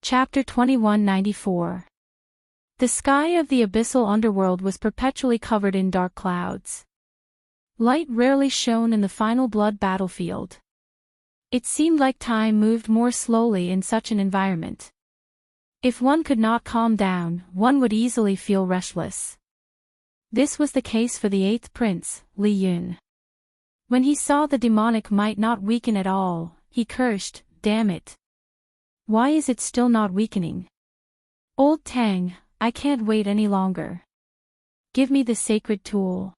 Chapter 2194. The sky of the abyssal underworld was perpetually covered in dark clouds. Light rarely shone in the final blood battlefield. It seemed like time moved more slowly in such an environment. If one could not calm down, one would easily feel restless. This was the case for the eighth prince, Li Yun. When he saw the demonic might not weaken at all, he cursed, "Damn it! Why is it still not weakening? Old Tang, I can't wait any longer. Give me the sacred tool."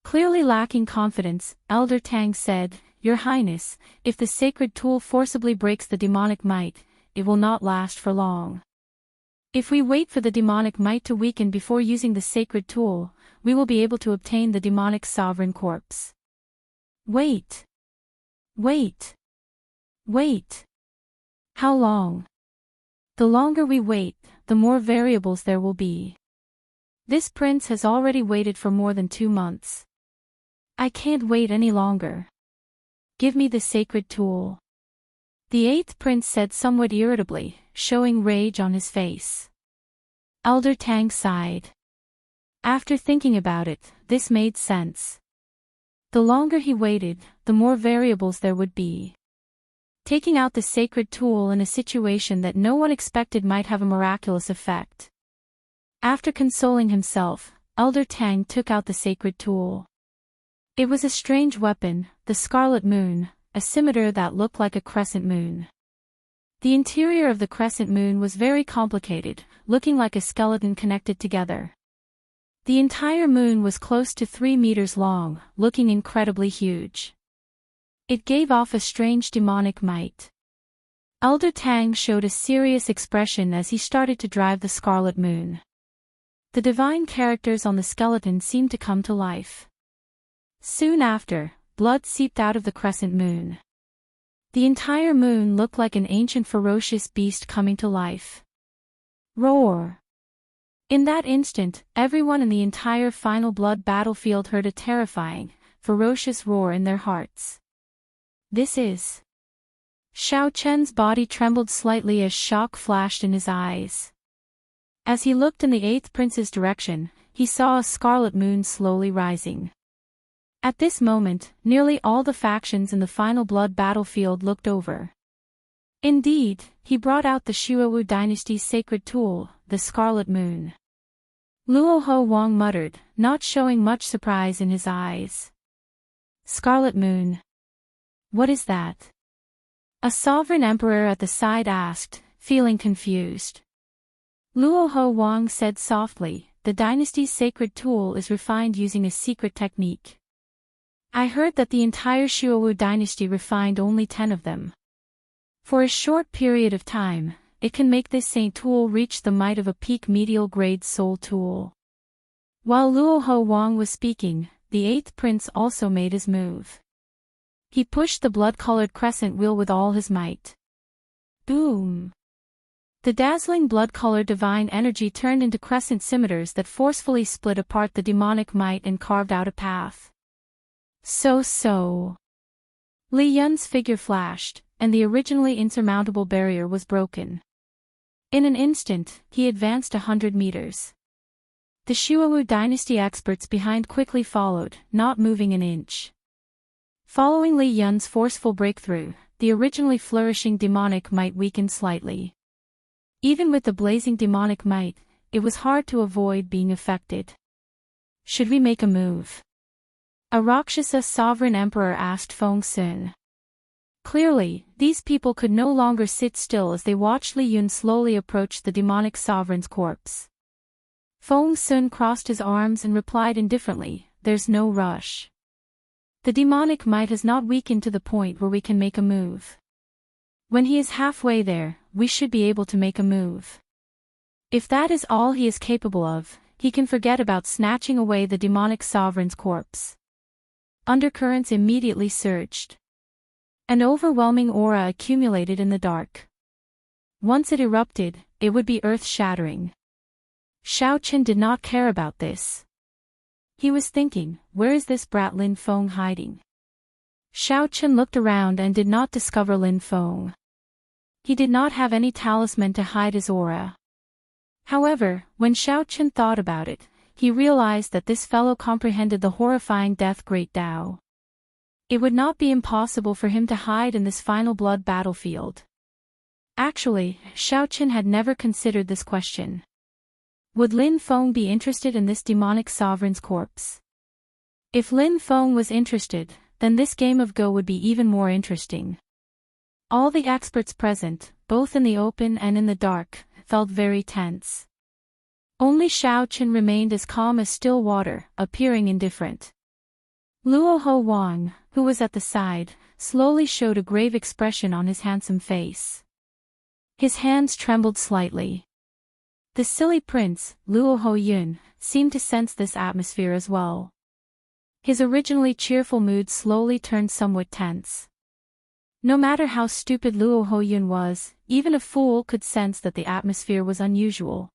Clearly lacking confidence, Elder Tang said, "Your Highness, if the sacred tool forcibly breaks the demonic might, it will not last for long. If we wait for the demonic might to weaken before using the sacred tool, we will be able to obtain the demonic sovereign corpse." Wait. Wait. Wait. How long? The longer we wait, the more variables there will be. This prince has already waited for more than 2 months. I can't wait any longer. Give me the sacred tool. The eighth prince said somewhat irritably, showing rage on his face. Elder Tang sighed. After thinking about it, this made sense. The longer he waited, the more variables there would be. Taking out the sacred tool in a situation that no one expected might have a miraculous effect. After consoling himself, Elder Tang took out the sacred tool. It was a strange weapon, the Scarlet Moon, a scimitar that looked like a crescent moon. The interior of the crescent moon was very complicated, looking like a skeleton connected together. The entire moon was close to 3 meters long, looking incredibly huge. It gave off a strange demonic might. Elder Tang showed a serious expression as he started to drive the Scarlet Moon. The divine characters on the skeleton seemed to come to life. Soon after, blood seeped out of the crescent moon. The entire moon looked like an ancient ferocious beast coming to life. Roar! In that instant, everyone in the entire final blood battlefield heard a terrifying, ferocious roar in their hearts. This is... Xiao Chen's body trembled slightly as shock flashed in his eyes. As he looked in the eighth prince's direction, he saw a scarlet moon slowly rising. At this moment, nearly all the factions in the final blood battlefield looked over. Indeed, he brought out the Shuowu dynasty's sacred tool, the Scarlet Moon. Luoho Wang muttered, not showing much surprise in his eyes. Scarlet Moon. What is that? A sovereign emperor at the side asked, feeling confused. Luoho Wang said softly, the dynasty's sacred tool is refined using a secret technique. I heard that the entire Shuowu dynasty refined only 10 of them. For a short period of time, it can make this saint tool reach the might of a peak medial grade soul tool. While Luoho Wang was speaking, the eighth prince also made his move. He pushed the blood-colored crescent wheel with all his might. Boom! The dazzling blood-colored divine energy turned into crescent scimitars that forcefully split apart the demonic might and carved out a path. So. Li Yun's figure flashed, and the originally insurmountable barrier was broken. In an instant, he advanced 100 meters. The Shuowu dynasty experts behind quickly followed, not moving an inch. Following Li Yun's forceful breakthrough, the originally flourishing demonic might weakened slightly. Even with the blazing demonic might, it was hard to avoid being affected. Should we make a move? A Rakshasa sovereign emperor asked Feng Sun. Clearly, these people could no longer sit still as they watched Li Yun slowly approach the demonic sovereign's corpse. Feng Sun crossed his arms and replied indifferently, "There's no rush. The demonic might has not weakened to the point where we can make a move. When he is halfway there, we should be able to make a move. If that is all he is capable of, he can forget about snatching away the demonic sovereign's corpse." Undercurrents immediately surged. An overwhelming aura accumulated in the dark. Once it erupted, it would be earth-shattering. Xiao Chen did not care about this. He was thinking, where is this brat Lin Feng hiding? Xiao Chen looked around and did not discover Lin Feng. He did not have any talisman to hide his aura. However, when Xiaoqin thought about it, he realized that this fellow comprehended the horrifying death great Dao. It would not be impossible for him to hide in this final blood battlefield. Actually, Xiaoqin had never considered this question. Would Lin Feng be interested in this demonic sovereign's corpse? If Lin Feng was interested, then this game of Go would be even more interesting. All the experts present, both in the open and in the dark, felt very tense. Only Xiaoqin remained as calm as still water, appearing indifferent. Luoho Wang, who was at the side, slowly showed a grave expression on his handsome face. His hands trembled slightly. The silly prince, Luoho Yun, seemed to sense this atmosphere as well. His originally cheerful mood slowly turned somewhat tense. No matter how stupid Luoho Yun was, even a fool could sense that the atmosphere was unusual.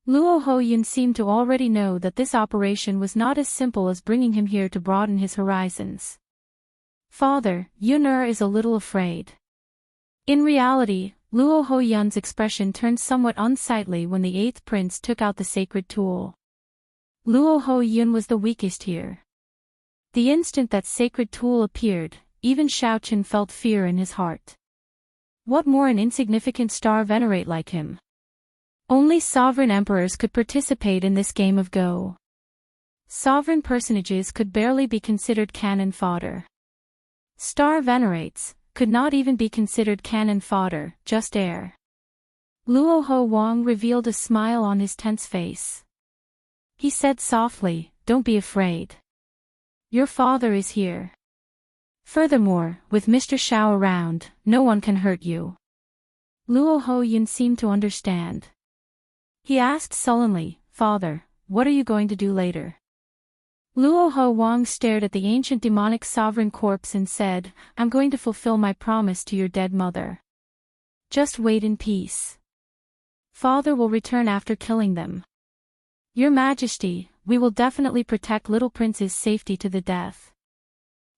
Luoho Yun seemed to already know that this operation was not as simple as bringing him here to broaden his horizons. Father, Yun is a little afraid. In reality, Luoho Yun's expression turned somewhat unsightly when the eighth prince took out the sacred tool. Luoho Yun was the weakest here. The instant that sacred tool appeared, even Xiaoqin felt fear in his heart. What more an insignificant star venerate like him? Only sovereign emperors could participate in this game of Go. Sovereign personages could barely be considered cannon fodder. Star venerates could not even be considered cannon fodder, just air. Luoho Wang revealed a smile on his tense face. He said softly, "Don't be afraid. Your father is here. Furthermore, with Mr. Xiao around, no one can hurt you." Luoho Yun seemed to understand. He asked sullenly, "Father, what are you going to do later?" Luoho Wang stared at the ancient demonic sovereign corpse and said, "I'm going to fulfill my promise to your dead mother. Just wait in peace. Father will return after killing them. Your Majesty, we will definitely protect little prince's safety to the death."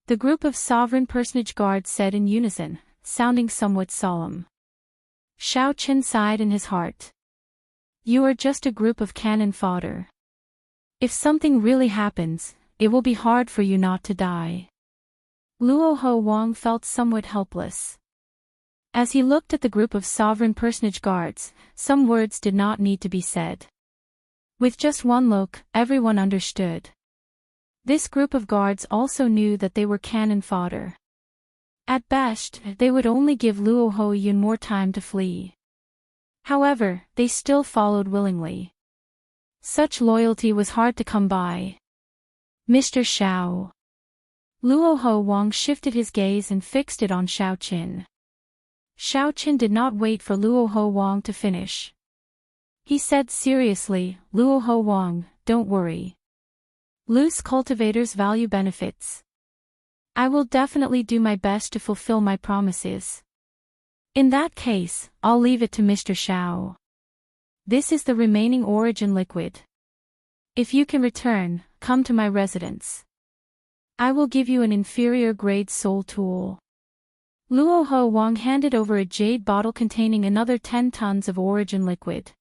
The group of sovereign personage guards said in unison, sounding somewhat solemn. Xiaoqin sighed in his heart. You are just a group of cannon fodder. If something really happens, it will be hard for you not to die. Luoho Wang felt somewhat helpless. As he looked at the group of sovereign personage guards, some words did not need to be said. With just one look, everyone understood. This group of guards also knew that they were cannon fodder. At best, they would only give Luoho Yun more time to flee. However, they still followed willingly. Such loyalty was hard to come by. Mr. Xiao. Luoho Wang shifted his gaze and fixed it on Xiaoqin. Xiaoqin did not wait for Luoho Wang to finish. He said seriously, "Luoho Wang, don't worry. Loose cultivators value benefits. I will definitely do my best to fulfill my promises. In that case, I'll leave it to Mr. Xiao. This is the remaining origin liquid. If you can return, come to my residence. I will give you an inferior grade soul tool." Luoho Wang handed over a jade bottle containing another 10 tons of origin liquid.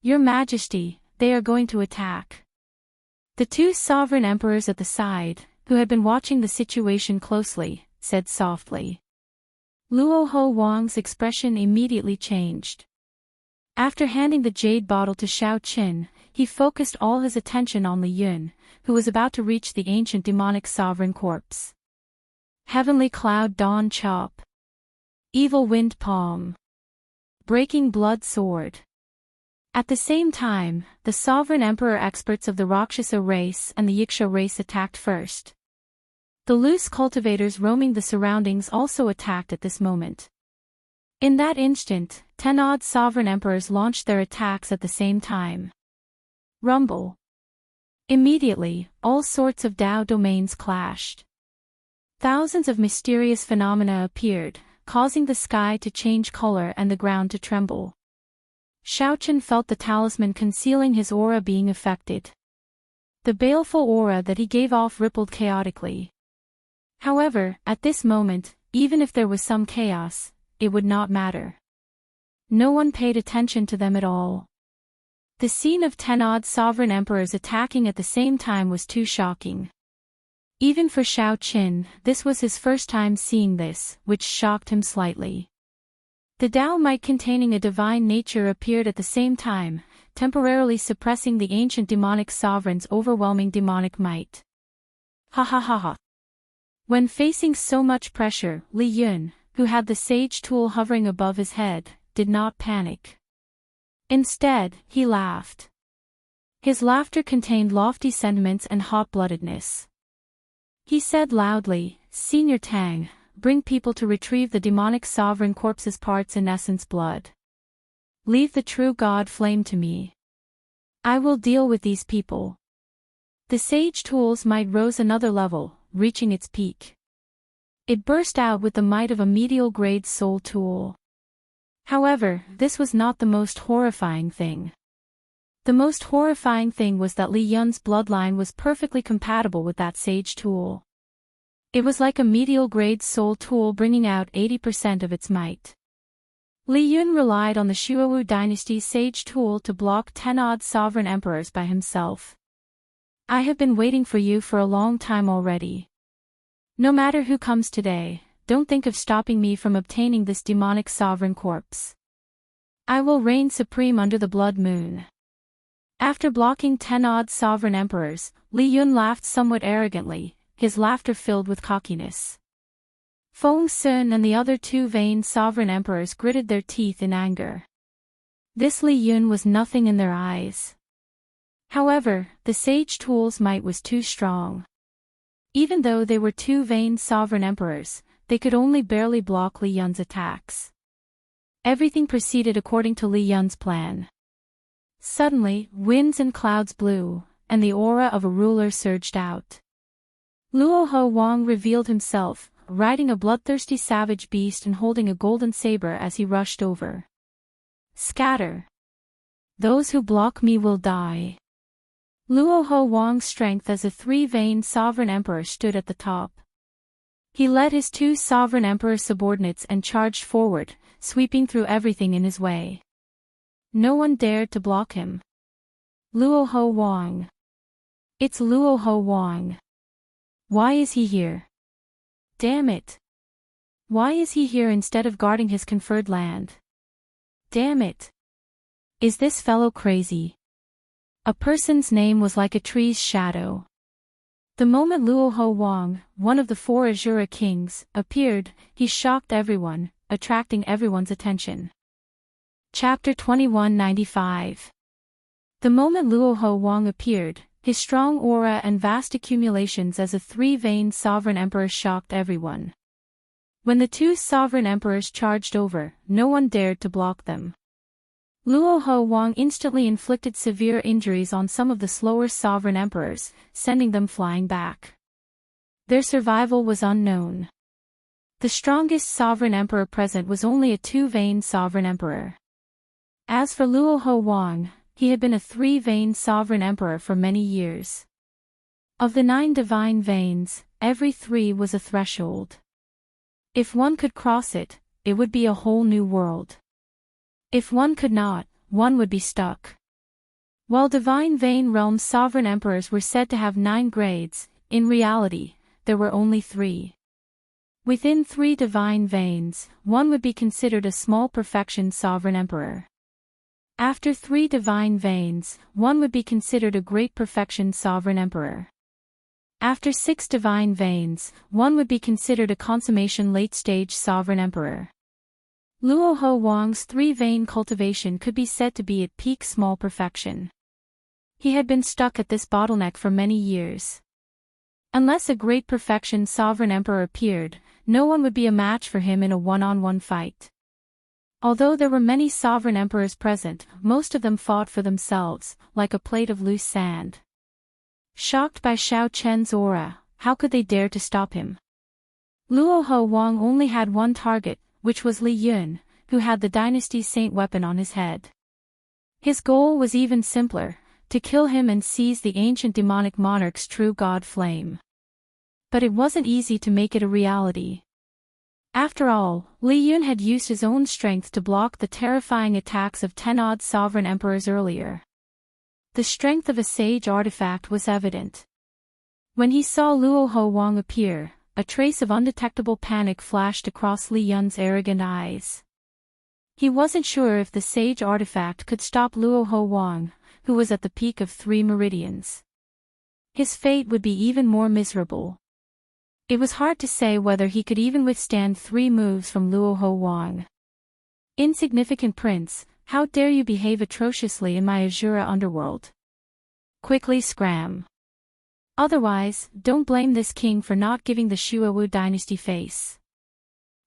"Your Majesty, they are going to attack." The two sovereign emperors at the side, who had been watching the situation closely, said softly. Luoho Wang's expression immediately changed. After handing the jade bottle to Xiaoqin, he focused all his attention on Li Yun, who was about to reach the ancient demonic sovereign corpse. Heavenly Cloud Dawn Chop. Evil Wind Palm. Breaking Blood Sword. At the same time, the sovereign emperor experts of the Rakshasa race and the Yiksha race attacked first. The loose cultivators roaming the surroundings also attacked at this moment. In that instant, 10 odd sovereign emperors launched their attacks at the same time. Rumble. Immediately, all sorts of Dao domains clashed. Thousands of mysterious phenomena appeared, causing the sky to change color and the ground to tremble. Xiaoqin felt the talisman concealing his aura being affected. The baleful aura that he gave off rippled chaotically. However, at this moment, even if there was some chaos, it would not matter. No one paid attention to them at all. The scene of 10 odd sovereign emperors attacking at the same time was too shocking. Even for Xiao Qin, this was his first time seeing this, which shocked him slightly. The Tao might containing a divine nature appeared at the same time, temporarily suppressing the ancient demonic sovereign's overwhelming demonic might. Ha ha ha ha. When facing so much pressure, Li Yun, who had the sage tool hovering above his head, did not panic. Instead, he laughed. His laughter contained lofty sentiments and hot-bloodedness. He said loudly, "Senior Tang, bring people to retrieve the demonic sovereign corpse's parts in essence blood. Leave the true god flame to me. I will deal with these people." The sage tool's might rose another level, reaching its peak. It burst out with the might of a medial-grade soul tool. However, this was not the most horrifying thing. The most horrifying thing was that Li Yun's bloodline was perfectly compatible with that sage tool. It was like a medial-grade soul tool bringing out 80% of its might. Li Yun relied on the Shuowu dynasty's sage tool to block 10 odd sovereign emperors by himself. "I have been waiting for you for a long time already. No matter who comes today, don't think of stopping me from obtaining this demonic sovereign corpse. I will reign supreme under the blood moon." After blocking 10 odd sovereign emperors, Li Yun laughed somewhat arrogantly, his laughter filled with cockiness. Feng Sun and the other 2 vain sovereign emperors gritted their teeth in anger. This Li Yun was nothing in their eyes. However, the sage tool's might was too strong. Even though they were 2 vain sovereign emperors, they could only barely block Li Yun's attacks. Everything proceeded according to Li Yun's plan. Suddenly, winds and clouds blew, and the aura of a ruler surged out. Luoho Wang revealed himself, riding a bloodthirsty savage beast and holding a golden saber as he rushed over. "Scatter! Those who block me will die." Luoho Wang's strength as a 3 vain sovereign emperor stood at the top. He led his 2 sovereign emperor subordinates and charged forward, sweeping through everything in his way. No one dared to block him. Luoho Wang. It's Luoho Wang. Why is he here? Damn it. Why is he here instead of guarding his conferred land? Damn it. Is this fellow crazy? A person's name was like a tree's shadow. The moment Luoho Wang, one of the 4 Azura kings, appeared, he shocked everyone, attracting everyone's attention. Chapter 2195. The moment Luoho Wang appeared, his strong aura and vast accumulations as a 3 vain sovereign emperor shocked everyone. When the 2 sovereign emperors charged over, no one dared to block them. Luoho Wang instantly inflicted severe injuries on some of the slower sovereign emperors, sending them flying back. Their survival was unknown. The strongest sovereign emperor present was only a 2 vain sovereign emperor. As for Luoho Wang, he had been a 3 vain sovereign emperor for many years. Of the 9 divine veins, every 3 was a threshold. If one could cross it, it would be a whole new world. If one could not, one would be stuck. While divine vein realm sovereign emperors were said to have 9 grades, in reality, there were only 3. Within 3 divine veins, one would be considered a small perfection sovereign emperor. After 3 divine veins, one would be considered a great perfection sovereign emperor. After 6 divine veins, one would be considered a consummation late-stage sovereign emperor. Luoho Wang's 3 vein cultivation could be said to be at peak small perfection. He had been stuck at this bottleneck for many years. Unless a great perfection sovereign emperor appeared, no one would be a match for him in a one-on-one fight. Although there were many sovereign emperors present, most of them fought for themselves, like a plate of loose sand. Shocked by Xiao Chen's aura, how could they dare to stop him? Luoho Wang only had one target, which was Li Yun, who had the dynasty's saint weapon on his head. His goal was even simpler, to kill him and seize the ancient demonic monarch's true god flame. But it wasn't easy to make it a reality. After all, Li Yun had used his own strength to block the terrifying attacks of 10-odd sovereign emperors earlier. The strength of a sage artifact was evident. When he saw Luo Ho Wang appear, a trace of undetectable panic flashed across Li Yun's arrogant eyes. He wasn't sure if the sage artifact could stop Luo Ho Wang, who was at the peak of 3 meridians. His fate would be even more miserable. It was hard to say whether he could even withstand 3 moves from Luo Ho Wang. Insignificant prince, how dare you behave atrociously in my Azura underworld? Quickly scram. Otherwise, don't blame this king for not giving the Shuawu dynasty face.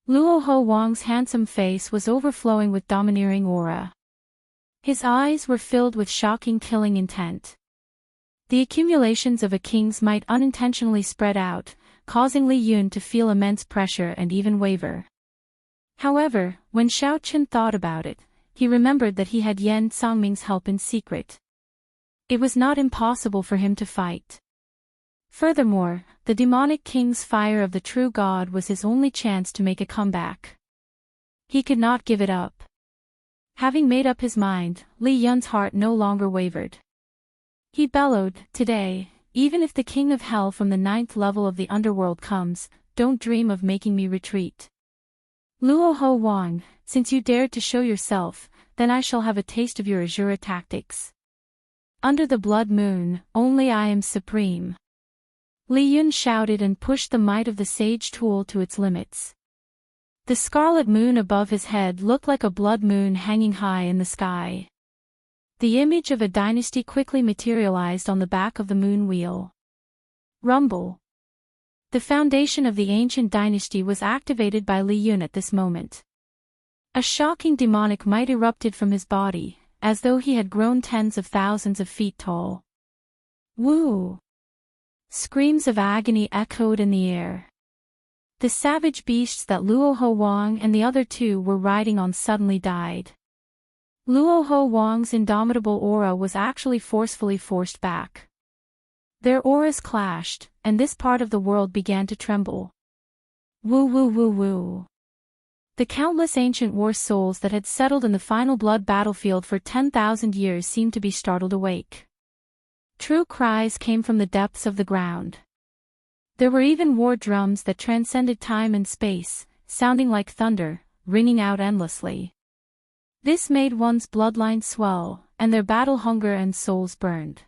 Luo Ho Wang's handsome face was overflowing with domineering aura. His eyes were filled with shocking killing intent. The accumulations of a king's might unintentionally spread out, causing Li Yun to feel immense pressure and even waver. However, when Xiao Chen thought about it, he remembered that he had Yan Songming's help in secret. It was not impossible for him to fight. Furthermore, the demonic king's fire of the true god was his only chance to make a comeback. He could not give it up. Having made up his mind, Li Yun's heart no longer wavered. He bellowed, "Today, even if the king of hell from the 9th level of the underworld comes, don't dream of making me retreat. Luo Ho Wang, since you dared to show yourself, then I shall have a taste of your Azura tactics. Under the blood moon, only I am supreme." Li Yun shouted and pushed the might of the sage tool to its limits. The scarlet moon above his head looked like a blood moon hanging high in the sky. The image of a dynasty quickly materialized on the back of the moon wheel. Rumble. The foundation of the ancient dynasty was activated by Li Yun at this moment. A shocking demonic might erupted from his body, as though he had grown tens of thousands of feet tall. Woo! Screams of agony echoed in the air. The savage beasts that Luo Ho Wang and the other 2 were riding on suddenly died. Luo Ho Wang's indomitable aura was actually forcefully forced back. Their auras clashed, and this part of the world began to tremble. Woo woo woo woo. The countless ancient war souls that had settled in the final blood battlefield for 10,000 years seemed to be startled awake. True cries came from the depths of the ground. There were even war drums that transcended time and space, sounding like thunder, ringing out endlessly. This made one's bloodline swell, and their battle hunger and souls burned.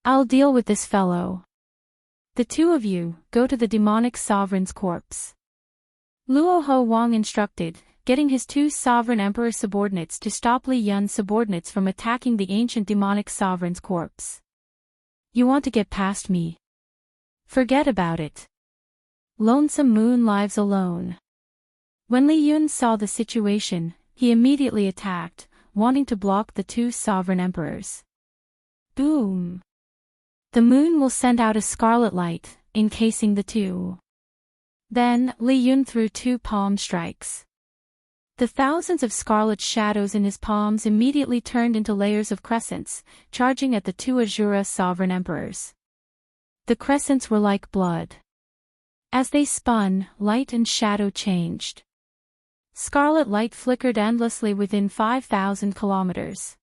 "I'll deal with this fellow. The 2 of you, go to the demonic sovereign's corpse." Luo Ho Wang instructed, getting his 2 sovereign emperor subordinates to stop Li Yun's subordinates from attacking the ancient demonic sovereign's corpse. "You want to get past me? Forget about it. Lonesome moon lives alone." When Li Yun saw the situation, he immediately attacked, wanting to block the 2 sovereign emperors. Boom! The moon will send out a scarlet light, encasing the 2. Then, Li Yun threw 2 palm strikes. The thousands of scarlet shadows in his palms immediately turned into layers of crescents, charging at the 2 Azura sovereign emperors. The crescents were like blood. As they spun, light and shadow changed. Scarlet light flickered endlessly within 5,000 kilometers.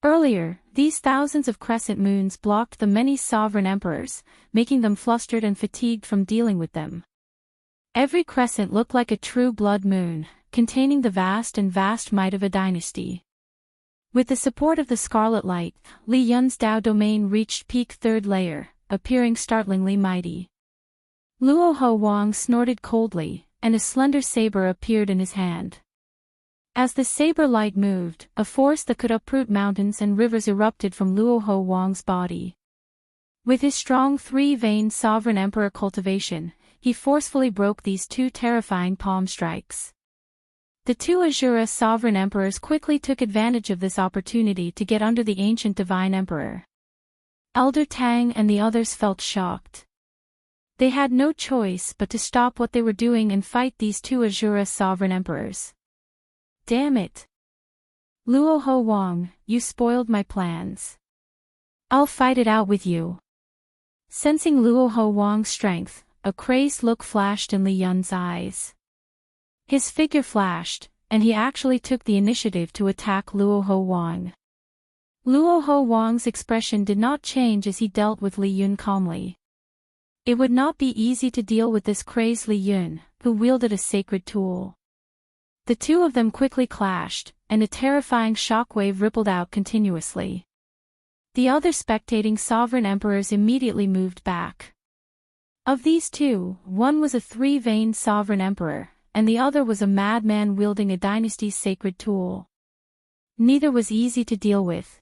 Earlier, these thousands of crescent moons blocked the many sovereign emperors, making them flustered and fatigued from dealing with them. Every crescent looked like a true blood moon, containing the vast might of a dynasty. With the support of the scarlet light, Li Yun's Dao domain reached peak 3rd layer, appearing startlingly mighty. Luo Ho Wang snorted coldly, and a slender saber appeared in his hand. As the saber light moved, a force that could uproot mountains and rivers erupted from Luo Ho Wang's body. With his strong 3-vein sovereign emperor cultivation, he forcefully broke these 2 terrifying palm strikes. The 2 Azura sovereign emperors quickly took advantage of this opportunity to get under the ancient divine emperor. Elder Tang and the others felt shocked. They had no choice but to stop what they were doing and fight these 2 Azura sovereign emperors. Damn it! Luo Ho Wang, you spoiled my plans. I'll fight it out with you. Sensing Luo Ho Wang's strength, a crazed look flashed in Li Yun's eyes. His figure flashed, and he actually took the initiative to attack Luoho Wang. Luoho Wang's expression did not change as he dealt with Li Yun calmly. It would not be easy to deal with this crazed Li Yun, who wielded a sacred tool. The two of them quickly clashed, and a terrifying shockwave rippled out continuously. The other spectating sovereign emperors immediately moved back. Of these two, one was a three-veined sovereign emperor, and the other was a madman wielding a dynasty's sacred tool. Neither was easy to deal with.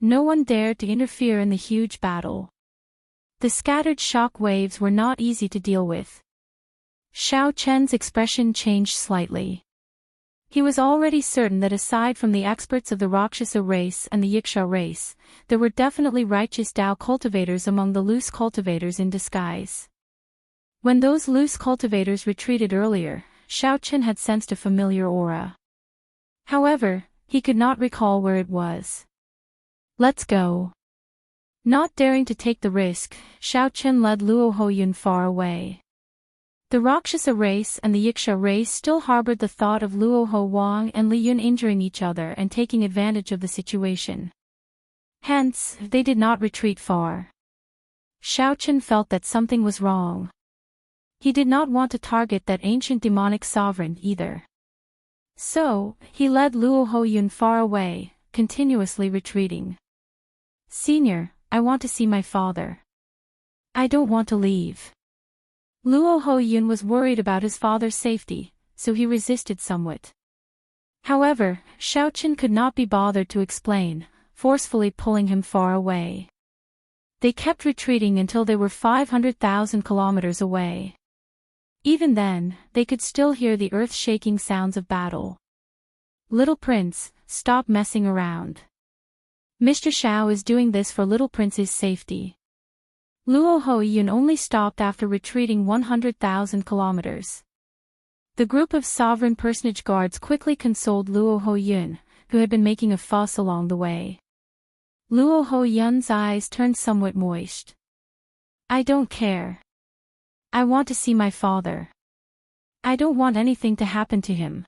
No one dared to interfere in the huge battle. The scattered shock waves were not easy to deal with. Xiao Chen's expression changed slightly. He was already certain that aside from the experts of the Rakshasa race and the Yiksha race, there were definitely righteous Dao cultivators among the loose cultivators in disguise. When those loose cultivators retreated earlier, Xiao Chen had sensed a familiar aura. However, he could not recall where it was. Let's go. Not daring to take the risk, Xiao Chen led Luoho Yun far away. The Rakshasa race and the Yiksha race still harbored the thought of Luoho Wang and Li Yun injuring each other and taking advantage of the situation. Hence, they did not retreat far. Xiao Chen felt that something was wrong. He did not want to target that ancient demonic sovereign either. So, he led Luoho Yun far away, continuously retreating. "Senior, I want to see my father. I don't want to leave." Luoho Yun was worried about his father's safety, so he resisted somewhat. However, Xiao Chen could not be bothered to explain, forcefully pulling him far away. They kept retreating until they were 500,000 kilometers away. Even then, they could still hear the earth-shaking sounds of battle. "Little Prince, stop messing around. Mr. Xiao is doing this for Little Prince's safety." Luoho Yun only stopped after retreating 100,000 kilometers. The group of sovereign personage guards quickly consoled Luoho Yun, who had been making a fuss along the way. Luoho Yun's eyes turned somewhat moist. "I don't care. I want to see my father. I don't want anything to happen to him.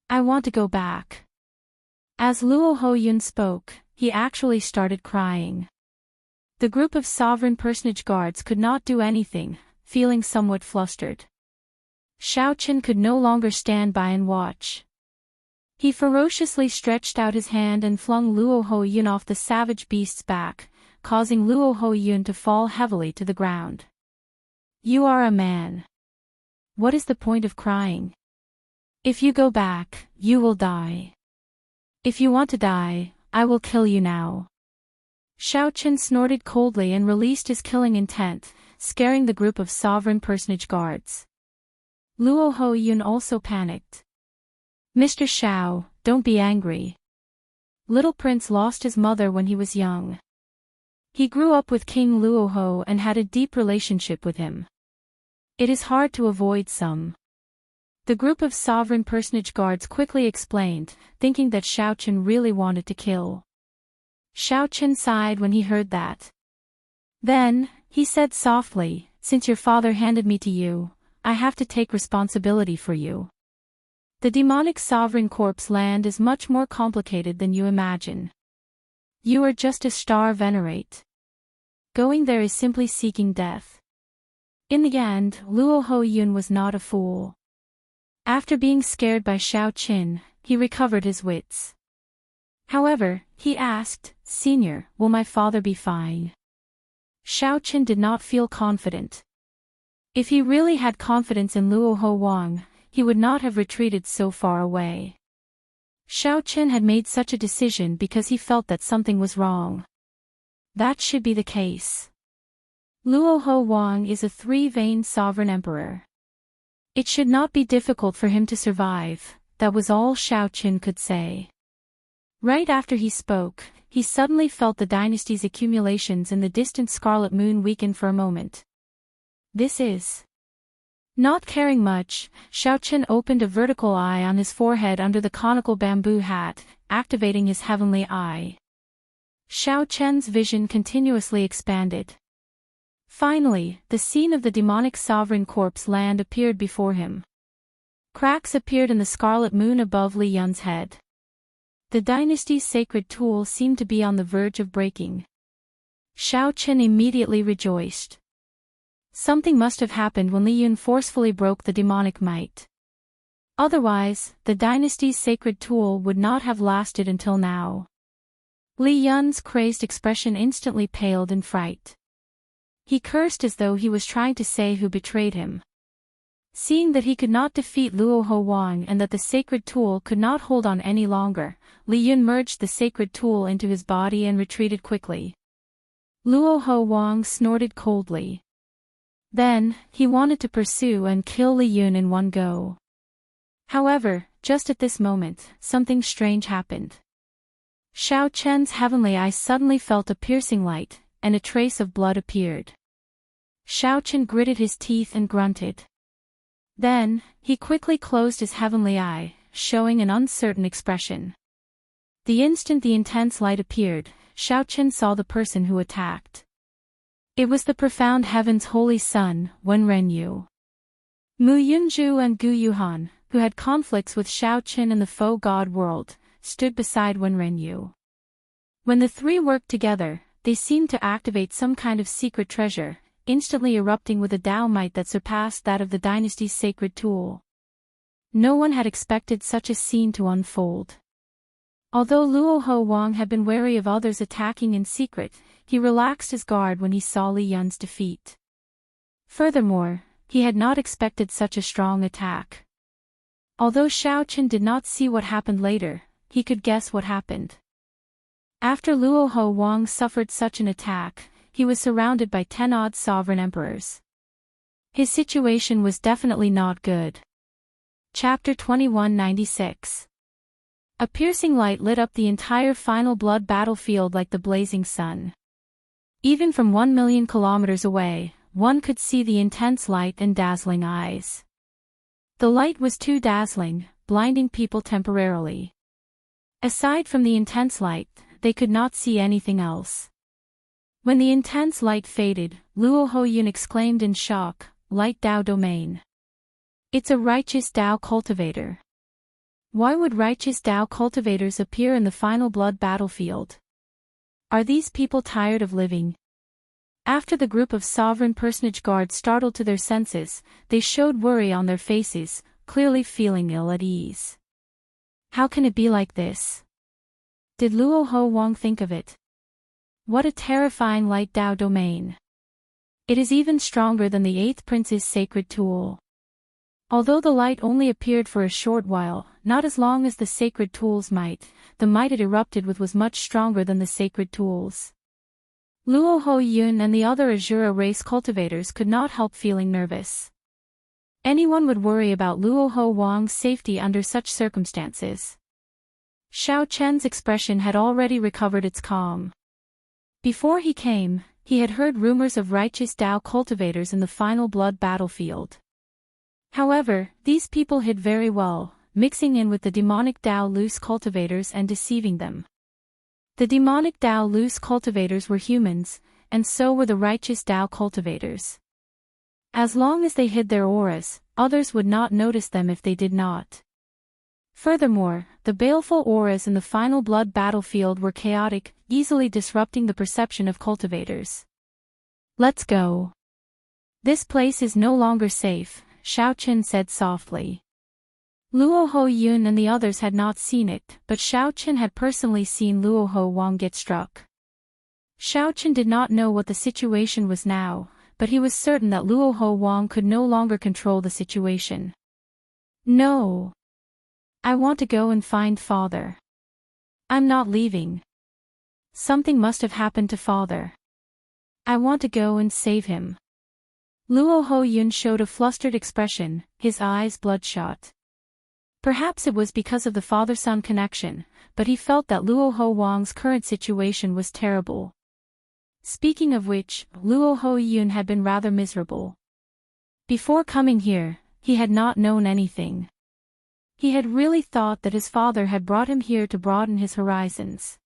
I want to go back." As Luoho Yun spoke, he actually started crying. The group of sovereign personage guards could not do anything, feeling somewhat flustered. Xiao Chen could no longer stand by and watch. He ferociously stretched out his hand and flung Luoho Yun off the savage beast's back, causing Luoho Yun to fall heavily to the ground. "You are a man. What is the point of crying? If you go back, you will die. If you want to die, I will kill you now." Xiao Chen snorted coldly and released his killing intent, scaring the group of sovereign personage guards. Luoho Yun also panicked. "Mr. Xiao, don't be angry. Little Prince lost his mother when he was young. He grew up with King Luoho and had a deep relationship with him. It is hard to avoid some." The group of sovereign personage guards quickly explained, thinking that Xiao Chen really wanted to kill. Xiao Chen sighed when he heard that. Then, he said softly, "Since your father handed me to you, I have to take responsibility for you. The demonic sovereign corpse land is much more complicated than you imagine. You are just a star venerate. Going there is simply seeking death." In the end, Luoho Yun was not a fool. After being scared by Xiao Chen, he recovered his wits. However, he asked, "Senior, will my father be fine?" Xiao Chen did not feel confident. If he really had confidence in Luoho Wang, he would not have retreated so far away. Xiao Chen had made such a decision because he felt that something was wrong. That should be the case. Luoho Wang is a three-veined sovereign emperor. It should not be difficult for him to survive, that was all Xiao Chen could say. Right after he spoke, he suddenly felt the dynasty's accumulations in the distant Scarlet Moon weaken for a moment. This is... Not caring much, Xiao Chen opened a vertical eye on his forehead under the conical bamboo hat, activating his heavenly eye. Xiao Chen's vision continuously expanded. Finally, the scene of the demonic sovereign corpse land appeared before him. Cracks appeared in the scarlet moon above Li Yun's head. The dynasty's sacred tool seemed to be on the verge of breaking. Xiao Chen immediately rejoiced. Something must have happened when Li Yun forcefully broke the demonic might. Otherwise, the dynasty's sacred tool would not have lasted until now. Li Yun's crazed expression instantly paled in fright. He cursed as though he was trying to say who betrayed him. Seeing that he could not defeat Luo Ho Wang and that the sacred tool could not hold on any longer, Li Yun merged the sacred tool into his body and retreated quickly. Luo Ho Wang snorted coldly. Then, he wanted to pursue and kill Li Yun in one go. However, just at this moment, something strange happened. Xiao Chen's heavenly eyes suddenly felt a piercing light, and a trace of blood appeared. Xiao Chen gritted his teeth and grunted. Then, he quickly closed his heavenly eye, showing an uncertain expression. The instant the intense light appeared, Xiao Chen saw the person who attacked. It was the profound heaven's holy son, Wen Renyu. Mu Yunzhu and Gu Yuhan, who had conflicts with Xiao Chen in the faux god world, stood beside Wen Renyu. When the three worked together, they seemed to activate some kind of secret treasure, instantly erupting with a Dao might that surpassed that of the dynasty's sacred tool. No one had expected such a scene to unfold. Although Luo Ho Wang had been wary of others attacking in secret, he relaxed his guard when he saw Li Yun's defeat. Furthermore, he had not expected such a strong attack. Although Xiao Chen did not see what happened later, he could guess what happened. After Luo Ho Wang suffered such an attack, he was surrounded by 10 odd sovereign emperors. His situation was definitely not good. Chapter 2196. A piercing light lit up the entire final blood battlefield like the blazing sun. Even from 1,000,000 kilometers away, one could see the intense light and dazzling eyes. The light was too dazzling, blinding people temporarily. Aside from the intense light, they could not see anything else. When the intense light faded, Luo Ho Yun exclaimed in shock, "Light Dao domain. It's a righteous Dao cultivator." Why would righteous Dao cultivators appear in the final blood battlefield? Are these people tired of living? After the group of sovereign personage guards startled to their senses, they showed worry on their faces, clearly feeling ill at ease. How can it be like this? Did Luo Ho Wang think of it? What a terrifying light Dao domain. It is even stronger than the 8th prince's sacred tool. Although the light only appeared for a short while, not as long as the sacred tool's might, the might it erupted with was much stronger than the sacred tools. Luo Ho Yun and the other Azura race cultivators could not help feeling nervous. Anyone would worry about Luo Ho Wang's safety under such circumstances. Xiao Chen's expression had already recovered its calm. Before he came, he had heard rumors of righteous Dao cultivators in the final blood battlefield. However, these people hid very well, mixing in with the demonic Dao loose cultivators and deceiving them. The demonic Dao loose cultivators were humans, and so were the righteous Dao cultivators. As long as they hid their auras, others would not notice them if they did not. Furthermore, the baleful auras in the final blood battlefield were chaotic, easily disrupting the perception of cultivators. "Let's go. This place is no longer safe," Xiao Chen said softly. Luo Ho Yun and the others had not seen it, but Xiao Chen had personally seen Luo Ho Wang get struck. Xiao Chen did not know what the situation was now, but he was certain that Luo Ho Wang could no longer control the situation. "No. I want to go and find father. I'm not leaving. Something must have happened to father. I want to go and save him." Luo Ho Yun showed a flustered expression, his eyes bloodshot. Perhaps it was because of the father-son connection, but he felt that Luo Ho Wang's current situation was terrible. Speaking of which, Luo Ho Yun had been rather miserable. Before coming here, he had not known anything. He had really thought that his father had brought him here to broaden his horizons.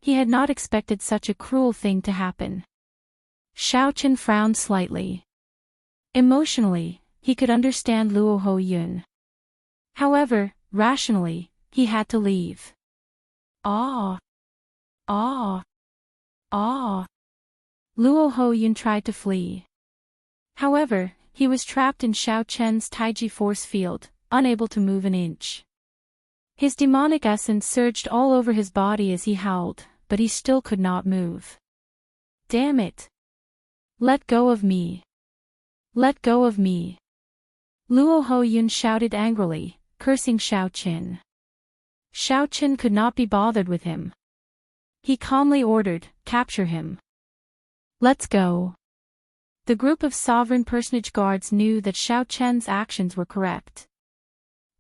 He had not expected such a cruel thing to happen. Xiao Chen frowned slightly. Emotionally, he could understand Luo Ho Yun. However, rationally, he had to leave. Ah! Ah! Ah! Luo Hoyun tried to flee. However, he was trapped in Xiao Chen's Taiji force field, unable to move an inch. His demonic essence surged all over his body as he howled, but he still could not move. Damn it! Let go of me! Let go of me! Luo Hoyun shouted angrily, cursing Xiao Qin. Xiao Qin could not be bothered with him. He calmly ordered, "Capture him. Let's go." The group of sovereign personage guards knew that Xiao Chen's actions were correct.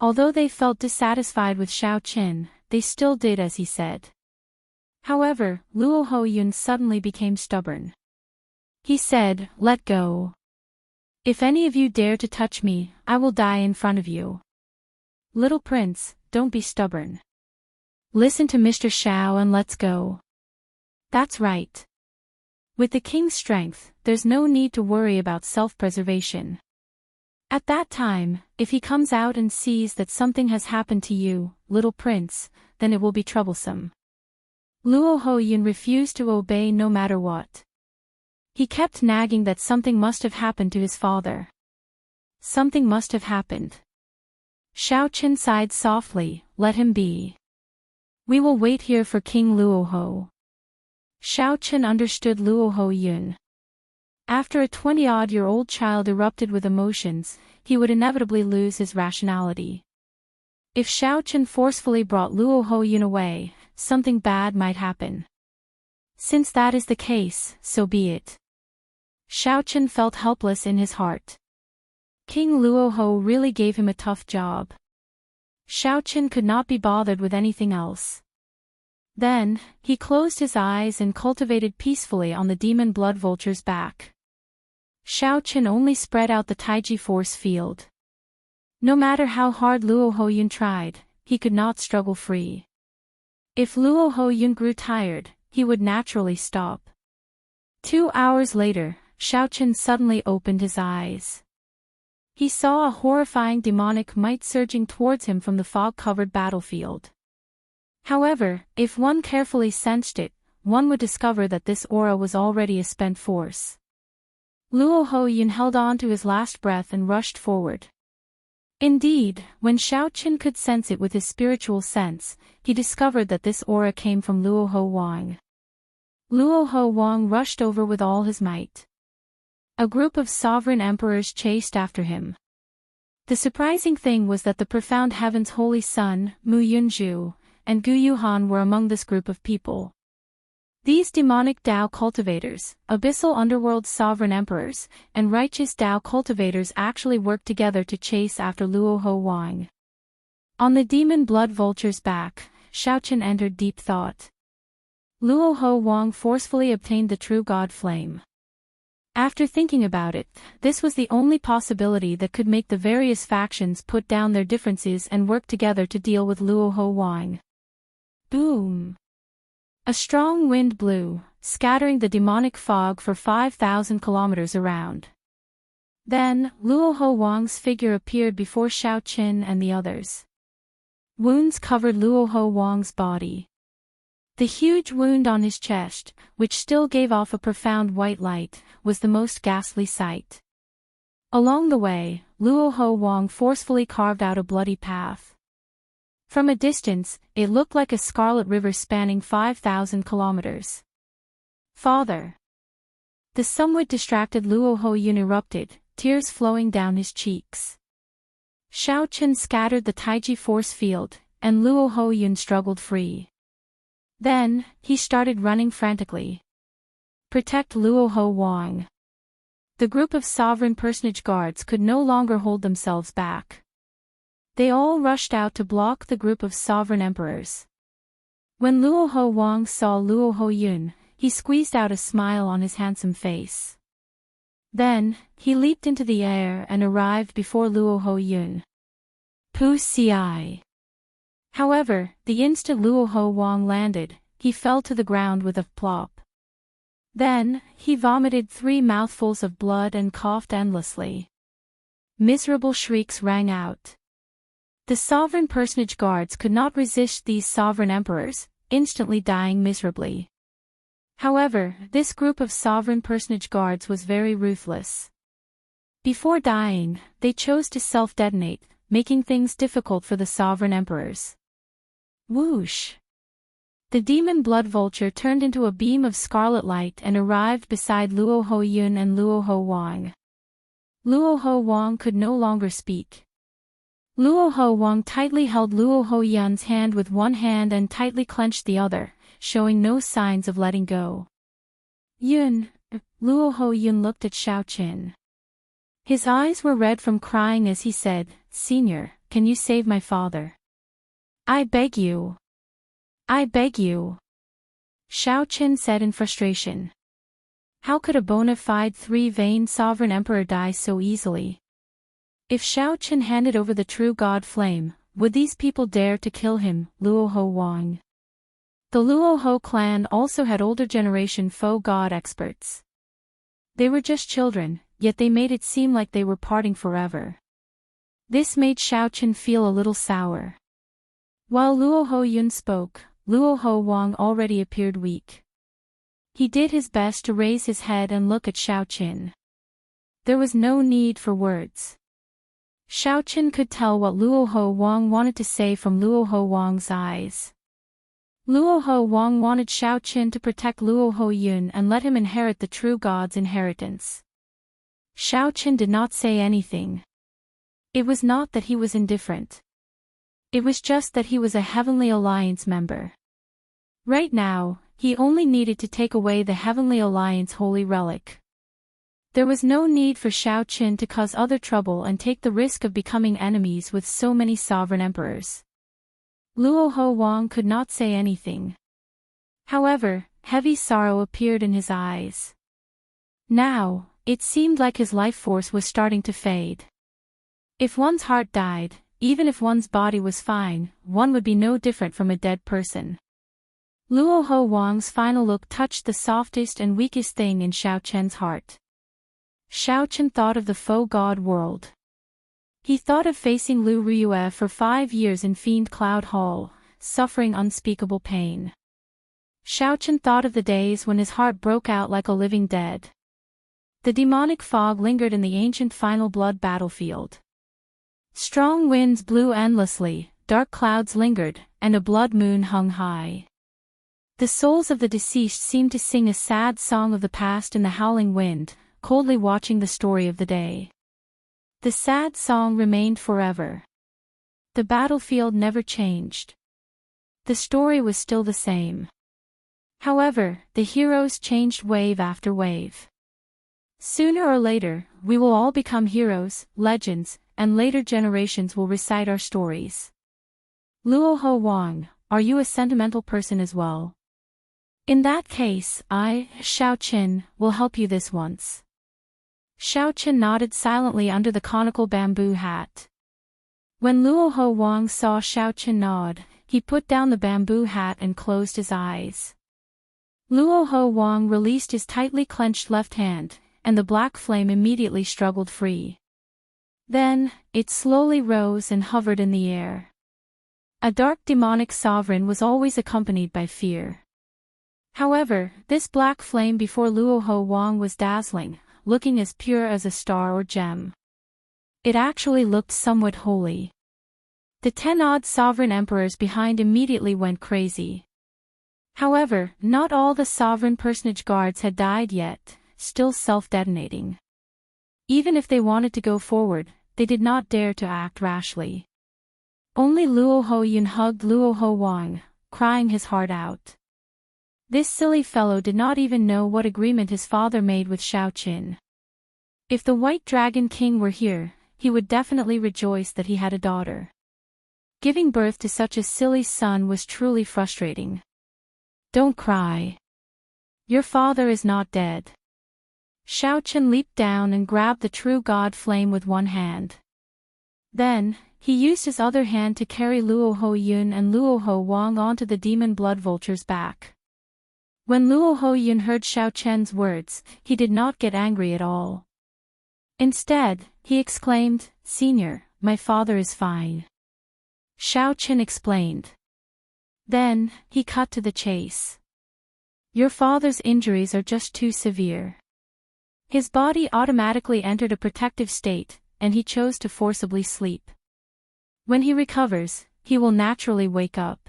Although they felt dissatisfied with Xiao Qin, they still did as he said. However, Luo Hoyun suddenly became stubborn. He said, "Let go. If any of you dare to touch me, I will die in front of you. Little prince, don't be stubborn. Listen to Mr. Xiao and let's go." That's right. With the king's strength, there's no need to worry about self-preservation. At that time, if he comes out and sees that something has happened to you, little prince, then it will be troublesome. Luo Hoyun refused to obey no matter what. He kept nagging that something must have happened to his father. Something must have happened. Xiao Qin sighed softly, "Let him be. We will wait here for King Luo Ho." Xiao Qin understood Luo Hoyun. After a 20-odd-year-old child erupted with emotions, he would inevitably lose his rationality. If Xiao Qin forcefully brought Luo Hoyun away, something bad might happen. Since that is the case, so be it. Xiao Qin felt helpless in his heart. King Luo Ho really gave him a tough job. Xiao Qin could not be bothered with anything else. Then, he closed his eyes and cultivated peacefully on the demon blood vulture's back. Xiao Qin only spread out the Taiji force field. No matter how hard Luo Hoyun tried, he could not struggle free. If Luo Hoyun grew tired, he would naturally stop. 2 hours later, Xiao Qin suddenly opened his eyes. He saw a horrifying demonic might surging towards him from the fog-covered battlefield. However, if one carefully sensed it, one would discover that this aura was already a spent force. Luo Hoyun held on to his last breath and rushed forward. Indeed, when Xiao Qin could sense it with his spiritual sense, he discovered that this aura came from Luo Ho Wang. Luo Ho Wang rushed over with all his might. A group of sovereign emperors chased after him. The surprising thing was that the profound heaven's holy son, Mu Yunzhu, and Gu Yuhan were among this group of people. These demonic Dao cultivators, abyssal underworld sovereign emperors, and righteous Dao cultivators actually worked together to chase after Luo Ho Wang. On the demon blood vulture's back, Xiao Qin entered deep thought. Luo Ho Wang forcefully obtained the true god flame. After thinking about it, this was the only possibility that could make the various factions put down their differences and work together to deal with Luo Ho Wang. Boom! A strong wind blew, scattering the demonic fog for 5,000 kilometers around. Then, Luo Ho Wang's figure appeared before Xiao Qin and the others. Wounds covered Luo Ho Wang's body. The huge wound on his chest, which still gave off a profound white light, was the most ghastly sight. Along the way, Luo Ho Wang forcefully carved out a bloody path. From a distance, it looked like a scarlet river spanning 5,000 kilometers. "Father!" The somewhat distracted Luo Hoyun erupted, tears flowing down his cheeks. Xiao Qin scattered the Taiji force field, and Luo Hoyun struggled free. Then, he started running frantically. Protect Luo Ho Wang. The group of sovereign personage guards could no longer hold themselves back. They all rushed out to block the group of sovereign emperors. When Luo Ho Wang saw Luo Hoyun, he squeezed out a smile on his handsome face. Then, he leaped into the air and arrived before Luo Hoyun. Pu Ci. However, the instant Luo Ho Wang landed, he fell to the ground with a plop. Then, he vomited 3 mouthfuls of blood and coughed endlessly. Miserable shrieks rang out. The sovereign personage guards could not resist these sovereign emperors, instantly dying miserably. However, this group of sovereign personage guards was very ruthless. Before dying, they chose to self-detonate, making things difficult for the sovereign emperors. Whoosh! The demon blood vulture turned into a beam of scarlet light and arrived beside Luo Ho Yun and Luo Ho Wang. Luo Ho Wang could no longer speak. Luo Ho Wang tightly held Luo Ho Yun's hand with one hand and tightly clenched the other, showing no signs of letting go. Yun, Luo Ho Yun looked at Xiaoqin. His eyes were red from crying as he said, "Senior, can you save my father? I beg you. I beg you." Xiaoqin said in frustration. How could a bona fide three-veined sovereign emperor die so easily? If Xiaoqin handed over the true god flame, would these people dare to kill him, Luo Ho Wang? The Luo Ho clan also had older generation faux god experts. They were just children, yet they made it seem like they were parting forever. This made Xiaoqin feel a little sour. While Luo Ho Yun spoke, Luo Ho Wang already appeared weak. He did his best to raise his head and look at Xiaoqin. There was no need for words. Xiaoqin could tell what Luo Ho Wang wanted to say from Luo Ho Wang's eyes. Luo Ho Wang wanted Xiaoqin to protect Luo Ho Yun and let him inherit the true god's inheritance. Xiaoqin did not say anything. It was not that he was indifferent. It was just that he was a Heavenly Alliance member. Right now, he only needed to take away the Heavenly Alliance holy relic. There was no need for Xiaoqin to cause other trouble and take the risk of becoming enemies with so many sovereign emperors. Luo Ho Wang could not say anything. However, heavy sorrow appeared in his eyes. Now, it seemed like his life force was starting to fade. If one's heart died, even if one's body was fine, one would be no different from a dead person. Luo Ho Wang's final look touched the softest and weakest thing in Xiaoqin's heart. Xiaoqin thought of the faux god world. He thought of facing Lu Riyue for 5 years in Fiend Cloud Hall, suffering unspeakable pain. Xiaoqin thought of the days when his heart broke out like a living dead. The demonic fog lingered in the ancient final blood battlefield. Strong winds blew endlessly, dark clouds lingered, and a blood moon hung high. The souls of the deceased seemed to sing a sad song of the past in the howling wind, coldly watching the story of the day. The sad song remained forever. The battlefield never changed. The story was still the same. However, the heroes changed wave after wave. Sooner or later, we will all become heroes, legends, and later generations will recite our stories. Luo Ho Wang, are you a sentimental person as well? In that case, I, Xiaoqin, will help you this once. Xiaoqin nodded silently under the conical bamboo hat. When Luo Ho Wang saw Xiaoqin nod, he put down the bamboo hat and closed his eyes. Luo Ho Wang released his tightly clenched left hand, and the black flame immediately struggled free. Then, it slowly rose and hovered in the air. A dark demonic sovereign was always accompanied by fear. However, this black flame before Luo Ho Wang was dazzling, looking as pure as a star or gem. It actually looked somewhat holy. The 10-odd sovereign emperors behind immediately went crazy. However, not all the sovereign personage guards had died yet, still self-detonating. Even if they wanted to go forward, they did not dare to act rashly. Only Luo Ho Yun hugged Luo Ho Wang, crying his heart out. This silly fellow did not even know what agreement his father made with Xiaoqin. If the White Dragon King were here, he would definitely rejoice that he had a daughter. Giving birth to such a silly son was truly frustrating. Don't cry. Your father is not dead. Xiaoqin leaped down and grabbed the true god flame with one hand. Then, he used his other hand to carry Luo Ho Yun and Luo Ho Wang onto the demon blood vulture's back. When Luo Ho Yun heard Xiaoqin's words, he did not get angry at all. Instead, he exclaimed, "Senior, my father is fine. Xiao Qin explained. Then, he cut to the chase. Your father's injuries are just too severe. His body automatically entered a protective state, and he chose to forcibly sleep. When he recovers, he will naturally wake up.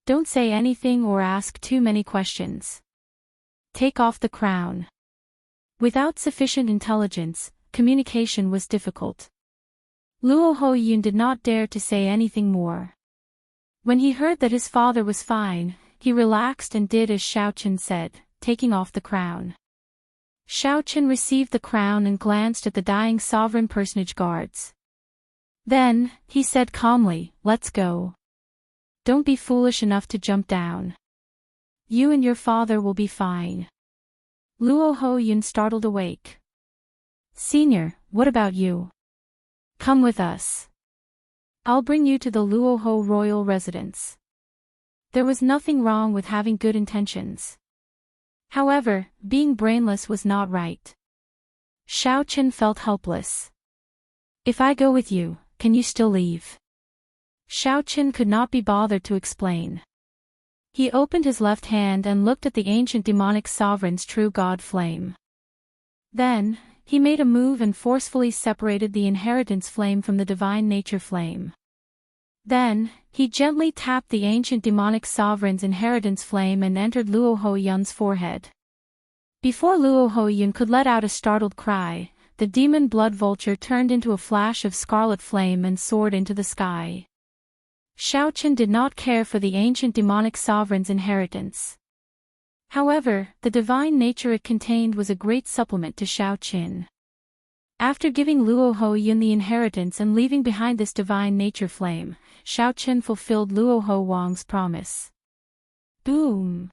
Don't say anything or ask too many questions. Take off the crown. Without sufficient intelligence, communication was difficult. Luo Huoyun did not dare to say anything more. When he heard that his father was fine, he relaxed and did as Xiao Qin said, taking off the crown. Xiao Qin received the crown and glanced at the dying sovereign personage guards. Then, he said calmly, let's go. Don't be foolish enough to jump down. You and your father will be fine. Luo Huoyun startled awake. Senior, what about you? Come with us. I'll bring you to the Luoho royal residence. There was nothing wrong with having good intentions. However, being brainless was not right. Xiao Qin felt helpless. If I go with you, can you still leave? Xiao Qin could not be bothered to explain. He opened his left hand and looked at the ancient demonic sovereign's true god flame. Then, he made a move and forcefully separated the inheritance flame from the divine nature flame. Then, he gently tapped the ancient demonic sovereign's inheritance flame and entered Luo Huoyun's forehead. Before Luo Huoyun could let out a startled cry, the demon blood vulture turned into a flash of scarlet flame and soared into the sky. Xiao Qin did not care for the ancient demonic sovereign's inheritance. However, the divine nature it contained was a great supplement to Xiao Qin. After giving Luo Huoyun the inheritance and leaving behind this divine nature flame, Xiao Qin fulfilled Luo Huoyun's promise. Boom!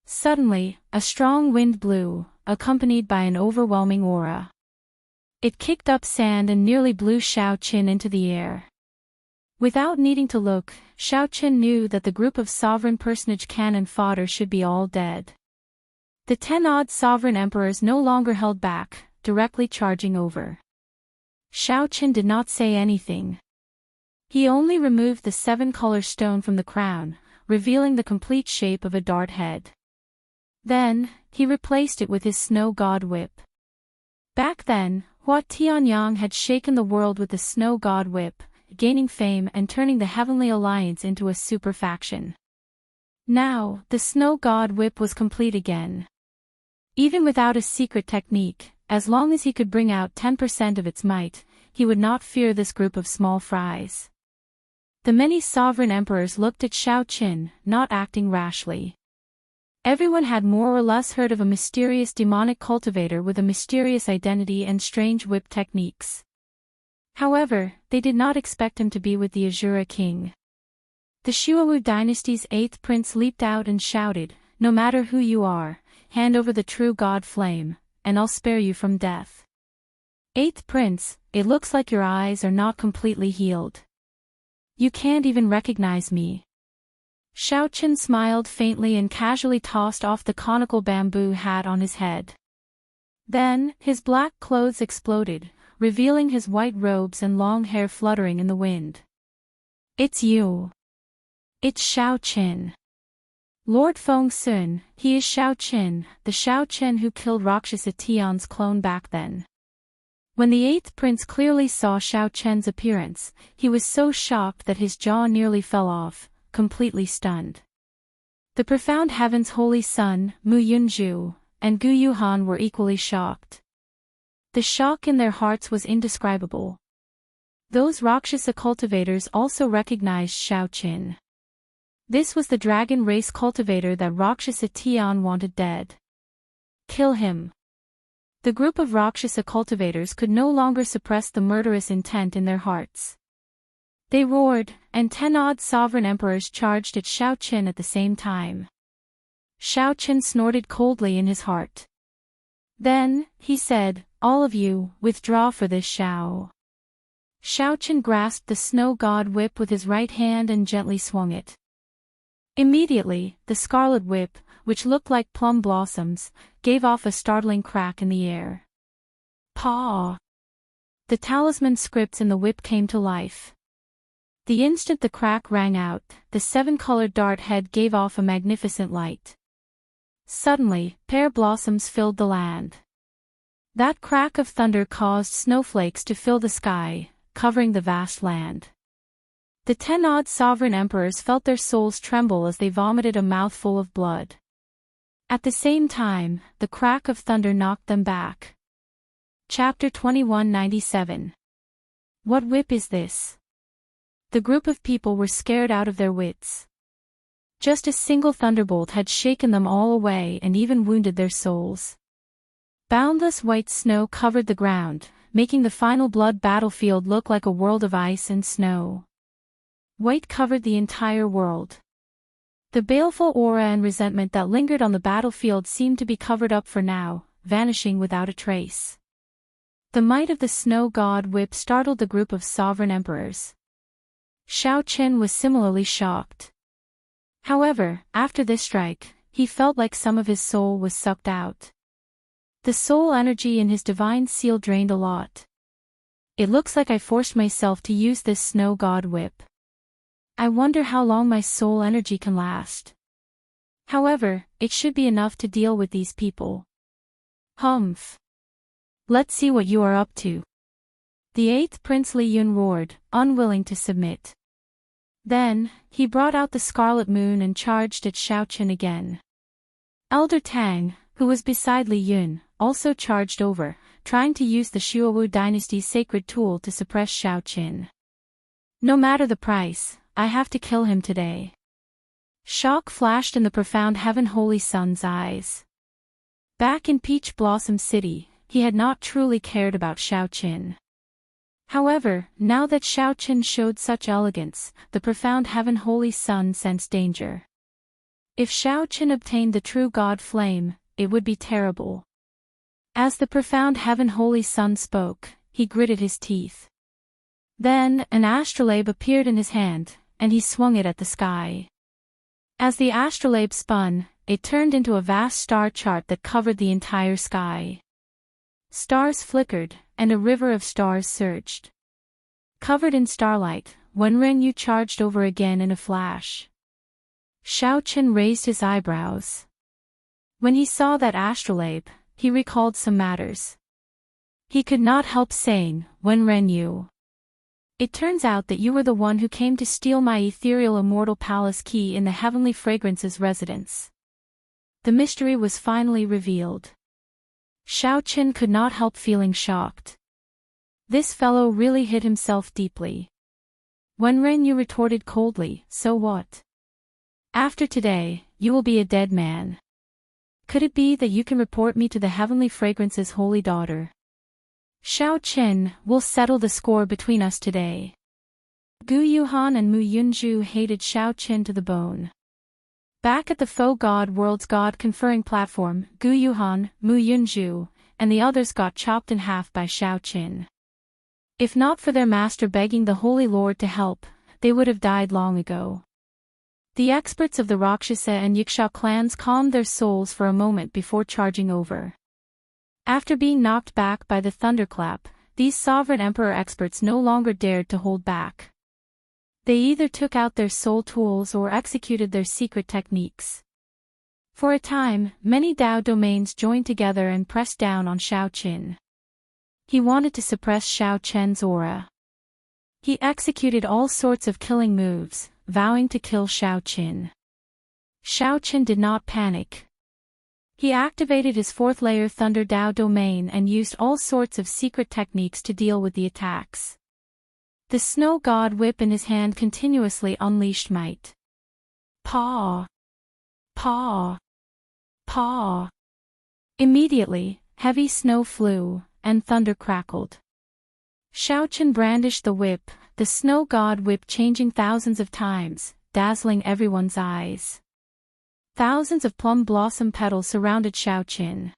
Suddenly, a strong wind blew, accompanied by an overwhelming aura. It kicked up sand and nearly blew Xiao Qin into the air. Without needing to look, Xiao Qin knew that the group of sovereign personage cannon fodder should be all dead. The 10-odd sovereign emperors no longer held back, directly charging over. Xiao Qin did not say anything. He only removed the 7-color stone from the crown, revealing the complete shape of a dart head. Then, he replaced it with his snow god whip. Back then, Hua Tianyang had shaken the world with the snow god whip, gaining fame and turning the Heavenly Alliance into a super faction. Now, the snow god whip was complete again. Even without a secret technique, as long as he could bring out 10% of its might, he would not fear this group of small fries. The many sovereign emperors looked at Xiao Qin, not acting rashly. Everyone had more or less heard of a mysterious demonic cultivator with a mysterious identity and strange whip techniques. However, they did not expect him to be with the Azura king. The Shuowu dynasty's 8th prince leaped out and shouted, "No matter who you are, hand over the true god flame, and I'll spare you from death." 8th prince, it looks like your eyes are not completely healed. You can't even recognize me. Xiao Qin smiled faintly and casually tossed off the conical bamboo hat on his head. Then, his black clothes exploded, revealing his white robes and long hair fluttering in the wind. It's you. It's Xiao Qin. Lord Feng Sun, he is Xiao Qin, the Xiao Qin who killed Rakshasa Tian's clone back then. When the 8th prince clearly saw Xiao Qin's appearance, he was so shocked that his jaw nearly fell off, completely stunned. The profound heaven's holy son, Mu Yunju, and Gu Yuhan were equally shocked. The shock in their hearts was indescribable. Those Rakshasa cultivators also recognized Xiao Qin. This was the dragon race cultivator that Rakshasa Tian wanted dead. Kill him. The group of Rakshasa cultivators could no longer suppress the murderous intent in their hearts. They roared, and 10-odd sovereign emperors charged at Xiao Qin at the same time. Xiao Qin snorted coldly in his heart. Then, he said, "All of you, withdraw for this Xiao." Xiao Qin grasped the snow god whip with his right hand and gently swung it. Immediately, the scarlet whip, which looked like plum blossoms, gave off a startling crack in the air. Paw! The talisman scripts in the whip came to life. The instant the crack rang out, the seven-colored dart head gave off a magnificent light. Suddenly, pear blossoms filled the land. That crack of thunder caused snowflakes to fill the sky, covering the vast land. The 10-odd sovereign emperors felt their souls tremble as they vomited a mouthful of blood. At the same time, the crack of thunder knocked them back. Chapter 2197. What whip is this? The group of people were scared out of their wits. Just a single thunderbolt had shaken them all away and even wounded their souls. Boundless white snow covered the ground, making the final blood battlefield look like a world of ice and snow. White covered the entire world. The baleful aura and resentment that lingered on the battlefield seemed to be covered up for now, vanishing without a trace. The might of the snow god whip startled the group of sovereign emperors. Xiaoqin was similarly shocked. However, after this strike, he felt like some of his soul was sucked out. The soul energy in his divine seal drained a lot. It looks like I forced myself to use this snow god whip. I wonder how long my soul energy can last. However, it should be enough to deal with these people. Humph. Let's see what you are up to. The 8th Prince Li Yun roared, unwilling to submit. Then, he brought out the Scarlet Moon and charged at Xiaoqin again. Elder Tang, who was beside Li Yun, also charged over, trying to use the Shuowu dynasty's sacred tool to suppress Xiaoqin. No matter the price, I have to kill him today. Shock flashed in the profound Heaven Holy Sun's eyes. Back in Peach Blossom City, he had not truly cared about Xiaoqin. However, now that Xiaoqin showed such elegance, the profound Heaven Holy Sun sensed danger. If Xiaoqin obtained the true God Flame, it would be terrible. As the profound Heaven Holy Sun spoke, he gritted his teeth. Then, an astrolabe appeared in his hand, and he swung it at the sky. As the astrolabe spun, it turned into a vast star chart that covered the entire sky. Stars flickered, and a river of stars surged. Covered in starlight, Wen Renyu charged over again in a flash. Xiaoqin raised his eyebrows. When he saw that astrolabe, he recalled some matters. He could not help saying, Wen Renyu. It turns out that you were the one who came to steal my ethereal immortal palace key in the Heavenly Fragrance's residence. The mystery was finally revealed. Xiaoqin could not help feeling shocked. This fellow really hit himself deeply. Wen Renyu retorted coldly, so what? After today, you will be a dead man. Could it be that you can report me to the Heavenly Fragrance's holy daughter? Xiaoqin, we'll settle the score between us today. Gu Yuhan and Mu Yunju hated Xiaoqin to the bone. Back at the faux god world's god-conferring platform, Gu Yuhan, Mu Yunju, and the others got chopped in half by Xiaoqin. If not for their master begging the Holy Lord to help, they would have died long ago. The experts of the Rakshasa and Yiksha clans calmed their souls for a moment before charging over. After being knocked back by the thunderclap, these sovereign emperor experts no longer dared to hold back. They either took out their soul tools or executed their secret techniques. For a time, many Dao domains joined together and pressed down on Xiaoqin. He wanted to suppress Xiaoqin's aura. He executed all sorts of killing moves, vowing to kill Xiaoqin. Xiaoqin did not panic. He activated his 4th-layer Thunder Dao domain and used all sorts of secret techniques to deal with the attacks. The snow god whip in his hand continuously unleashed might. Paw! Paw! Paw! Immediately, heavy snow flew, and thunder crackled. Xiaoqin brandished the whip, the snow god whip changing thousands of times, dazzling everyone's eyes. Thousands of plum blossom petals surrounded Xiaoqin.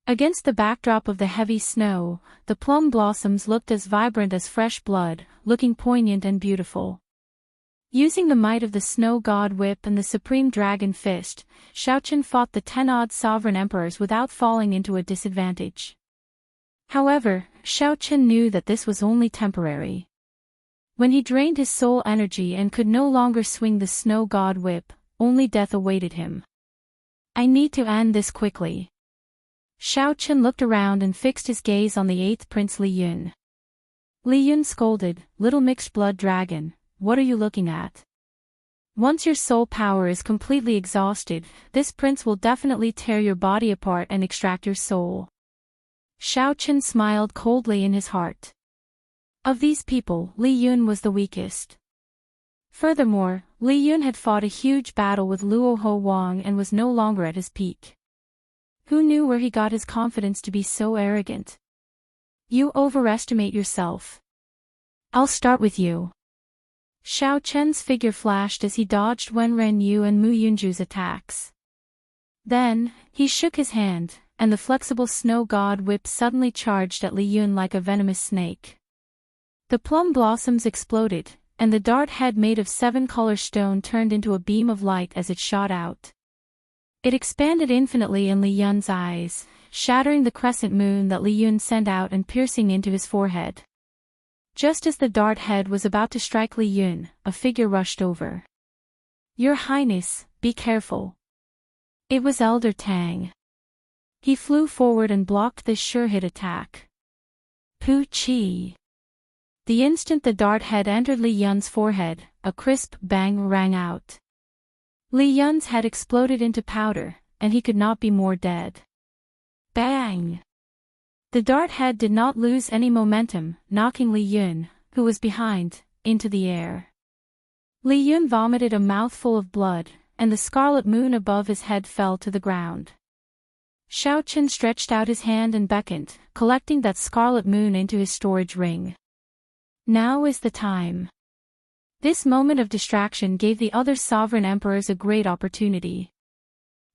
Against the backdrop of the heavy snow, the plum blossoms looked as vibrant as fresh blood, looking poignant and beautiful. Using the might of the snow god whip and the supreme dragon fist, Xiaoqin fought the 10-odd sovereign emperors without falling into a disadvantage. However, Xiaoqin knew that this was only temporary. When he drained his soul energy and could no longer swing the snow god whip, only death awaited him. I need to end this quickly. Xiaochen looked around and fixed his gaze on the 8th Prince Li Yun. Li Yun scolded, "Little mixed blood dragon, what are you looking at? Once your soul power is completely exhausted, this prince will definitely tear your body apart and extract your soul." Xiaochen smiled coldly in his heart. Of these people, Li Yun was the weakest. Furthermore, Li Yun had fought a huge battle with Luo Ho Wang and was no longer at his peak. Who knew where he got his confidence to be so arrogant? You overestimate yourself. I'll start with you. Xiao Chen's figure flashed as he dodged Wen Renyu and Mu Yunju's attacks. Then, he shook his hand, and the flexible snow god whip suddenly charged at Li Yun like a venomous snake. The plum blossoms exploded, and the dart head made of 7-color stone turned into a beam of light as it shot out. It expanded infinitely in Li Yun's eyes, shattering the crescent moon that Li Yun sent out and piercing into his forehead. Just as the dart head was about to strike Li Yun, a figure rushed over. "Your Highness, be careful." It was Elder Tang. He flew forward and blocked this sure-hit attack. Pu Chi. The instant the dart head entered Li Yun's forehead, a crisp bang rang out. Li Yun's head exploded into powder, and he could not be more dead. Bang! The dart head did not lose any momentum, knocking Li Yun, who was behind, into the air. Li Yun vomited a mouthful of blood, and the scarlet moon above his head fell to the ground. Xiaochen stretched out his hand and beckoned, collecting that scarlet moon into his storage ring. Now is the time. This moment of distraction gave the other sovereign emperors a great opportunity.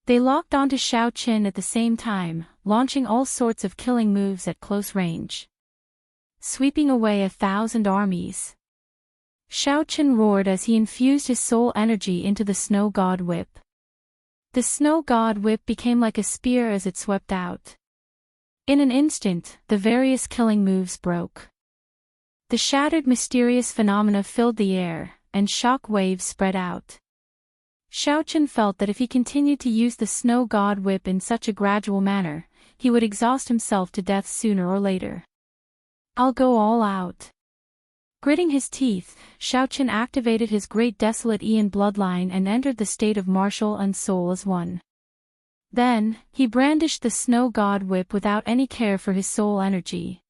They locked onto Xiaochen at the same time, launching all sorts of killing moves at close range. Sweeping away 1,000 armies. Xiaochen roared as he infused his soul energy into the snow god whip. The snow god whip became like a spear as it swept out. In an instant, the various killing moves broke. The shattered mysterious phenomena filled the air, and shock waves spread out. Xiaochen felt that if he continued to use the snow god whip in such a gradual manner, he would exhaust himself to death sooner or later. "I'll go all out." Gritting his teeth, Xiaochen activated his great desolate Ian bloodline and entered the state of martial and soul as one. Then, he brandished the snow god whip without any care for his soul energy.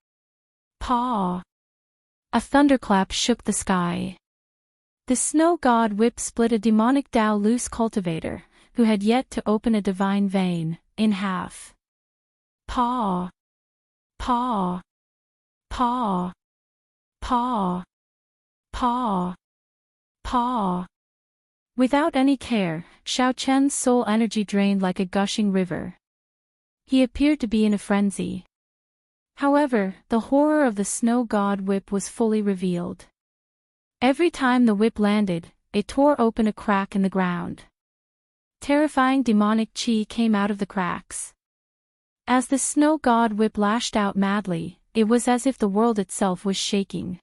Paw! A thunderclap shook the sky. The snow god whip split a demonic Dao loose cultivator, who had yet to open a divine vein, in half. Paw! Paw! Paw! Paw! Paw! Paw! Without any care, Xiaochen's soul energy drained like a gushing river. He appeared to be in a frenzy. However, the horror of the snow god whip was fully revealed. Every time the whip landed, it tore open a crack in the ground. Terrifying demonic chi came out of the cracks. As the snow god whip lashed out madly, it was as if the world itself was shaking.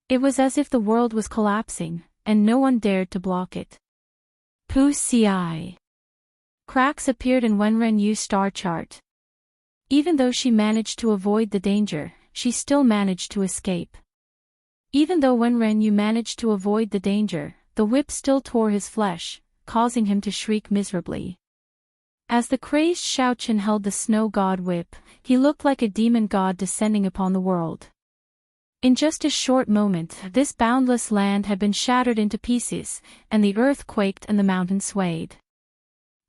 It was as if the world was collapsing, and no one dared to block it. Pu Ci. Cracks appeared in Wenrenyu's star chart. Even though she managed to avoid the danger, she still managed to escape. Even though Wenrenyu managed to avoid the danger, the whip still tore his flesh, causing him to shriek miserably. As the crazed Xiaochen held the snow god whip, he looked like a demon god descending upon the world. In just a short moment, this boundless land had been shattered into pieces, and the earth quaked and the mountains swayed.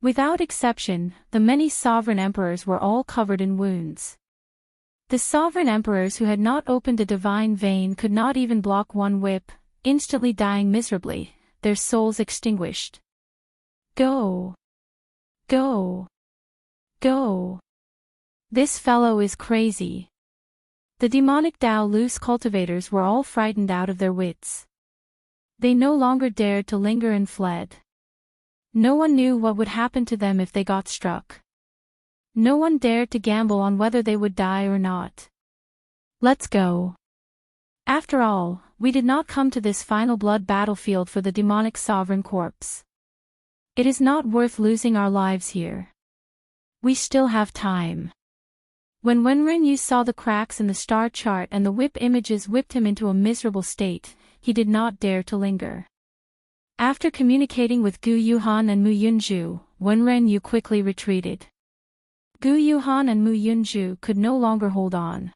Without exception, the many sovereign emperors were all covered in wounds. The sovereign emperors who had not opened a divine vein could not even block one whip, instantly dying miserably, their souls extinguished. Go! Go! Go! This fellow is crazy. The demonic Dao loose cultivators were all frightened out of their wits. They no longer dared to linger and fled. No one knew what would happen to them if they got struck. No one dared to gamble on whether they would die or not. Let's go. After all, we did not come to this final blood battlefield for the demonic sovereign corpse. It is not worth losing our lives here. We still have time. When Wenren saw the cracks in the star chart and the whip images whipped him into a miserable state, he did not dare to linger. After communicating with Gu Yuhan and Mu Yunju, Wenren quickly retreated. Gu Yuhan and Mu Yunju could no longer hold on.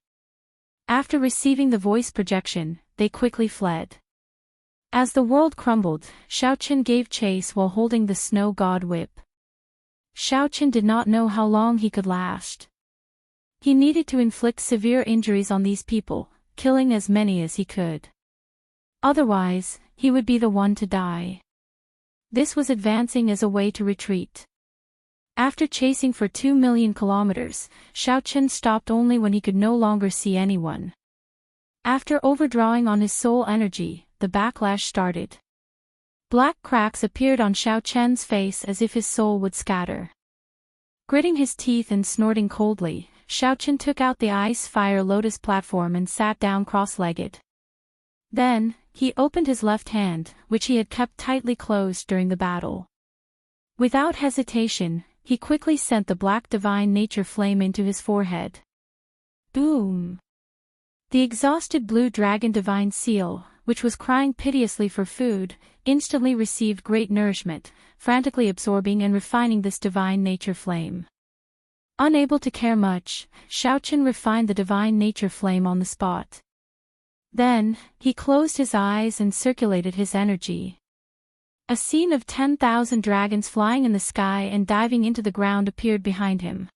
After receiving the voice projection, they quickly fled. As the world crumbled, Xiaoqin gave chase while holding the snow god whip. Xiaoqin did not know how long he could last. He needed to inflict severe injuries on these people, killing as many as he could. Otherwise, he would be the one to die. This was advancing as a way to retreat. After chasing for 2 million kilometers, Xiaoqin stopped only when he could no longer see anyone. After overdrawing on his soul energy, the backlash started. Black cracks appeared on Xiaoqian's face as if his soul would scatter. Gritting his teeth and snorting coldly, Xiaoqin took out the ice-fire lotus platform and sat down cross-legged. Then, he opened his left hand, which he had kept tightly closed during the battle. Without hesitation, he quickly sent the black divine nature flame into his forehead. Boom! The exhausted blue dragon divine seal, which was crying piteously for food, instantly received great nourishment, frantically absorbing and refining this divine nature flame. Unable to care much, Xiaoqin refined the divine nature flame on the spot. Then, he closed his eyes and circulated his energy. A scene of 10,000 dragons flying in the sky and diving into the ground appeared behind him.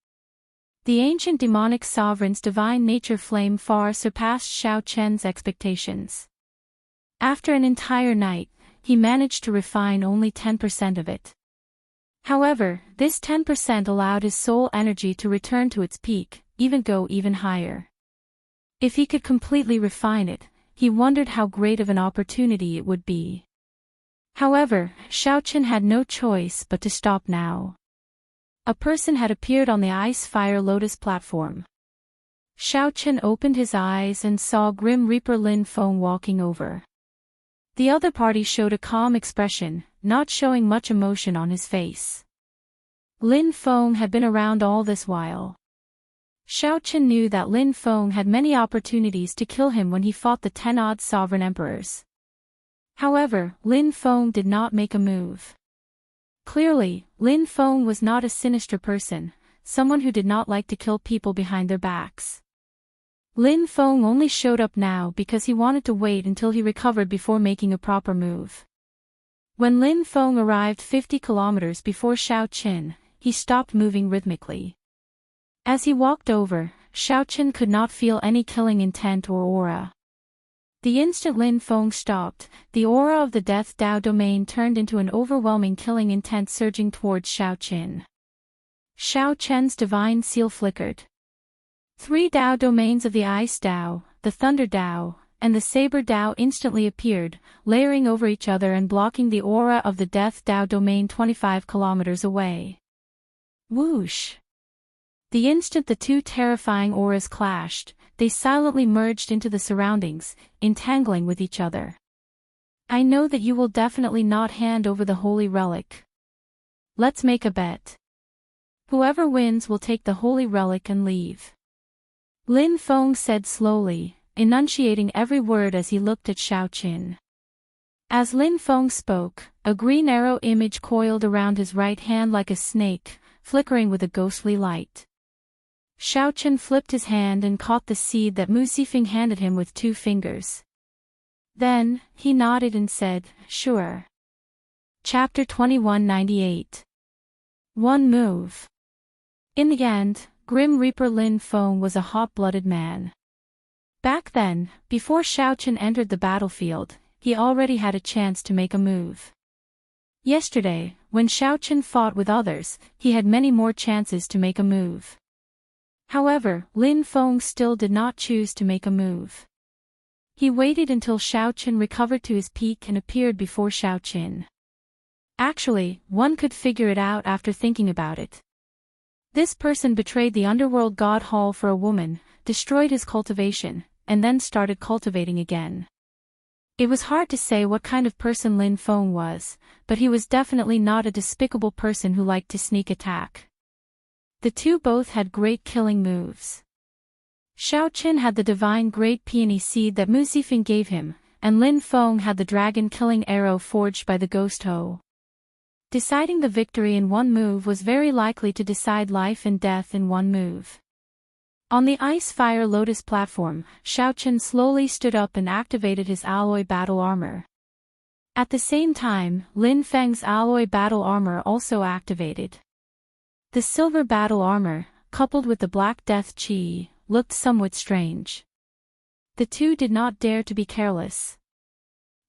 The ancient demonic sovereign's divine nature flame far surpassed Xiaoqian's expectations. After an entire night, he managed to refine only 10% of it. However, this 10% allowed his soul energy to return to its peak, go even higher. If he could completely refine it, he wondered how great of an opportunity it would be. However, Xiaoqin had no choice but to stop now. A person had appeared on the ice-fire lotus platform. Xiaoqin opened his eyes and saw Grim Reaper Lin Feng walking over. The other party showed a calm expression, not showing much emotion on his face. Lin Feng had been around all this while. Xiaoqin knew that Lin Feng had many opportunities to kill him when he fought the 10-odd sovereign emperors. However, Lin Feng did not make a move. Clearly, Lin Feng was not a sinister person, someone who did not like to kill people behind their backs. Lin Feng only showed up now because he wanted to wait until he recovered before making a proper move. When Lin Feng arrived 50 kilometers before Xiaoqin, he stopped moving rhythmically. As he walked over, Xiaoqin could not feel any killing intent or aura. The instant Lin Feng stopped, the aura of the Death Dao domain turned into an overwhelming killing intent surging towards Xiaoqin. Xiaoqian's divine seal flickered. 3 Dao domains of the Ice Dao, the Thunder Dao, and the Saber Dao instantly appeared, layering over each other and blocking the aura of the Death Dao domain 25 kilometers away. Whoosh! The instant the two terrifying auras clashed, they silently merged into the surroundings, entangling with each other. I know that you will definitely not hand over the holy relic. Let's make a bet. Whoever wins will take the holy relic and leave. Lin Feng said slowly, enunciating every word as he looked at Xiaoqin. As Lin Feng spoke, a green arrow image coiled around his right hand like a snake, flickering with a ghostly light. Xiaoqin flipped his hand and caught the seed that Mu Zifeng handed him with 2 fingers. Then, he nodded and said, "Sure." Chapter 2198. One move. In the end, Grim Reaper Lin Feng was a hot-blooded man. Back then, before Xiaoqin entered the battlefield, he already had a chance to make a move. Yesterday, when Xiaoqin fought with others, he had many more chances to make a move. However, Lin Feng still did not choose to make a move. He waited until Xiaoqin recovered to his peak and appeared before Xiaoqin. Actually, one could figure it out after thinking about it. This person betrayed the underworld god hall for a woman, destroyed his cultivation, and then started cultivating again. It was hard to say what kind of person Lin Feng was, but he was definitely not a despicable person who liked to sneak attack. The two both had great killing moves. Xiaoqin had the divine great peony seed that Mu Zifeng gave him, and Lin Feng had the dragon-killing arrow forged by the ghost Ho. Deciding the victory in one move was very likely to decide life and death in one move. On the ice-fire lotus platform, Xiaoqin slowly stood up and activated his alloy battle armor. At the same time, Lin Feng's alloy battle armor also activated. The silver battle armor, coupled with the black death chi, looked somewhat strange. The two did not dare to be careless.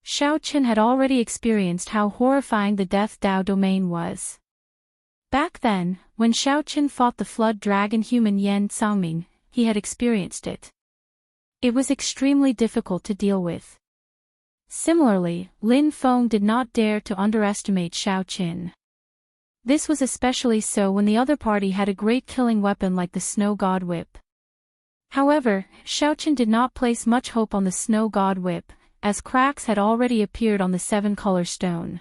Xiaoqin had already experienced how horrifying the Death Dao domain was. Back then, when Xiaoqin fought the flood dragon human Yan Cangming, he had experienced it. It was extremely difficult to deal with. Similarly, Lin Feng did not dare to underestimate Xiaoqin. This was especially so when the other party had a great killing weapon like the Snow God Whip. However, Xiaoqin did not place much hope on the Snow God Whip, as cracks had already appeared on the seven-color stone.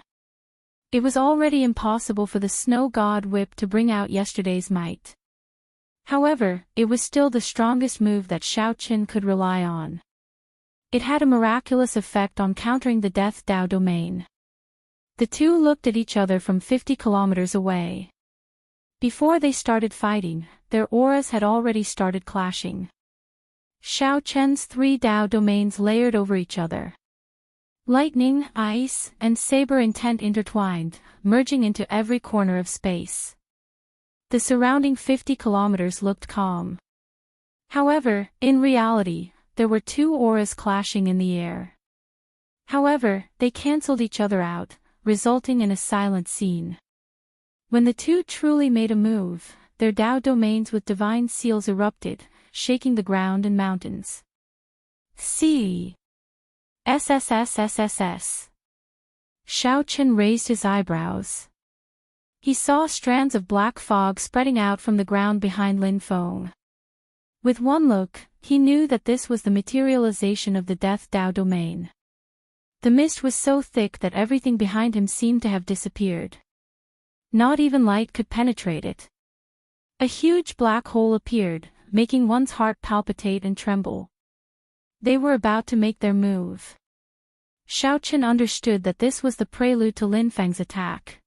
It was already impossible for the Snow God Whip to bring out yesterday's might. However, it was still the strongest move that Xiaoqin could rely on. It had a miraculous effect on countering the Death Dao domain. The two looked at each other from 50 kilometers away. Before they started fighting, their auras had already started clashing. Xiaoqin's three Dao domains layered over each other. Lightning, ice, and saber intent intertwined, merging into every corner of space. The surrounding 50 kilometers looked calm. However, in reality, there were two auras clashing in the air. However, they cancelled each other out, resulting in a silent scene. When the two truly made a move, their Dao domains with divine seals erupted, shaking the ground and mountains. See. SSSSSS. Xiaoqin raised his eyebrows. He saw strands of black fog spreading out from the ground behind Lin Feng. With one look, he knew that this was the materialization of the Death Dao domain. The mist was so thick that everything behind him seemed to have disappeared. Not even light could penetrate it. A huge black hole appeared, making one's heart palpitate and tremble. They were about to make their move. Xiaoqin understood that this was the prelude to Lin Feng's attack.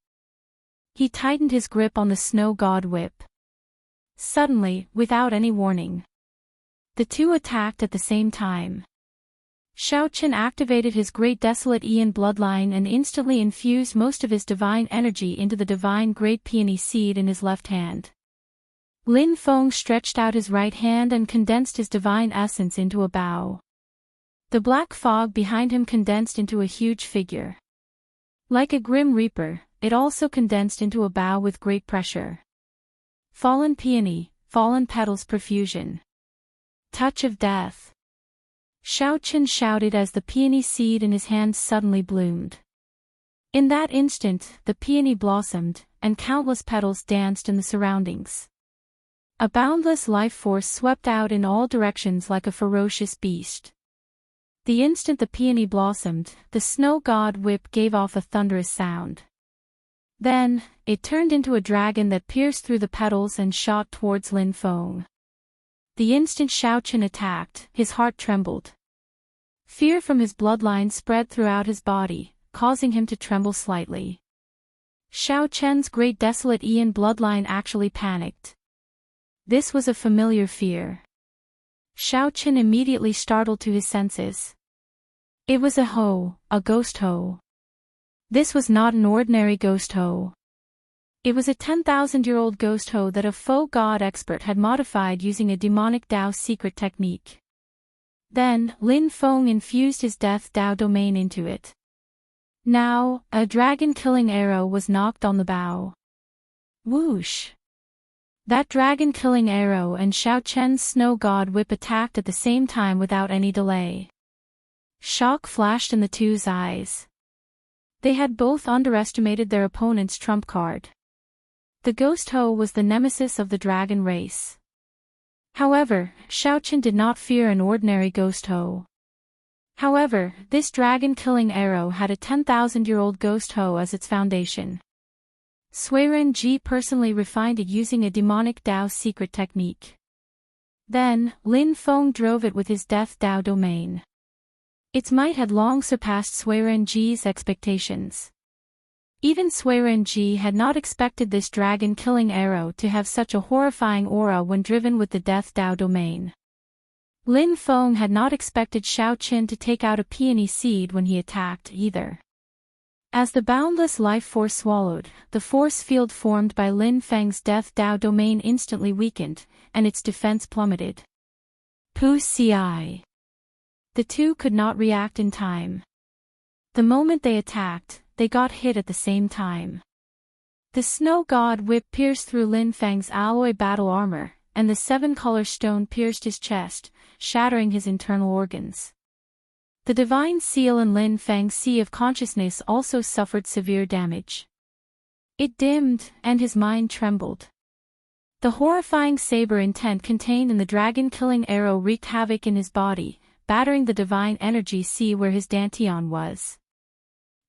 He tightened his grip on the Snow God Whip. Suddenly, without any warning, the two attacked at the same time. Xiaoqin activated his Great Desolate Aeon bloodline and instantly infused most of his divine energy into the divine Great Peony seed in his left hand. Lin Feng stretched out his right hand and condensed his divine essence into a bow. The black fog behind him condensed into a huge figure. Like a grim reaper, it also condensed into a bow with great pressure. Fallen peony, fallen petals profusion. Touch of death. Xiaoqin shouted as the peony seed in his hand suddenly bloomed. In that instant, the peony blossomed, and countless petals danced in the surroundings. A boundless life force swept out in all directions like a ferocious beast. The instant the peony blossomed, the Snow God Whip gave off a thunderous sound. Then, it turned into a dragon that pierced through the petals and shot towards Lin Feng. The instant Xiaoqin attacked, his heart trembled. Fear from his bloodline spread throughout his body, causing him to tremble slightly. Xiaoqin's Great Desolate Aeon bloodline actually panicked. This was a familiar fear. Xiaoqin immediately startled to his senses. It was a Ho, a ghost Ho. This was not an ordinary ghost Ho. It was a 10,000-year-old ghost Ho that a faux god expert had modified using a demonic Dao secret technique. Then, Lin Feng infused his Death Dao domain into it. Now, a dragon-killing arrow was knocked on the bow. Whoosh! That dragon-killing arrow and Xiaoqin's Snow God Whip attacked at the same time without any delay. Shock flashed in the two's eyes. They had both underestimated their opponent's trump card. The ghost Ho was the nemesis of the dragon race. However, Xiaoqin did not fear an ordinary ghost Ho. However, this dragon-killing arrow had a 10,000-year-old ghost hoe as its foundation. Suiren Ji personally refined it using a demonic Daoist secret technique. Then, Lin Feng drove it with his death Dao domain. Its might had long surpassed Suiren Ji's expectations. Even Suiren Ji had not expected this dragon-killing arrow to have such a horrifying aura when driven with the death Dao domain. Lin Feng had not expected Xiao Qin to take out a peony seed when he attacked either. As the boundless life force swallowed, the force field formed by Lin Feng's death Dao domain instantly weakened, and its defense plummeted. Pu Ci. The two could not react in time. The moment they attacked, they got hit at the same time. The snow god whip pierced through Lin Feng's alloy battle armor, and the seven-color stone pierced his chest, shattering his internal organs. The divine seal in Lin Feng's sea of consciousness also suffered severe damage. It dimmed, and his mind trembled. The horrifying saber intent contained in the dragon-killing arrow wreaked havoc in his body, battering the divine energy sea where his dantian was.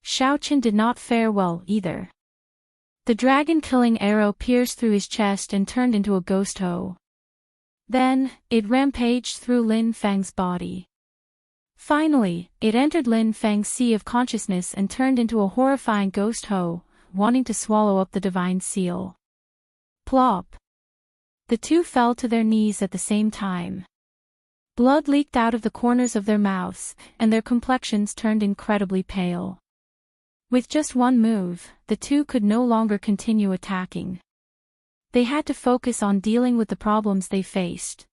Xiao Qin did not fare well either. The dragon-killing arrow pierced through his chest and turned into a ghost hoe. Then, it rampaged through Lin Feng's body. Finally, it entered Lin Feng's sea of consciousness and turned into a horrifying ghost hoe, wanting to swallow up the divine seal. Plop. The two fell to their knees at the same time. Blood leaked out of the corners of their mouths, and their complexions turned incredibly pale. With just one move, the two could no longer continue attacking. They had to focus on dealing with the problems they faced.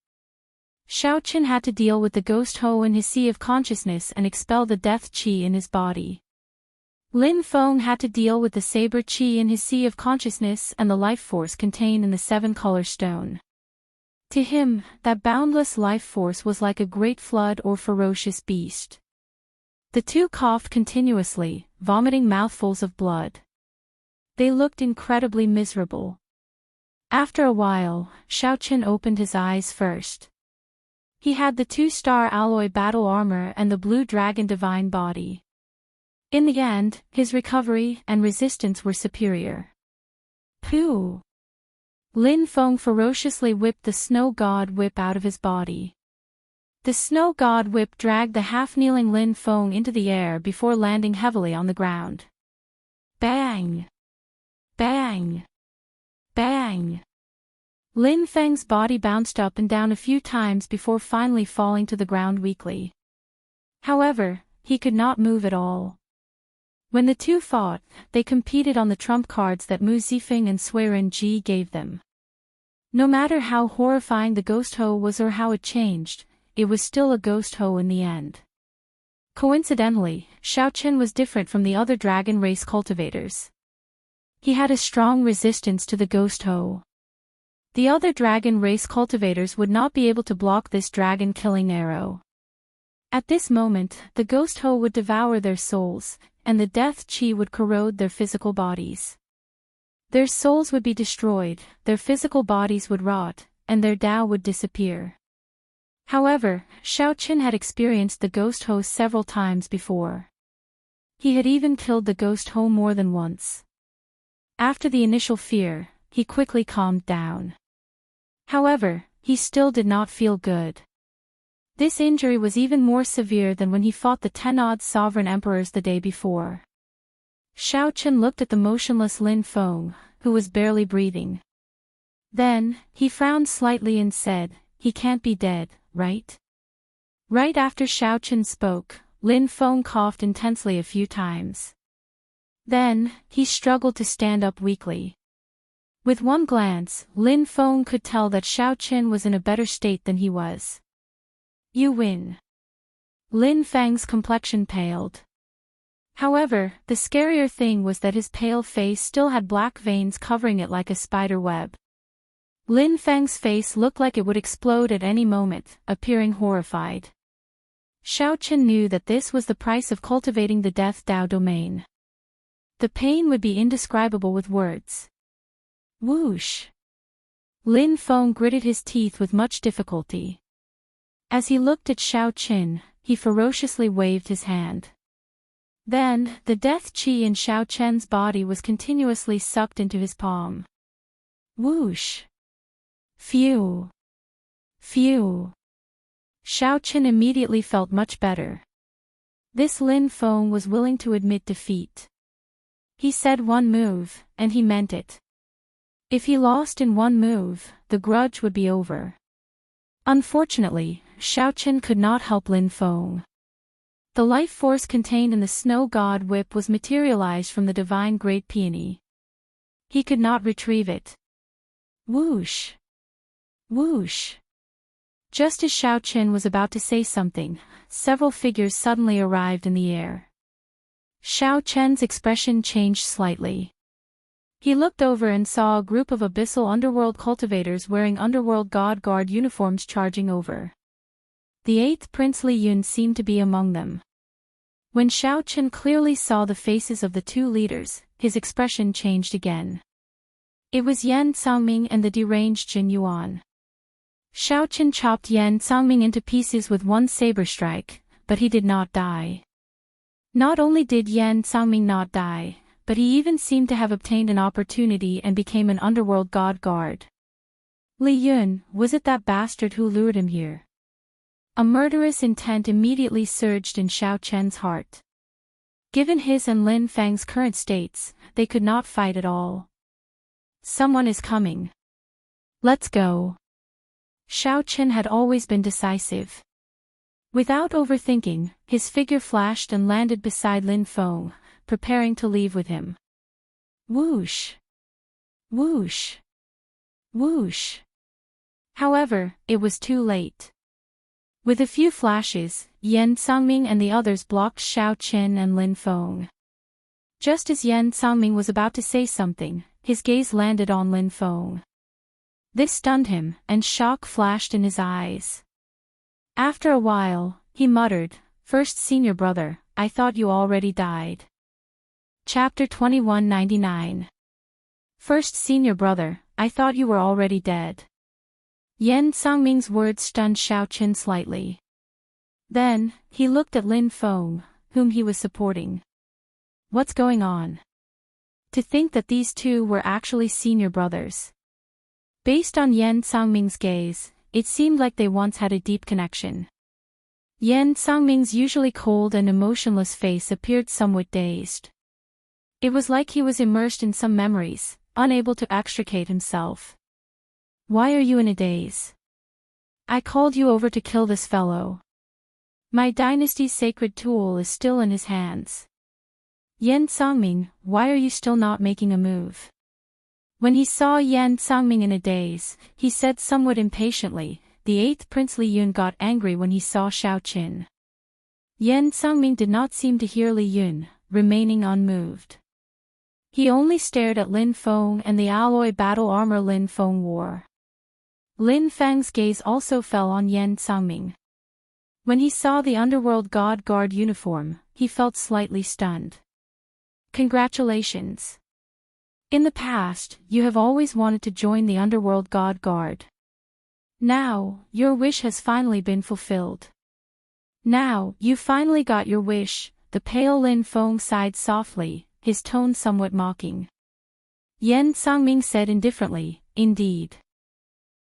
Xiao Qin had to deal with the ghost hoe in his sea of consciousness and expel the death qi in his body. Lin Feng had to deal with the saber qi in his sea of consciousness and the life force contained in the seven-color stone. To him, that boundless life force was like a great flood or ferocious beast. The two coughed continuously, vomiting mouthfuls of blood. They looked incredibly miserable. After a while, Xiao Qin opened his eyes first. He had the two-star alloy battle armor and the blue dragon divine body. In the end, his recovery and resistance were superior. Pooh! Lin Feng ferociously whipped the snow god whip out of his body. The snow god whip dragged the half-kneeling Lin Feng into the air before landing heavily on the ground. Bang! Bang! Bang! Lin Feng's body bounced up and down a few times before finally falling to the ground weakly. However, he could not move at all. When the two fought, they competed on the trump cards that Mu Zifeng and Suiren Ji gave them. No matter how horrifying the ghost hoe was or how it changed, it was still a ghost hoe in the end. Coincidentally, Xiao Qin was different from the other dragon race cultivators. He had a strong resistance to the ghost hoe. The other dragon race cultivators would not be able to block this dragon-killing arrow. At this moment, the ghost hoe would devour their souls, and the death qi would corrode their physical bodies. Their souls would be destroyed, their physical bodies would rot, and their Dao would disappear. However, Xiao Qin had experienced the ghost hoe several times before. He had even killed the ghost hoe more than once. After the initial fear, he quickly calmed down. However, he still did not feel good. This injury was even more severe than when he fought the 10-odd sovereign emperors the day before. Xiao Qin looked at the motionless Lin Feng, who was barely breathing. Then, he frowned slightly and said, "He can't be dead, right?" Right after Xiao Qin spoke, Lin Feng coughed intensely a few times. Then, he struggled to stand up weakly. With one glance, Lin Feng could tell that Xiao Qin was in a better state than he was. "You win." Lin Feng's complexion paled. However, the scarier thing was that his pale face still had black veins covering it like a spider web. Lin Feng's face looked like it would explode at any moment, appearing horrified. Xiao Qin knew that this was the price of cultivating the Death Dao domain. The pain would be indescribable with words. Whoosh! Lin Feng gritted his teeth with much difficulty. As he looked at Xiao Qin, he ferociously waved his hand. Then, the death qi in Xiao Chen's body was continuously sucked into his palm. Whoosh! Phew! Phew! Xiao Chen immediately felt much better. This Lin Feng was willing to admit defeat. He said one move, and he meant it. If he lost in one move, the grudge would be over. Unfortunately, Xiao Chen could not help Lin Feng. The life force contained in the snow god whip was materialized from the divine great peony. He could not retrieve it. Whoosh! Whoosh! Just as Xiao Chen was about to say something, several figures suddenly arrived in the air. Xiao Chen's expression changed slightly. He looked over and saw a group of abyssal underworld cultivators wearing underworld god guard uniforms charging over. The 8th Prince Li Yun seemed to be among them. When Xiao Chen clearly saw the faces of the two leaders, his expression changed again. It was Yan Cangming and the deranged Jin Yuan. Xiao Chen chopped Yan Cangming into pieces with one saber strike, but he did not die. Not only did Yan Cangming not die, but he even seemed to have obtained an opportunity and became an underworld god guard. Li Yun, was it that bastard who lured him here? A murderous intent immediately surged in Xiao Chen's heart. Given his and Lin Feng's current states, they could not fight at all. Someone is coming. Let's go. Xiao Chen had always been decisive. Without overthinking, his figure flashed and landed beside Lin Feng, preparing to leave with him. Whoosh! Whoosh! Whoosh! However, it was too late. With a few flashes, Yan Cangming and the others blocked Xiao Chen and Lin Feng. Just as Yan Cangming was about to say something, his gaze landed on Lin Feng. This stunned him, and shock flashed in his eyes. After a while, he muttered, "First senior brother, I thought you already died." Chapter 2199. First senior brother, I thought you were already dead. Yan Cangming's words stunned Xiao Chen slightly. Then, he looked at Lin Feng, whom he was supporting. What's going on? To think that these two were actually senior brothers. Based on Yan Cangming's gaze, it seemed like they once had a deep connection. Yan Cangming's usually cold and emotionless face appeared somewhat dazed. It was like he was immersed in some memories, unable to extricate himself. Why are you in a daze? I called you over to kill this fellow. My dynasty's sacred tool is still in his hands. Yan Cangming, why are you still not making a move? When he saw Yan Cangming in a daze, he said somewhat impatiently, the 8th Prince Li Yun got angry when he saw Xiao Chen. Yan Cangming did not seem to hear Li Yun, remaining unmoved. He only stared at Lin Feng and the alloy battle armor Lin Feng wore. Lin Feng's gaze also fell on Yan Cangming. When he saw the underworld god guard uniform, he felt slightly stunned. Congratulations. In the past, you have always wanted to join the underworld god guard. Now, your wish has finally been fulfilled. Now, you finally got your wish, the pale Lin Feng sighed softly, his tone somewhat mocking. Yan Cangming said indifferently, indeed.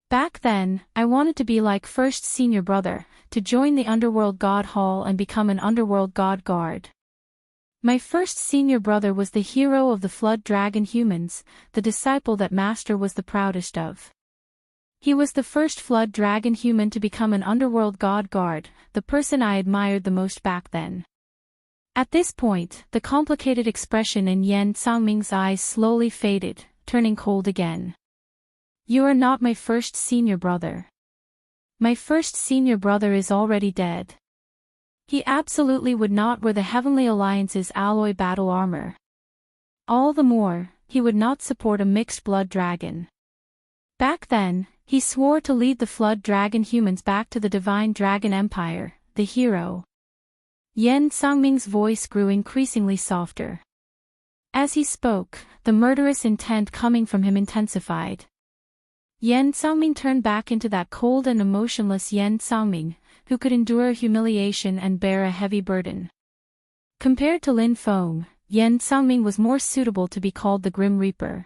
Back then, I wanted to be like first senior brother, to join the underworld god hall and become an underworld god guard. My first senior brother was the hero of the flood dragon humans, the disciple that master was the proudest of. He was the first flood dragon human to become an underworld god guard, the person I admired the most back then. At this point, the complicated expression in Yan Cangming's eyes slowly faded, turning cold again. You are not my first senior brother. My first senior brother is already dead. He absolutely would not wear the Heavenly Alliance's alloy battle armor. All the more, he would not support a mixed blood dragon. Back then, he swore to lead the flood dragon humans back to the divine dragon empire, the hero. Yan Cangming's voice grew increasingly softer. As he spoke, the murderous intent coming from him intensified. Yan Cangming turned back into that cold and emotionless Yan Cangming, who could endure humiliation and bear a heavy burden. Compared to Lin Feng, Yan Sangming was more suitable to be called the Grim Reaper.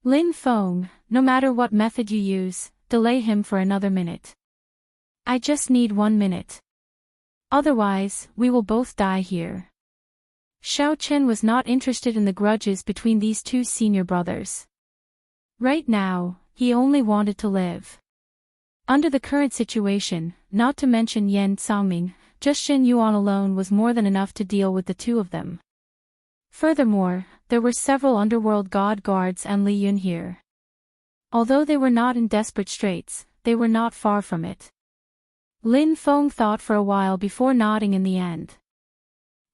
Lin Feng, no matter what method you use, delay him for another minute. I just need 1 minute. Otherwise, we will both die here. Xiao Chen was not interested in the grudges between these two senior brothers. Right now, he only wanted to live. Under the current situation, not to mention Yan Sangming, just Shen Yuan alone was more than enough to deal with the two of them. Furthermore, there were several underworld god guards and Li Yun here. Although they were not in desperate straits, they were not far from it. Lin Feng thought for a while before nodding in the end.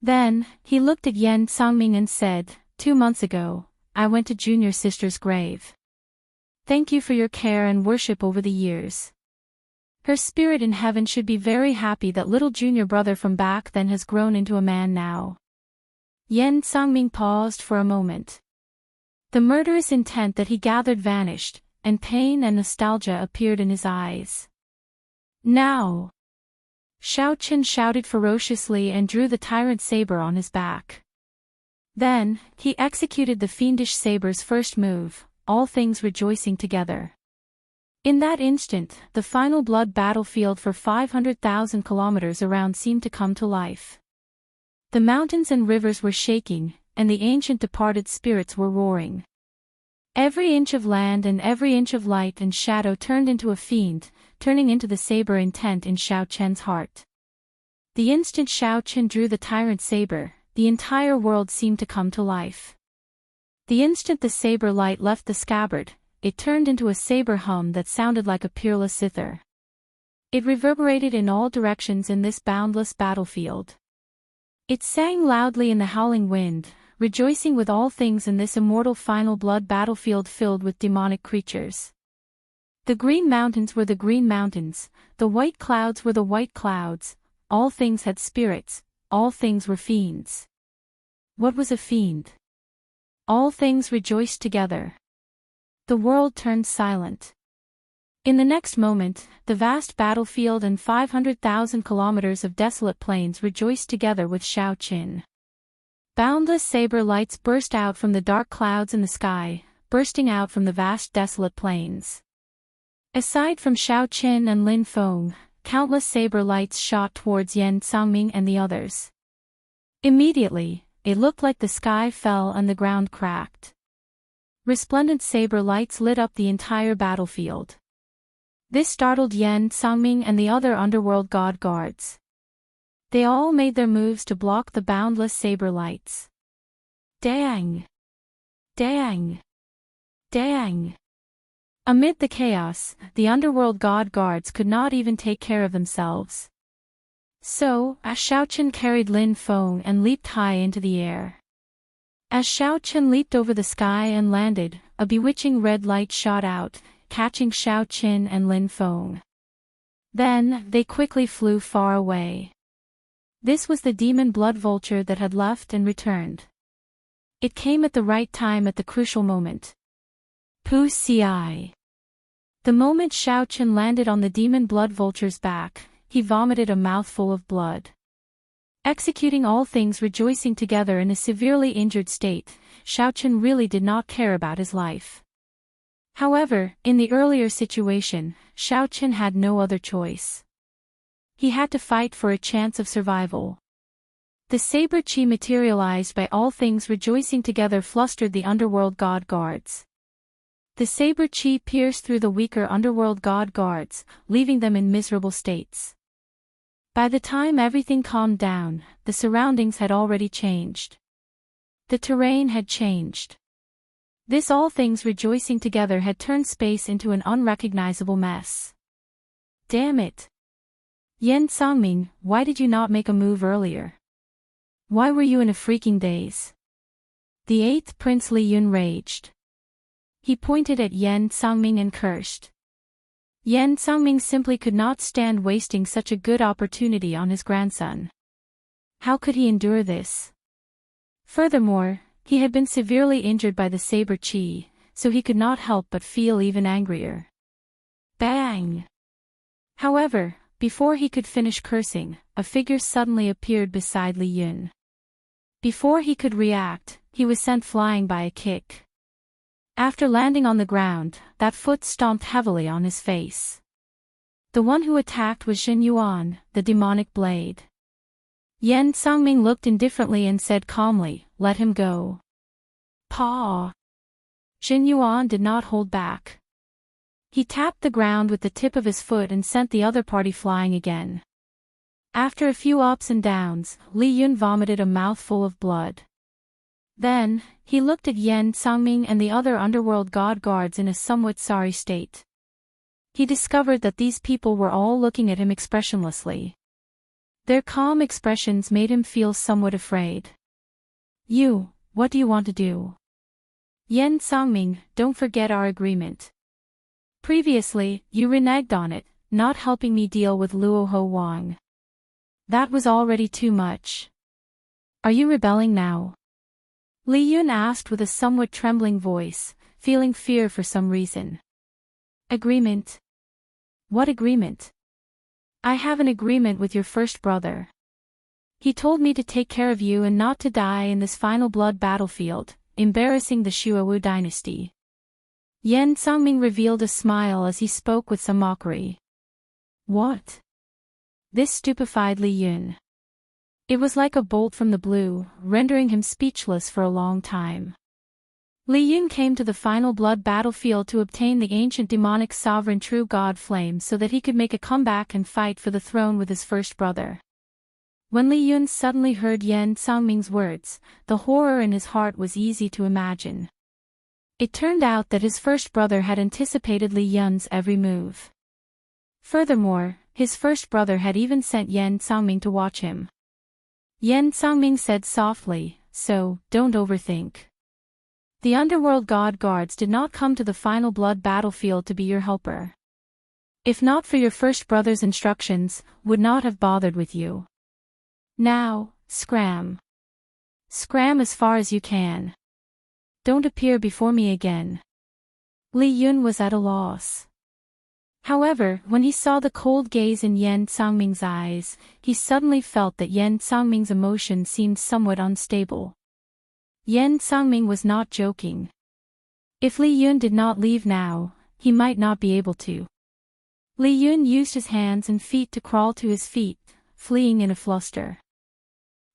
Then, he looked at Yan Sangming and said, 2 months ago, I went to junior sister's grave. Thank you for your care and worship over the years. Her spirit in heaven should be very happy that little junior brother from back then has grown into a man now. Yan Sangming paused for a moment. The murderous intent that he gathered vanished, and pain and nostalgia appeared in his eyes. Now! Xiao Chen shouted ferociously and drew the tyrant saber on his back. Then, he executed the fiendish saber's first move, all things rejoicing together. In that instant, the final blood battlefield for 500,000 kilometers around seemed to come to life. The mountains and rivers were shaking, and the ancient departed spirits were roaring. Every inch of land and every inch of light and shadow turned into a fiend, turning into the saber intent in Xiao Chen's heart. The instant Xiao Chen drew the tyrant saber, the entire world seemed to come to life. The instant the saber light left the scabbard, it turned into a saber hum that sounded like a peerless zither. It reverberated in all directions in this boundless battlefield. It sang loudly in the howling wind, rejoicing with all things in this immortal final blood battlefield filled with demonic creatures. The green mountains were the green mountains, the white clouds were the white clouds, all things had spirits, all things were fiends. What was a fiend? All things rejoiced together. The world turned silent. In the next moment, the vast battlefield and 500,000 kilometers of desolate plains rejoiced together with Xiao Qin. Boundless saber lights burst out from the dark clouds in the sky, bursting out from the vast desolate plains. Aside from Xiao Qin and Lin Feng, countless saber lights shot towards Yan Sangming and the others. Immediately, it looked like the sky fell and the ground cracked. Resplendent saber lights lit up the entire battlefield. This startled Yan Sangming and the other underworld god guards. They all made their moves to block the boundless saber lights. Dang! Dang! Dang! Amid the chaos, the underworld god guards could not even take care of themselves. So, Xiao Chen carried Lin Feng and leaped high into the air. As Xiao Chen leaped over the sky and landed, a bewitching red light shot out, catching Xiao Chen and Lin Feng. Then, they quickly flew far away. This was the demon blood vulture that had left and returned. It came at the right time at the crucial moment. Pu Ci. The moment Xiao Chen landed on the demon blood vulture's back, he vomited a mouthful of blood. Executing all things rejoicing together in a severely injured state, Xiao Chen really did not care about his life. However, in the earlier situation, Xiao Chen had no other choice. He had to fight for a chance of survival. The saber chi materialized by all things rejoicing together flustered the underworld god guards. The saber chi pierced through the weaker underworld god guards, leaving them in miserable states. By the time everything calmed down, the surroundings had already changed. The terrain had changed. This all things rejoicing together had turned space into an unrecognizable mess. Damn it! Yan Sangming, why did you not make a move earlier? Why were you in a freaking daze? The 8th Prince Li Yun raged. He pointed at Yan Sangming and cursed. Yan Sangming simply could not stand wasting such a good opportunity on his grandson. How could he endure this? Furthermore, he had been severely injured by the saber chi, so he could not help but feel even angrier. Bang! However, Before he could finish cursing, a figure suddenly appeared beside Li Yun. Before he could react, he was sent flying by a kick. After landing on the ground, that foot stomped heavily on his face. The one who attacked was Jin Yuan, the demonic blade. Yan Sangming looked indifferently and said calmly, "Let him go." "Paw." Jin Yuan did not hold back. He tapped the ground with the tip of his foot and sent the other party flying again. After a few ups and downs, Li Yun vomited a mouthful of blood. Then, he looked at Yan Sangming and the other underworld god guards in a somewhat sorry state. He discovered that these people were all looking at him expressionlessly. Their calm expressions made him feel somewhat afraid. "You, what do you want to do?" "Yan Sangming, don't forget our agreement. Previously, you reneged on it, not helping me deal with Luoho Wang. That was already too much. Are you rebelling now?" Li Yun asked with a somewhat trembling voice, feeling fear for some reason. "Agreement? What agreement?" "I have an agreement with your first brother. He told me to take care of you and not to die in this final blood battlefield, embarrassing the Shuowu dynasty." Yan Sangming revealed a smile as he spoke with some mockery. "What?" This stupefied Li Yun. It was like a bolt from the blue, rendering him speechless for a long time. Li Yun came to the final blood battlefield to obtain the ancient demonic sovereign true god flame so that he could make a comeback and fight for the throne with his first brother. When Li Yun suddenly heard Yan Sangming's words, the horror in his heart was easy to imagine. It turned out that his first brother had anticipated Li Yun's every move. Furthermore, his first brother had even sent Yan Sangming to watch him. Yan Sangming said softly, "So, don't overthink. The underworld god guards did not come to the final blood battlefield to be your helper. If not for your first brother's instructions, would not have bothered with you. Now, scram. Scram as far as you can. Don't appear before me again." Li Yun was at a loss. However, when he saw the cold gaze in Yan Sangming's eyes, he suddenly felt that Yan Sangming's emotion seemed somewhat unstable. Yan Sangming was not joking. If Li Yun did not leave now, he might not be able to. Li Yun used his hands and feet to crawl to his feet, fleeing in a fluster.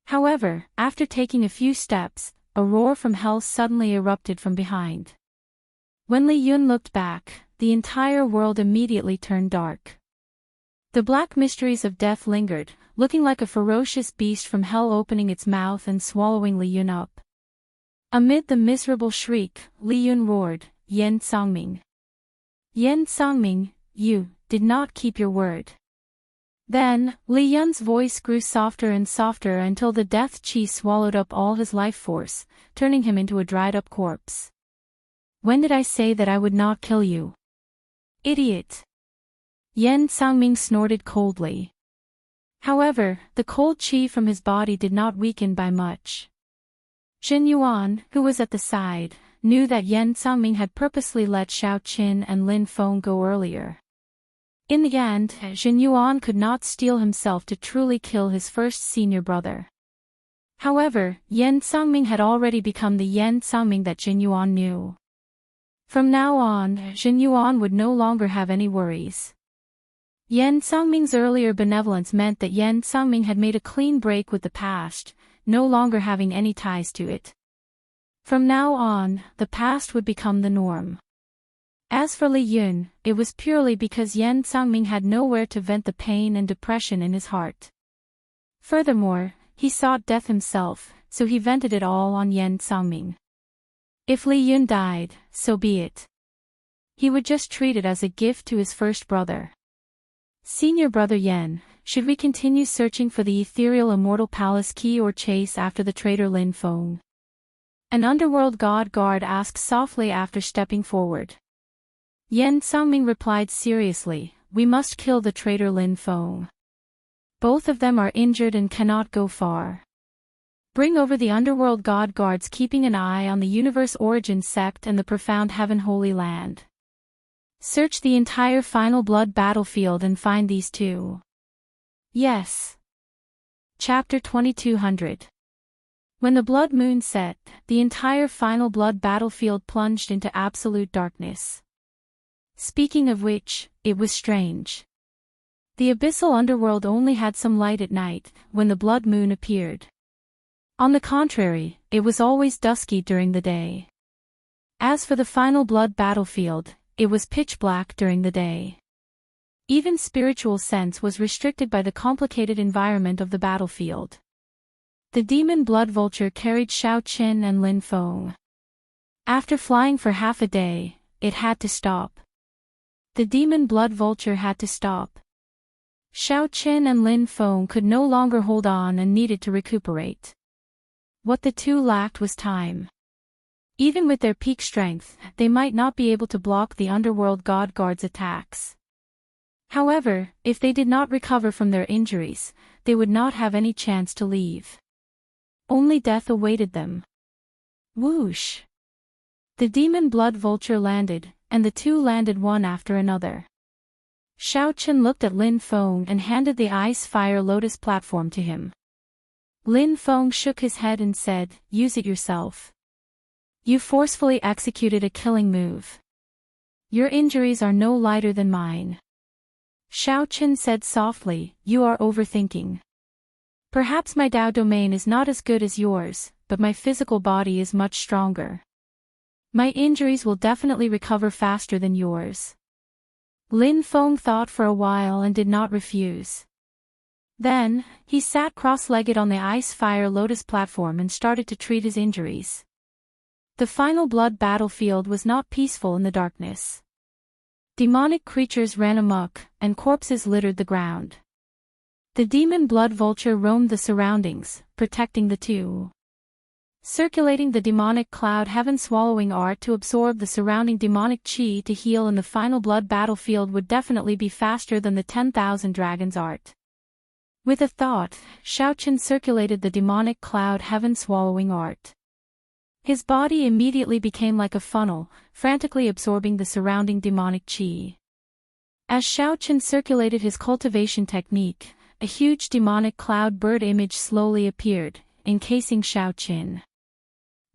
However, after taking a few steps, a roar from hell suddenly erupted from behind. When Li Yun looked back, the entire world immediately turned dark. The black mysteries of death lingered, looking like a ferocious beast from hell opening its mouth and swallowing Li Yun up. Amid the miserable shriek, Li Yun roared, "Yan Sangming! Yan Sangming, you did not keep your word." Then, Li Yun's voice grew softer and softer until the death chi swallowed up all his life force, turning him into a dried-up corpse. "When did I say that I would not kill you? Idiot!" Yan Sangming snorted coldly. However, the cold chi from his body did not weaken by much. Jin Yuan, who was at the side, knew that Yan Sangming had purposely let Xiao Qin and Lin Feng go earlier. In the end, Jin Yuan could not steel himself to truly kill his first senior brother. However, Yan Sangming had already become the Yan Sangming that Jin Yuan knew. From now on, Jin Yuan would no longer have any worries. Yan Sangming's earlier benevolence meant that Yan Sangming had made a clean break with the past, no longer having any ties to it. From now on, the past would become the norm. As for Li Yun, it was purely because Yan Sangming had nowhere to vent the pain and depression in his heart. Furthermore, he sought death himself, so he vented it all on Yan Sangming. If Li Yun died, so be it. He would just treat it as a gift to his first brother. "Senior brother Yan, should we continue searching for the ethereal immortal palace key or chase after the traitor Lin Feng?" An underworld god guard asked softly after stepping forward. Yan Sangming replied seriously, "We must kill the traitor Lin Feng. Both of them are injured and cannot go far. Bring over the underworld god guards keeping an eye on the universe origin sect and the profound heaven holy land. Search the entire final blood battlefield and find these two. Yes. Chapter 2200. When the blood moon set, the entire final blood battlefield plunged into absolute darkness. Speaking of which, it was strange. The abyssal underworld only had some light at night, when the blood moon appeared. On the contrary, it was always dusky during the day. As for the final blood battlefield, it was pitch black during the day. Even spiritual sense was restricted by the complicated environment of the battlefield. The demon blood vulture carried Xiaoqin and Lin Feng. After flying for half a day, it had to stop. The demon blood vulture had to stop. Xiaoqin and Lin Feng could no longer hold on and needed to recuperate. What the two lacked was time. Even with their peak strength, they might not be able to block the underworld god guard's attacks. However, if they did not recover from their injuries, they would not have any chance to leave. Only death awaited them. Whoosh! The demon blood vulture landed, and the two landed one after another. Xiaoqin looked at Lin Feng and handed the ice fire lotus platform to him. Lin Feng shook his head and said, "Use it yourself. You forcefully executed a killing move. Your injuries are no lighter than mine." Xiaoqin said softly, "You are overthinking. Perhaps my Dao domain is not as good as yours, but my physical body is much stronger. My injuries will definitely recover faster than yours." Lin Feng thought for a while and did not refuse. Then, he sat cross-legged on the ice fire lotus platform and started to treat his injuries. The final blood battlefield was not peaceful in the darkness. Demonic creatures ran amok, and corpses littered the ground. The demon blood vulture roamed the surroundings, protecting the two. Circulating the demonic cloud heaven-swallowing art to absorb the surrounding demonic chi to heal in the final blood battlefield would definitely be faster than the 10,000 dragons art. With a thought, Xiaoqin circulated the demonic cloud heaven-swallowing art. His body immediately became like a funnel, frantically absorbing the surrounding demonic chi. As Xiaoqin circulated his cultivation technique, a huge demonic cloud bird image slowly appeared, encasing Xiaoqin.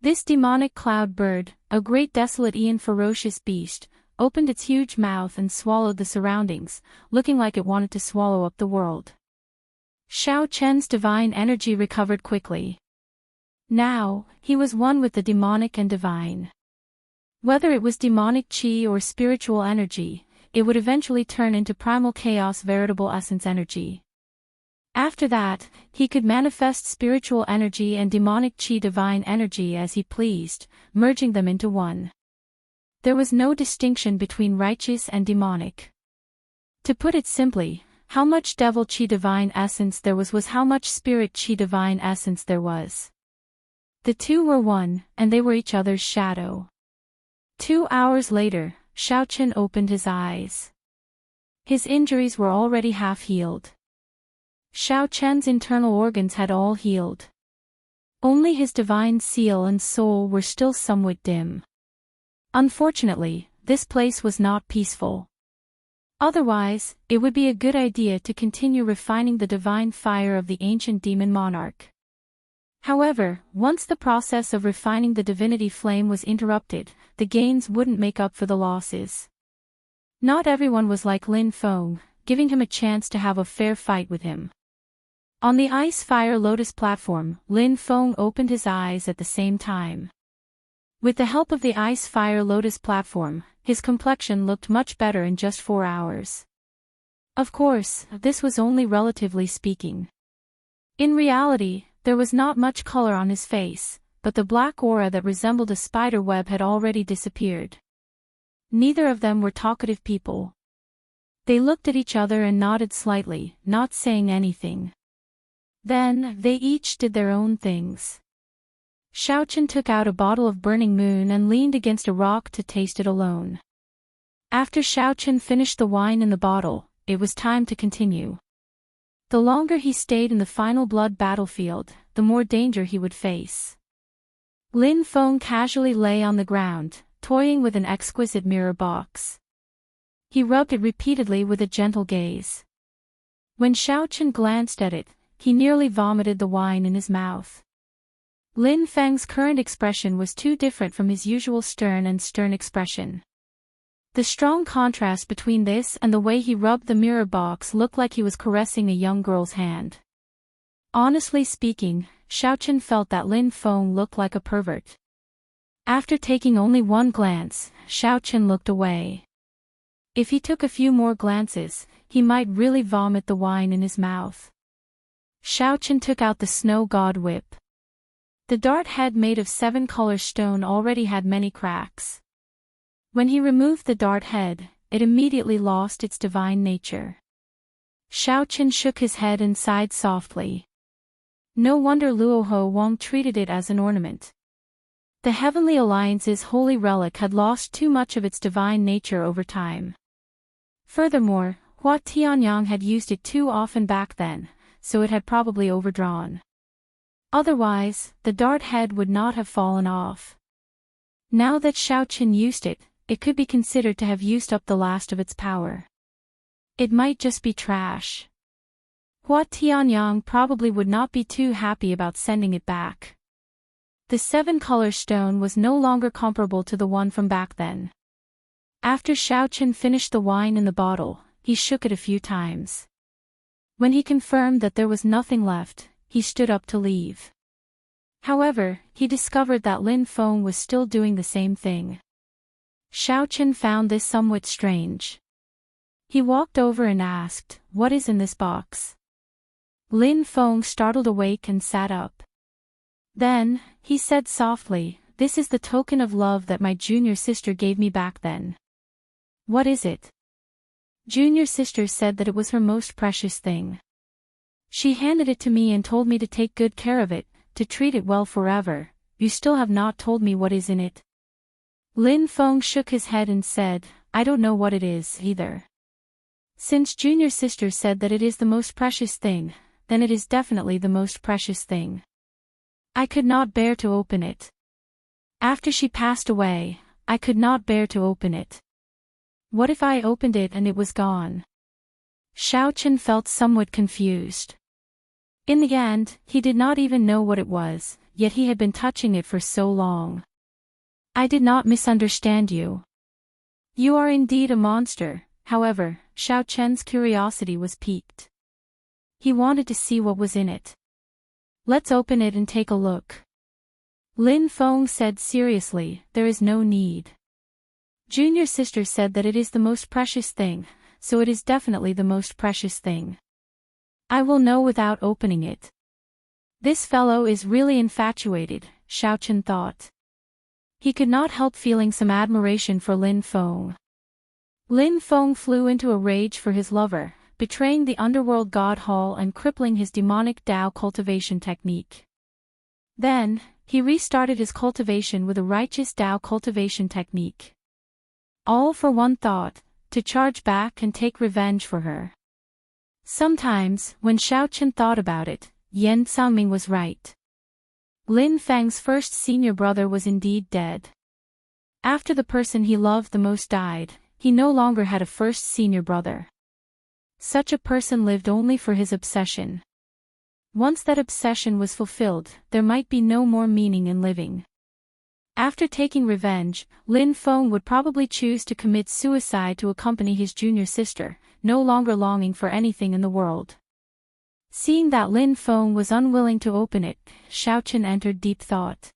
This demonic cloud bird, a great desolate Ian ferocious beast, opened its huge mouth and swallowed the surroundings, looking like it wanted to swallow up the world. Xiaoqin's divine energy recovered quickly. Now, he was one with the demonic and divine. Whether it was demonic chi or spiritual energy, it would eventually turn into primal chaos veritable essence energy. After that, he could manifest spiritual energy and demonic chi divine energy as he pleased, merging them into one. There was no distinction between righteous and demonic. To put it simply, how much devil chi divine essence there was how much spirit chi divine essence there was. The two were one, and they were each other's shadow. 2 hours later, Xiaoqin opened his eyes. His injuries were already half healed. Xiaoqin's internal organs had all healed. Only his divine seal and soul were still somewhat dim. Unfortunately, this place was not peaceful. Otherwise, it would be a good idea to continue refining the divine fire of the ancient demon monarch. However, once the process of refining the divinity flame was interrupted, the gains wouldn't make up for the losses. Not everyone was like Lin Feng, giving him a chance to have a fair fight with him. On the ice fire lotus platform, Lin Feng opened his eyes at the same time. With the help of the ice fire lotus platform, his complexion looked much better in just 4 hours. Of course, this was only relatively speaking. In reality, there was not much color on his face, but the black aura that resembled a spider web had already disappeared. Neither of them were talkative people. They looked at each other and nodded slightly, not saying anything. Then, they each did their own things. Xiaoqin took out a bottle of burning moon and leaned against a rock to taste it alone. After Xiaoqin finished the wine in the bottle, it was time to continue. The longer he stayed in the final blood battlefield, the more danger he would face. Lin Feng casually lay on the ground, toying with an exquisite mirror box. He rubbed it repeatedly with a gentle gaze. When Xiao Chen glanced at it, he nearly vomited the wine in his mouth. Lin Feng's current expression was too different from his usual stern expression. The strong contrast between this and the way he rubbed the mirror box looked like he was caressing a young girl's hand. Honestly speaking, Xiao Chen felt that Lin Feng looked like a pervert. After taking only one glance, Xiao Chen looked away. If he took a few more glances, he might really vomit the wine in his mouth. Xiao Chen took out the snow god whip. The dart head made of 7-color stone already had many cracks. When he removed the dart head, it immediately lost its divine nature. Xiao Chen shook his head and sighed softly. No wonder Luoho Wang treated it as an ornament. The Heavenly Alliance's holy relic had lost too much of its divine nature over time. Furthermore, Hua Tianyang had used it too often back then, so it had probably overdrawn. Otherwise, the dart head would not have fallen off. Now that Xiao Chen used it, it could be considered to have used up the last of its power. It might just be trash. Hua Tianyang probably would not be too happy about sending it back. The 7-color stone was no longer comparable to the one from back then. After Xiao Chen finished the wine in the bottle, he shook it a few times. When he confirmed that there was nothing left, he stood up to leave. However, he discovered that Lin Feng was still doing the same thing. Xiao Chen found this somewhat strange. He walked over and asked, "What is in this box?" Lin Feng startled awake and sat up. Then, he said softly, "This is the token of love that my junior sister gave me back then." "What is it?" Junior sister said that it was her most precious thing. She handed it to me and told me to take good care of it, to treat it well forever. You still have not told me what is in it. Lin Feng shook his head and said, "I don't know what it is, either. Since junior sister said that it is the most precious thing, then it is definitely the most precious thing. I could not bear to open it. After she passed away, I could not bear to open it. What if I opened it and it was gone?" Xiao Chen felt somewhat confused. In the end, he did not even know what it was, yet he had been touching it for so long. "I did not misunderstand you. You are indeed a monster." However, Xiao Chen's curiosity was piqued. He wanted to see what was in it. "Let's open it and take a look." Lin Feng said seriously, "There is no need. Junior sister said that it is the most precious thing, so it is definitely the most precious thing. I will know without opening it." This fellow is really infatuated, Xiao Chen thought. He could not help feeling some admiration for Lin Feng. Lin Feng flew into a rage for his lover, betraying the underworld god hall and crippling his demonic Dao cultivation technique. Then, he restarted his cultivation with a righteous Dao cultivation technique. All for one thought, to charge back and take revenge for her. Sometimes, when Xiao Chen thought about it, Yan Xiangming was right. Lin Feng's first senior brother was indeed dead. After the person he loved the most died, he no longer had a first senior brother. Such a person lived only for his obsession. Once that obsession was fulfilled, there might be no more meaning in living. After taking revenge, Lin Feng would probably choose to commit suicide to accompany his junior sister, no longer longing for anything in the world. Seeing that Lin Feng was unwilling to open it, Xiao Chen entered deep thought.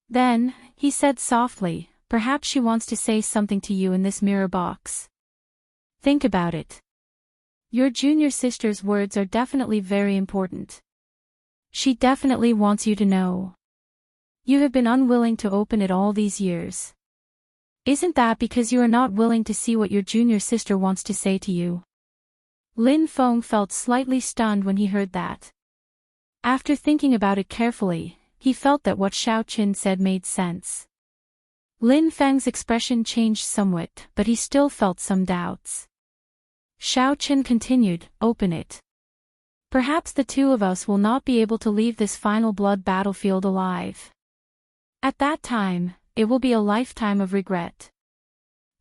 Then, he said softly, "Perhaps she wants to say something to you in this mirror box. Think about it. Your junior sister's words are definitely very important. She definitely wants you to know. You have been unwilling to open it all these years. Isn't that because you are not willing to see what your junior sister wants to say to you?" Lin Feng felt slightly stunned when he heard that. After thinking about it carefully, he felt that what Xiao Chen said made sense. Lin Feng's expression changed somewhat, but he still felt some doubts. Xiao Chen continued, "Open it. Perhaps the two of us will not be able to leave this final blood battlefield alive. At that time, it will be a lifetime of regret."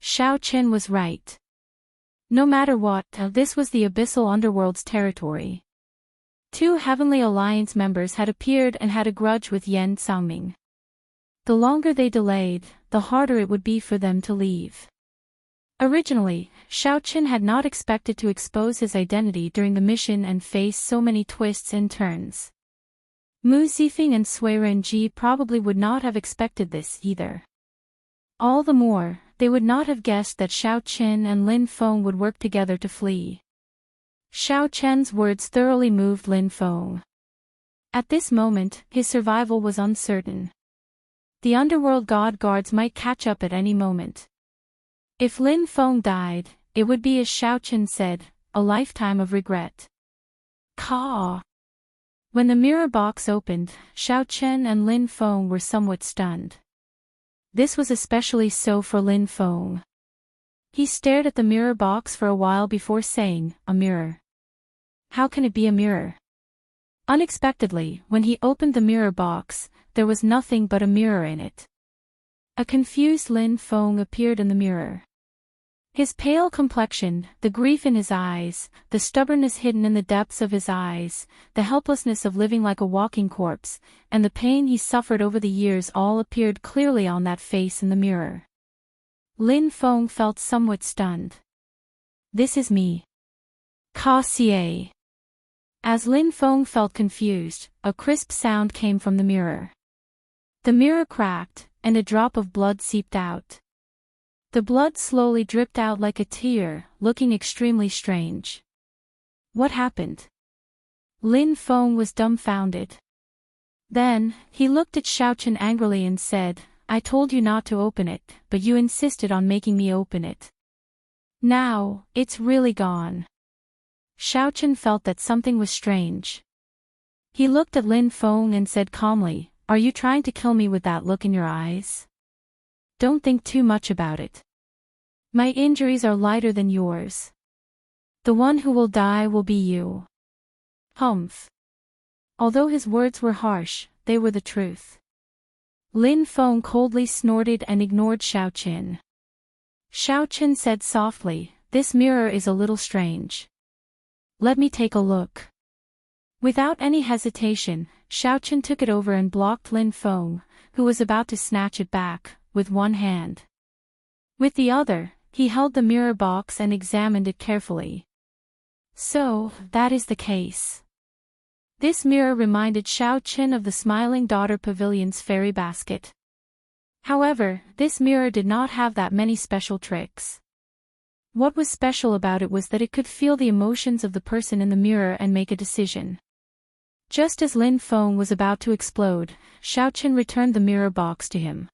Xiao Chen was right. No matter what, this was the abyssal underworld's territory. Two Heavenly Alliance members had appeared and had a grudge with Yan Xiaoming. The longer they delayed, the harder it would be for them to leave. Originally, Xiaoqin had not expected to expose his identity during the mission and face so many twists and turns. Mu Zifeng and Sui Renji probably would not have expected this either. All the more, they would not have guessed that Xiaoqin and Lin Feng would work together to flee. Xiaoqian's words thoroughly moved Lin Feng. At this moment, his survival was uncertain. The underworld god guards might catch up at any moment. If Lin Feng died, it would be as Xiaoqin said, a lifetime of regret. Caw! When the mirror box opened, Xiaoqin and Lin Feng were somewhat stunned. This was especially so for Lin Feng. He stared at the mirror box for a while before saying, "A mirror. How can it be a mirror?" Unexpectedly, when he opened the mirror box, there was nothing but a mirror in it. A confused Lin Feng appeared in the mirror. His pale complexion, the grief in his eyes, the stubbornness hidden in the depths of his eyes, the helplessness of living like a walking corpse, and the pain he suffered over the years all appeared clearly on that face in the mirror. Lin Feng felt somewhat stunned. "This is me. Ka Xie." As Lin Feng felt confused, a crisp sound came from the mirror. The mirror cracked, and a drop of blood seeped out. The blood slowly dripped out like a tear, looking extremely strange. What happened? Lin Feng was dumbfounded. Then, he looked at Xiaoqin angrily and said, "I told you not to open it, but you insisted on making me open it. Now, it's really gone." Xiaoqin felt that something was strange. He looked at Lin Feng and said calmly, "Are you trying to kill me with that look in your eyes? Don't think too much about it. My injuries are lighter than yours. The one who will die will be you." Humph. Although his words were harsh, they were the truth. Lin Feng coldly snorted and ignored Xiaoqin. Xiaoqin said softly, "This mirror is a little strange. Let me take a look." Without any hesitation, Xiaoqin took it over and blocked Lin Feng, who was about to snatch it back, with one hand. With the other, he held the mirror box and examined it carefully. So, that is the case. This mirror reminded Xiaoqin of the Smiling Daughter Pavilion's fairy basket. However, this mirror did not have that many special tricks. What was special about it was that it could feel the emotions of the person in the mirror and make a decision. Just as Lin Feng was about to explode, Xiaoqin returned the mirror box to him.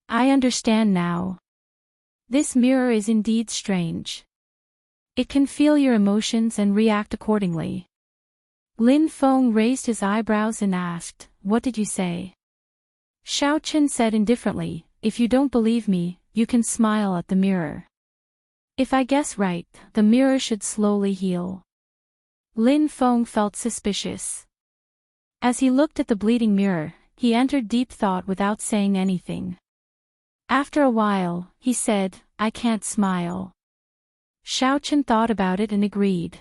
"I understand now. This mirror is indeed strange. It can feel your emotions and react accordingly." Lin Feng raised his eyebrows and asked, "What did you say?" Xiaoqin said indifferently, "If you don't believe me, you can smile at the mirror. If I guess right, the mirror should slowly heal." Lin Feng felt suspicious. As he looked at the bleeding mirror, he entered deep thought without saying anything. After a while, he said, "I can't smile." Xiaoqin thought about it and agreed.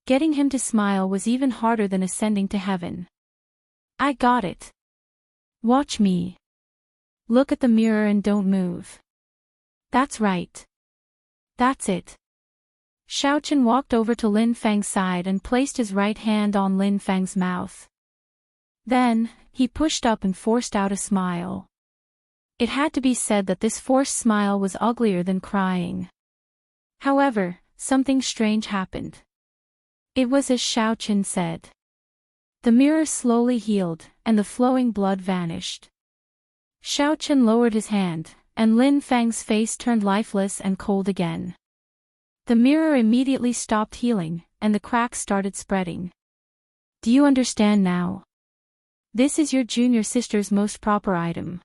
Getting him to smile was even harder than ascending to heaven. "I got it. Watch me. Look at the mirror and don't move. That's right. That's it." Xiaoqin walked over to Lin Feng's side and placed his right hand on Lin Feng's mouth. Then, he pushed up and forced out a smile. It had to be said that this forced smile was uglier than crying. However, something strange happened. It was as Xiaoqin said. The mirror slowly healed, and the flowing blood vanished. Xiaoqin lowered his hand, and Lin Feng's face turned lifeless and cold again. The mirror immediately stopped healing, and the cracks started spreading. "Do you understand now? This is your junior sister's most proper item.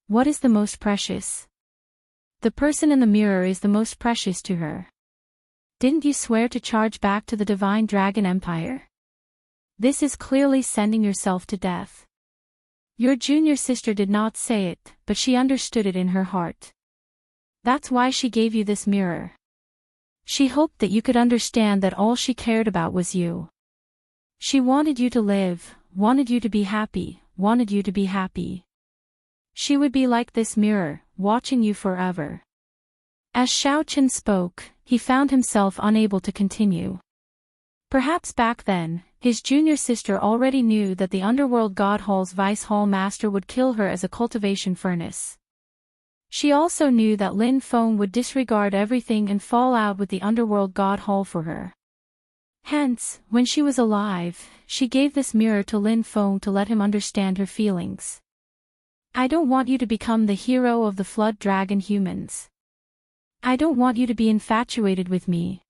What is the most precious? The person in the mirror is the most precious to her. Didn't you swear to charge back to the Divine Dragon Empire? This is clearly sending yourself to death. Your junior sister did not say it, but she understood it in her heart. That's why she gave you this mirror. She hoped that you could understand that all she cared about was you. She wanted you to live, wanted you to be happy, wanted you to be happy. She would be like this mirror, watching you forever. As Xiaochen spoke, he found himself unable to continue. Perhaps back then, his junior sister already knew that the underworld god hall's vice hall master would kill her as a cultivation furnace. She also knew that Lin Feng would disregard everything and fall out with the underworld god hall for her. Hence, when she was alive, she gave this mirror to Lin Feng to let him understand her feelings. I don't want you to become the hero of the flood dragon humans. I don't want you to be infatuated with me.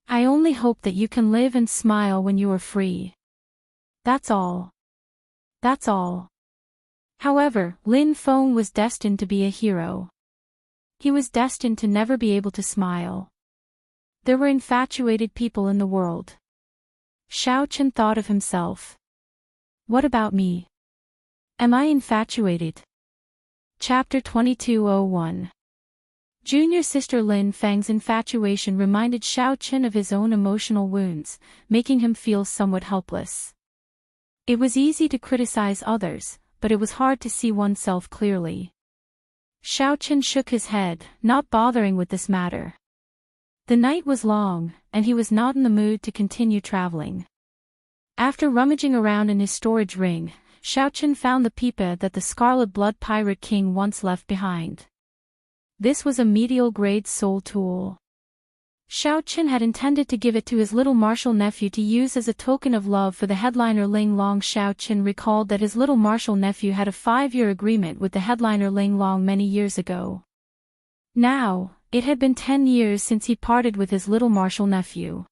I only hope that you can live and smile when you are free. That's all. That's all. However, Lin Feng was destined to be a hero. He was destined to never be able to smile. There were infatuated people in the world. Xiaochen thought of himself. What about me? Am I infatuated? Chapter 2201. Junior sister Lin Feng's infatuation reminded Xiaochen of his own emotional wounds, making him feel somewhat helpless. It was easy to criticize others, but it was hard to see oneself clearly. Xiaochen shook his head, not bothering with this matter. The night was long, and he was not in the mood to continue traveling. After rummaging around in his storage ring, Xiaochen found the pipa that the Scarlet Blood Pirate King once left behind. This was a medial-grade soul tool. Xiaochen had intended to give it to his little martial nephew to use as a token of love for the headliner Ling Long. Xiaochen recalled that his little martial nephew had a 5-year agreement with the headliner Ling Long many years ago. Now, it had been 10 years since he parted with his little martial nephew.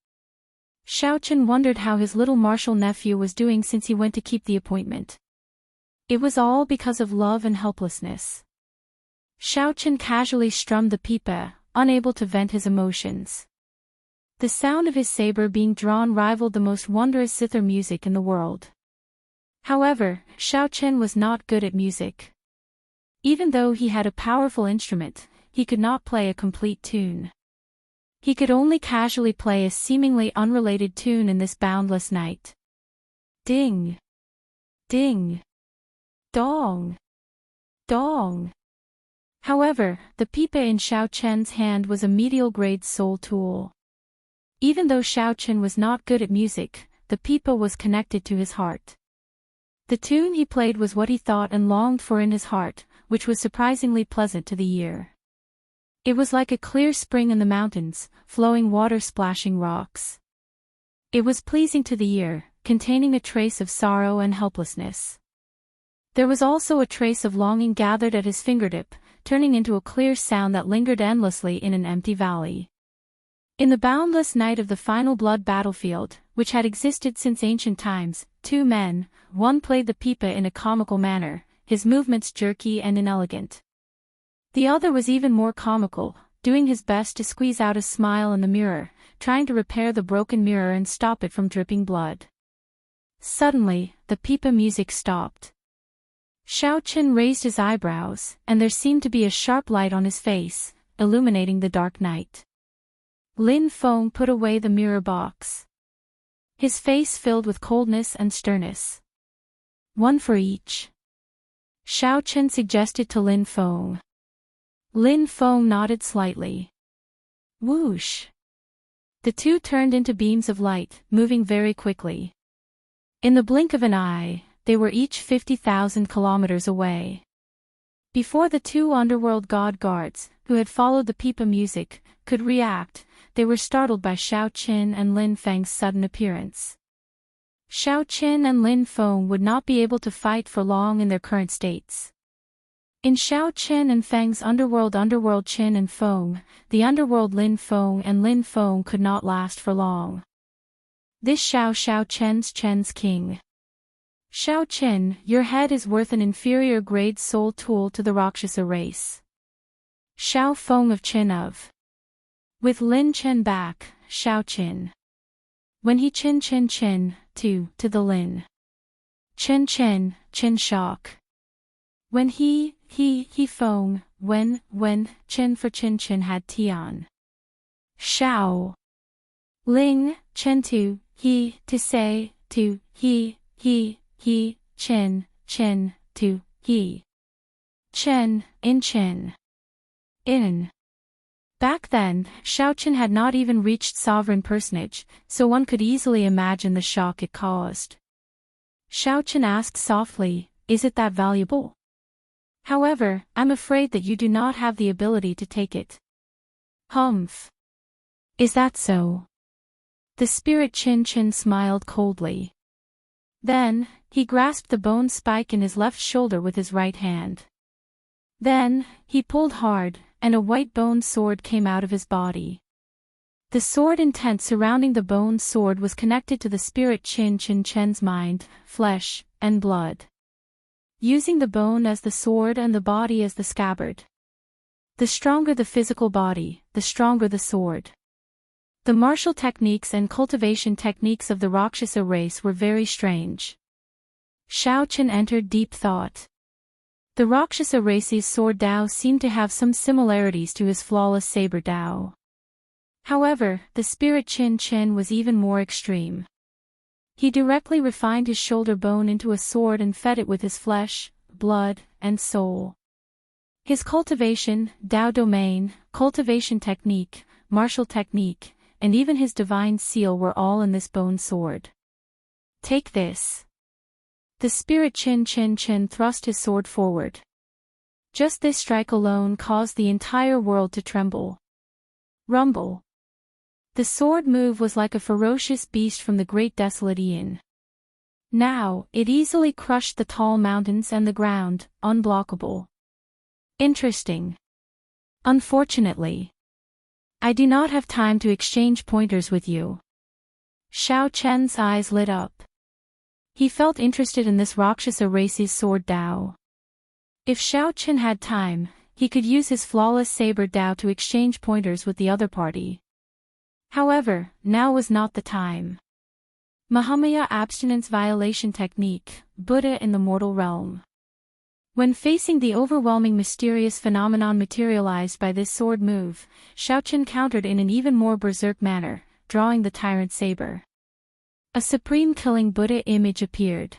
Xiaochen wondered how his little martial nephew was doing since he went to keep the appointment. It was all because of love and helplessness. Xiaochen casually strummed the pipa, unable to vent his emotions. The sound of his saber being drawn rivaled the most wondrous zither music in the world. However, Xiaochen was not good at music. Even though he had a powerful instrument, he could not play a complete tune. He could only casually play a seemingly unrelated tune in this boundless night. Ding! Ding! Dong! Dong! However, the pipa in Xiaochen's hand was a medial-grade soul tool. Even though Xiaochen was not good at music, the pipa was connected to his heart. The tune he played was what he thought and longed for in his heart, which was surprisingly pleasant to the ear. It was like a clear spring in the mountains, flowing water splashing rocks. It was pleasing to the ear, containing a trace of sorrow and helplessness. There was also a trace of longing gathered at his fingertip, turning into a clear sound that lingered endlessly in an empty valley. In the boundless night of the final blood battlefield, which had existed since ancient times, 2 men, one played the pipa in a comical manner, his movements jerky and inelegant. The other was even more comical, doing his best to squeeze out a smile in the mirror, trying to repair the broken mirror and stop it from dripping blood. Suddenly, the pipa music stopped. Xiaochen raised his eyebrows, and there seemed to be a sharp light on his face, illuminating the dark night. Lin Feng put away the mirror box. His face filled with coldness and sternness. One for each. Xiaochen suggested to Lin Feng. Lin Feng nodded slightly. Whoosh! The two turned into beams of light, moving very quickly. In the blink of an eye, they were each 50,000 kilometers away. Before the 2 underworld god guards, who had followed the pipa music, could react, they were startled by Xiaochen and Lin Feng's sudden appearance. Xiaochen and Lin Feng would not be able to fight for long in their current states. In Xiaochen and Feng's underworld Qin and Feng, the underworld Lin Feng and Lin Feng could not last for long. This Xiaochen's king. Xiaochen, your head is worth an inferior grade soul tool to the Rakshasa race. Xiao Feng of Qin of. With Lin Chen back, Xiaochen. When he Qin to the Lin. Qin shock. When he Feng, when Qin for Qin had Tian. Xiao Ling, Chen to, he, to say, to, he, Chen, to, he. Chen, in. Back then, Xiaochen had not even reached sovereign personage, so one could easily imagine the shock it caused. Xiaochen asked softly, "Is it that valuable? However, I'm afraid that you do not have the ability to take it." Humph. Is that so? The spirit Chin smiled coldly. Then, he grasped the bone spike in his left shoulder with his right hand. Then, he pulled hard, and a white bone sword came out of his body. The sword intent surrounding the bone sword was connected to the spirit Chen's mind, flesh, and blood. Using the bone as the sword and the body as the scabbard. The stronger the physical body, the stronger the sword. The martial techniques and cultivation techniques of the Rakshasa race were very strange. Xiaochen entered deep thought. The Rakshasa race's sword Dao seemed to have some similarities to his flawless saber Dao. However, the spirit Chen was even more extreme. He directly refined his shoulder bone into a sword and fed it with his flesh, blood, and soul. His cultivation, Dao domain, cultivation technique, martial technique, and even his divine seal were all in this bone sword. Take this. The spirit Chen thrust his sword forward. Just this strike alone caused the entire world to tremble. Rumble. The sword move was like a ferocious beast from the great desolate Aeon. Now, it easily crushed the tall mountains and the ground, unblockable. Interesting. Unfortunately, I do not have time to exchange pointers with you. Xiaochen's eyes lit up. He felt interested in this Rakshasa race's sword Dao. If Xiaochen had time, he could use his flawless saber Dao to exchange pointers with the other party. However, now was not the time. Mahamaya abstinence violation technique, Buddha in the mortal realm. When facing the overwhelming mysterious phenomenon materialized by this sword move, Xiaochen countered in an even more berserk manner, drawing the tyrant saber. A supreme killing Buddha image appeared.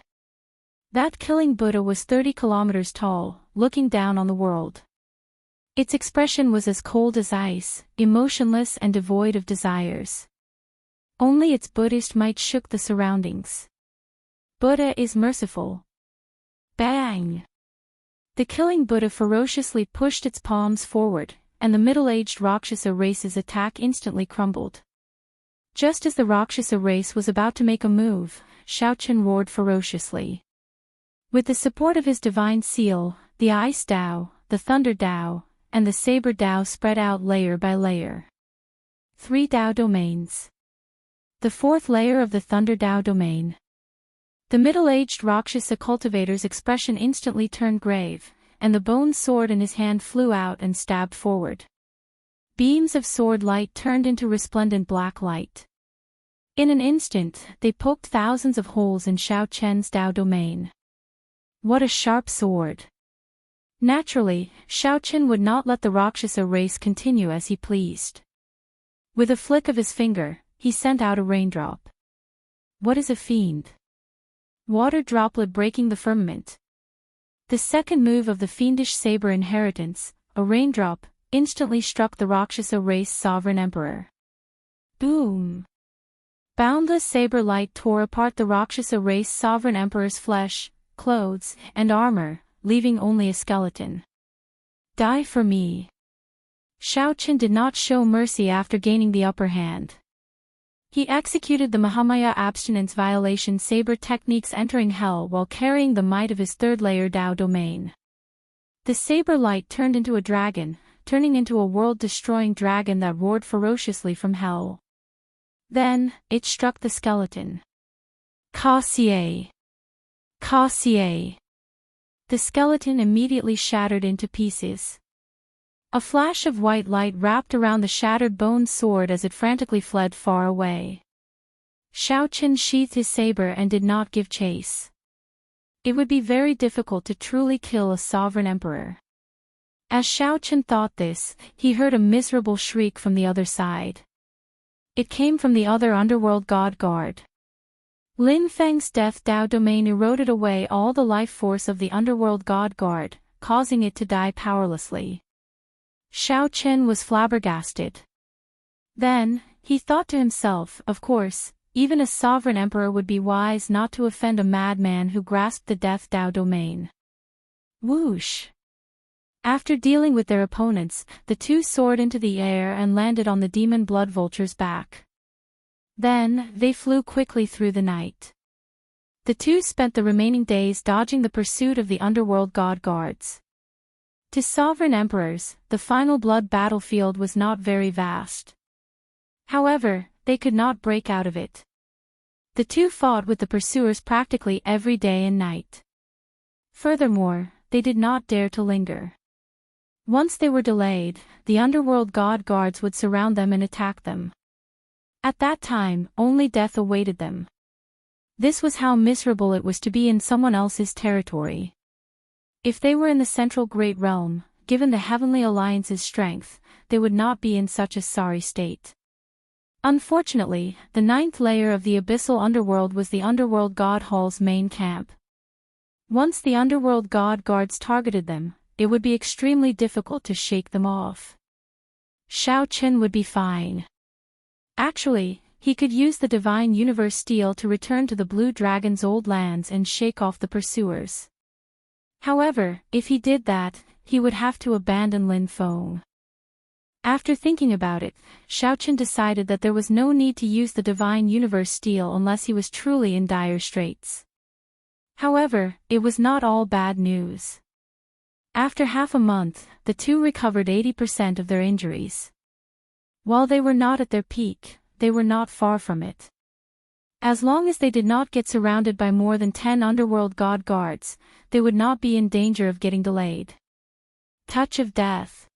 That killing Buddha was 30 kilometers tall, looking down on the world. Its expression was as cold as ice, emotionless and devoid of desires. Only its Buddhist might shook the surroundings. Buddha is merciful. Bang! The killing Buddha ferociously pushed its palms forward, and the middle-aged Rakshasa race's attack instantly crumbled. Just as the Rakshasa race was about to make a move, Xiaochen roared ferociously. With the support of his divine seal, the Ice Dao, the Thunder Dao, and the Saber Dao spread out layer by layer. 3 Dao domains. The 4th layer of the Thunder Dao domain. The middle-aged Rakshasa cultivator's expression instantly turned grave, and the bone sword in his hand flew out and stabbed forward. Beams of sword light turned into resplendent black light. In an instant, they poked thousands of holes in Xiaochen's Dao domain. What a sharp sword! Naturally, Xiaochen would not let the Rakshasa race continue as he pleased. With a flick of his finger, he sent out a raindrop. What is a fiend? Water droplet breaking the firmament. The second move of the fiendish saber inheritance, a raindrop, instantly struck the Rakshasa race sovereign emperor. Boom! Boundless saber light tore apart the Rakshasa race sovereign emperor's flesh, clothes, and armor, leaving only a skeleton. Die for me. Xiaochen did not show mercy after gaining the upper hand. He executed the Mahamaya abstinence violation saber techniques entering hell while carrying the might of his 3rd layer Dao domain. The saber light turned into a dragon, turning into a world-destroying dragon that roared ferociously from hell. Then, it struck the skeleton. Ka-xie! Ka-xie! The skeleton immediately shattered into pieces. A flash of white light wrapped around the shattered bone sword as it frantically fled far away. Xiaochen sheathed his saber and did not give chase. It would be very difficult to truly kill a sovereign emperor. As Xiaochen thought this, he heard a miserable shriek from the other side. It came from the other underworld god guard. Lin Feng's death Dao domain eroded away all the life force of the underworld god guard, causing it to die powerlessly. Xiaochen was flabbergasted. Then, he thought to himself, of course, even a sovereign emperor would be wise not to offend a madman who grasped the death Dao domain. Whoosh! After dealing with their opponents, the two soared into the air and landed on the demon blood vulture's back. Then, they flew quickly through the night. The two spent the remaining days dodging the pursuit of the underworld god guards. To sovereign emperors, the final blood battlefield was not very vast. However, they could not break out of it. The two fought with the pursuers practically every day and night. Furthermore, they did not dare to linger. Once they were delayed, the underworld god guards would surround them and attack them. At that time, only death awaited them. This was how miserable it was to be in someone else's territory. If they were in the central Great Realm, given the Heavenly Alliance's strength, they would not be in such a sorry state. Unfortunately, the ninth layer of the abyssal underworld was the underworld god hall's main camp. Once the underworld god guards targeted them, it would be extremely difficult to shake them off. Xiaochen would be fine. Actually, he could use the divine universe steel to return to the blue dragon's old lands and shake off the pursuers. However, if he did that, he would have to abandon Lin Feng. After thinking about it, Xiaochen decided that there was no need to use the divine universe steel unless he was truly in dire straits. However, it was not all bad news. After half a month, the two recovered 80% of their injuries. While they were not at their peak, they were not far from it. As long as they did not get surrounded by more than 10 underworld god guards, they would not be in danger of getting delayed. Touch of Death.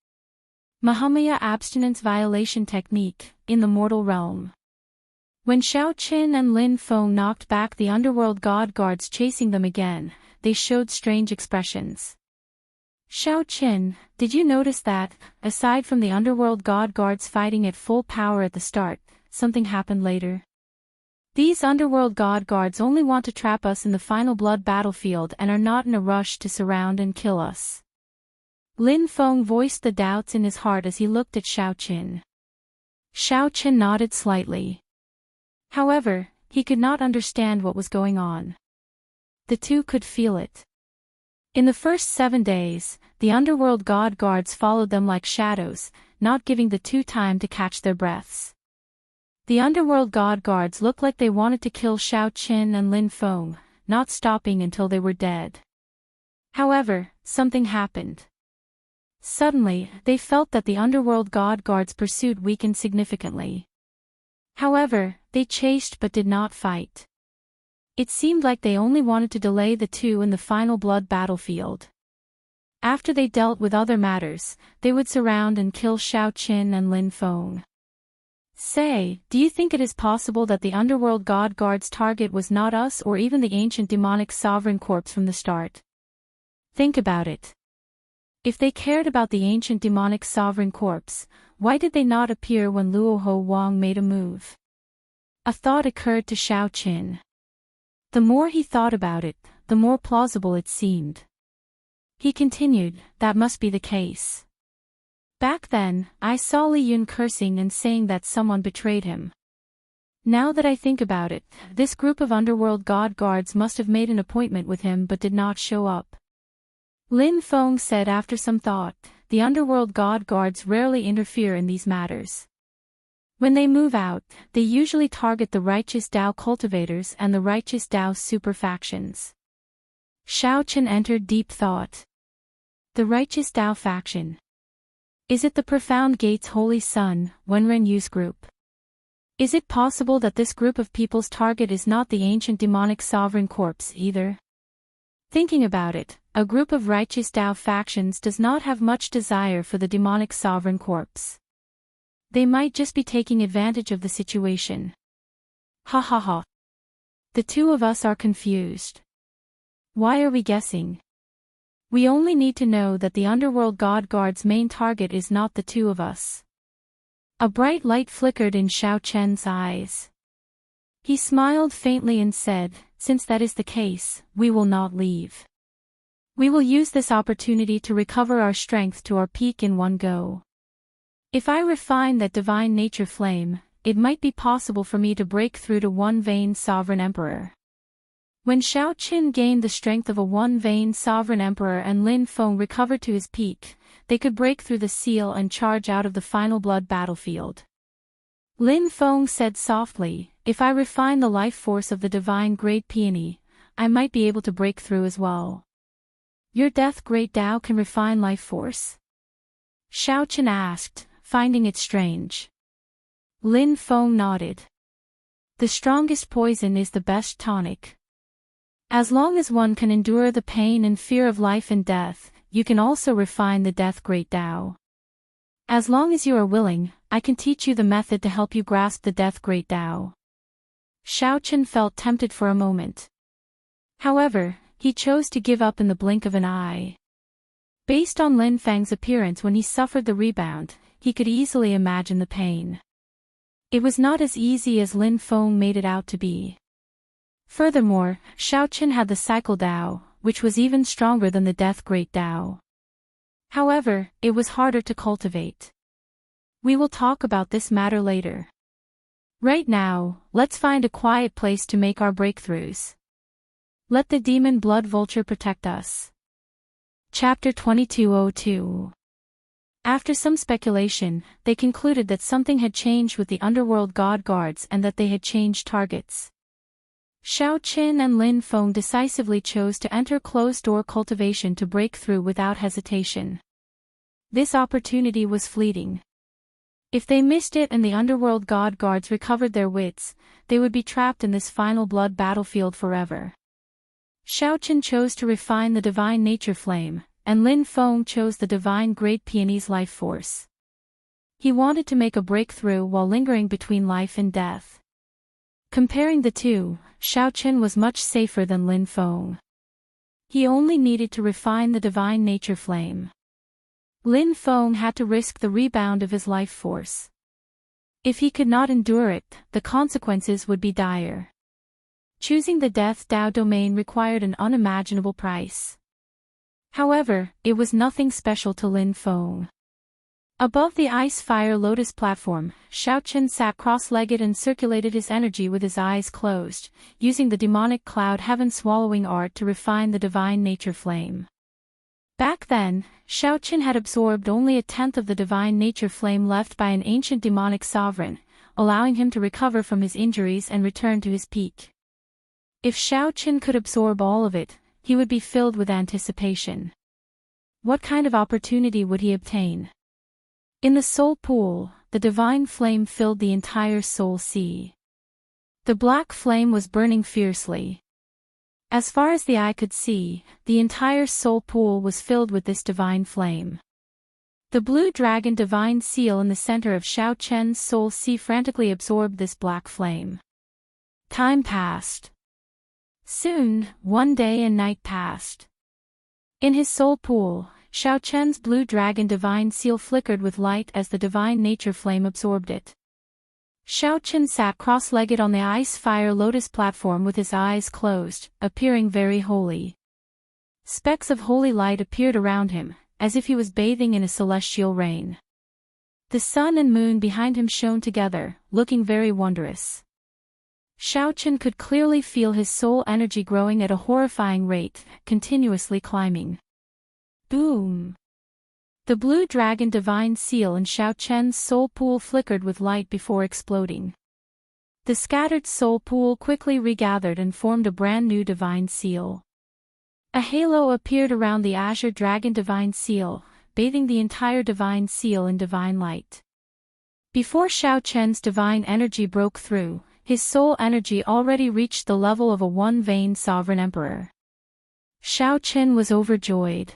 Mahamaya Abstinence Violation Technique, in the mortal realm. When Xiaochen and Lin Feng knocked back the underworld god guards chasing them again, they showed strange expressions. Xiaochen, did you notice that, aside from the underworld god guards fighting at full power at the start, something happened later? These underworld god guards only want to trap us in the final blood battlefield and are not in a rush to surround and kill us. Lin Feng voiced the doubts in his heart as he looked at Xiaochen. Xiaochen nodded slightly. However, he could not understand what was going on. The two could feel it. In the first 7 days, the underworld god guards followed them like shadows, not giving the two time to catch their breaths. The underworld god guards looked like they wanted to kill Xiaochen and Lin Feng, not stopping until they were dead. However, something happened. Suddenly, they felt that the underworld god guards' pursuit weakened significantly. However, they chased but did not fight. It seemed like they only wanted to delay the two in the final blood battlefield. After they dealt with other matters, they would surround and kill Xiaochen and Lin Feng. Say, do you think it is possible that the underworld god guard's target was not us or even the ancient demonic sovereign corpse from the start? Think about it. If they cared about the ancient demonic sovereign corpse, why did they not appear when Luoho Wang made a move? A thought occurred to Xiaochen. The more he thought about it, the more plausible it seemed. He continued, that must be the case. Back then, I saw Li Yun cursing and saying that someone betrayed him. Now that I think about it, this group of underworld god guards must have made an appointment with him but did not show up. Lin Feng said after some thought, the underworld god guards rarely interfere in these matters. When they move out, they usually target the righteous Dao cultivators and the righteous Dao super factions. Xiaochen entered deep thought. The righteous Dao faction. Is it the Profound Gate's holy son, Wenren Yu's group? Is it possible that this group of people's target is not the ancient demonic sovereign corpse either? Thinking about it, a group of righteous Dao factions does not have much desire for the demonic sovereign corpse. They might just be taking advantage of the situation. Ha ha ha. The two of us are confused. Why are we guessing? We only need to know that the underworld god guard's main target is not the two of us. A bright light flickered in Xiao Chen's eyes. He smiled faintly and said, "Since that is the case, we will not leave. We will use this opportunity to recover our strength to our peak in one go. If I refine that divine nature flame, it might be possible for me to break through to one-vein sovereign emperor." When Xiao Qin gained the strength of a one-vein sovereign emperor and Lin Feng recovered to his peak, they could break through the seal and charge out of the final blood battlefield. Lin Feng said softly, "If I refine the life force of the divine great peony, I might be able to break through as well." "Your death great Tao can refine life force?" Xiao Qin asked, finding it strange. Lin Feng nodded. "The strongest poison is the best tonic. As long as one can endure the pain and fear of life and death, you can also refine the death great Tao. As long as you are willing, I can teach you the method to help you grasp the death great Tao." Xiao Qin felt tempted for a moment. However, he chose to give up in the blink of an eye. Based on Lin Feng's appearance when he suffered the rebound, he could easily imagine the pain. It was not as easy as Lin Feng made it out to be. Furthermore, Xiao Qin had the cycle Dao, which was even stronger than the death great Dao. However, it was harder to cultivate. We will talk about this matter later. Right now, let's find a quiet place to make our breakthroughs. Let the demon blood vulture protect us. Chapter 2202. After some speculation, they concluded that something had changed with the underworld god guards and that they had changed targets. Xiao Qin and Lin Feng decisively chose to enter closed-door cultivation to break through without hesitation. This opportunity was fleeting. If they missed it and the underworld god guards recovered their wits, they would be trapped in this final blood battlefield forever. Xiao Qin chose to refine the divine nature flame, and Lin Feng chose the divine great peony's life force. He wanted to make a breakthrough while lingering between life and death. Comparing the two, Xiao Qin was much safer than Lin Feng. He only needed to refine the divine nature flame. Lin Feng had to risk the rebound of his life force. If he could not endure it, the consequences would be dire. Choosing the Death Dao domain required an unimaginable price. However, it was nothing special to Lin Feng. Above the ice-fire lotus platform, Xiao Qin sat cross-legged and circulated his energy with his eyes closed, using the demonic cloud heaven-swallowing art to refine the divine nature flame. Back then, Xiao Qin had absorbed only a tenth of the divine nature flame left by an ancient demonic sovereign, allowing him to recover from his injuries and return to his peak. If Xiao Qin could absorb all of it, he would be filled with anticipation. What kind of opportunity would he obtain? In the soul pool, the divine flame filled the entire soul sea. The black flame was burning fiercely. As far as the eye could see, the entire soul pool was filled with this divine flame. The blue dragon divine seal in the center of Xiao Chen's soul sea frantically absorbed this black flame. Time passed. Soon, one day and night passed. In his soul pool, Xiao Chen's blue dragon divine seal flickered with light as the divine nature flame absorbed it. Xiao Chen sat cross-legged on the ice-fire lotus platform with his eyes closed, appearing very holy. Specks of holy light appeared around him, as if he was bathing in a celestial rain. The sun and moon behind him shone together, looking very wondrous. Xiao Chen could clearly feel his soul energy growing at a horrifying rate, continuously climbing. Boom! The blue dragon divine seal in Xiao Chen's soul pool flickered with light before exploding. The scattered soul pool quickly regathered and formed a brand new divine seal. A halo appeared around the azure dragon divine seal, bathing the entire divine seal in divine light. Before Xiao Chen's divine energy broke through, his soul energy already reached the level of a one-vein sovereign emperor. Xiao Chen was overjoyed.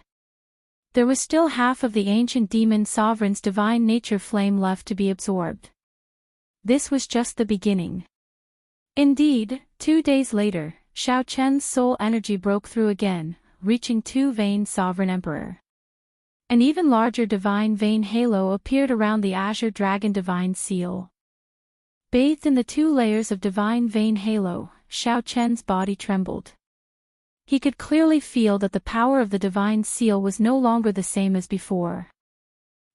There was still half of the ancient demon sovereign's divine nature flame left to be absorbed. This was just the beginning. Indeed, 2 days later, Xiao Chen's soul energy broke through again, reaching two-veined sovereign emperor. An even larger divine vein halo appeared around the azure dragon divine seal. Bathed in the two layers of divine vein halo, Xiao Chen's body trembled. He could clearly feel that the power of the divine seal was no longer the same as before.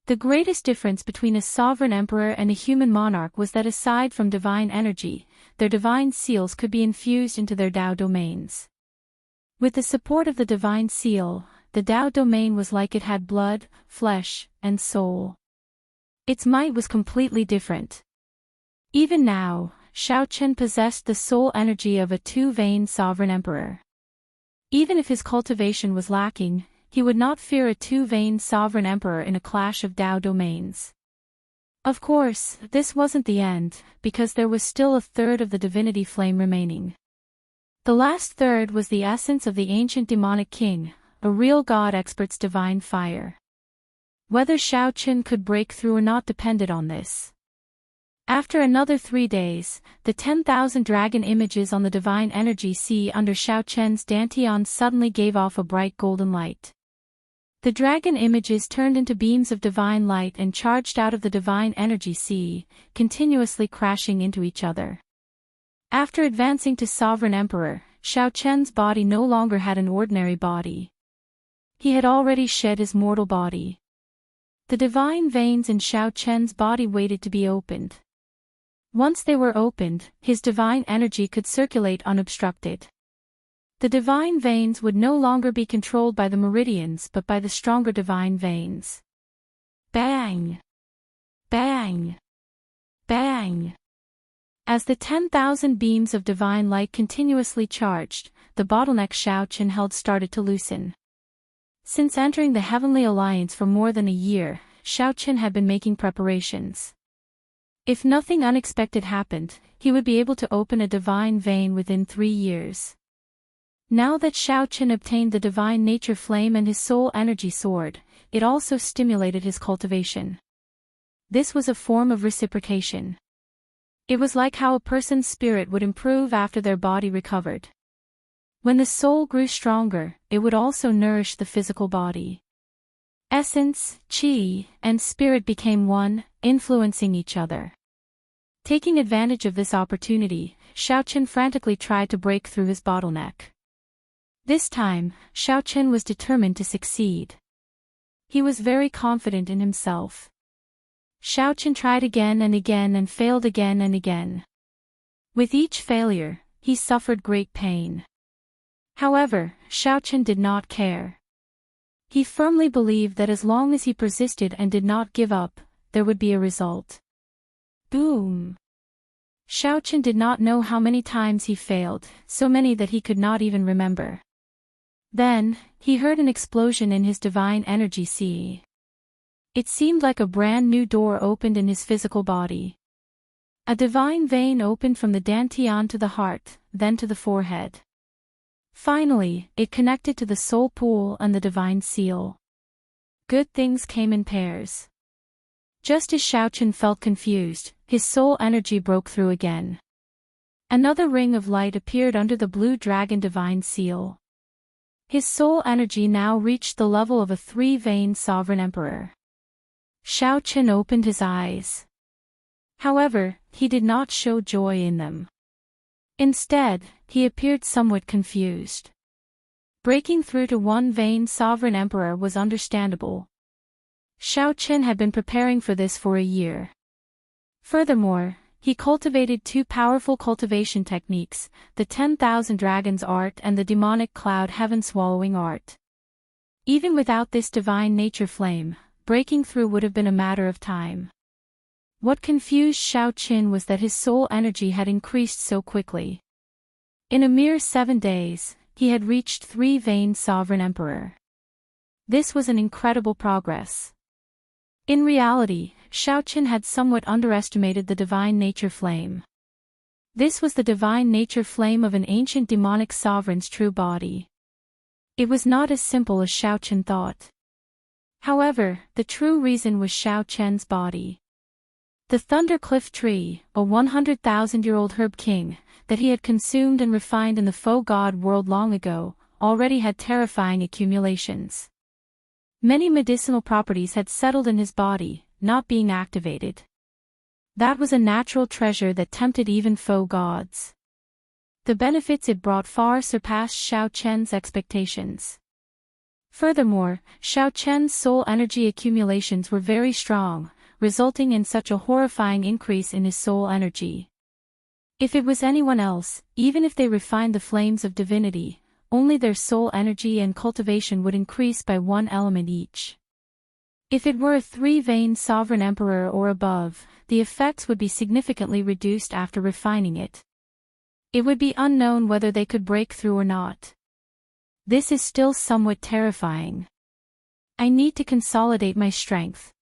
The greatest difference between a sovereign emperor and a human monarch was that aside from divine energy, their divine seals could be infused into their Dao domains. With the support of the divine seal, the Dao domain was like it had blood, flesh, and soul. Its might was completely different. Even now, Xiao Chen possessed the soul energy of a two-veined sovereign emperor. Even if his cultivation was lacking, he would not fear a two-veined sovereign emperor in a clash of Dao domains. Of course, this wasn't the end, because there was still a third of the divinity flame remaining. The last third was the essence of the ancient demonic king, a real god expert's divine fire. Whether Xiao Chen could break through or not depended on this. After another 3 days, the 10,000 dragon images on the divine energy sea under Xiao Chen's dantian suddenly gave off a bright golden light. The dragon images turned into beams of divine light and charged out of the divine energy sea, continuously crashing into each other. After advancing to Sovereign Emperor, Xiao Chen's body no longer had an ordinary body. He had already shed his mortal body. The divine veins in Xiao Chen's body waited to be opened. Once they were opened, his divine energy could circulate unobstructed. The divine veins would no longer be controlled by the meridians but by the stronger divine veins. Bang! Bang! Bang! As the 10,000 beams of divine light continuously charged, the bottleneck Xiao Chen held started to loosen. Since entering the Heavenly Alliance for more than a year, Xiao Chen had been making preparations. If nothing unexpected happened, he would be able to open a divine vein within 3 years. Now that Xiao Chen obtained the divine nature flame and his soul energy sword, it also stimulated his cultivation. This was a form of reciprocation. It was like how a person's spirit would improve after their body recovered. When the soul grew stronger, it would also nourish the physical body. Essence, qi, and spirit became one, influencing each other. Taking advantage of this opportunity, Xiao Chen frantically tried to break through his bottleneck. This time, Xiao Chen was determined to succeed. He was very confident in himself. Xiao Chen tried again and failed again and again. With each failure, he suffered great pain. However, Xiao Chen did not care. He firmly believed that as long as he persisted and did not give up, there would be a result. Boom! Xiao Chen did not know how many times he failed, so many that he could not even remember. Then, he heard an explosion in his divine energy sea. It seemed like a brand new door opened in his physical body. A divine vein opened from the dantian to the heart, then to the forehead. Finally, it connected to the soul pool and the divine seal. Good things came in pairs. Just as Xiao Chen felt confused, his soul energy broke through again. Another ring of light appeared under the blue dragon divine seal. His soul energy now reached the level of a 3-veined sovereign emperor. Xiao Chen opened his eyes. However, he did not show joy in them. Instead, he appeared somewhat confused. Breaking through to 1-veined sovereign emperor was understandable. Xiao Chen had been preparing for this for a year. Furthermore, he cultivated 2 powerful cultivation techniques, the 10,000 dragons art and the demonic cloud heaven swallowing art. Even without this divine nature flame, breaking through would have been a matter of time. What confused Xiao Chen was that his soul energy had increased so quickly. In a mere 7 days, he had reached 3-veined sovereign emperor. This was an incredible progress. In reality, Xiao Chen had somewhat underestimated the divine nature flame. This was the divine nature flame of an ancient demonic sovereign's true body. It was not as simple as Xiao Chen thought. However, the true reason was Xiao Chen's body. The Thunder Cliff Tree, a 100,000-year-old herb king, that he had consumed and refined in the faux god world long ago, already had terrifying accumulations. Many medicinal properties had settled in his body, not being activated. That was a natural treasure that tempted even foe gods. The benefits it brought far surpassed Xiao Chen's expectations. Furthermore, Xiao Chen's soul energy accumulations were very strong, resulting in such a horrifying increase in his soul energy. If it was anyone else, even if they refined the flames of divinity, only their soul energy and cultivation would increase by 1 element each. If it were a 3-vein sovereign emperor or above, the effects would be significantly reduced after refining it. It would be unknown whether they could break through or not. This is still somewhat terrifying. I need to consolidate my strength.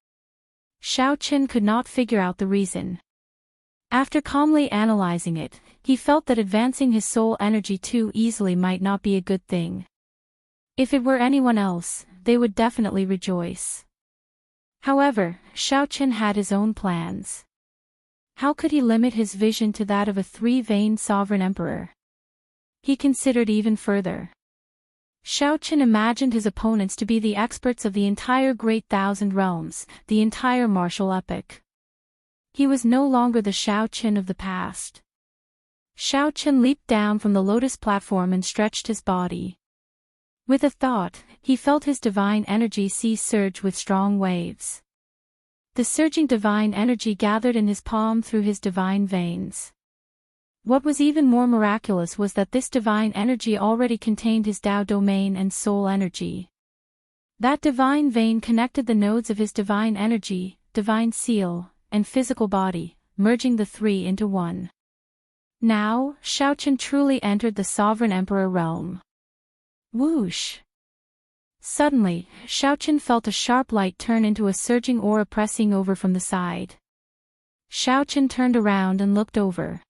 Xiao Chen could not figure out the reason. After calmly analyzing it, he felt that advancing his soul energy too easily might not be a good thing. If it were anyone else, they would definitely rejoice. However, Xiao Chen had his own plans. How could he limit his vision to that of a 3-vein sovereign emperor? He considered even further. Xiao Chen imagined his opponents to be the experts of the entire Great Thousand Realms, the entire martial epic. He was no longer the Xiao Chen of the past. Xiao Chen leaped down from the lotus platform and stretched his body. With a thought, he felt his divine energy surge with strong waves. The surging divine energy gathered in his palm through his divine veins. What was even more miraculous was that this divine energy already contained his Dao domain and soul energy. That divine vein connected the nodes of his divine energy, divine seal, and physical body, merging the three into one. Now, Xiao Chen truly entered the sovereign emperor realm. Whoosh! Suddenly, Xiao Chen felt a sharp light turn into a surging aura pressing over from the side. Xiao Chen turned around and looked over.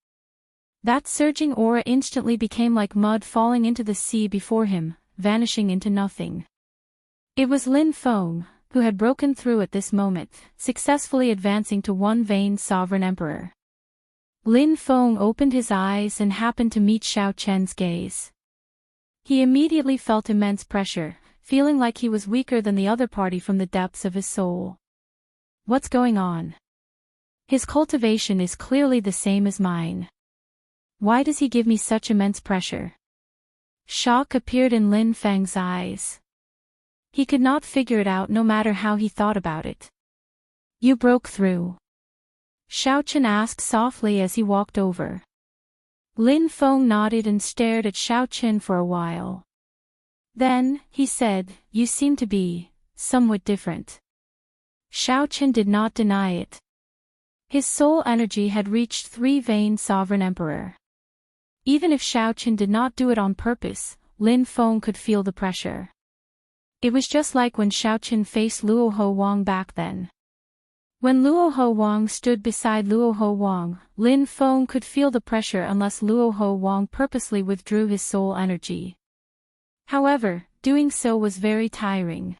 That surging aura instantly became like mud falling into the sea before him, vanishing into nothing. It was Lin Feng, who had broken through at this moment, successfully advancing to 1-vein sovereign emperor. Lin Feng opened his eyes and happened to meet Xiao Chen's gaze. He immediately felt immense pressure, feeling like he was weaker than the other party from the depths of his soul. What's going on? His cultivation is clearly the same as mine. Why does he give me such immense pressure? Shock appeared in Lin Feng's eyes. He could not figure it out no matter how he thought about it. You broke through? Xiao Chen asked softly as he walked over. Lin Feng nodded and stared at Xiao Chen for a while. Then, he said, you seem to be somewhat different. Xiao Chen did not deny it. His soul energy had reached 3-vein sovereign emperor. Even if Xiao Chen did not do it on purpose, Lin Feng could feel the pressure. It was just like when Xiao Chen faced Luoho Wang back then. When Luoho Wang stood beside Luoho Wang, Lin Feng could feel the pressure unless Luoho Wang purposely withdrew his soul energy. However, doing so was very tiring.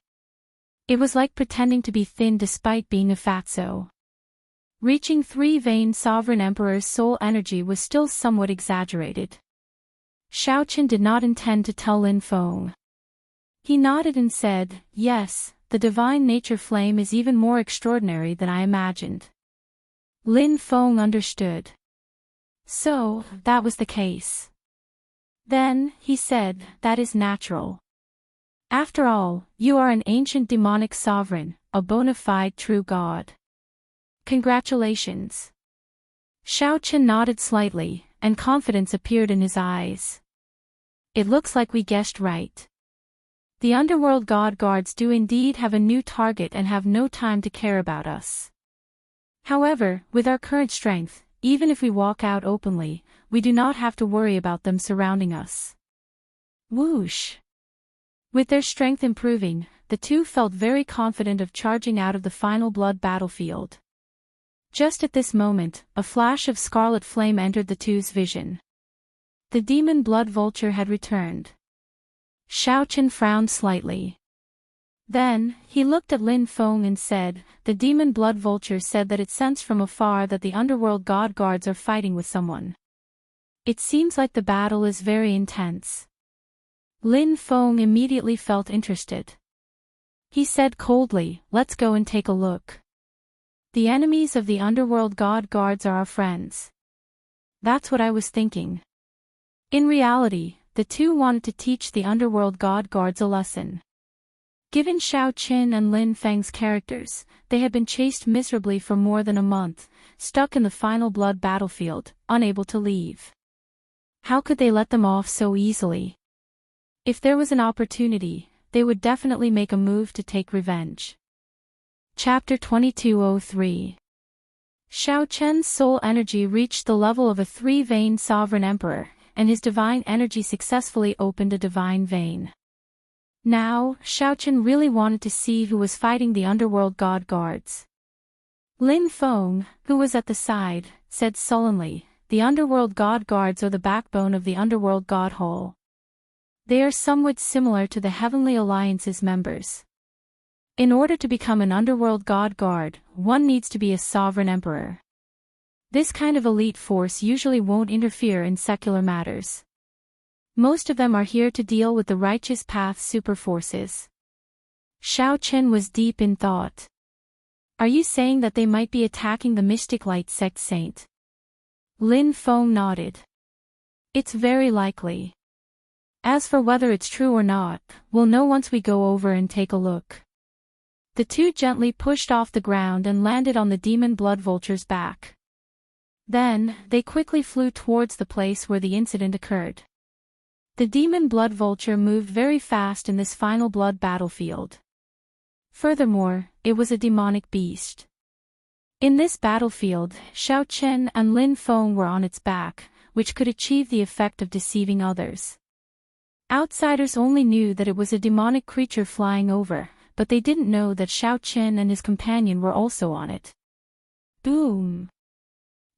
It was like pretending to be thin despite being a fatso. Reaching 3-vein sovereign emperor's soul energy was still somewhat exaggerated. Xiao Chen did not intend to tell Lin Feng. He nodded and said, yes, the divine nature flame is even more extraordinary than I imagined. Lin Feng understood. So, that was the case. Then, he said, that is natural. After all, you are an ancient demonic sovereign, a bona fide true god. Congratulations. Xiao Chen nodded slightly, and confidence appeared in his eyes. It looks like we guessed right. The underworld god guards do indeed have a new target and have no time to care about us. However, with our current strength, even if we walk out openly, we do not have to worry about them surrounding us. Whoosh! With their strength improving, the two felt very confident of charging out of the final blood battlefield. Just at this moment, a flash of scarlet flame entered the two's vision. The demon blood vulture had returned. Xiao Chen frowned slightly. Then, he looked at Lin Feng and said, the demon blood vulture said that it sensed from afar that the underworld god guards are fighting with someone. It seems like the battle is very intense. Lin Feng immediately felt interested. He said coldly, "Let's go and take a look. The enemies of the underworld god guards are our friends." That's what I was thinking. In reality, the two wanted to teach the underworld god guards a lesson. Given Xiao Qin and Lin Feng's characters, they had been chased miserably for more than a month, stuck in the final blood battlefield, unable to leave. How could they let them off so easily? If there was an opportunity, they would definitely make a move to take revenge. Chapter 2203. Xiao Chen's soul energy reached the level of a three-veined sovereign emperor, and his divine energy successfully opened a divine vein. Now, Xiao Chen really wanted to see who was fighting the underworld god guards. Lin Feng, who was at the side, said sullenly, "The underworld god guards are the backbone of the underworld god hall. They are somewhat similar to the Heavenly Alliance's members. In order to become an underworld god guard, one needs to be a sovereign emperor. This kind of elite force usually won't interfere in secular matters. Most of them are here to deal with the righteous path superforces." Xiao Chen was deep in thought. "Are you saying that they might be attacking the Mystic Light sect saint?" Lin Feng nodded. "It's very likely. As for whether it's true or not, we'll know once we go over and take a look." The two gently pushed off the ground and landed on the demon blood vulture's back. Then, they quickly flew towards the place where the incident occurred. The demon blood vulture moved very fast in this final blood battlefield. Furthermore, it was a demonic beast. In this battlefield, Xiao Chen and Lin Feng were on its back, which could achieve the effect of deceiving others. Outsiders only knew that it was a demonic creature flying over, but they didn't know that Xiao Chen and his companion were also on it. Boom!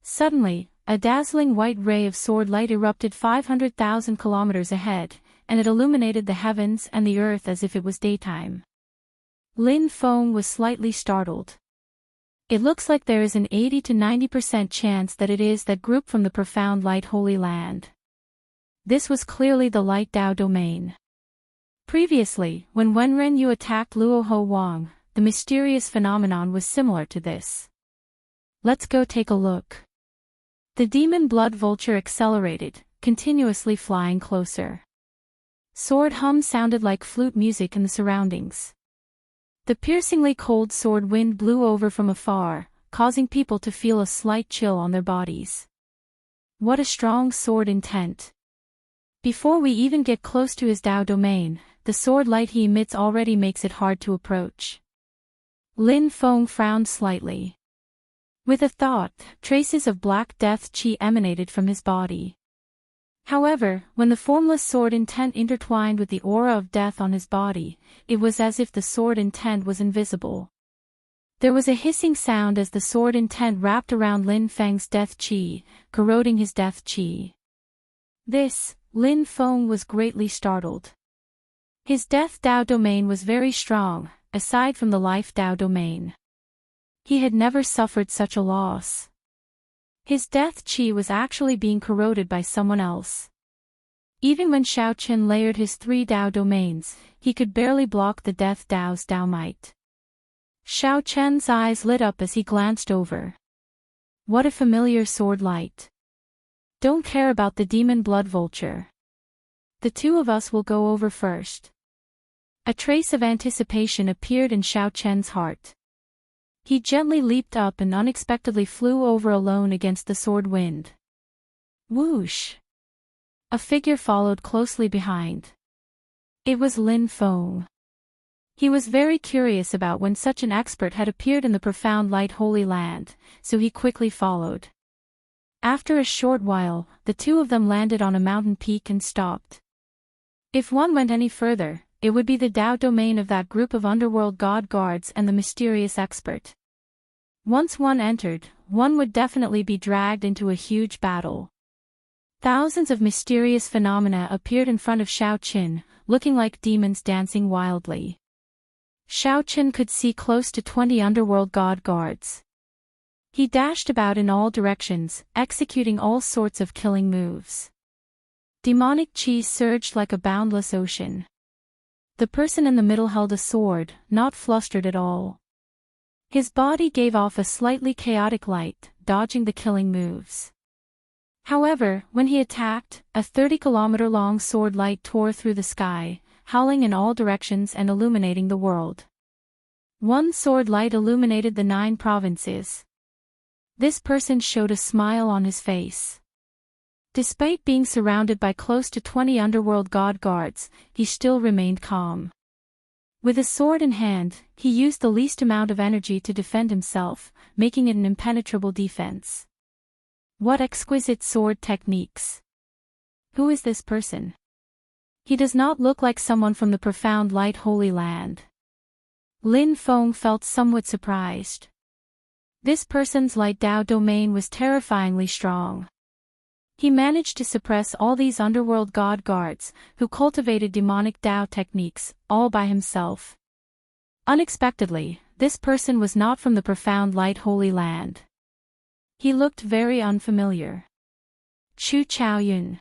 Suddenly, a dazzling white ray of sword light erupted 500,000 kilometers ahead, and it illuminated the heavens and the earth as if it was daytime. Lin Feng was slightly startled. "It looks like there is an 80 to 90% chance that it is that group from the profound light Holy Land." This was clearly the Light Dao domain. Previously, when Wenren Yu attacked Luoho Wang, the mysterious phenomenon was similar to this. "Let's go take a look." The demon blood vulture accelerated, continuously flying closer. Sword hum sounded like flute music in the surroundings. The piercingly cold sword wind blew over from afar, causing people to feel a slight chill on their bodies. What a strong sword intent. Before we even get close to his Dao domain, the sword light he emits already makes it hard to approach. Lin Feng frowned slightly. With a thought, traces of black death chi emanated from his body. However, when the formless sword intent intertwined with the aura of death on his body, it was as if the sword intent was invisible. There was a hissing sound as the sword intent wrapped around Lin Feng's death chi, corroding his death chi. Lin Feng was greatly startled. His death Dao domain was very strong, aside from the life Dao domain. He had never suffered such a loss. His death chi was actually being corroded by someone else. Even when Xiao Chen layered his 3 Dao domains, he could barely block the death Dao's Dao might. Xiao Chen's eyes lit up as he glanced over. What a familiar sword light. Don't care about the demon blood vulture. The two of us will go over first. A trace of anticipation appeared in Xiao Chen's heart. He gently leaped up and unexpectedly flew over alone against the sword wind. Whoosh! A figure followed closely behind. It was Lin Feng. He was very curious about when such an expert had appeared in the profound light Holy Land, so he quickly followed. After a short while, the two of them landed on a mountain peak and stopped. If one went any further, it would be the Dao domain of that group of underworld god guards and the mysterious expert. Once one entered, one would definitely be dragged into a huge battle. Thousands of mysterious phenomena appeared in front of Xiao Qin, looking like demons dancing wildly. Xiao Qin could see close to 20 underworld god guards. He dashed about in all directions, executing all sorts of killing moves. Demonic chi surged like a boundless ocean. The person in the middle held a sword, not flustered at all. His body gave off a slightly chaotic light, dodging the killing moves. However, when he attacked, a 30-kilometer-long sword light tore through the sky, howling in all directions and illuminating the world. One sword light illuminated the 9 provinces. This person showed a smile on his face. Despite being surrounded by close to 20 underworld god guards, he still remained calm. With a sword in hand, he used the least amount of energy to defend himself, making it an impenetrable defense. What exquisite sword techniques! Who is this person? He does not look like someone from the profound light Holy Land. Lin Feng felt somewhat surprised. This person's light Dao domain was terrifyingly strong. He managed to suppress all these underworld god guards, who cultivated demonic Dao techniques, all by himself. Unexpectedly, this person was not from the profound light Holy Land. He looked very unfamiliar. Chu Chaoyun.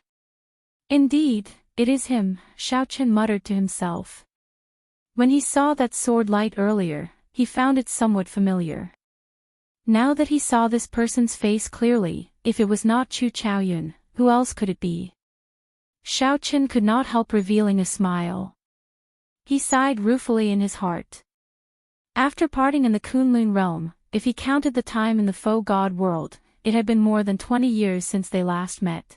Indeed, it is him, Xiaochen muttered to himself. When he saw that sword light earlier, he found it somewhat familiar. Now that he saw this person's face clearly, if it was not Chu Chaoyun, who else could it be? Xiaochen could not help revealing a smile. He sighed ruefully in his heart. After parting in the Kunlun realm, if he counted the time in the faux god world, it had been more than 20 years since they last met.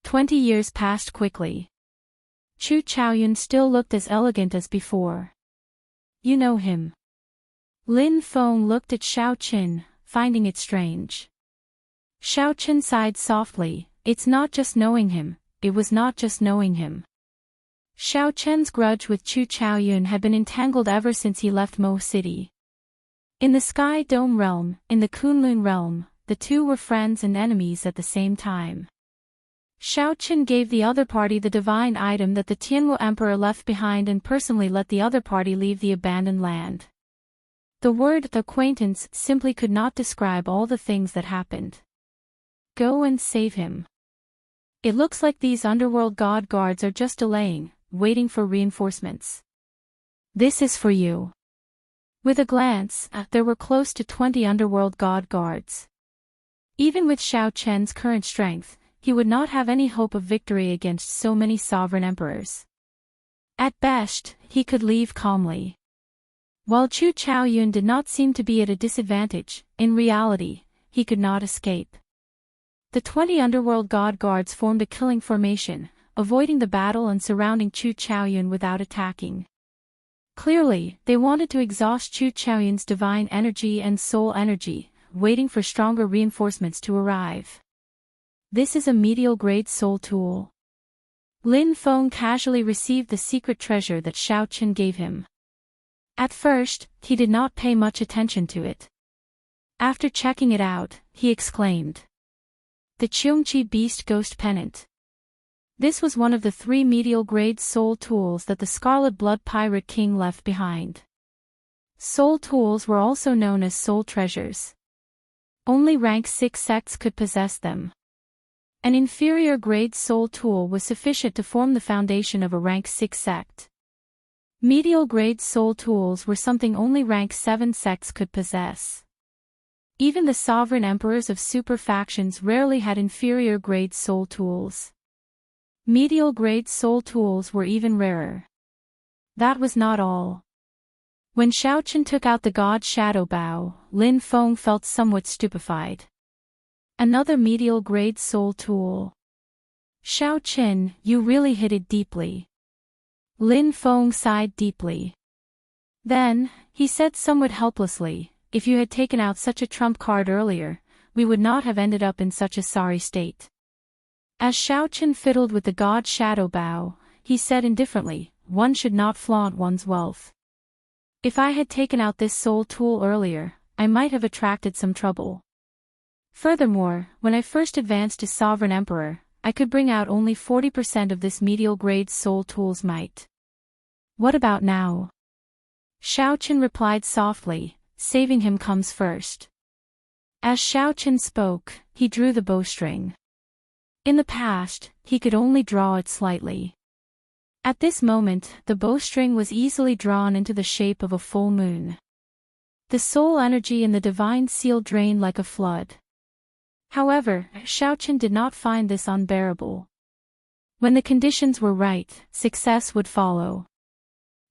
20 years passed quickly. Chu Chaoyun still looked as elegant as before. You know him. Lin Feng looked at Xiaochen, finding it strange. Xiaochen sighed softly. It's not just knowing him, it was not just knowing him. Xiaochen's grudge with Chu Chaoyun had been entangled ever since he left Mo City. In the Sky Dome realm, in the Kunlun realm, the two were friends and enemies at the same time. Xiaochen gave the other party the divine item that the Tianwu Emperor left behind and personally let the other party leave the abandoned land. The word acquaintance simply could not describe all the things that happened. Go and save him. It looks like these underworld god guards are just delaying, waiting for reinforcements. This is for you. With a glance, there were close to 20 underworld god guards. Even with Xiaochen's current strength, he would not have any hope of victory against so many sovereign emperors. At best, he could leave calmly. While Chu Chaoyun did not seem to be at a disadvantage, in reality, he could not escape. The 20 underworld god guards formed a killing formation, avoiding the battle and surrounding Chu Chaoyun without attacking. Clearly, they wanted to exhaust Chu Chaoyun's divine energy and soul energy, waiting for stronger reinforcements to arrive. This is a medial-grade soul tool. Lin Feng casually received the secret treasure that Xiaochen gave him. At first, he did not pay much attention to it. After checking it out, he exclaimed. The Cheongqi Beast Ghost Pennant. This was one of the 3 medial-grade soul tools that the Scarlet Blood Pirate King left behind. Soul tools were also known as soul treasures. Only rank 6 sects could possess them. An inferior-grade soul tool was sufficient to form the foundation of a rank 6 sect. Medial-grade soul tools were something only rank 7 sects could possess. Even the sovereign emperors of super factions rarely had inferior-grade soul tools. Medial-grade soul tools were even rarer. That was not all. When Xiaochen took out the god Shadow Bow, Lin Feng felt somewhat stupefied. Another medial-grade soul tool. Xiaochen, you really hit it deeply. Lin Feng sighed deeply. Then, he said somewhat helplessly, if you had taken out such a trump card earlier, we would not have ended up in such a sorry state. As Xiaochen fiddled with the god Shadow Bow, he said indifferently, one should not flaunt one's wealth. If I had taken out this soul tool earlier, I might have attracted some trouble. Furthermore, when I first advanced to Sovereign Emperor, I could bring out only 40% of this medial-grade soul tool's might. What about now? Xiaochen replied softly, saving him comes first. As Xiaochen spoke, he drew the bowstring. In the past, he could only draw it slightly. At this moment, the bowstring was easily drawn into the shape of a full moon. The soul energy in the divine seal drained like a flood. However, Xiaoqian did not find this unbearable. When the conditions were right, success would follow.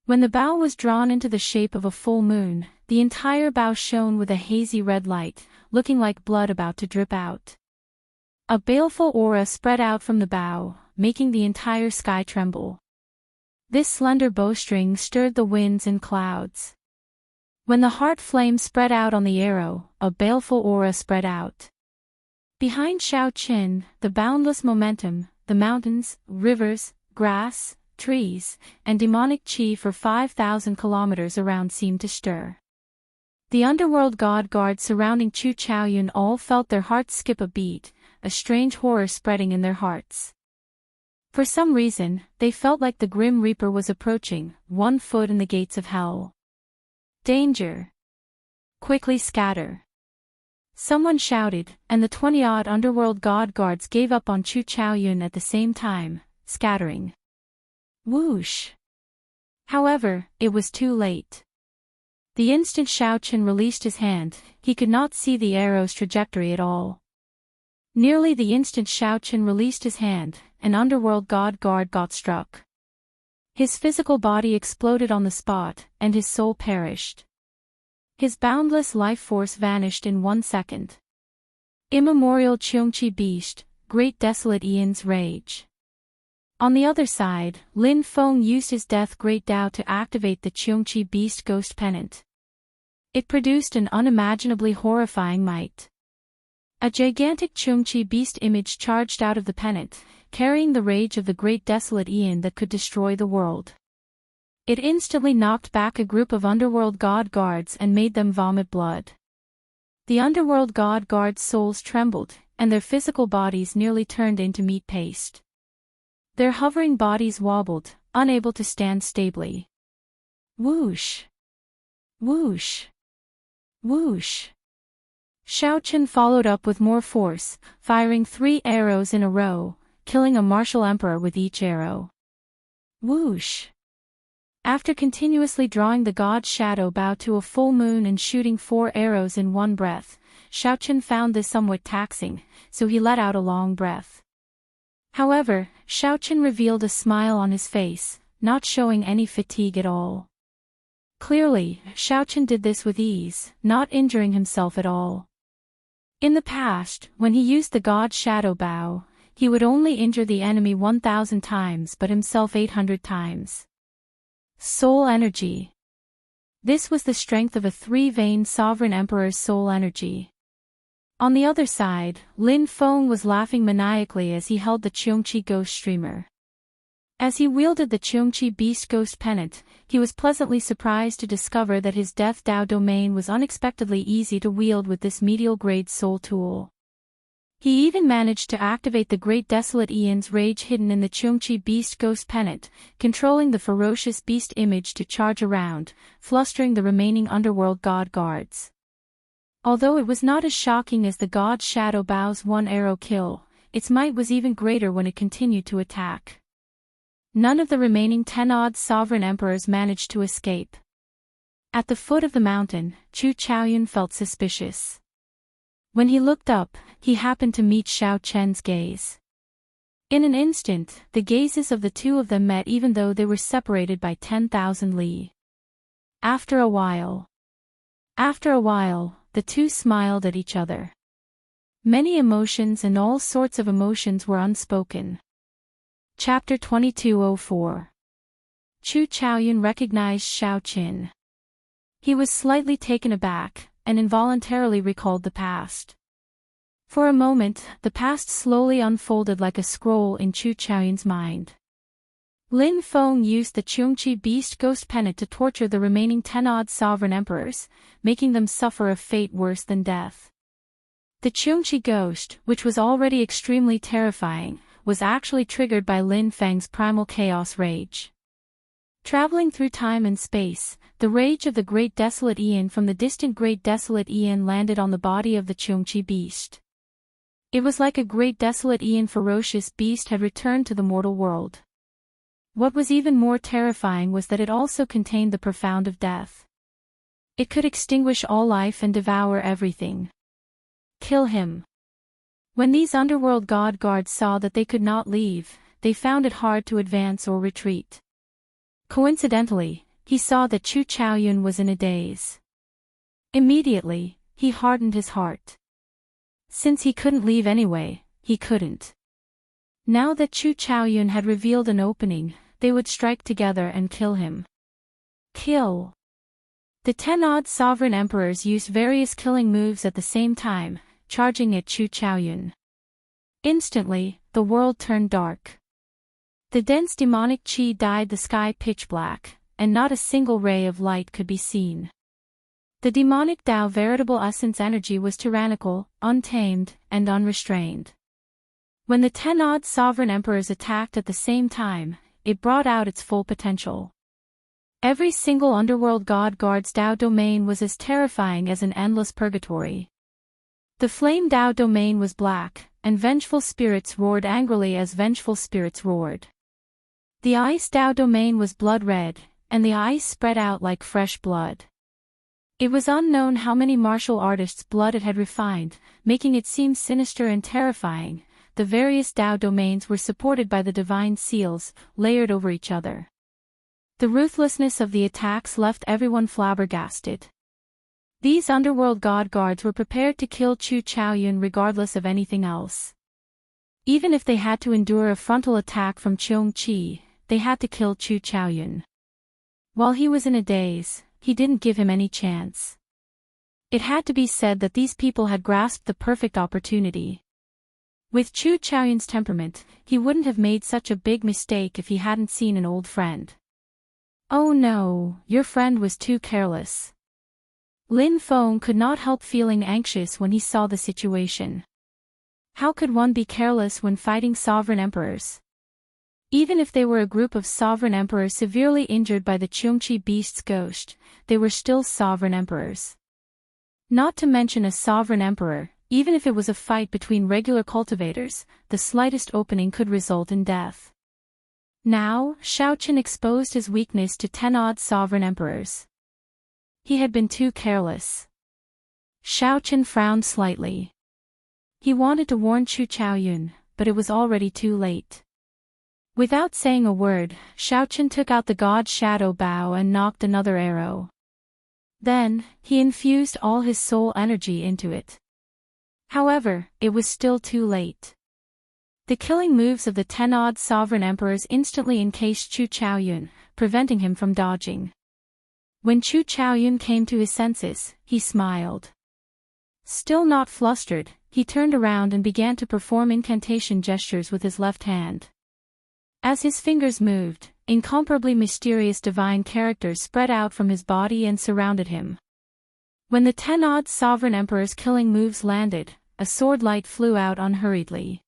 When the bow was drawn into the shape of a full moon, the entire bow shone with a hazy red light, looking like blood about to drip out. A baleful aura spread out from the bow, making the entire sky tremble. This slender bowstring stirred the winds and clouds. When the heart flame spread out on the arrow, a baleful aura spread out. Behind Xiaoqian, the boundless momentum, the mountains, rivers, grass, trees, and demonic qi for 5,000 kilometers around seemed to stir. The underworld god guards surrounding Chu Chaoyun all felt their hearts skip a beat, a strange horror spreading in their hearts. For some reason, they felt like the Grim Reaper was approaching, 1 foot in the gates of hell. Danger! Quickly scatter! Someone shouted, and the 20-odd underworld god guards gave up on Chu Chaoyun at the same time, scattering. Whoosh! However, it was too late. The instant Xiaoqian released his hand, he could not see the arrow's trajectory at all. Nearly the instant Xiaoqian released his hand, an underworld god guard got struck. His physical body exploded on the spot, and his soul perished. His boundless life force vanished in 1 second. Immemorial Qiongqi Beast, Great Desolate Aeon's Rage. On the other side, Lin Feng used his Death Great Dao to activate the Qiongqi Beast Ghost Pennant. It produced an unimaginably horrifying might. A gigantic Qiongqi Beast image charged out of the pennant, carrying the rage of the Great Desolate Aeon that could destroy the world. It instantly knocked back a group of underworld god guards and made them vomit blood. The underworld god guards' souls trembled, and their physical bodies nearly turned into meat paste. Their hovering bodies wobbled, unable to stand stably. Whoosh! Whoosh! Whoosh! Xiaoqian followed up with more force, firing 3 arrows in a row, killing a martial emperor with each arrow. Whoosh! After continuously drawing the god's shadow bow to a full moon and shooting 4 arrows in one breath, Xiaoqian found this somewhat taxing, so he let out a long breath. However, Xiaoqian revealed a smile on his face, not showing any fatigue at all. Clearly, Xiaoqian did this with ease, not injuring himself at all. In the past, when he used the god's shadow bow, he would only injure the enemy 1,000 times but himself 800 times. Soul energy. This was the strength of a 3-veined sovereign emperor's soul energy. On the other side, Lin Feng was laughing maniacally as he held the Qiongqi ghost streamer. As he wielded the Qiongqi beast ghost pennant, he was pleasantly surprised to discover that his Death Dao domain was unexpectedly easy to wield with this medial-grade soul tool. He even managed to activate the Great Desolate Aeon's rage hidden in the Qiongqi beast ghost pennant, controlling the ferocious beast image to charge around, flustering the remaining underworld god guards. Although it was not as shocking as the god's shadow bow's 1-arrow kill, its might was even greater when it continued to attack. None of the remaining 10-odd sovereign emperors managed to escape. At the foot of the mountain, Chu Chaoyun felt suspicious. When he looked up, he happened to meet Xiaoqian's gaze. In an instant, the gazes of the two of them met even though they were separated by 10,000 li. After a while, the two smiled at each other. Many emotions and all sorts of emotions were unspoken. Chapter 2204. Chu Chaoyun recognized Xiaoqian. He was slightly taken aback, and involuntarily recalled the past. For a moment, the past slowly unfolded like a scroll in Chu Chaoyun's mind. Lin Feng used the Qiongqi beast ghost pennant to torture the remaining 10-odd sovereign emperors, making them suffer a fate worse than death. The Qiongqi ghost, which was already extremely terrifying, was actually triggered by Lin Feng's primal chaos rage. Traveling through time and space, the rage of the Great Desolate Aeon from the distant Great Desolate Aeon landed on the body of the Qiongqi beast. It was like a great desolate and ferocious beast had returned to the mortal world. What was even more terrifying was that it also contained the profound of death. It could extinguish all life and devour everything. Kill him. When these underworld god guards saw that they could not leave, they found it hard to advance or retreat. Coincidentally, he saw that Chu Chaoyun was in a daze. Immediately, he hardened his heart. Since he couldn't leave anyway, he couldn't. Now that Chu Chaoyun had revealed an opening, they would strike together and kill him. Kill. The 10 odd sovereign emperors used various killing moves at the same time, charging at Chu Chaoyun. Instantly, the world turned dark. The dense demonic qi dyed the sky pitch black, and not a single ray of light could be seen. The demonic Dao veritable essence energy was tyrannical, untamed, and unrestrained. When the 10 odd sovereign emperors attacked at the same time, it brought out its full potential. Every single underworld god guard's Dao domain was as terrifying as an endless purgatory. The flame Dao domain was black, and vengeful spirits roared angrily as vengeful spirits roared. The ice Dao domain was blood red, and the ice spread out like fresh blood. It was unknown how many martial artists' blood it had refined, making it seem sinister and terrifying. The various Dao domains were supported by the divine seals, layered over each other. The ruthlessness of the attacks left everyone flabbergasted. These underworld god guards were prepared to kill Chu Chaoyun regardless of anything else. Even if they had to endure a frontal attack from Cheong Qi, they had to kill Chu Chaoyun. While he was in a daze, he didn't give him any chance. It had to be said that these people had grasped the perfect opportunity. With Chu Chaoyun's temperament, he wouldn't have made such a big mistake if he hadn't seen an old friend. Oh no, your friend was too careless. Lin Feng could not help feeling anxious when he saw the situation. How could one be careless when fighting sovereign emperors? Even if they were a group of sovereign emperors severely injured by the Cheongqi beast's ghost, they were still sovereign emperors. Not to mention a sovereign emperor, even if it was a fight between regular cultivators, the slightest opening could result in death. Now, Xiaochen exposed his weakness to 10 odd sovereign emperors. He had been too careless. Xiaochen frowned slightly. He wanted to warn Chu Chaoyun, but it was already too late. Without saying a word, Xiaochen took out the god shadow bow and knocked another arrow. Then, he infused all his soul energy into it. However, it was still too late. The killing moves of the 10 odd sovereign emperors instantly encased Chu Chaoyun, preventing him from dodging. When Chu Chaoyun came to his senses, he smiled. Still not flustered, he turned around and began to perform incantation gestures with his left hand. As his fingers moved, incomparably mysterious divine characters spread out from his body and surrounded him. When the 10 odd sovereign emperor's killing moves landed, a sword light flew out unhurriedly.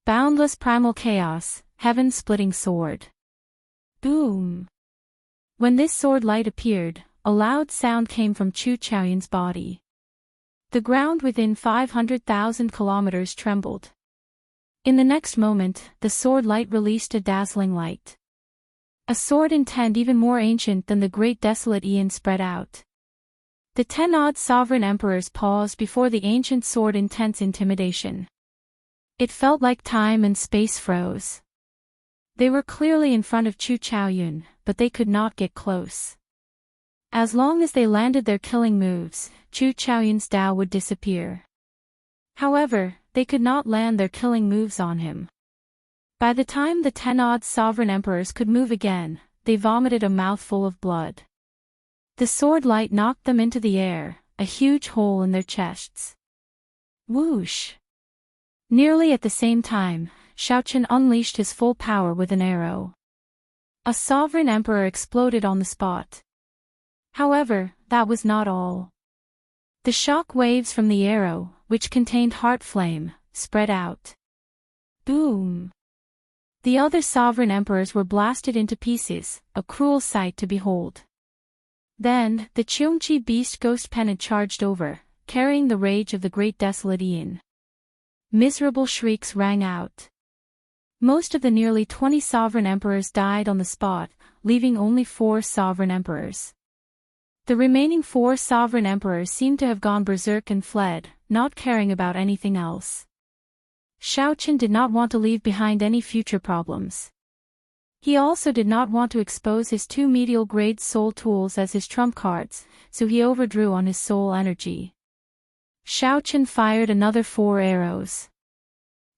Boundless primal chaos, heaven-splitting sword. Boom! When this sword light appeared, a loud sound came from Chu Chaoyun's body. The ground within 500,000 kilometers trembled. In the next moment, the sword light released a dazzling light. A sword intent even more ancient than the great desolate Aeon spread out. The 10 odd sovereign emperors paused before the ancient sword intense intimidation. It felt like time and space froze. They were clearly in front of Chu Chaoyun, but they could not get close. As long as they landed their killing moves, Chu Chaoyun's Dao would disappear. However, they could not land their killing moves on him. By the time the 10 odd sovereign emperors could move again, they vomited a mouthful of blood. The sword light knocked them into the air, a huge hole in their chests. Whoosh! Nearly at the same time, Xiaochen unleashed his full power with an arrow. A sovereign emperor exploded on the spot. However, that was not all. The shock waves from the arrow, which contained heart flame, spread out. Boom! The other sovereign emperors were blasted into pieces, a cruel sight to behold. Then, the Cheongqi beast ghost pennant charged over, carrying the rage of the great desolate Aeon. Miserable shrieks rang out. Most of the nearly 20 sovereign emperors died on the spot, leaving only 4 sovereign emperors. The remaining 4 sovereign emperors seemed to have gone berserk and fled, not caring about anything else. Xiaoqin did not want to leave behind any future problems. He also did not want to expose his 2 medial-grade soul tools as his trump cards, so he overdrew on his soul energy. Xiaoqin fired another 4 arrows.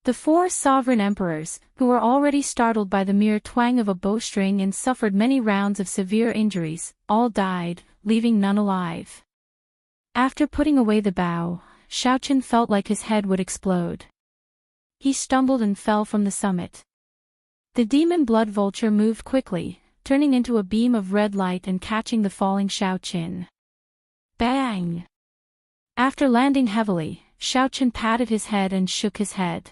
The 4 sovereign emperors, who were already startled by the mere twang of a bowstring and suffered many rounds of severe injuries, all died, leaving none alive. After putting away the bow, Xiaoqin felt like his head would explode. He stumbled and fell from the summit. The demon blood vulture moved quickly, turning into a beam of red light and catching the falling Xiaoqin. Bang! After landing heavily, Xiaoqin patted his head and shook his head.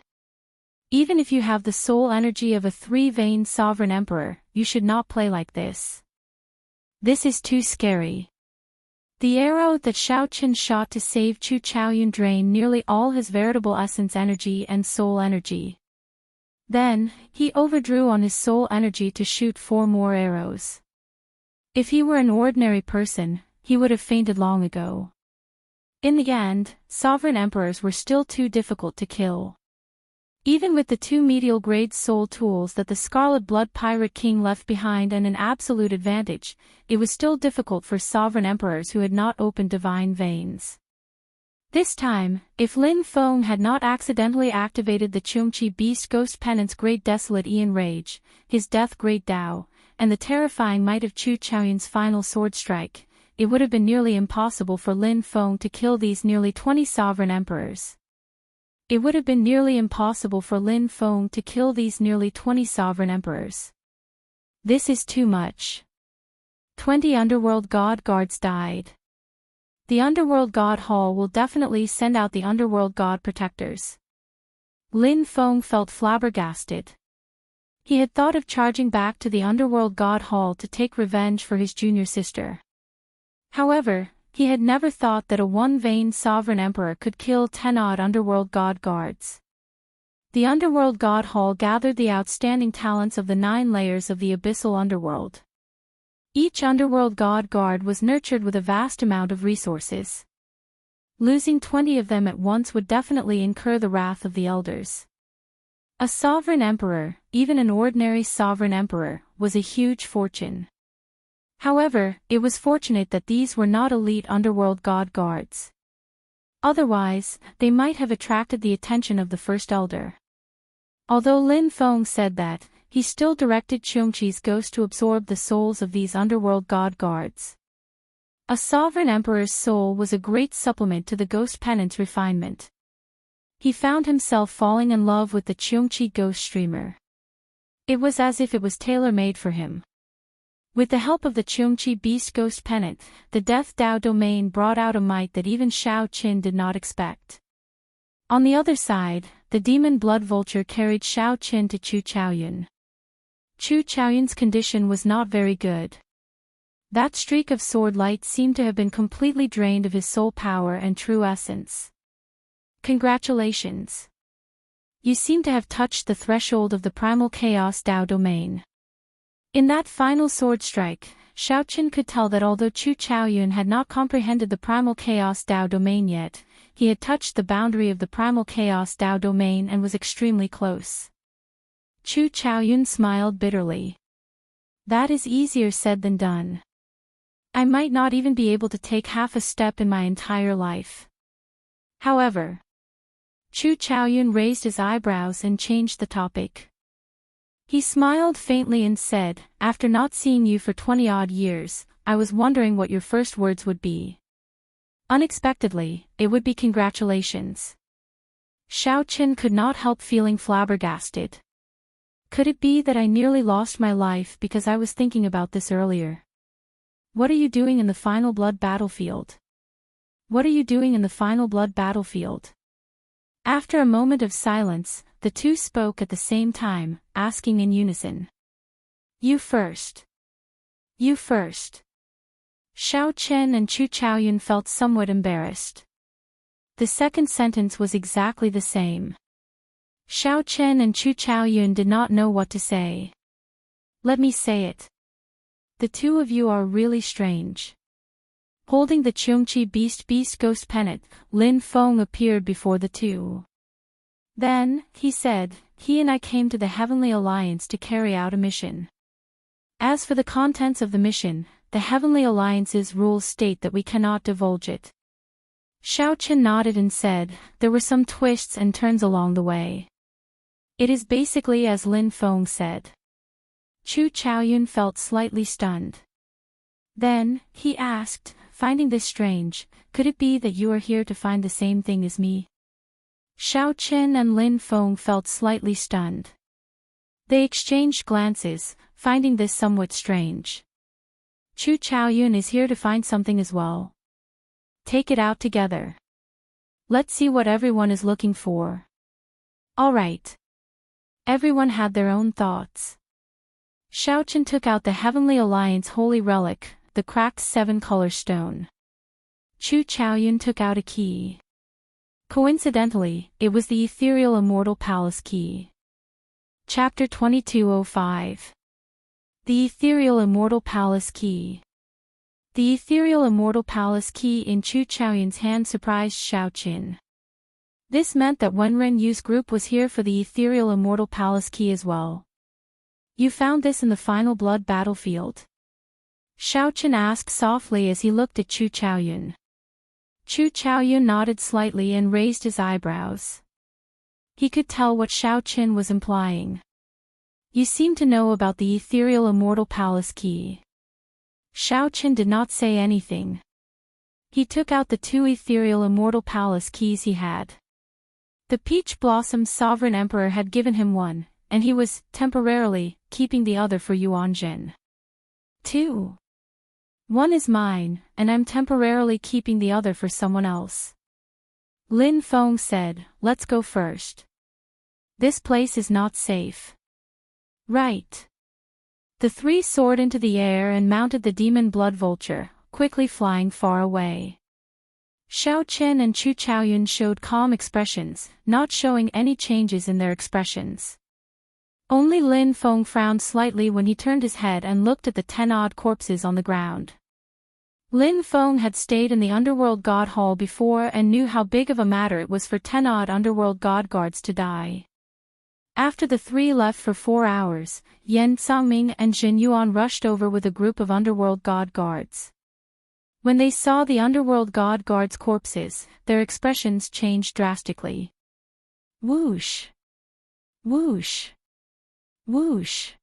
Even if you have the soul energy of a 3-veined sovereign emperor, you should not play like this. This is too scary. The arrow that Xiaoqin shot to save Chu Chaoyun drained nearly all his veritable essence energy and soul energy. Then, he overdrew on his soul energy to shoot 4 more arrows. If he were an ordinary person, he would have fainted long ago. In the end, sovereign emperors were still too difficult to kill. Even with the 2 medial-grade soul tools that the Scarlet Blood Pirate King left behind and an absolute advantage, it was still difficult for sovereign emperors who had not opened divine veins. This time, if Lin Feng had not accidentally activated the Chungchi Beast Ghost Penance Great Desolate Ian Rage, his Death Great Dao, and the terrifying might of Chu Chaoyun's final sword strike, it would have been nearly impossible for Lin Feng to kill these nearly 20 sovereign emperors. It would have been nearly impossible for Lin Feng to kill these nearly 20 sovereign emperors. This is too much. 20 Underworld God Guards died. The Underworld God Hall will definitely send out the Underworld God Protectors. Lin Feng felt flabbergasted. He had thought of charging back to the Underworld God Hall to take revenge for his junior sister. However, he had never thought that a 1-veined sovereign emperor could kill 10-odd Underworld God Guards. The Underworld God Hall gathered the outstanding talents of the 9 layers of the Abyssal Underworld. Each Underworld God Guard was nurtured with a vast amount of resources. Losing 20 of them at once would definitely incur the wrath of the elders. A sovereign emperor, even an ordinary sovereign emperor, was a huge fortune. However, it was fortunate that these were not elite Underworld God Guards. Otherwise, they might have attracted the attention of the First Elder. Although Lin Feng said that, he still directed Chungchi's ghost to absorb the souls of these Underworld God Guards. A sovereign emperor's soul was a great supplement to the ghost penance refinement. He found himself falling in love with the Chungchi ghost streamer. It was as if it was tailor-made for him. With the help of the Chungchi Beast Ghost Pennant, the Death Dao domain brought out a might that even Xiaoqin did not expect. On the other side, the Demon Blood Vulture carried Xiaoqin to Chu Chaoyun. Chu Chaoyun's condition was not very good. That streak of sword light seemed to have been completely drained of his soul power and true essence. Congratulations. You seem to have touched the threshold of the Primal Chaos Dao domain. In that final sword strike, Xiaoqin could tell that although Chu Chaoyun had not comprehended the Primal Chaos Dao domain yet, he had touched the boundary of the Primal Chaos Dao domain and was extremely close. Chu Chaoyun smiled bitterly. That is easier said than done. I might not even be able to take half a step in my entire life. However, Chu Chaoyun raised his eyebrows and changed the topic. He smiled faintly and said, after not seeing you for 20-odd years, I was wondering what your first words would be. Unexpectedly, it would be congratulations. Xiaoqin could not help feeling flabbergasted. Could it be that I nearly lost my life because I was thinking about this earlier? What are you doing in the final blood battlefield? What are you doing in the final blood battlefield? After a moment of silence, the two spoke at the same time, asking in unison. You first. You first. Xiaoqin and Chu Chaoyun felt somewhat embarrassed. The second sentence was exactly the same. Xiao Chen and Chu Chaoyun did not know what to say. Let me say it. The two of you are really strange. Holding the Cheongqi beast ghost pennant, Lin Feng appeared before the two. Then, he said, he and I came to the Heavenly Alliance to carry out a mission. As for the contents of the mission, the Heavenly Alliance's rules state that we cannot divulge it. Xiao Chen nodded and said, there were some twists and turns along the way. It is basically as Lin Feng said. Chu Chaoyun felt slightly stunned. Then, he asked, finding this strange, could it be that you are here to find the same thing as me? Xiao Chen and Lin Feng felt slightly stunned. They exchanged glances, finding this somewhat strange. Chu Chaoyun is here to find something as well. Take it out together. Let's see what everyone is looking for. All right. Everyone had their own thoughts. Xiao Chen took out the Heavenly Alliance holy relic, the cracked 7-color stone. Chu Chaoyun took out a key. Coincidentally, it was the ethereal immortal palace key. Chapter 2205. The ethereal immortal palace key. The ethereal immortal palace key in Chu Chaoyun's hand surprised Xiao Chen. This meant that Wenren Yu's group was here for the ethereal immortal palace key as well. You found this in the final blood battlefield? Xiao Chen asked softly as he looked at Chu Chaoyun. Chu Chaoyun nodded slightly and raised his eyebrows. He could tell what Xiao Chen was implying. You seem to know about the ethereal immortal palace key. Xiao Chen did not say anything. He took out the 2 ethereal immortal palace keys he had. The Peach Blossom's sovereign emperor had given him one, and he was, temporarily, keeping the other for Yuanzhen. 2. One is mine, and I'm temporarily keeping the other for someone else. Lin Feng said, let's go first. This place is not safe. Right. The 3 soared into the air and mounted the demon blood vulture, quickly flying far away. Xiao Chen and Chu Chaoyun showed calm expressions, not showing any changes in their expressions. Only Lin Feng frowned slightly when he turned his head and looked at the 10-odd corpses on the ground. Lin Feng had stayed in the Underworld God Hall before and knew how big of a matter it was for 10-odd Underworld God Guards to die. After the 3 left for 4 hours, Yan Sangming and Jin Yuan rushed over with a group of Underworld God Guards. When they saw the Underworld God Guards' corpses, their expressions changed drastically. Whoosh! Whoosh! Whoosh!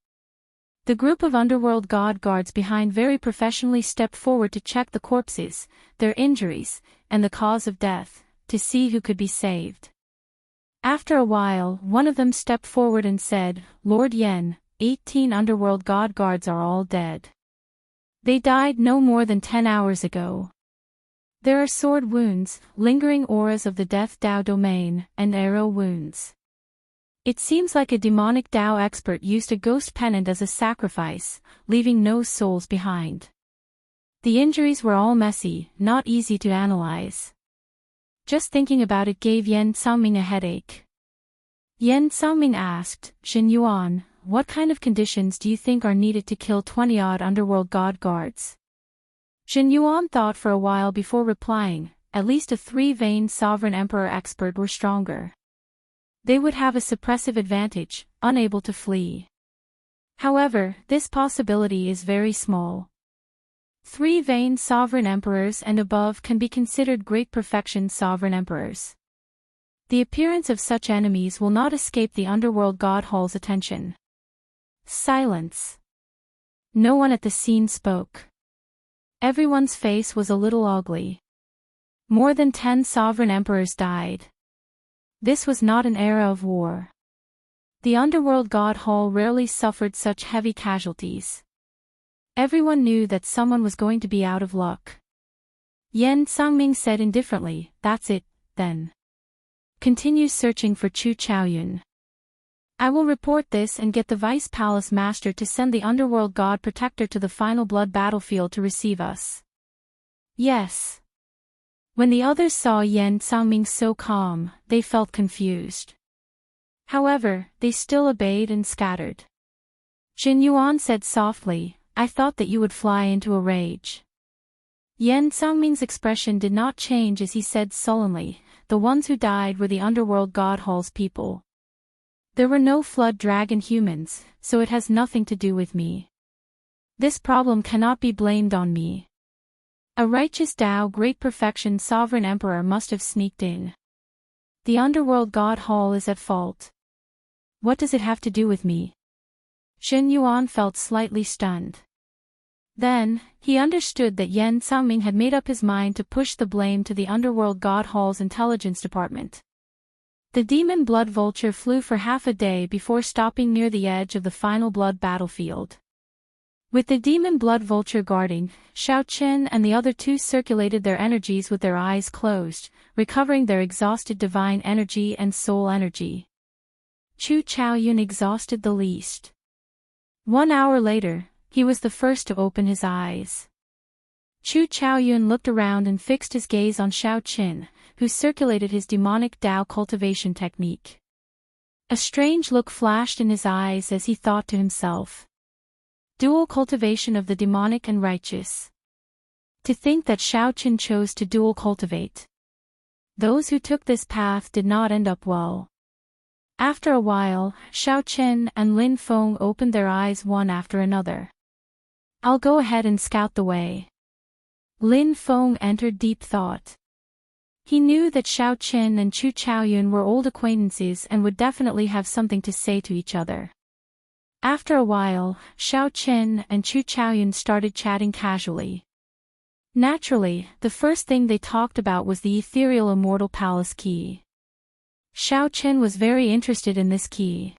The group of Underworld God Guards behind very professionally stepped forward to check the corpses, their injuries, and the cause of death, to see who could be saved. After a while, one of them stepped forward and said, Lord Yen, 18 Underworld God Guards are all dead. They died no more than 10 hours ago. There are sword wounds, lingering auras of the Death Dao domain, and arrow wounds. It seems like a demonic Dao expert used a ghost pennant as a sacrifice, leaving no souls behind. The injuries were all messy, not easy to analyze. Just thinking about it gave Yan Sangming a headache. Yan Sangming asked, Jin Yuan, what kind of conditions do you think are needed to kill 20-odd Underworld God Guards? Jin Yuan thought for a while before replying, at least a 3-vein Sovereign Emperor expert were stronger. They would have a suppressive advantage, unable to flee. However, this possibility is very small. 3-vein Sovereign Emperors and above can be considered great perfection Sovereign Emperors. The appearance of such enemies will not escape the Underworld God Hall's attention. Silence. No one at the scene spoke. Everyone's face was a little ugly. More than 10 Sovereign Emperors died. This was not an era of war. The Underworld God Hall rarely suffered such heavy casualties. Everyone knew that someone was going to be out of luck. Yan Sangming said indifferently, that's it, then. Continue searching for Chu Chaoyun. I will report this and get the Vice Palace Master to send the Underworld God Protector to the final blood battlefield to receive us. Yes. When the others saw Yan Sangming so calm, they felt confused. However, they still obeyed and scattered. Jin Yuan said softly, "I thought that you would fly into a rage." Yan Sangming's expression did not change as he said sullenly, "The ones who died were the underworld god Hall's people. There were no flood dragon humans, so it has nothing to do with me. This problem cannot be blamed on me. A righteous Tao great perfection sovereign emperor must have sneaked in. The underworld god Hall is at fault. What does it have to do with me?" Jin Yuan felt slightly stunned. Then, he understood that Yan Sangming had made up his mind to push the blame to the underworld god Hall's intelligence department. The demon blood vulture flew for half a day before stopping near the edge of the final blood battlefield. With the demon blood vulture guarding, Xiao Chen and the other two circulated their energies with their eyes closed, recovering their exhausted divine energy and soul energy. Chu Chaoyun exhausted the least. 1 hour later, he was the first to open his eyes. Chu Chaoyun looked around and fixed his gaze on Xiao Qin, who circulated his demonic Dao cultivation technique. A strange look flashed in his eyes as he thought to himself. Dual cultivation of the demonic and righteous. To think that Xiao Qin chose to dual cultivate. Those who took this path did not end up well. After a while, Xiao Chen and Lin Feng opened their eyes one after another. "I'll go ahead and scout the way." Lin Feng entered deep thought. He knew that Xiao Chen and Chu Chaoyun were old acquaintances and would definitely have something to say to each other. After a while, Xiao Chen and Chu Chaoyun started chatting casually. Naturally, the first thing they talked about was the ethereal immortal palace key. Xiao Chen was very interested in this key.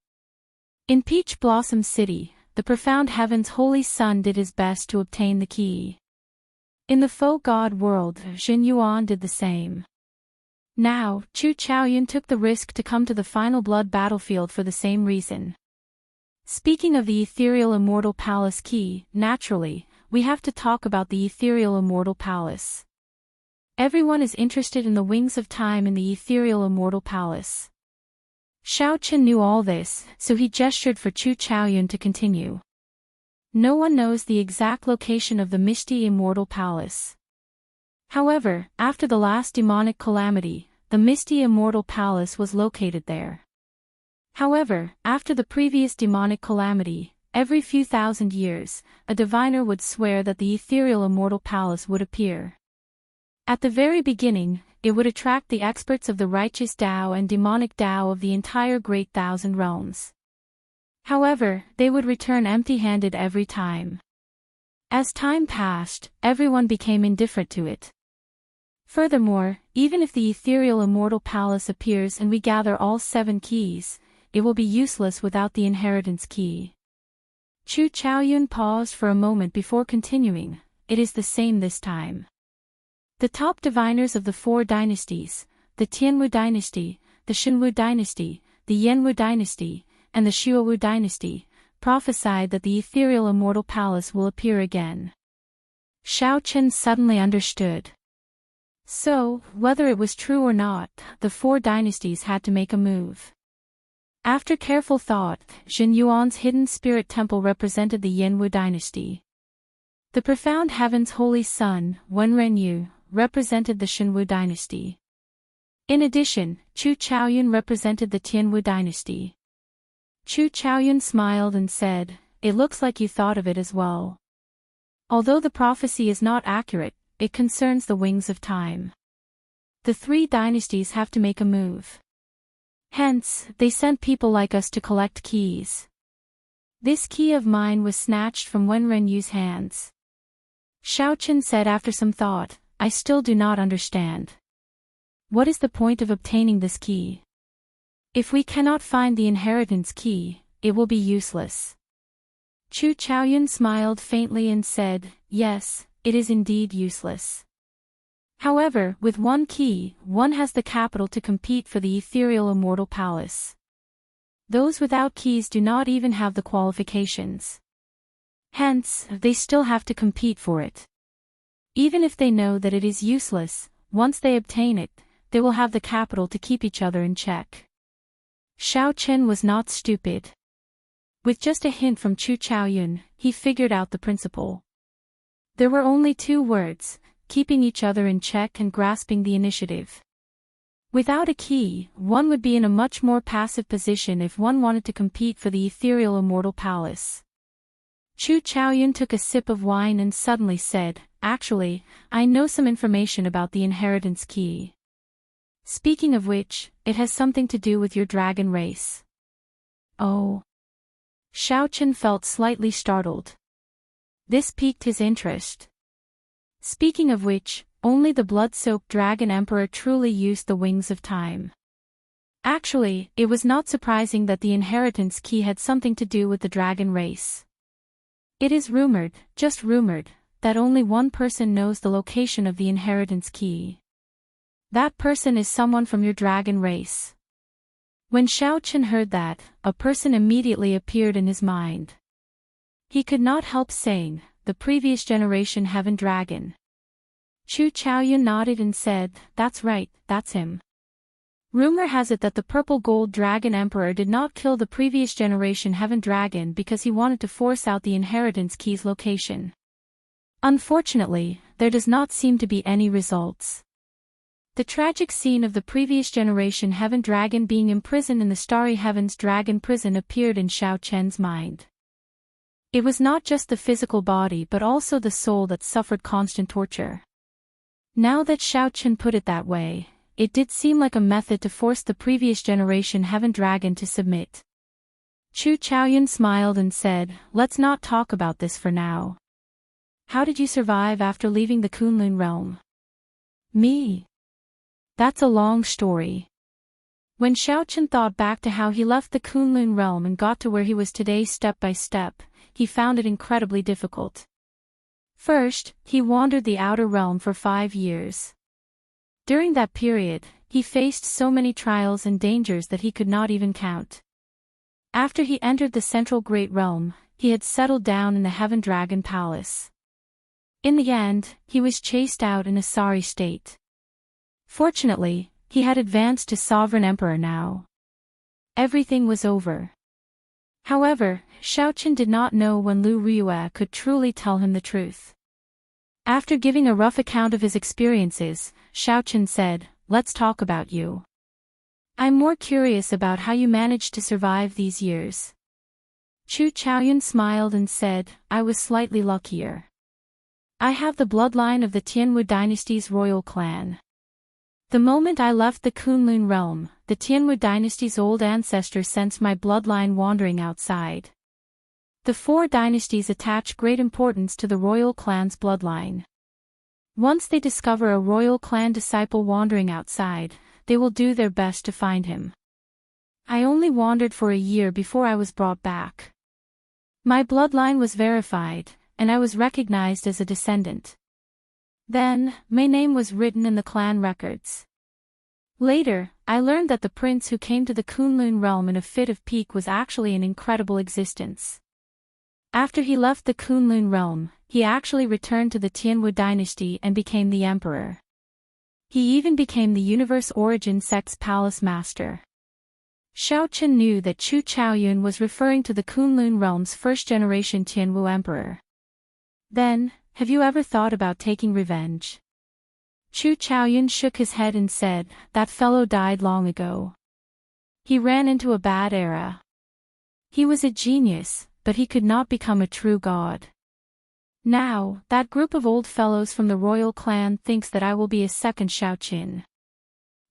In Peach Blossom City, the profound heaven's holy son did his best to obtain the key. In the faux god world, Jin Yuan did the same. Now, Chu Chaoyun took the risk to come to the final blood battlefield for the same reason. Speaking of the ethereal immortal palace key, naturally, we have to talk about the ethereal immortal palace. Everyone is interested in the wings of time in the ethereal immortal palace. Xiao Chen knew all this, so he gestured for Chu Chaoyun to continue. No one knows the exact location of the misty immortal palace. However, after the last demonic calamity, the misty immortal palace was located there. However, after the previous demonic calamity, every few thousand years, a diviner would swear that the ethereal immortal palace would appear. At the very beginning, it would attract the experts of the righteous Dao and demonic Dao of the entire Great Thousand Realms. However, they would return empty-handed every time. As time passed, everyone became indifferent to it. Furthermore, even if the ethereal immortal palace appears and we gather all 7 keys, it will be useless without the inheritance key. Chu Chaoyun paused for a moment before continuing. It is the same this time. The top diviners of the 4 dynasties, the Tianwu dynasty, the Shenwu dynasty, the Yanwu dynasty, and the Shuowu dynasty, prophesied that the ethereal immortal palace will appear again. Xiao Chen suddenly understood. So, whether it was true or not, the 4 dynasties had to make a move. After careful thought, Jin Yuan's hidden spirit temple represented the Yanwu dynasty. The profound heaven's holy son, Wenrenyu, represented the Shenwu dynasty. In addition, Chu Chaoyun represented the Tianwu dynasty. Chu Chaoyun smiled and said, "It looks like you thought of it as well. Although the prophecy is not accurate, it concerns the wings of time. The 3 dynasties have to make a move. Hence, they sent people like us to collect keys. This key of mine was snatched from Wenrenyu's hands." Xiao Chen said after some thought, "I still do not understand. What is the point of obtaining this key? If we cannot find the inheritance key, it will be useless." Chu Chaoyun smiled faintly and said, "Yes, it is indeed useless. However, with one key, one has the capital to compete for the ethereal immortal palace. Those without keys do not even have the qualifications. Hence, they still have to compete for it. Even if they know that it is useless, once they obtain it, they will have the capital to keep each other in check." Xiao Chen was not stupid. With just a hint from Chu Chaoyun, he figured out the principle. There were only two words: keeping each other in check and grasping the initiative. Without a key, one would be in a much more passive position if one wanted to compete for the ethereal immortal palace. Chu Chaoyun took a sip of wine and suddenly said, "Actually, I know some information about the inheritance key. Speaking of which, it has something to do with your dragon race." Oh. Xiao Chen felt slightly startled. This piqued his interest. Speaking of which, only the blood-soaked dragon emperor truly used the wings of time. Actually, it was not surprising that the inheritance key had something to do with the dragon race. It is rumored, just rumored, that only one person knows the location of the inheritance key. That person is someone from your dragon race. When Xiao Chen heard that, a person immediately appeared in his mind. He could not help saying, "The previous generation heaven dragon." Chu Chaoyun nodded and said, "That's right, that's him. Rumor has it that the purple gold dragon emperor did not kill the previous generation heaven dragon because he wanted to force out the inheritance key's location. Unfortunately, there does not seem to be any results." The tragic scene of the previous generation heaven dragon being imprisoned in the starry heavens dragon prison appeared in Xiao Chen's mind. It was not just the physical body but also the soul that suffered constant torture. Now that Xiao Chen put it that way, it did seem like a method to force the previous generation heaven dragon to submit. Chu Chaoyun smiled and said, "Let's not talk about this for now. How did you survive after leaving the Kunlun realm?" "Me? That's a long story." When Xiao Chen thought back to how he left the Kunlun realm and got to where he was today step by step, he found it incredibly difficult. First, he wandered the outer realm for 5 years. During that period, he faced so many trials and dangers that he could not even count. After he entered the central Great Realm, he had settled down in the Heaven Dragon Palace. In the end, he was chased out in a sorry state. Fortunately, he had advanced to Sovereign Emperor now. Everything was over. However, Xiao Chen did not know when Lu Riyue could truly tell him the truth. After giving a rough account of his experiences, Xiao Chen said, "Let's talk about you. I'm more curious about how you managed to survive these years." Chu Chaoyun smiled and said, "I was slightly luckier. I have the bloodline of the Tianwu dynasty's royal clan. The moment I left the Kunlun realm, the Tianwu dynasty's old ancestors sensed my bloodline wandering outside. The 4 dynasties attach great importance to the royal clan's bloodline. Once they discover a royal clan disciple wandering outside, they will do their best to find him. I only wandered for a year before I was brought back. My bloodline was verified, and I was recognized as a descendant. Then, my name was written in the clan records. Later, I learned that the prince who came to the Kunlun realm in a fit of pique was actually an incredible existence. After he left the Kunlun realm, he actually returned to the Tianwu dynasty and became the emperor. He even became the Universe Origin sect's palace master. Xiao Chen knew that Chu Chaoyun was referring to the Kunlun realm's first-generation Tianwu emperor. Then, have you ever thought about taking revenge? Chu Chaoyun shook his head and said, "That fellow died long ago. He ran into a bad era. He was a genius, but he could not become a true god. Now, that group of old fellows from the royal clan thinks that I will be a second Xiao Qin.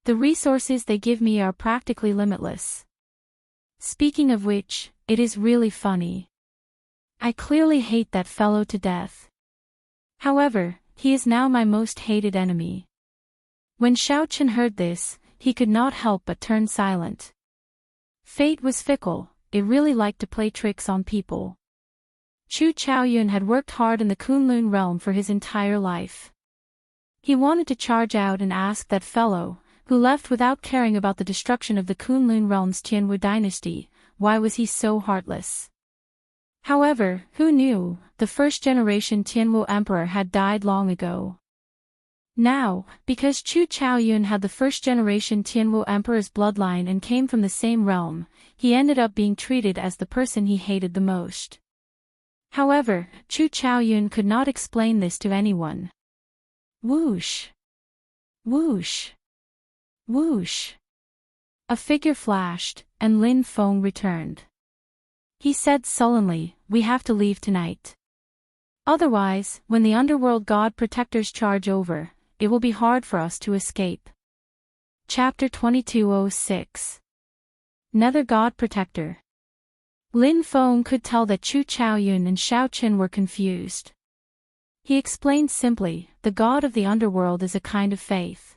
The resources they give me are practically limitless. Speaking of which, it is really funny. I clearly hate that fellow to death. However, he is now my most hated enemy." When Xiao Qin heard this, he could not help but turn silent. Fate was fickle, it really liked to play tricks on people. Chu Chaoyun had worked hard in the Kunlun realm for his entire life. He wanted to charge out and ask that fellow, who left without caring about the destruction of the Kunlun realm's Tianwu dynasty, why was he so heartless? However, who knew, the first-generation Tianwu emperor had died long ago. Now, because Chu Chaoyun had the first-generation Tianwu Emperor's bloodline and came from the same realm, he ended up being treated as the person he hated the most. However, Chu Chaoyun could not explain this to anyone. Whoosh! Whoosh! Whoosh! A figure flashed, and Lin Feng returned. He said sullenly, "We have to leave tonight. Otherwise, when the underworld god protectors charge over, it will be hard for us to escape." Chapter 2206. Nether God Protector. Lin Feng could tell that Chu Chaoyun and Xiao Qin were confused. He explained simply, the god of the underworld is a kind of faith.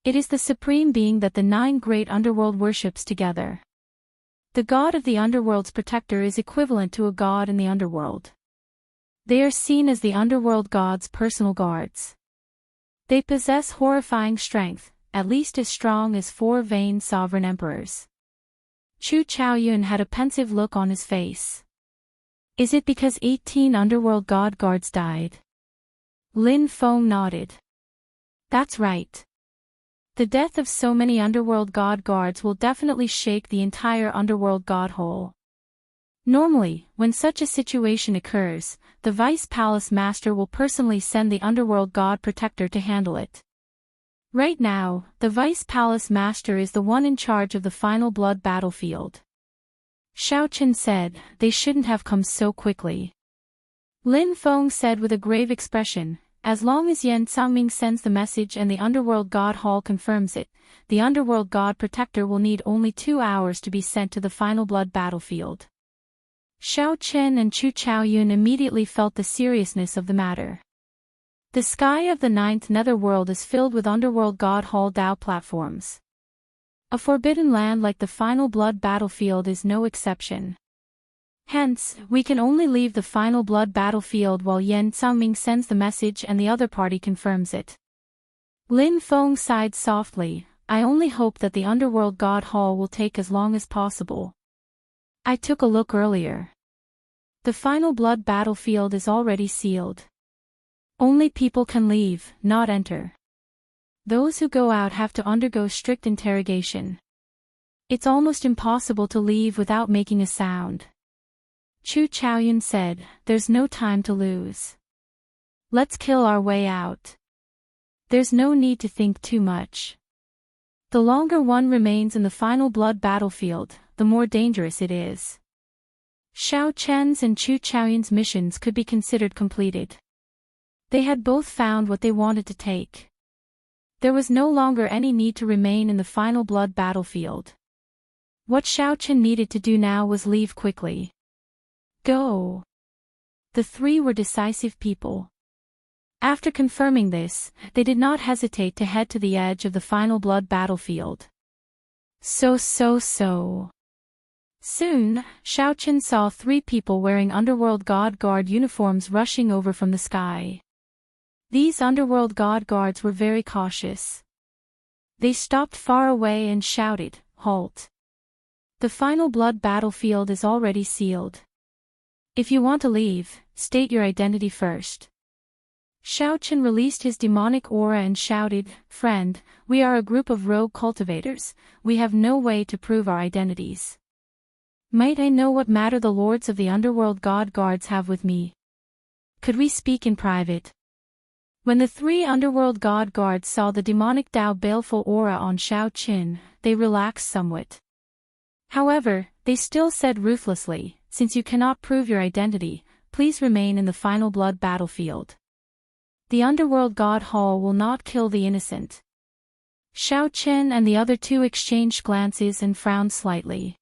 It is the supreme being that the 9 great underworld worships together. The god of the underworld's protector is equivalent to a god in the underworld. They are seen as the underworld god's personal guards. They possess horrifying strength, at least as strong as 4 vain sovereign emperors. Chu Chaoyun had a pensive look on his face. Is it because 18 underworld god guards died? Lin Feng nodded. That's right. The death of so many underworld god guards will definitely shake the entire underworld god hole. Normally, when such a situation occurs, the Vice Palace Master will personally send the underworld god protector to handle it. Right now, the Vice Palace Master is the one in charge of the final blood battlefield. Xiao Qin said, "They shouldn't have come so quickly." Lin Feng said with a grave expression, "As long as Yan Sangming sends the message and the underworld god hall confirms it, the underworld god protector will need only 2 hours to be sent to the final blood battlefield." Xiao Qin and Chu Chaoyun immediately felt the seriousness of the matter. The sky of the 9th netherworld is filled with underworld god hall Dao platforms. A forbidden land like the final blood battlefield is no exception. Hence, we can only leave the final blood battlefield while Yan Sangming sends the message and the other party confirms it. Lin Feng sighed softly, "I only hope that the underworld god hall will take as long as possible. I took a look earlier. The final blood battlefield is already sealed. Only people can leave, not enter. Those who go out have to undergo strict interrogation. It's almost impossible to leave without making a sound." Chu Chaoyun said, "There's no time to lose. Let's kill our way out. There's no need to think too much. The longer one remains in the final blood battlefield, the more dangerous it is." Xiao Chen's and Chu Chaoyun's missions could be considered completed. They had both found what they wanted to take. There was no longer any need to remain in the final blood battlefield. What Xiao Chen needed to do now was leave quickly. Go! The 3 were decisive people. After confirming this, they did not hesitate to head to the edge of the final blood battlefield. So. Soon, Xiao Chen saw 3 people wearing underworld god guard uniforms rushing over from the sky. These underworld god guards were very cautious. They stopped far away and shouted, "Halt! The final blood battlefield is already sealed. If you want to leave, state your identity first." Xiao Chen released his demonic aura and shouted, "Friend, we are a group of rogue cultivators, we have no way to prove our identities. Might I know what matter the lords of the underworld god guards have with me? Could we speak in private?" When the 3 underworld god guards saw the demonic Dao baleful aura on Xiao Qin, they relaxed somewhat. However, they still said ruthlessly, "Since you cannot prove your identity, please remain in the final blood battlefield. The underworld god hall will not kill the innocent." Xiao Qin and the other 2 exchanged glances and frowned slightly.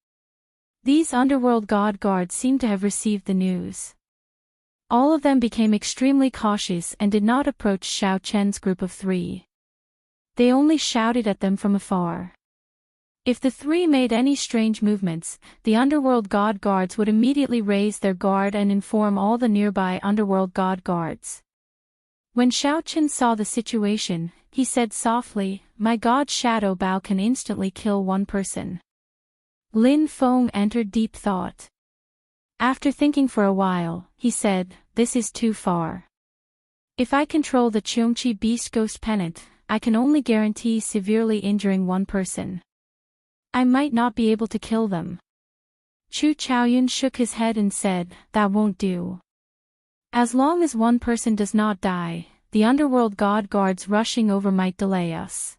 These underworld god guards seemed to have received the news. All of them became extremely cautious and did not approach Xiao Chen's group of 3. They only shouted at them from afar. If the 3 made any strange movements, the underworld god guards would immediately raise their guard and inform all the nearby underworld god guards. When Xiao Chen saw the situation, he said softly, "My god Shadow Bao can instantly kill 1 person." Lin Feng entered deep thought. After thinking for a while, he said, "This is too far. If I control the Qiongqi beast ghost pennant, I can only guarantee severely injuring one person. I might not be able to kill them. Chu Chaoyun shook his head and said, that won't do. As long as one person does not die, the underworld god guards rushing over might delay us.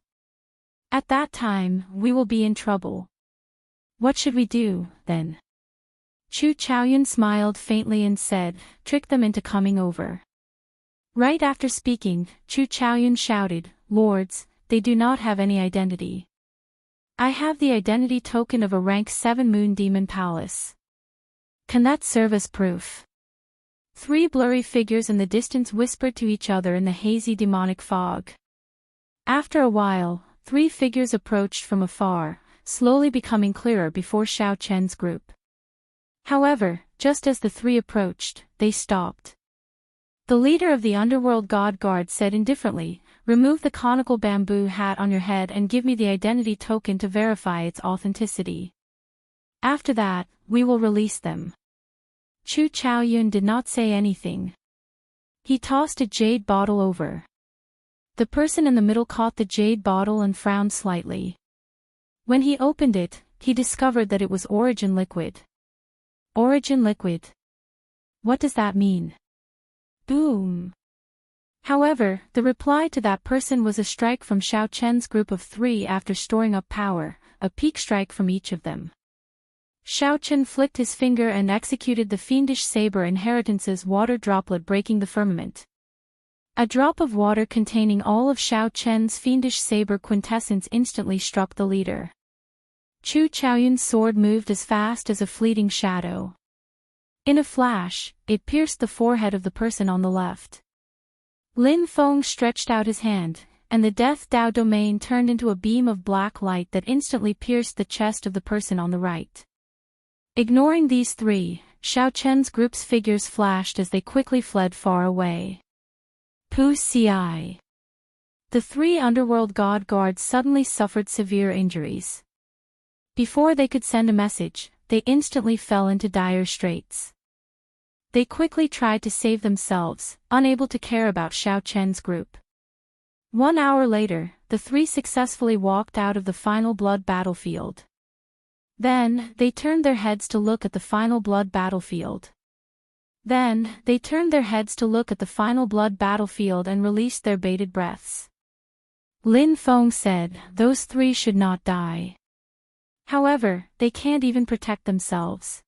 At that time, we will be in trouble. What should we do, then? Chu Chaoyun smiled faintly and said, trick them into coming over. Right after speaking, Chu Chaoyun shouted, Lords, they do not have any identity. I have the identity token of a rank 7 Moon Demon Palace. Can that serve as proof? 3 blurry figures in the distance whispered to each other in the hazy demonic fog. After a while, 3 figures approached from afar, slowly becoming clearer before Xiao Chen's group. However, just as the 3 approached, they stopped. The leader of the underworld god guard said indifferently, remove the conical bamboo hat on your head and give me the identity token to verify its authenticity. After that, we will release them. Chu Chaoyun did not say anything. He tossed a jade bottle over. The person in the middle caught the jade bottle and frowned slightly. When he opened it, he discovered that it was origin liquid. Origin liquid. What does that mean? Boom. However, the reply to that person was a strike from Xiao Chen's group of 3 after storing up power, a peak strike from each of them. Xiao Chen flicked his finger and executed the fiendish saber inheritance's water droplet breaking the firmament. A drop of water containing all of Xiao Chen's fiendish saber quintessence instantly struck the leader. Chu Chaoyun's sword moved as fast as a fleeting shadow. In a flash, it pierced the forehead of the person on the left. Lin Feng stretched out his hand, and the Death Dao domain turned into a beam of black light that instantly pierced the chest of the person on the right. Ignoring these 3, Xiao Chen's group's figures flashed as they quickly fled far away. Pu Ci. The 3 underworld god guards suddenly suffered severe injuries. Before they could send a message, they instantly fell into dire straits. They quickly tried to save themselves, unable to care about Xiao Chen's group. 1 hour later, the 3 successfully walked out of the final blood battlefield. Then, they turned their heads to look at the final blood battlefield. And released their bated breaths. Lin Feng said, those 3 should not die. However, they can't even protect themselves.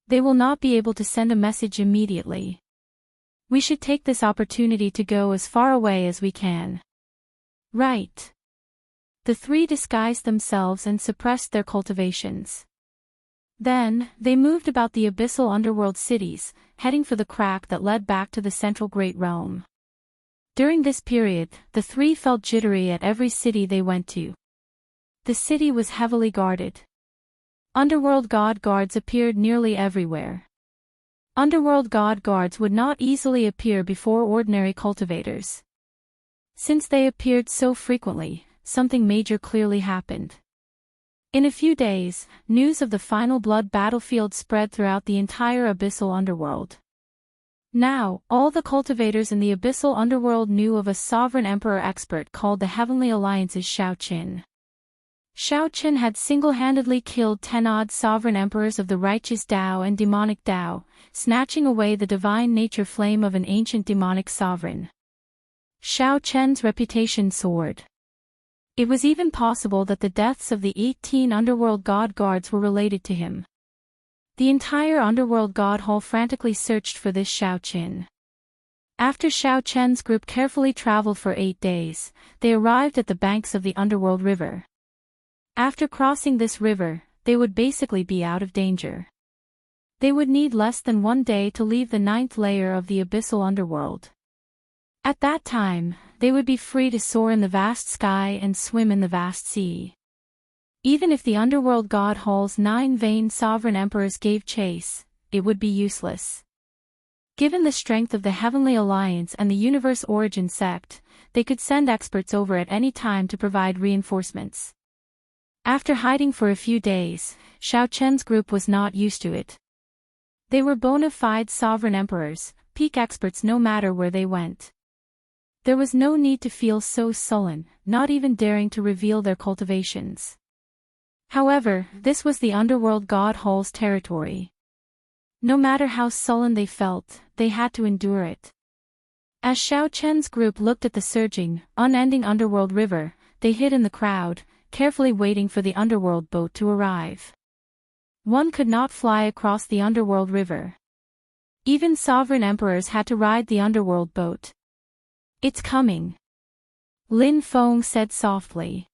They will not be able to send a message immediately. We should take this opportunity to go as far away as we can. Right. The 3 disguised themselves and suppressed their cultivations. Then, they moved about the abyssal underworld cities, heading for the crack that led back to the central Great Realm. During this period, the 3 felt jittery at every city they went to. The city was heavily guarded. Underworld god guards appeared nearly everywhere. Underworld god guards would not easily appear before ordinary cultivators. Since they appeared so frequently, something major clearly happened. In a few days, news of the final blood battlefield spread throughout the entire abyssal underworld. Now, all the cultivators in the abyssal underworld knew of a sovereign emperor expert called the Heavenly Alliance's Xiao Qin. Xiao Qin had single-handedly killed 10-odd sovereign emperors of the righteous Dao and demonic Dao, snatching away the divine nature flame of an ancient demonic sovereign. Xiao Chen's reputation soared. It was even possible that the deaths of the 18 underworld god guards were related to him. The entire underworld god hall frantically searched for this Xiao Qin. After Xiao Chen's group carefully traveled for 8 days, they arrived at the banks of the underworld river. After crossing this river, they would basically be out of danger. They would need less than 1 day to leave the 9th layer of the abyssal underworld. At that time, they would be free to soar in the vast sky and swim in the vast sea. Even if the underworld god hall's 9 vain sovereign emperors gave chase, it would be useless. Given the strength of the Heavenly Alliance and the Universe Origin sect, they could send experts over at any time to provide reinforcements. After hiding for a few days, Xiao Chen's group was not used to it. They were bona fide sovereign emperors, peak experts no matter where they went. There was no need to feel so sullen, not even daring to reveal their cultivations. However, this was the underworld god Hall's territory. No matter how sullen they felt, they had to endure it. As Xiao Chen's group looked at the surging, unending underworld river, they hid in the crowd, carefully waiting for the underworld boat to arrive. One could not fly across the underworld river. Even sovereign emperors had to ride the underworld boat. "It's coming," Lin Feng said softly.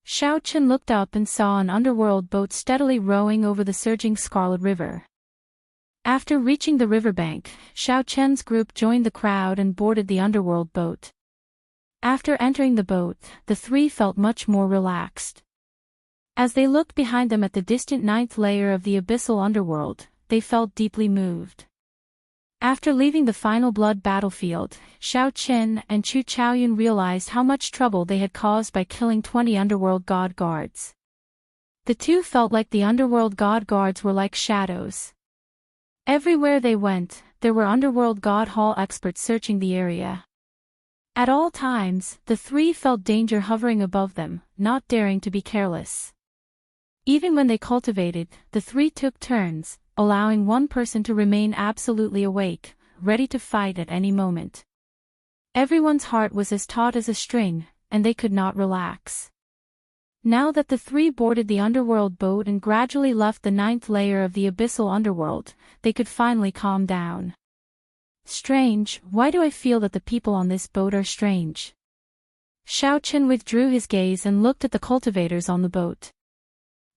Xiao Chen looked up and saw an underworld boat steadily rowing over the surging Scarlet River. After reaching the riverbank, Xiao Chen's group joined the crowd and boarded the underworld boat. After entering the boat, the three felt much more relaxed. As they looked behind them at the distant ninth layer of the abyssal underworld, they felt deeply moved. After leaving the final blood battlefield, Xiao Chen and Chu Chaoyun realized how much trouble they had caused by killing 20 underworld god guards. The two felt like the underworld god guards were like shadows. Everywhere they went, there were underworld god hall experts searching the area. At all times, the three felt danger hovering above them, not daring to be careless. Even when they cultivated, the three took turns, allowing one person to remain absolutely awake, ready to fight at any moment. Everyone's heart was as taut as a string, and they could not relax. Now that the three boarded the underworld boat and gradually left the ninth layer of the abyssal underworld, they could finally calm down. "Strange, why do I feel that the people on this boat are strange?" Xiao Chen withdrew his gaze and looked at the cultivators on the boat.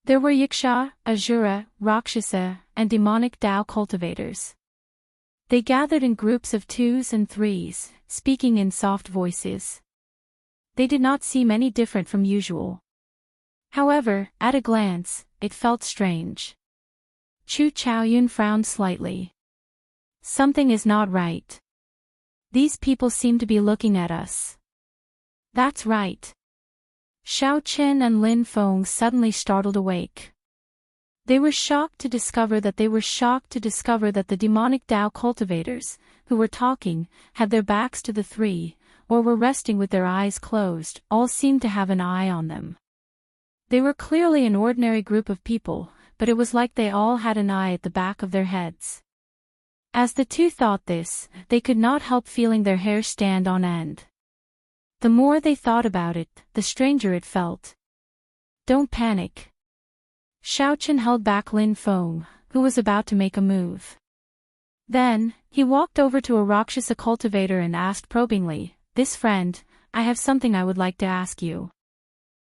There were Yiksha, Asura, Rakshasa, and demonic Dao cultivators. They gathered in groups of 2s and 3s, speaking in soft voices. They did not seem any different from usual. However, at a glance, it felt strange. Chu Chaoyun frowned slightly. "Something is not right. These people seem to be looking at us." "That's right." Xiao Chen and Lin Feng suddenly startled awake. They were shocked to discover that the demonic Dao cultivators, who were talking, had their backs to the three, or were resting with their eyes closed, all seemed to have an eye on them. They were clearly an ordinary group of people, but it was like they all had an eye at the back of their heads. As the two thought this, they could not help feeling their hair stand on end. The more they thought about it, the stranger it felt. "Don't panic." Xiao Chen held back Lin Feng, who was about to make a move. Then, he walked over to a Rakshasa cultivator and asked probingly, "This friend, I have something I would like to ask you."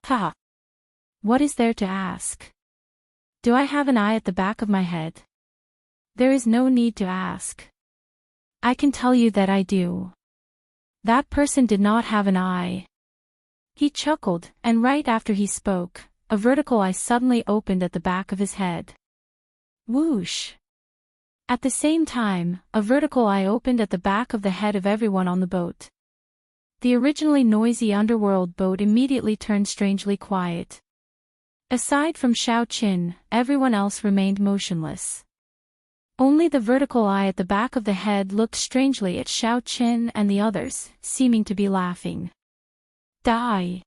"Ha! What is there to ask? Do I have an eye at the back of my head?" "There is no need to ask. I can tell you that I do." That person did not have an eye. He chuckled, and right after he spoke, a vertical eye suddenly opened at the back of his head. Whoosh! At the same time, a vertical eye opened at the back of the head of everyone on the boat. The originally noisy underworld boat immediately turned strangely quiet. Aside from Xiao Qin, everyone else remained motionless. Only the vertical eye at the back of the head looked strangely at Xiao Qin and the others, seeming to be laughing. Die!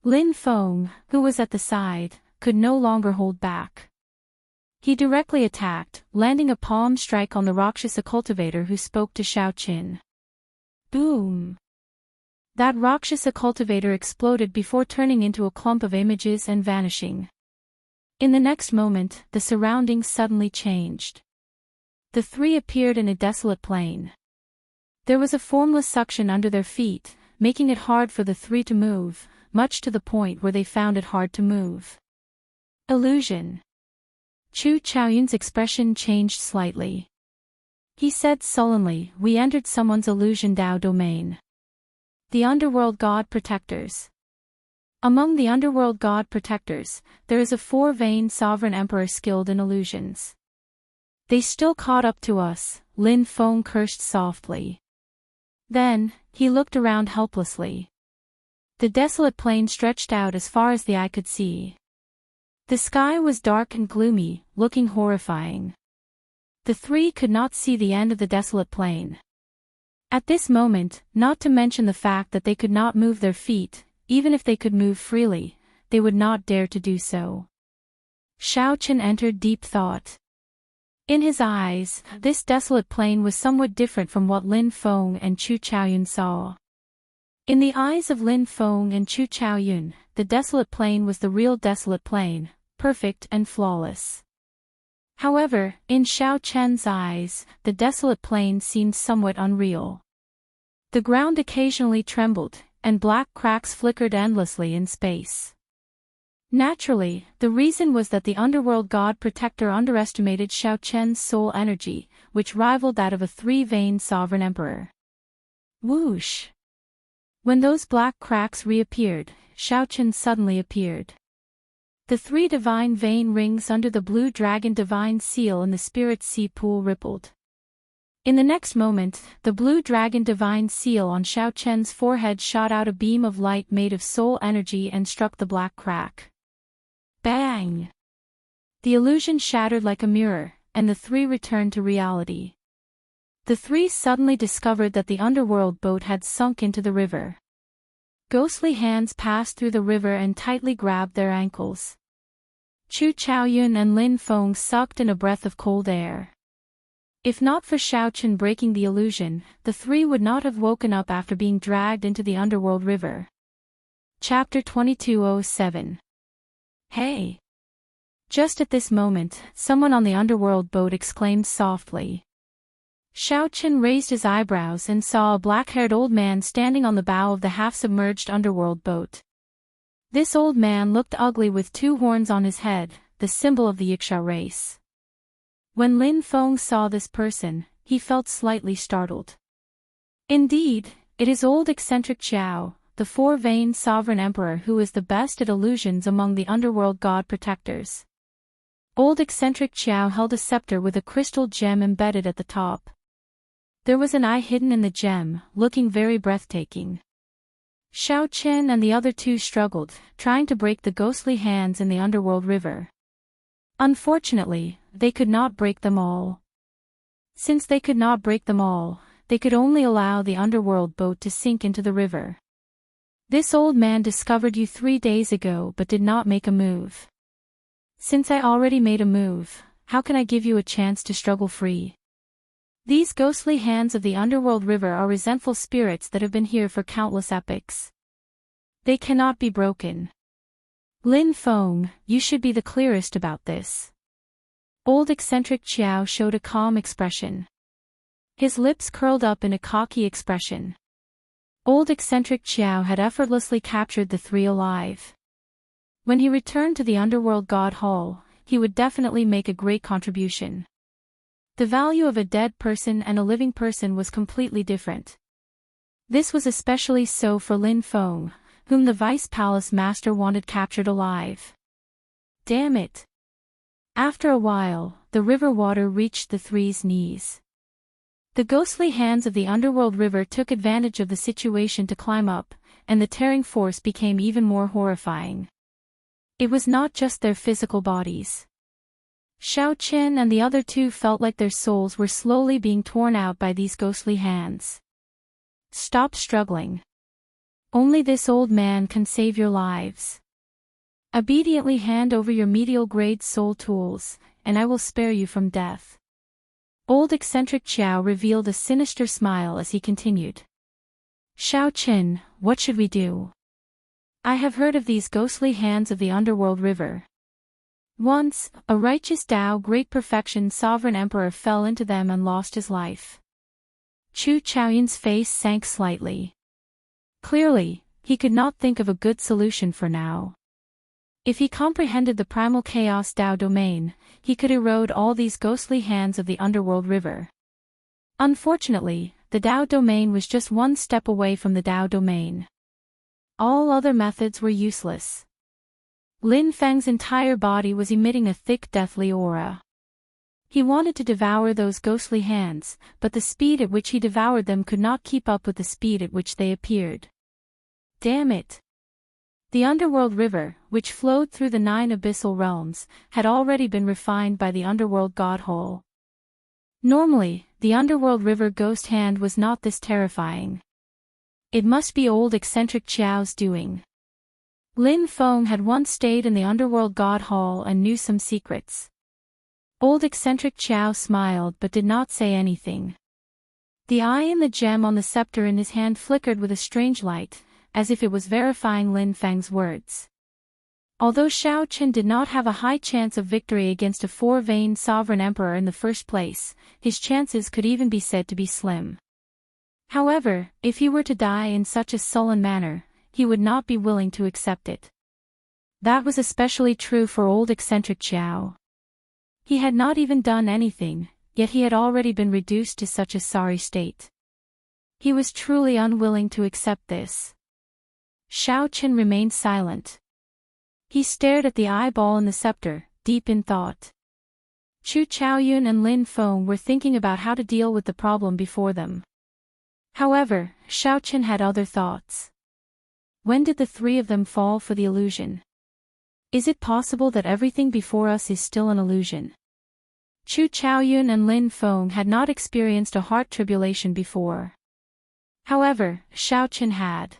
Lin Feng, who was at the side, could no longer hold back. He directly attacked, landing a palm strike on the Rakshasa cultivator who spoke to Xiao Qin. Boom! That Rakshasa cultivator exploded before turning into a clump of images and vanishing. In the next moment, the surroundings suddenly changed. The three appeared in a desolate plain. There was a formless suction under their feet, making it hard for the three to move, much to the point where they found it hard to move. Illusion. Chu Chaoyun's expression changed slightly. He said sullenly, "We entered someone's illusion Dao domain." The underworld god protectors. Among the underworld god protectors, there is a four-veined sovereign emperor skilled in illusions. They still caught up to us, Lin Feng cursed softly. Then, he looked around helplessly. The desolate plain stretched out as far as the eye could see. The sky was dark and gloomy, looking horrifying. The three could not see the end of the desolate plain. At this moment, not to mention the fact that they could not move their feet, even if they could move freely, they would not dare to do so. Xiaochen entered deep thought. In his eyes, this desolate plain was somewhat different from what Lin Feng and Chu Chaoyun saw. In the eyes of Lin Feng and Chu Chaoyun, the desolate plain was the real desolate plain, perfect and flawless. However, in Xiao Chen's eyes, the desolate plain seemed somewhat unreal. The ground occasionally trembled, and black cracks flickered endlessly in space. Naturally, the reason was that the underworld god protector underestimated Xiao Chen's soul energy, which rivaled that of a three-veined sovereign emperor. Whoosh! When those black cracks reappeared, Xiao Chen suddenly appeared. The three divine vein rings under the blue dragon divine seal in the spirit sea pool rippled. In the next moment, the blue dragon divine seal on Xiao Chen's forehead shot out a beam of light made of soul energy and struck the black crack. Bang! The illusion shattered like a mirror, and the three returned to reality. The three suddenly discovered that the underworld boat had sunk into the river. Ghostly hands passed through the river and tightly grabbed their ankles. Chu Chaoyun and Lin Feng sucked in a breath of cold air. If not for Xiaochen breaking the illusion, the three would not have woken up after being dragged into the underworld river. Chapter 2207. Hey! Just at this moment, someone on the underworld boat exclaimed softly. Xiaochen raised his eyebrows and saw a black-haired old man standing on the bow of the half-submerged underworld boat. This old man looked ugly with two horns on his head, the symbol of the Yiksha race. When Lin Feng saw this person, he felt slightly startled. Indeed, it is old eccentric Xiao, the four-veined sovereign emperor who is the best at illusions among the underworld god protectors. Old eccentric Xiao held a scepter with a crystal gem embedded at the top. There was an eye hidden in the gem, looking very breathtaking. Xiao Chen and the other two struggled, trying to break the ghostly hands in the underworld river. Unfortunately, they could not break them all. Since they could not break them all, they could only allow the underworld boat to sink into the river. This old man discovered you 3 days ago but did not make a move. Since I already made a move, how can I give you a chance to struggle free? These ghostly hands of the underworld river are resentful spirits that have been here for countless epochs. They cannot be broken. Lin Feng, you should be the clearest about this. Old eccentric Qiao showed a calm expression. His lips curled up in a cocky expression. Old eccentric Qiao had effortlessly captured the three alive. When he returned to the underworld god hall, he would definitely make a great contribution. The value of a dead person and a living person was completely different. This was especially so for Lin Feng, whom the Vice Palace Master wanted captured alive. Damn it! After a while, the river water reached the three's knees. The ghostly hands of the underworld river took advantage of the situation to climb up, and the tearing force became even more horrifying. It was not just their physical bodies. Xiao Chen and the other two felt like their souls were slowly being torn out by these ghostly hands. Stop struggling. Only this old man can save your lives. Obediently hand over your medial-grade soul tools, and I will spare you from death. Old eccentric Qiao revealed a sinister smile as he continued. Xiao Chen, what should we do? I have heard of these ghostly hands of the underworld river. Once, a righteous Tao great perfection sovereign emperor fell into them and lost his life. Chu Chaoyun's face sank slightly. Clearly, he could not think of a good solution for now. If he comprehended the primal chaos Tao domain, he could erode all these ghostly hands of the underworld river. Unfortunately, the Tao domain was just one step away from the Tao domain. All other methods were useless. Lin Feng's entire body was emitting a thick deathly aura. He wanted to devour those ghostly hands, but the speed at which he devoured them could not keep up with the speed at which they appeared. Damn it! The underworld river, which flowed through the 9 abyssal realms, had already been refined by the underworld god hole. Normally, the underworld river ghost hand was not this terrifying. It must be old eccentric Xiao's doing. Lin Feng had once stayed in the underworld god hall and knew some secrets. Old eccentric Xiao smiled but did not say anything. The eye in the gem on the scepter in his hand flickered with a strange light, as if it was verifying Lin Feng's words. Although Shao Chen did not have a high chance of victory against a four-veined sovereign emperor in the first place, his chances could even be said to be slim. However, if he were to die in such a sullen manner, he would not be willing to accept it. That was especially true for old eccentric Xiao. He had not even done anything, yet he had already been reduced to such a sorry state. He was truly unwilling to accept this. Shao Chen remained silent. He stared at the eyeball in the scepter, deep in thought. Chu Chaoyun and Lin Feng were thinking about how to deal with the problem before them. However, Shao Chen had other thoughts. When did the three of them fall for the illusion? Is it possible that everything before us is still an illusion? Chu Chaoyun and Lin Feng had not experienced a heart tribulation before. However, Shao Chen had.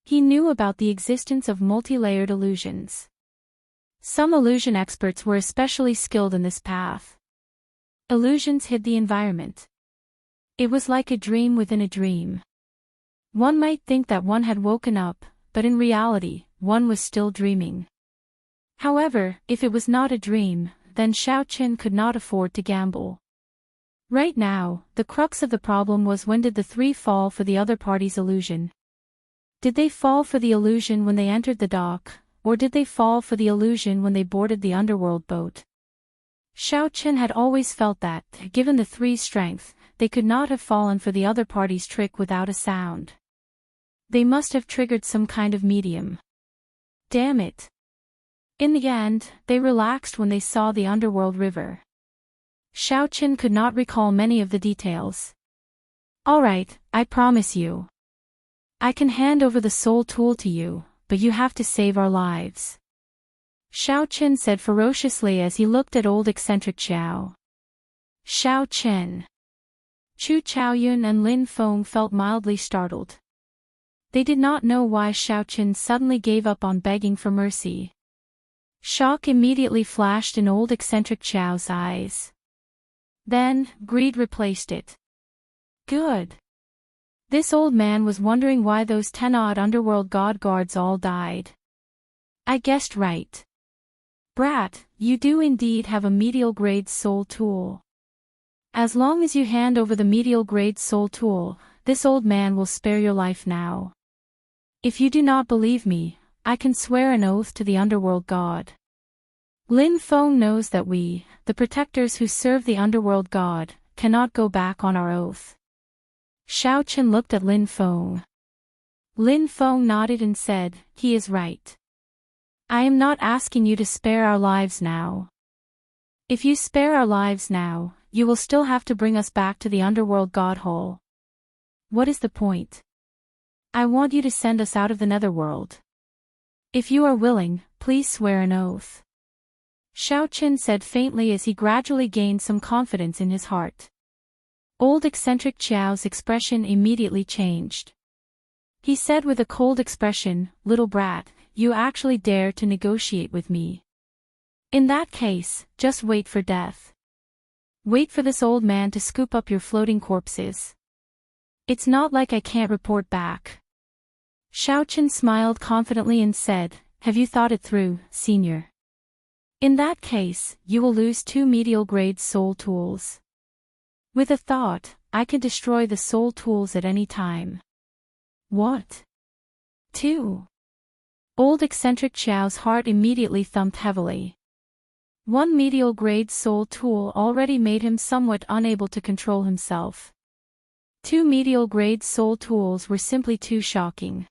He knew about the existence of multi-layered illusions. Some illusion experts were especially skilled in this path. Illusions hid the environment. It was like a dream within a dream. One might think that one had woken up, but in reality, one was still dreaming. However, if it was not a dream, then Shao Chen could not afford to gamble. Right now, the crux of the problem was when did the three fall for the other party's illusion? Did they fall for the illusion when they entered the dock, or did they fall for the illusion when they boarded the underworld boat? Shao Chen had always felt that, given the three's strength, they could not have fallen for the other party's trick without a sound. They must have triggered some kind of medium. Damn it. In the end, they relaxed when they saw the underworld river. Shao Chen could not recall many of the details. All right, I promise you. I can hand over the soul tool to you, but you have to save our lives. Shao Chen said ferociously as he looked at old eccentric Xiao. Shao Chen. Chu Chaoyun and Lin Feng felt mildly startled. They did not know why Shao Chen suddenly gave up on begging for mercy. Shock immediately flashed in old eccentric Xiao's eyes. Then, greed replaced it. Good. This old man was wondering why those 10-odd underworld god guards all died. I guessed right. Brat, you do indeed have a medial-grade soul tool. As long as you hand over the medial-grade soul tool, this old man will spare your life now. If you do not believe me, I can swear an oath to the underworld god. Lin Feng knows that we, the protectors who serve the underworld god, cannot go back on our oath. Shao Chen looked at Lin Feng. Lin Feng nodded and said, he is right. I am not asking you to spare our lives now. If you spare our lives now, you will still have to bring us back to the underworld god hole. What is the point? I want you to send us out of the netherworld. If you are willing, please swear an oath. Shao Chen said faintly as he gradually gained some confidence in his heart. Old eccentric Xiao's expression immediately changed. He said with a cold expression, little brat, you actually dare to negotiate with me. In that case, just wait for death. Wait for this old man to scoop up your floating corpses. It's not like I can't report back. Shao Chen smiled confidently and said, have you thought it through, senior? In that case, you will lose 2 medial-grade soul tools. With a thought, I can destroy the soul tools at any time. What? 2. Old eccentric Xiao's heart immediately thumped heavily. 1 medial-grade soul tool already made him somewhat unable to control himself. 2 medial-grade soul tools were simply too shocking.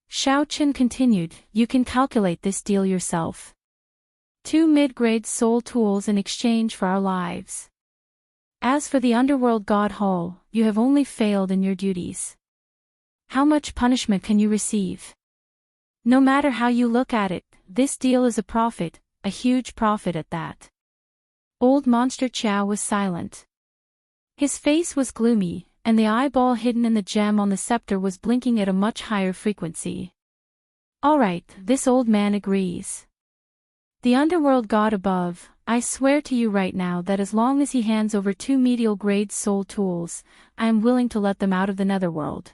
Shao Chen continued, you can calculate this deal yourself. 2 mid-grade soul tools in exchange for our lives. As for the underworld god hall, you have only failed in your duties. How much punishment can you receive? No matter how you look at it, this deal is a profit, a huge profit at that. Old monster Qiao was silent. His face was gloomy, and the eyeball hidden in the gem on the scepter was blinking at a much higher frequency. All right, this old man agrees. The underworld god above, I swear to you right now that as long as he hands over 2 medial-grade soul tools, I am willing to let them out of the netherworld.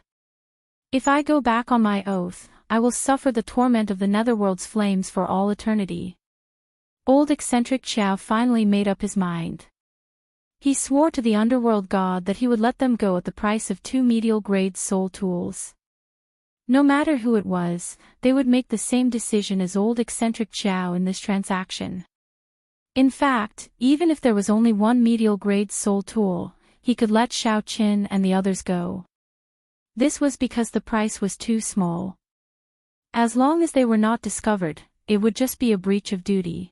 If I go back on my oath, I will suffer the torment of the netherworld's flames for all eternity. Old eccentric Xiao finally made up his mind. He swore to the underworld god that he would let them go at the price of 2 medial-grade soul tools. No matter who it was, they would make the same decision as old eccentric Xiao in this transaction. In fact, even if there was only 1 medial-grade soul tool, he could let Xiao Qin and the others go. This was because the price was too small. As long as they were not discovered, it would just be a breach of duty.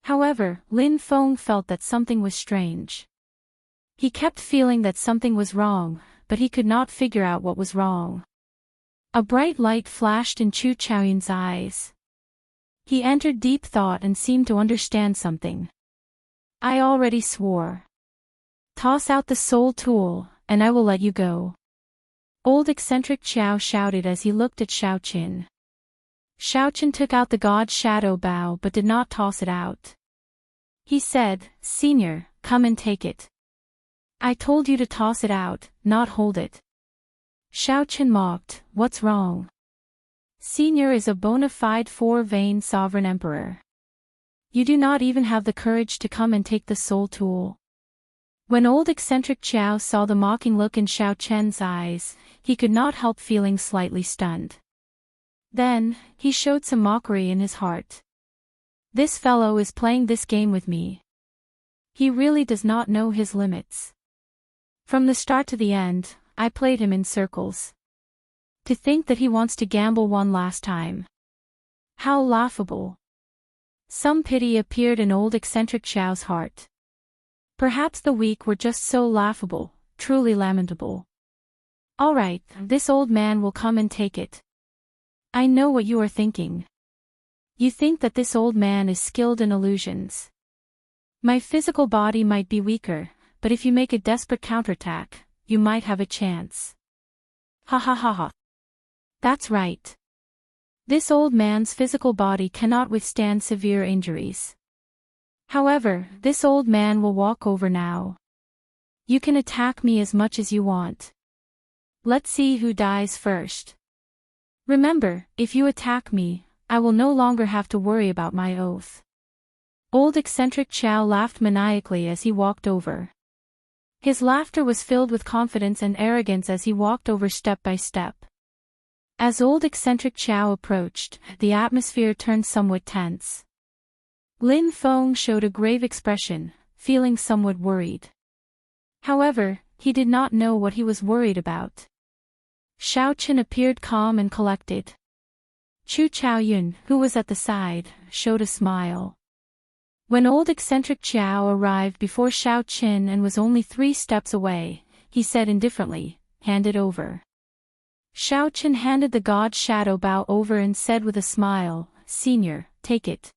However, Lin Feng felt that something was strange. He kept feeling that something was wrong, but he could not figure out what was wrong. A bright light flashed in Chu Chaoyun's eyes. He entered deep thought and seemed to understand something. I already swore. Toss out the soul tool, and I will let you go. Old eccentric Xiao shouted as he looked at Xiao Qin. Xiao Qin took out the god's shadow bow but did not toss it out. He said, Senior, come and take it. I told you to toss it out, not hold it. Xiao Qin mocked, what's wrong? Senior is a bona fide 4-vein sovereign emperor. You do not even have the courage to come and take the soul tool. When old eccentric Xiao saw the mocking look in Xiao Chen's eyes, he could not help feeling slightly stunned. Then, he showed some mockery in his heart. This fellow is playing this game with me. He really does not know his limits. From the start to the end, I played him in circles. To think that he wants to gamble one last time. How laughable. Some pity appeared in old eccentric Xiao's heart. Perhaps the weak were just so laughable, truly lamentable. All right, this old man will come and take it. I know what you are thinking. You think that this old man is skilled in illusions. My physical body might be weaker, but if you make a desperate counterattack, you might have a chance. Ha ha ha ha. That's right. This old man's physical body cannot withstand severe injuries. However, this old man will walk over now. You can attack me as much as you want. Let's see who dies first. Remember, if you attack me, I will no longer have to worry about my oath. Old eccentric Xiao laughed maniacally as he walked over. His laughter was filled with confidence and arrogance as he walked over step by step. As old eccentric Xiao approached, the atmosphere turned somewhat tense. Lin Feng showed a grave expression, feeling somewhat worried. However, he did not know what he was worried about. Xiao Qin appeared calm and collected. Chu Chaoyun, who was at the side, showed a smile. When old eccentric Xiao arrived before Xiao Qin and was only 3 steps away, he said indifferently, hand it over. Xiao Qin handed the god's shadow bow over and said with a smile, Senior, take it.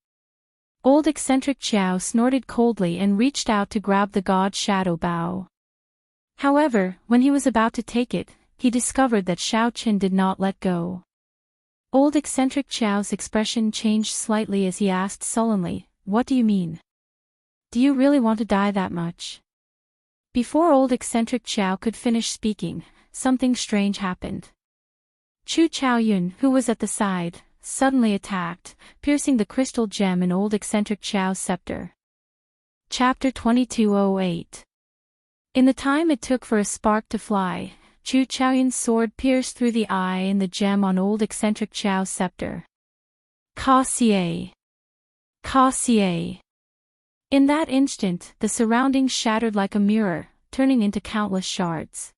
Old eccentric Xiao snorted coldly and reached out to grab the god's shadow bow. However, when he was about to take it, he discovered that Xiao Qin did not let go. Old eccentric Xiao's expression changed slightly as he asked sullenly, what do you mean? Do you really want to die that much? Before old eccentric Xiao could finish speaking, something strange happened. Chu Chaoyun, who was at the side, suddenly attacked, piercing the crystal gem in old eccentric Xiao's scepter. Chapter 2208. In the time it took for a spark to fly, Chu Chaoyun's sword pierced through the eye in the gem on old eccentric Xiao's scepter. Ka-xie. Ka-xie. In that instant, the surroundings shattered like a mirror, turning into countless shards.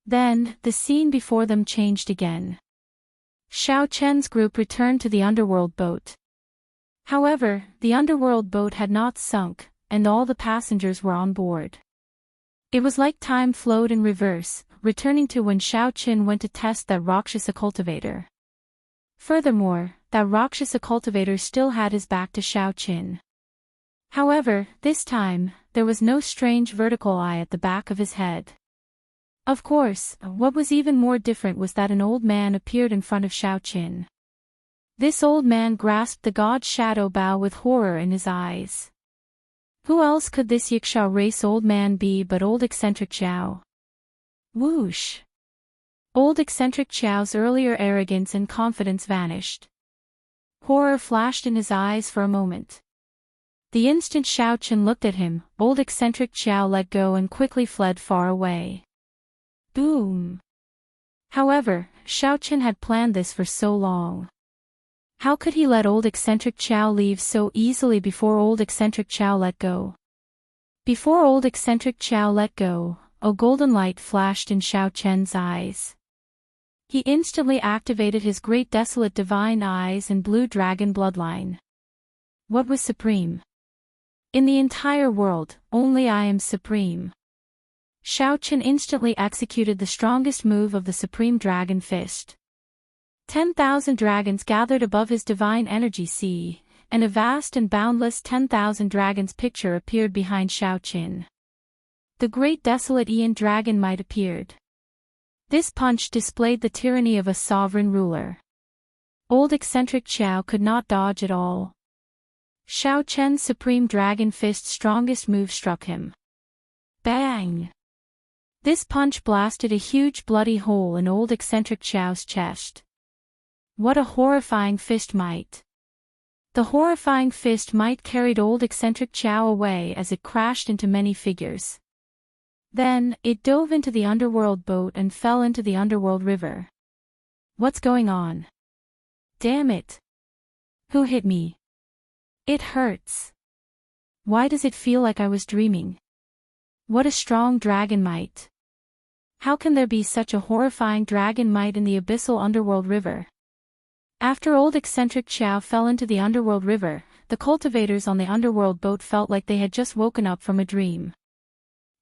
Then, the scene before them changed again. Xiao Chen's group returned to the underworld boat. However, the underworld boat had not sunk, and all the passengers were on board. It was like time flowed in reverse, returning to when Xiao Qin went to test that Rakshasa cultivator. Furthermore, that Rakshasa cultivator still had his back to Xiao Qin. However, this time, there was no strange vertical eye at the back of his head. Of course, what was even more different was that an old man appeared in front of Xiaoqin. This old man grasped the god's shadow bow with horror in his eyes. Who else could this Yiksha race old man be but old eccentric Xiao? Whoosh! Old eccentric Xiao's earlier arrogance and confidence vanished. Horror flashed in his eyes for a moment. The instant Xiaoqin looked at him, old eccentric Xiao let go and quickly fled far away. Boom! However, Xiaoqin had planned this for so long. How could he let old eccentric Xiao leave so easily before old eccentric Xiao let go? Before old eccentric Xiao let go, a golden light flashed in Xiaoqian's eyes. He instantly activated his great desolate divine eyes and blue dragon bloodline. What was supreme? In the entire world, only I am supreme. Xiaoqin instantly executed the strongest move of the supreme dragon fist. 10,000 dragons gathered above his divine energy sea, and a vast and boundless 10,000 dragons picture appeared behind Xiaoqin. The great desolate Ian dragon might appeared. This punch displayed the tyranny of a sovereign ruler. Old eccentric Xiao could not dodge at all. Xiaoqian's supreme dragon fist's strongest move struck him. Bang! This punch blasted a huge bloody hole in old eccentric Xiao's chest. What a horrifying fist might! The horrifying fist might carried old eccentric Xiao away as it crashed into many figures. Then, it dove into the underworld boat and fell into the underworld river. What's going on? Damn it! Who hit me? It hurts. Why does it feel like I was dreaming? What a strong dragon might! How can there be such a horrifying dragon might in the abyssal underworld river? After old eccentric Xiao fell into the underworld river, the cultivators on the underworld boat felt like they had just woken up from a dream.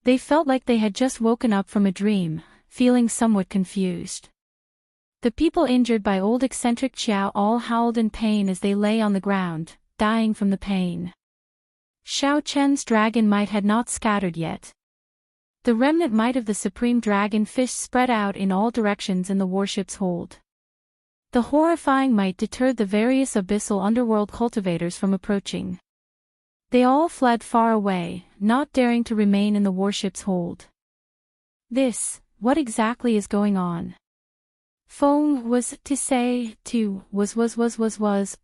They felt like they had just woken up from a dream, feeling somewhat confused. The people injured by old eccentric Xiao all howled in pain as they lay on the ground, dying from the pain. Xiaoqian's dragon might had not scattered yet. The remnant might of the supreme dragon fist spread out in all directions in the warship's hold. The horrifying might deterred the various abyssal underworld cultivators from approaching. They all fled far away, not daring to remain in the warship's hold. What exactly is going on? Feng was to say to was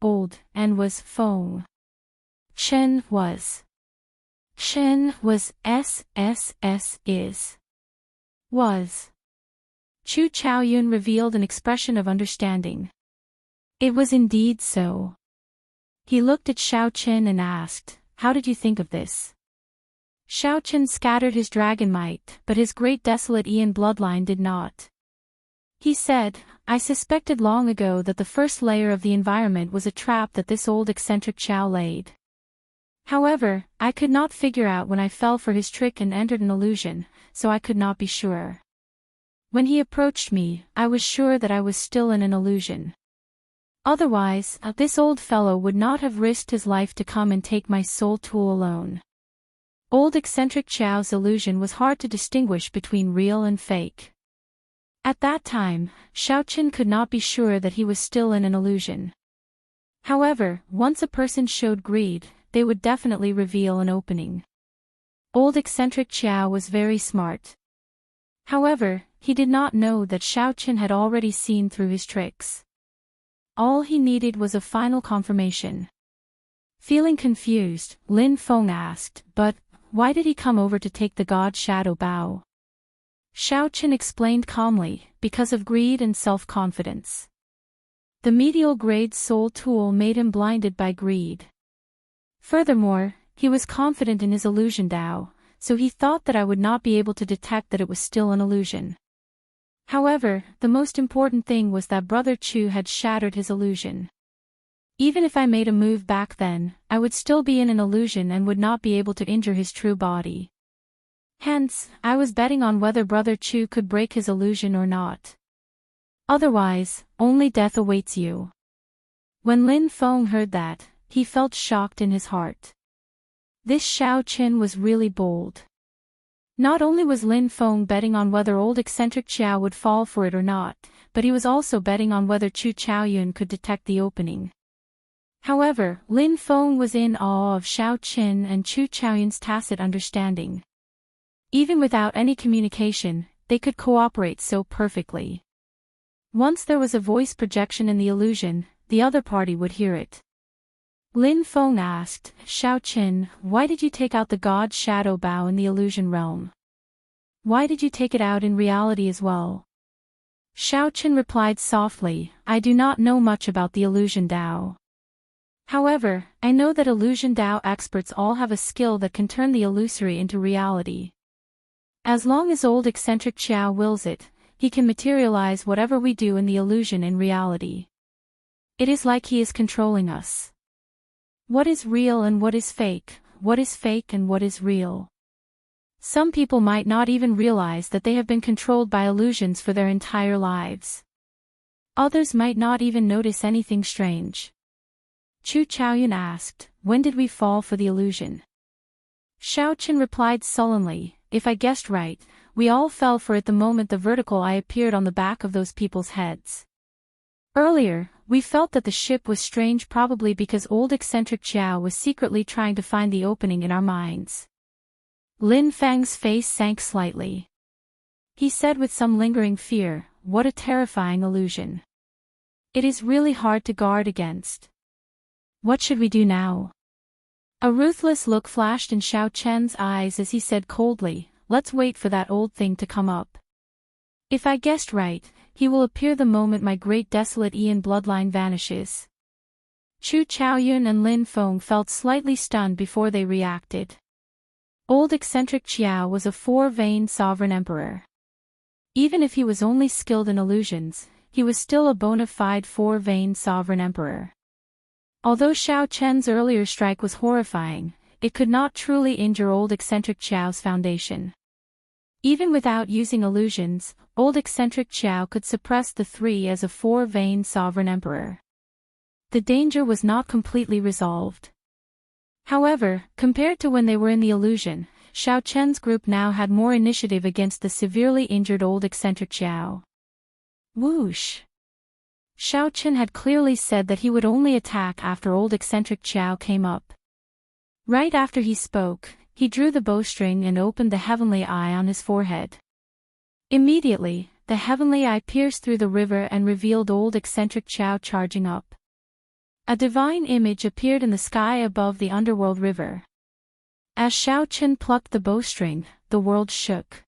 old, and was Feng. Chen was is. Was. Chu Chaoyun revealed an expression of understanding. It was indeed so. He looked at Xiaoqin and asked, "How did you think of this?" Xiaoqin scattered his dragon might, but his great desolate Ian bloodline did not. He said, "I suspected long ago that the first layer of the environment was a trap that this old eccentric Xiao laid. However, I could not figure out when I fell for his trick and entered an illusion, so I could not be sure. When he approached me, I was sure that I was still in an illusion. Otherwise, this old fellow would not have risked his life to come and take my soul tool alone." Old eccentric Xiao's illusion was hard to distinguish between real and fake. At that time, Xiaoqin could not be sure that he was still in an illusion. However, once a person showed greed, they would definitely reveal an opening. Old eccentric Xiao was very smart. However, he did not know that Xiaoqin had already seen through his tricks. All he needed was a final confirmation. Feeling confused, Lin Feng asked, "But, why did he come over to take the god's shadow bow?" Xiaoqin explained calmly, "Because of greed and self-confidence. The medial grade soul tool made him blinded by greed. Furthermore, he was confident in his illusion Dao, so he thought that I would not be able to detect that it was still an illusion. However, the most important thing was that Brother Chu had shattered his illusion. Even if I made a move back then, I would still be in an illusion and would not be able to injure his true body. Hence, I was betting on whether Brother Chu could break his illusion or not. Otherwise, only death awaits you." When Lin Feng heard that, he felt shocked in his heart. This Xiao Qin was really bold. Not only was Lin Feng betting on whether old eccentric Qiao would fall for it or not, but he was also betting on whether Chu Chaoyun could detect the opening. However, Lin Feng was in awe of Xiao Qin and Chu Chaoyun's tacit understanding. Even without any communication, they could cooperate so perfectly. Once there was a voice projection in the illusion, the other party would hear it. Lin Feng asked, "Xiao Qin, why did you take out the god's shadow bow in the illusion realm? Why did you take it out in reality as well?" Xiao Qin replied softly, "I do not know much about the illusion Dao. However, I know that illusion Dao experts all have a skill that can turn the illusory into reality. As long as old eccentric Qiao wills it, he can materialize whatever we do in the illusion in reality. It is like he is controlling us. What is real and what is fake, what is fake and what is real? Some people might not even realize that they have been controlled by illusions for their entire lives. Others might not even notice anything strange." Chu Chaoyun asked, "When did we fall for the illusion?" Xiao Qin replied sullenly, "If I guessed right, we all fell for it the moment the vertical eye appeared on the back of those people's heads. Earlier, we felt that the ship was strange, probably because old eccentric Qiao was secretly trying to find the opening in our minds." Lin Feng's face sank slightly. He said with some lingering fear, "What a terrifying illusion. It is really hard to guard against. What should we do now?" A ruthless look flashed in Xiao Chen's eyes as he said coldly, "Let's wait for that old thing to come up. If I guessed right, he will appear the moment my great desolate Ian bloodline vanishes." Chu Chaoyun and Lin Feng felt slightly stunned before they reacted. Old eccentric Qiao was a four-veined sovereign emperor. Even if he was only skilled in illusions, he was still a bona fide four-veined sovereign emperor. Although Xiao Chen's earlier strike was horrifying, it could not truly injure old eccentric Qiao's foundation. Even without using illusions, old eccentric Qiao could suppress the three as a four-veined sovereign emperor. The danger was not completely resolved. However, compared to when they were in the illusion, Xiao Chen's group now had more initiative against the severely injured old eccentric Qiao. Whoosh! Xiao Chen had clearly said that he would only attack after old eccentric Qiao came up. Right after he spoke, he drew the bowstring and opened the heavenly eye on his forehead. Immediately, the heavenly eye pierced through the river and revealed old eccentric Qiao charging up. A divine image appeared in the sky above the underworld river. As Xiao Chen plucked the bowstring, the world shook.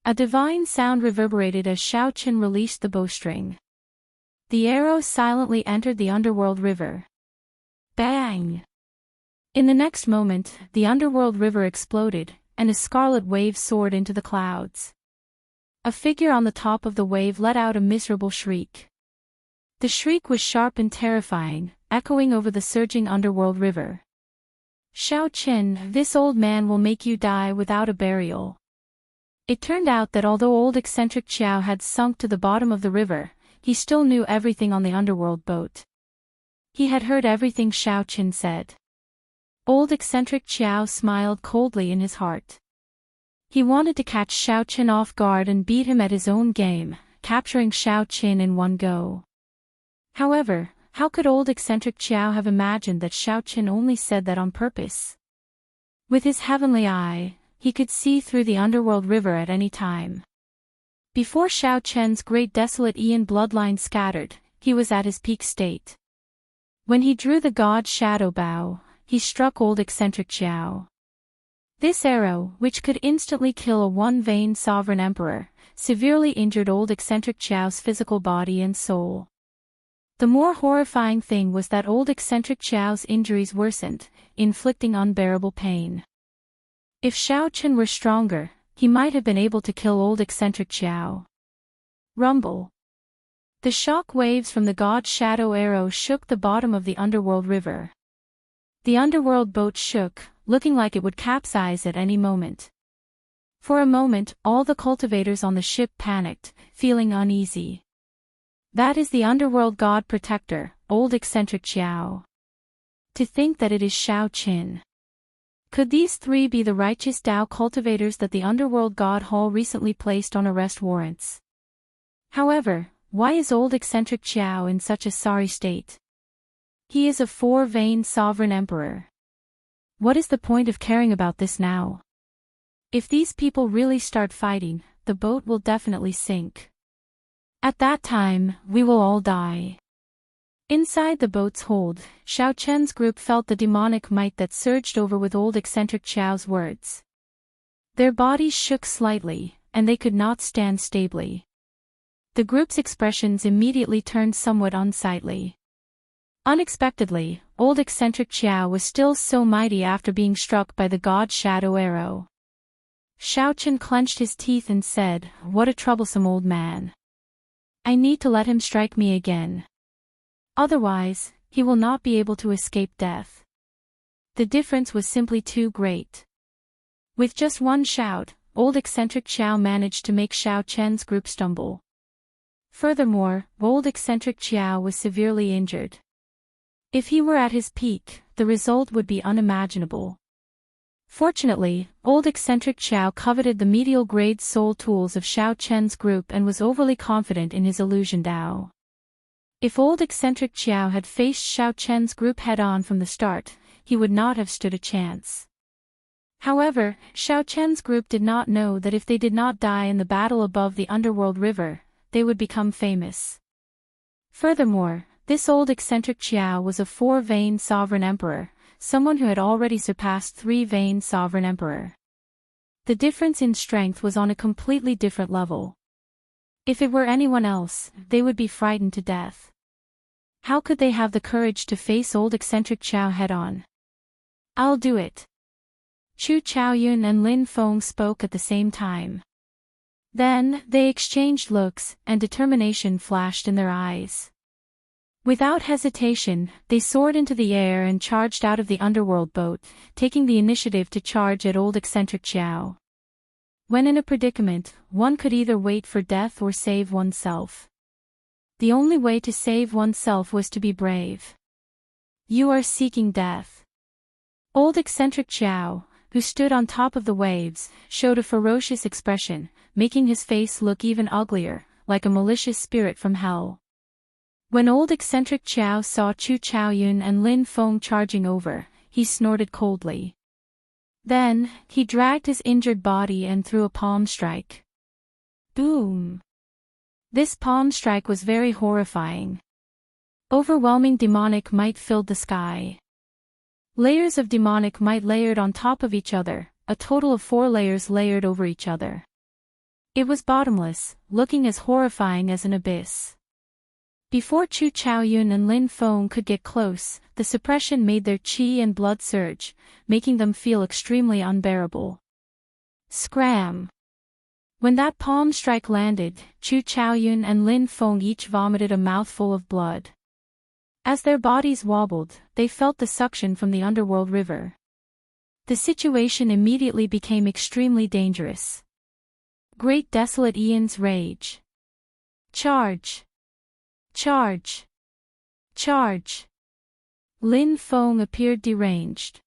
A divine sound reverberated as Xiao Chen released the bowstring. The arrow silently entered the underworld river. Bang! In the next moment, the underworld river exploded, and a scarlet wave soared into the clouds. A figure on the top of the wave let out a miserable shriek. The shriek was sharp and terrifying, echoing over the surging underworld river. "Xiao Qin, this old man will make you die without a burial." It turned out that although old eccentric Qiao had sunk to the bottom of the river, he still knew everything on the underworld boat. He had heard everything Xiao Qin said. Old eccentric Qiao smiled coldly in his heart. He wanted to catch Xiao Qin off guard and beat him at his own game, capturing Xiao Qin in one go. However, how could old eccentric Qiao have imagined that Xiao Qin only said that on purpose? With his heavenly eye, he could see through the underworld river at any time. Before Xiao Chen's great desolate Ian bloodline scattered, he was at his peak state. When he drew the god's shadow bow, he struck old eccentric Qiao. This arrow, which could instantly kill a one-veined sovereign emperor, severely injured old eccentric Qiao's physical body and soul. The more horrifying thing was that old eccentric Qiao's injuries worsened, inflicting unbearable pain. If Xiao Chen were stronger, he might have been able to kill old eccentric Qiao. Rumble. The shock waves from the god's shadow arrow shook the bottom of the underworld river. The underworld boat shook, looking like it would capsize at any moment. For a moment, all the cultivators on the ship panicked, feeling uneasy. That is the underworld god protector, old eccentric Qiao. To think that it is Xiao Qin. Could these three be the righteous Dao cultivators that the underworld god Hall recently placed on arrest warrants? However, why is old eccentric Xiao in such a sorry state? He is a four-veined sovereign emperor. What is the point of caring about this now? If these people really start fighting, the boat will definitely sink. At that time, we will all die. Inside the boat's hold, Xiao Chen's group felt the demonic might that surged over with old eccentric Xiao's words. Their bodies shook slightly, and they could not stand stably. The group's expressions immediately turned somewhat unsightly. Unexpectedly, old eccentric Xiao was still so mighty after being struck by the god's shadow arrow. Xiao Chen clenched his teeth and said, "What a troublesome old man. I need to let him strike me again. Otherwise, he will not be able to escape death." The difference was simply too great. With just one shout, old eccentric Xiao managed to make Xiao Chen's group stumble. Furthermore, old eccentric Xiao was severely injured. If he were at his peak, the result would be unimaginable. Fortunately, old eccentric Xiao coveted the medial grade soul tools of Xiao Chen's group and was overly confident in his illusion Dao. If old eccentric Xiao had faced Xiao Chen's group head-on from the start, he would not have stood a chance. However, Xiao Chen's group did not know that if they did not die in the battle above the underworld river, they would become famous. Furthermore, this old eccentric Xiao was a four-veined sovereign emperor, someone who had already surpassed three-veined sovereign emperor. The difference in strength was on a completely different level. If it were anyone else, they would be frightened to death. How could they have the courage to face old eccentric Xiao head-on? "I'll do it." Chu Chaoyun and Lin Feng spoke at the same time. Then, they exchanged looks, and determination flashed in their eyes. Without hesitation, they soared into the air and charged out of the underworld boat, taking the initiative to charge at old eccentric Xiao. When in a predicament, one could either wait for death or save oneself. The only way to save oneself was to be brave. "You are seeking death." Old eccentric Xiao, who stood on top of the waves, showed a ferocious expression, making his face look even uglier, like a malicious spirit from hell. When old eccentric Xiao saw Chu Chaoyun and Lin Feng charging over, he snorted coldly. Then, he dragged his injured body and threw a palm strike. Boom! This palm strike was very horrifying. Overwhelming demonic might filled the sky. Layers of demonic might layered on top of each other, a total of 4 layers layered over each other. It was bottomless, looking as horrifying as an abyss. Before Chu Chaoyun and Lin Feng could get close, the suppression made their qi and blood surge, making them feel extremely unbearable. Scram! When that palm strike landed, Chu Chaoyun and Lin Feng each vomited a mouthful of blood. As their bodies wobbled, they felt the suction from the underworld river. The situation immediately became extremely dangerous. Great desolate Ian's rage. Charge! Charge! Charge! Lin Feng appeared deranged.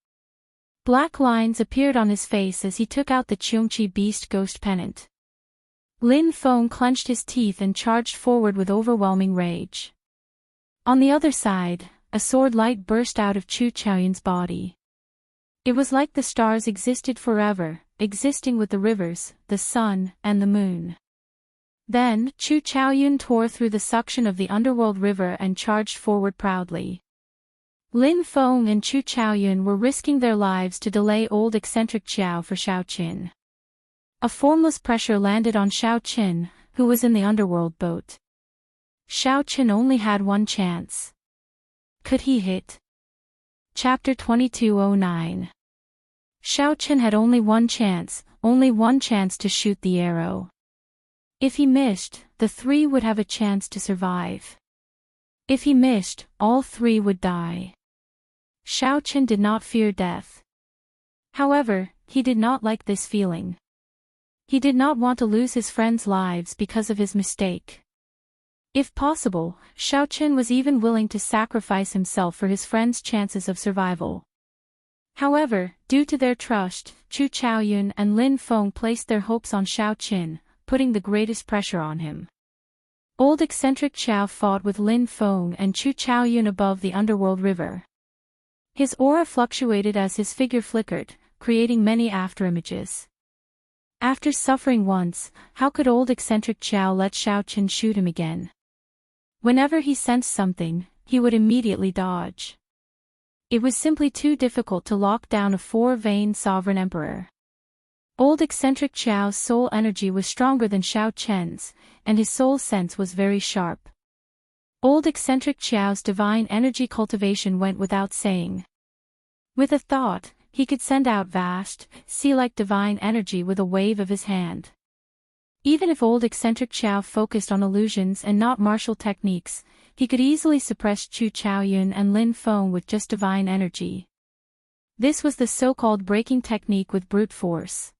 Black lines appeared on his face as he took out the Cheongqi Beast Ghost Pennant. Lin Feng clenched his teeth and charged forward with overwhelming rage. On the other side, a sword light burst out of Chu Chaoyun's body. It was like the stars existed forever, existing with the rivers, the sun, and the moon. Then, Chu Chaoyun tore through the suction of the underworld river and charged forward proudly. Lin Feng and Chu Chaoyun were risking their lives to delay old eccentric Xiao for Xiao Qin. A formless pressure landed on Xiao Qin, who was in the underworld boat. Xiao Qin only had one chance. Could he hit? Chapter 2209. Xiao Qin had only one chance to shoot the arrow. If he missed, the 3 would have a chance to survive. If he missed, all 3 would die. Xiao Qin did not fear death. However, he did not like this feeling. He did not want to lose his friends' lives because of his mistake. If possible, Xiao Qin was even willing to sacrifice himself for his friends' chances of survival. However, due to their trust, Chu Chaoyun and Lin Feng placed their hopes on Xiao Qin, putting the greatest pressure on him. Old eccentric Xiao fought with Lin Feng and Chu Chaoyun above the underworld river. His aura fluctuated as his figure flickered, creating many afterimages. After suffering once, how could old eccentric Xiao let Xiao Qin shoot him again? Whenever he sensed something, he would immediately dodge. It was simply too difficult to lock down a four-veined sovereign emperor. Old eccentric Xiao's soul energy was stronger than Xiao Chen's, and his soul sense was very sharp. Old eccentric Xiao's divine energy cultivation went without saying. With a thought, he could send out vast, sea-like divine energy with a wave of his hand. Even if old eccentric Xiao focused on illusions and not martial techniques, he could easily suppress Chu Chaoyun and Lin Feng with just divine energy. This was the so-called breaking technique with brute force.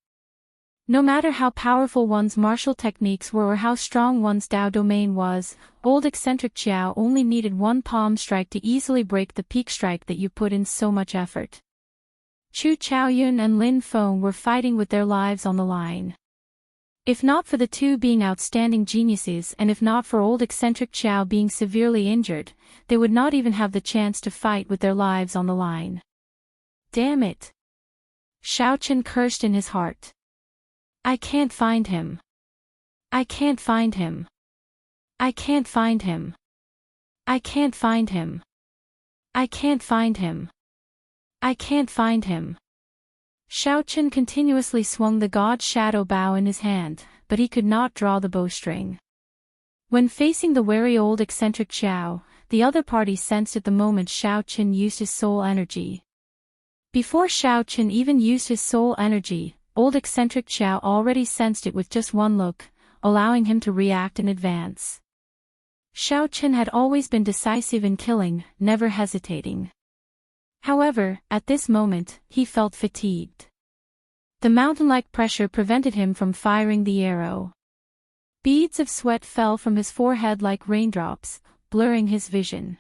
No matter how powerful one's martial techniques were or how strong one's Dao domain was, old eccentric Xiao only needed one palm strike to easily break the peak strike that you put in so much effort. Chu Chaoyun and Lin Feng were fighting with their lives on the line. If not for the two being outstanding geniuses and if not for old eccentric Xiao being severely injured, they would not even have the chance to fight with their lives on the line. Damn it! Xiao Qin cursed in his heart. I can't find him. I can't find him. I can't find him. I can't find him. I can't find him. I can't find him. Xiao Qin continuously swung the god's shadow bow in his hand, but he could not draw the bowstring. When facing the wary old eccentric Xiao, the other party sensed at the moment Xiao Qin used his soul energy. Before Xiao Qin even used his soul energy, old eccentric Xiao already sensed it with just one look, allowing him to react in advance. Xiao Qin had always been decisive in killing, never hesitating. However, at this moment, he felt fatigued. The mountain-like pressure prevented him from firing the arrow. Beads of sweat fell from his forehead like raindrops, blurring his vision.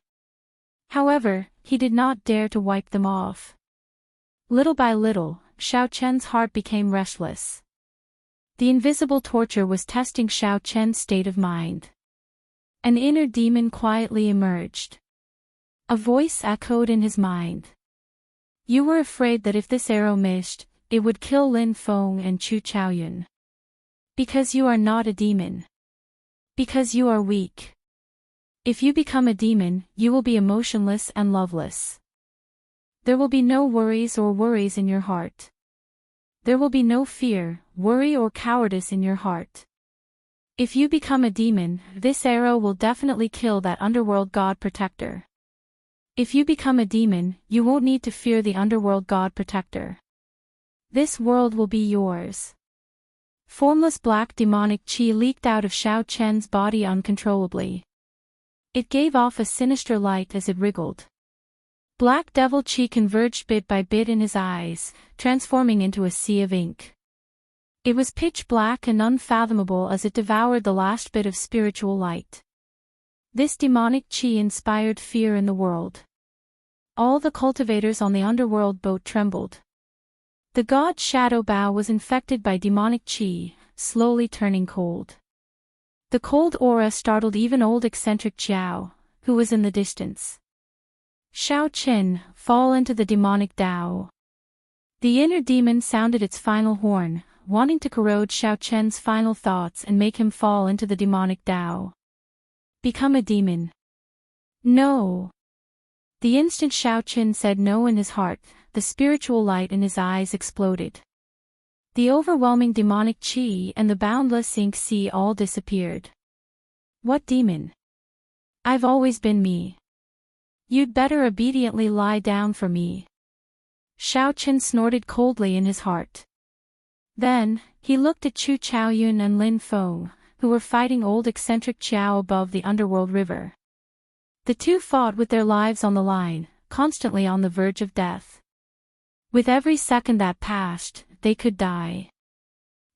However, he did not dare to wipe them off. Little by little, Xiao Chen's heart became restless. The invisible torture was testing Xiao Chen's state of mind. An inner demon quietly emerged. A voice echoed in his mind. You were afraid that if this arrow missed, it would kill Lin Feng and Chu Chaoyun. Because you are not a demon. Because you are weak. If you become a demon, you will be emotionless and loveless. There will be no worries in your heart. There will be no fear, worry or cowardice in your heart. If you become a demon, this arrow will definitely kill that underworld god protector. If you become a demon, you won't need to fear the underworld god protector. This world will be yours. Formless black demonic qi leaked out of Xiao Chen's body uncontrollably. It gave off a sinister light as it wriggled. Black devil qi converged bit by bit in his eyes, transforming into a sea of ink. It was pitch black and unfathomable as it devoured the last bit of spiritual light. This demonic qi inspired fear in the world. All the cultivators on the underworld boat trembled. The god's shadow bow was infected by demonic qi, slowly turning cold. The cold aura startled even old eccentric Xiao, who was in the distance. Xiao Qin, fall into the demonic Dao. The inner demon sounded its final horn, wanting to corrode Xiao Chen's final thoughts and make him fall into the demonic Dao. Become a demon. No. The instant Xiao Qin said no in his heart, the spiritual light in his eyes exploded. The overwhelming demonic qi and the boundless ink sea all disappeared. What demon? I've always been me. You'd better obediently lie down for me. Xiao Qin snorted coldly in his heart. Then, he looked at Chu Chaoyun and Lin Feng, who were fighting old eccentric Xiao above the underworld river. The two fought with their lives on the line, constantly on the verge of death. With every second that passed, they could die.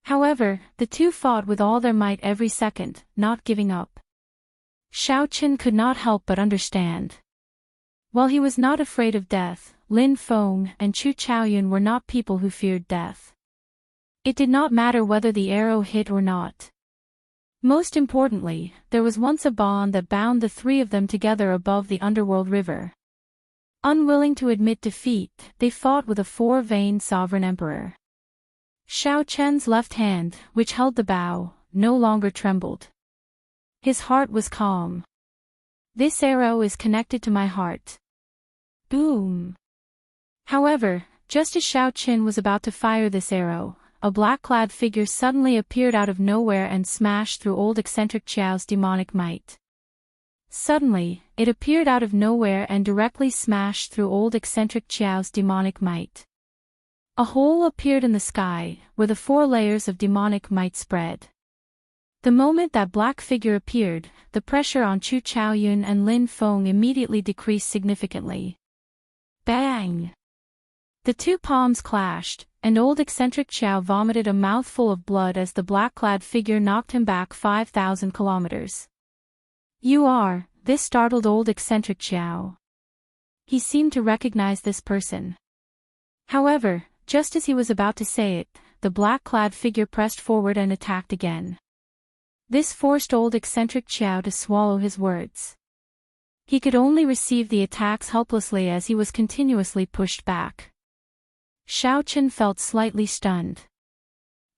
However, the two fought with all their might every second, not giving up. Xiao Qin could not help but understand. While he was not afraid of death, Lin Feng, and Chu Chaoyun were not people who feared death. It did not matter whether the arrow hit or not. Most importantly, there was once a bond that bound the three of them together above the underworld river. Unwilling to admit defeat, they fought with a four-veined sovereign emperor. Xiao Chen's left hand, which held the bow, no longer trembled. His heart was calm. This arrow is connected to my heart. Boom! However, just as Xiao Chen was about to fire this arrow, a black-clad figure suddenly appeared out of nowhere and smashed through old eccentric Qiao's demonic might. Suddenly, it appeared out of nowhere and directly smashed through old eccentric Qiao's demonic might. A hole appeared in the sky, where the 4 layers of demonic might spread. The moment that black figure appeared, the pressure on Chu Chaoyun and Lin Feng immediately decreased significantly. Bang! The 2 palms clashed, and old eccentric Qiao vomited a mouthful of blood as the black-clad figure knocked him back 5,000 kilometers. This startled old eccentric Qiao. He seemed to recognize this person. However, just as he was about to say it, the black-clad figure pressed forward and attacked again. This forced old eccentric Qiao to swallow his words. He could only receive the attacks helplessly as he was continuously pushed back. Xiao Chen felt slightly stunned.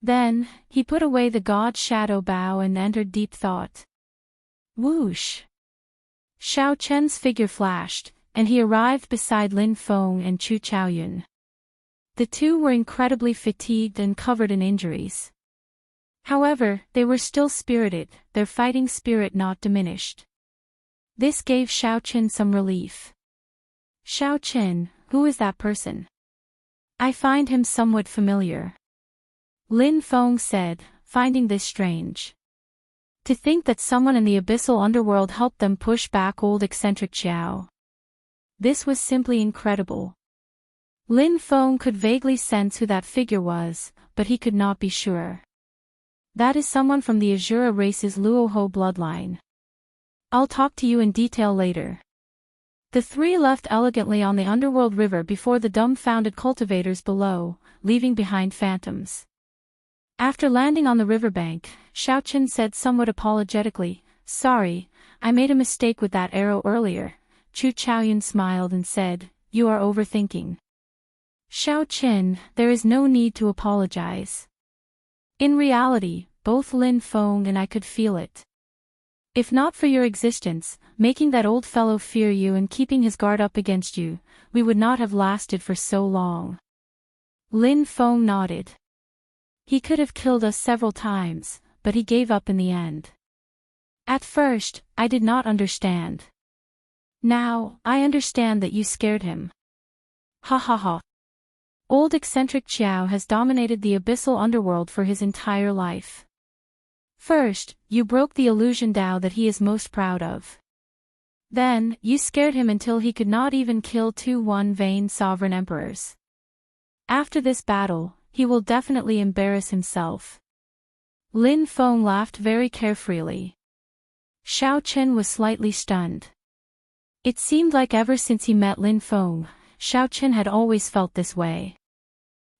Then, he put away the god's shadow bow and entered deep thought. Whoosh! Xiao Chen's figure flashed, and he arrived beside Lin Feng and Chu Chaoyun. The 2 were incredibly fatigued and covered in injuries. However, they were still spirited, their fighting spirit not diminished. This gave Xiao Chen some relief. Xiao Chen, who is that person? I find him somewhat familiar. Lin Feng said, finding this strange. To think that someone in the abyssal underworld helped them push back old eccentric Qiao. This was simply incredible. Lin Feng could vaguely sense who that figure was, but he could not be sure. That is someone from the Azura race's Luoho bloodline. I'll talk to you in detail later. The 3 left elegantly on the underworld river before the dumbfounded cultivators below, leaving behind phantoms. After landing on the riverbank, Xiao Chen said somewhat apologetically, "Sorry, I made a mistake with that arrow earlier." Chu Chaoyun smiled and said, "You are overthinking." Xiao Chen, there is no need to apologize. In reality, both Lin Feng and I could feel it. If not for your existence, making that old fellow fear you and keeping his guard up against you, we would not have lasted for so long. Lin Feng nodded. He could have killed us several times, but he gave up in the end. At first, I did not understand. Now, I understand that you scared him. Ha ha ha. Old eccentric Qiao has dominated the abyssal underworld for his entire life. First, you broke the illusion Dao that he is most proud of. Then, you scared him until he could not even kill 2 one-veined sovereign emperors. After this battle, he will definitely embarrass himself. Lin Feng laughed very carefreely. Xiao Chen was slightly stunned. It seemed like ever since he met Lin Feng, Xiao Chen had always felt this way.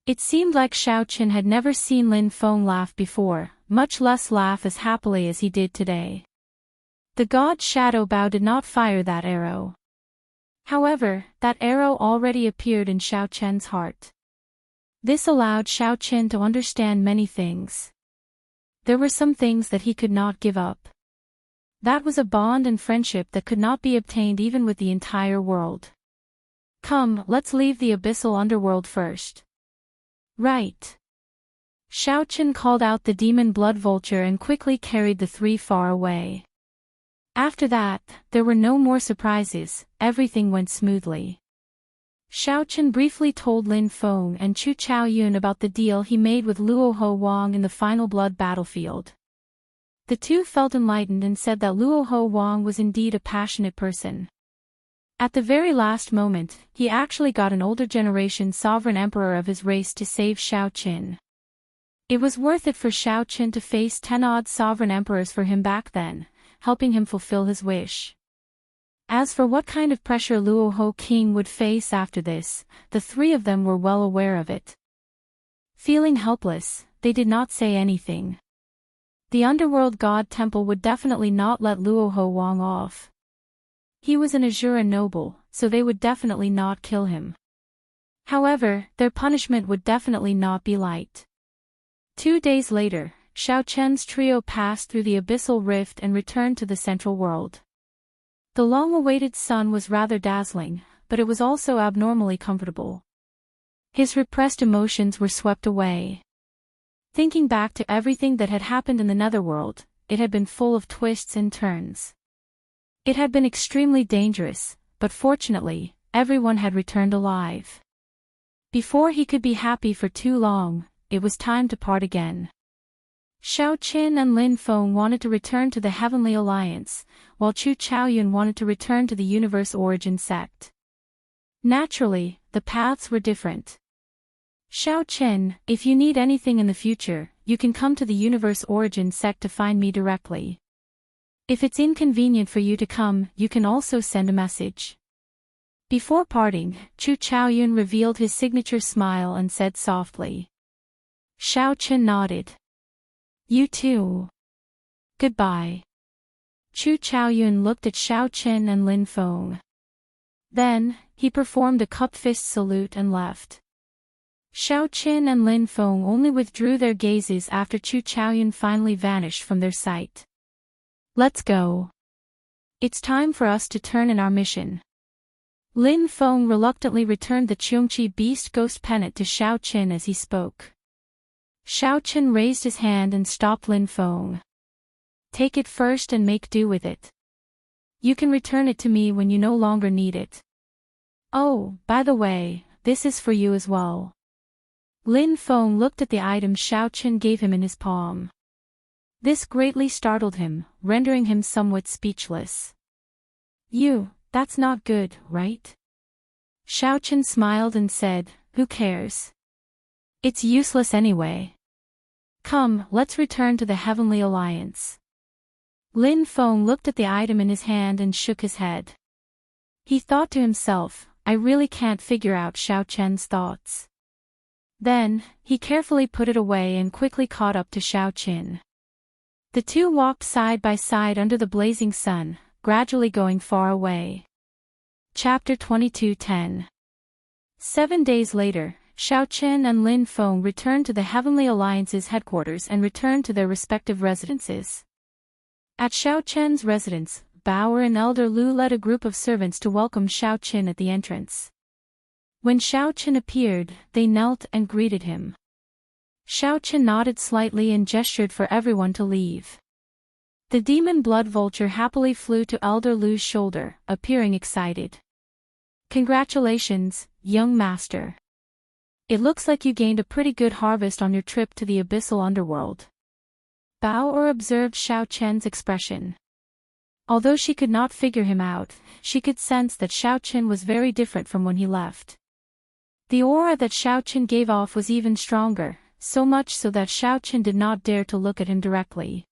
It seemed like Xiao Chen had never seen Lin Feng laugh before, much less laugh as happily as he did today. The god's shadow bow did not fire that arrow. However, that arrow already appeared in Xiao Chen's heart. This allowed Xiao Chen to understand many things. There were some things that he could not give up. That was a bond and friendship that could not be obtained even with the entire world. Come, let's leave the abyssal underworld first. Right. Xiao Chen called out the demon blood vulture and quickly carried the 3 far away. After that, there were no more surprises, everything went smoothly. Xiao Chen briefly told Lin Feng and Chu Chaoyun about the deal he made with Luoho Wang in the final blood battlefield. The 2 felt enlightened and said that Luoho Wang was indeed a passionate person. At the very last moment, he actually got an older generation sovereign emperor of his race to save Xiao Chen. It was worth it for Xiao Chen to face 10-odd sovereign emperors for him back then, helping him fulfill his wish. As for what kind of pressure Luoho King would face after this, the three of them were well aware of it. Feeling helpless, they did not say anything. The underworld god temple would definitely not let Luoho Wang off. He was an Azura noble, so they would definitely not kill him. However, their punishment would definitely not be light. 2 days later, Xiao Chen's trio passed through the abyssal rift and returned to the central world. The long-awaited sun was rather dazzling, but it was also abnormally comfortable. His repressed emotions were swept away. Thinking back to everything that had happened in the netherworld, it had been full of twists and turns. It had been extremely dangerous, but fortunately, everyone had returned alive. Before he could be happy for too long, it was time to part again. Xiao Qin and Lin Feng wanted to return to the Heavenly Alliance, while Chu Chaoyun wanted to return to the Universe Origin sect. Naturally, the paths were different. Xiao Qin, if you need anything in the future, you can come to the Universe Origin sect to find me directly. If it's inconvenient for you to come, you can also send a message. Before parting, Chu Chaoyun revealed his signature smile and said softly. Xiao Qin nodded. You too. Goodbye. Chu Chaoyun looked at Xiao Qin and Lin Feng. Then, he performed a cup-fist salute and left. Xiao Qin and Lin Feng only withdrew their gazes after Chu Chaoyun finally vanished from their sight. Let's go. It's time for us to turn in our mission. Lin Feng reluctantly returned the Cheongqi Beast Ghost Pennant to Xiao Qin as he spoke. Xiao Qin raised his hand and stopped Lin Feng. Take it first and make do with it. You can return it to me when you no longer need it. Oh, by the way, this is for you as well. Lin Feng looked at the item Xiao Qin gave him in his palm. This greatly startled him, rendering him somewhat speechless. That's not good, right? Xiao Qin smiled and said, who cares? It's useless anyway. Come, let's return to the Heavenly Alliance. Lin Feng looked at the item in his hand and shook his head. He thought to himself, I really can't figure out Xiao Chen's thoughts. Then, he carefully put it away and quickly caught up to Xiao Qin. The two walked side by side under the blazing sun, gradually going far away. Chapter 22:10. 7 days later, Xiao Qin and Lin Feng returned to the Heavenly Alliance's headquarters and returned to their respective residences. At Xiao Chen's residence, Bauer and Elder Lu led a group of servants to welcome Xiao Qin at the entrance. When Xiao Qin appeared, they knelt and greeted him. Xiao Qin nodded slightly and gestured for everyone to leave. The demon blood vulture happily flew to Elder Lu's shoulder, appearing excited. Congratulations, young master. It looks like you gained a pretty good harvest on your trip to the abyssal underworld. Bauer observed Xiao Chen's expression. Although she could not figure him out, she could sense that Xiao Qin was very different from when he left. The aura that Xiao Qin gave off was even stronger, so much so that Xiao Qin did not dare to look at him directly.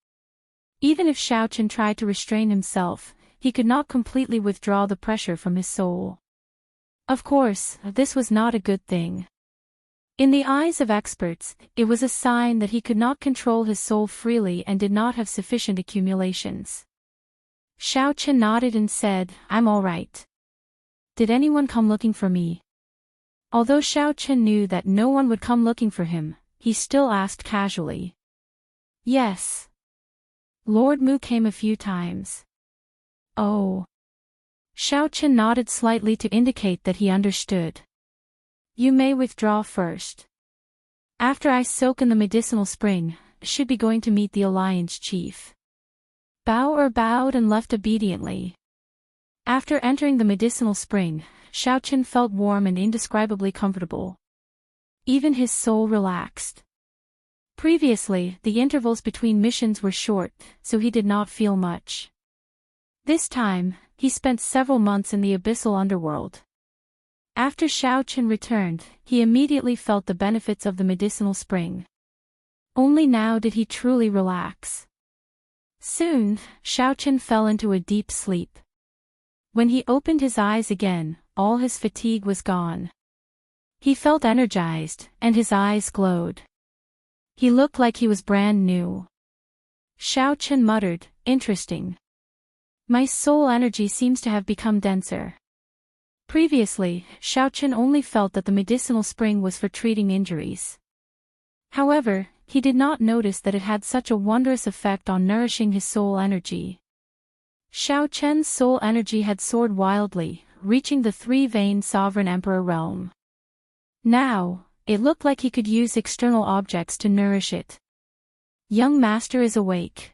Even if Xiao Qin tried to restrain himself, he could not completely withdraw the pressure from his soul. Of course, this was not a good thing. In the eyes of experts, it was a sign that he could not control his soul freely and did not have sufficient accumulations. Xiao Qin nodded and said, I'm all right. Did anyone come looking for me? Although Xiao Qin knew that no one would come looking for him, he still asked casually. Yes. Lord Mu came a few times. Oh. Xiao Qin nodded slightly to indicate that he understood. You may withdraw first. After I soak in the medicinal spring, I should be going to meet the Alliance chief. Bauer bowed and left obediently. After entering the medicinal spring, Xiao Qin felt warm and indescribably comfortable. Even his soul relaxed. Previously, the intervals between missions were short, so he did not feel much. This time, he spent several months in the abyssal underworld. After Xiao Qin returned, he immediately felt the benefits of the medicinal spring. Only now did he truly relax. Soon, Xiao Qin fell into a deep sleep. When he opened his eyes again, all his fatigue was gone. He felt energized, and his eyes glowed. He looked like he was brand new. Xiaochen muttered, "Interesting. My soul energy seems to have become denser." Previously, Xiaochen only felt that the medicinal spring was for treating injuries. However, he did not notice that it had such a wondrous effect on nourishing his soul energy. Xiaochen's soul energy had soared wildly, reaching the three-veined sovereign emperor realm. Now, it looked like he could use external objects to nourish it. Young master is awake.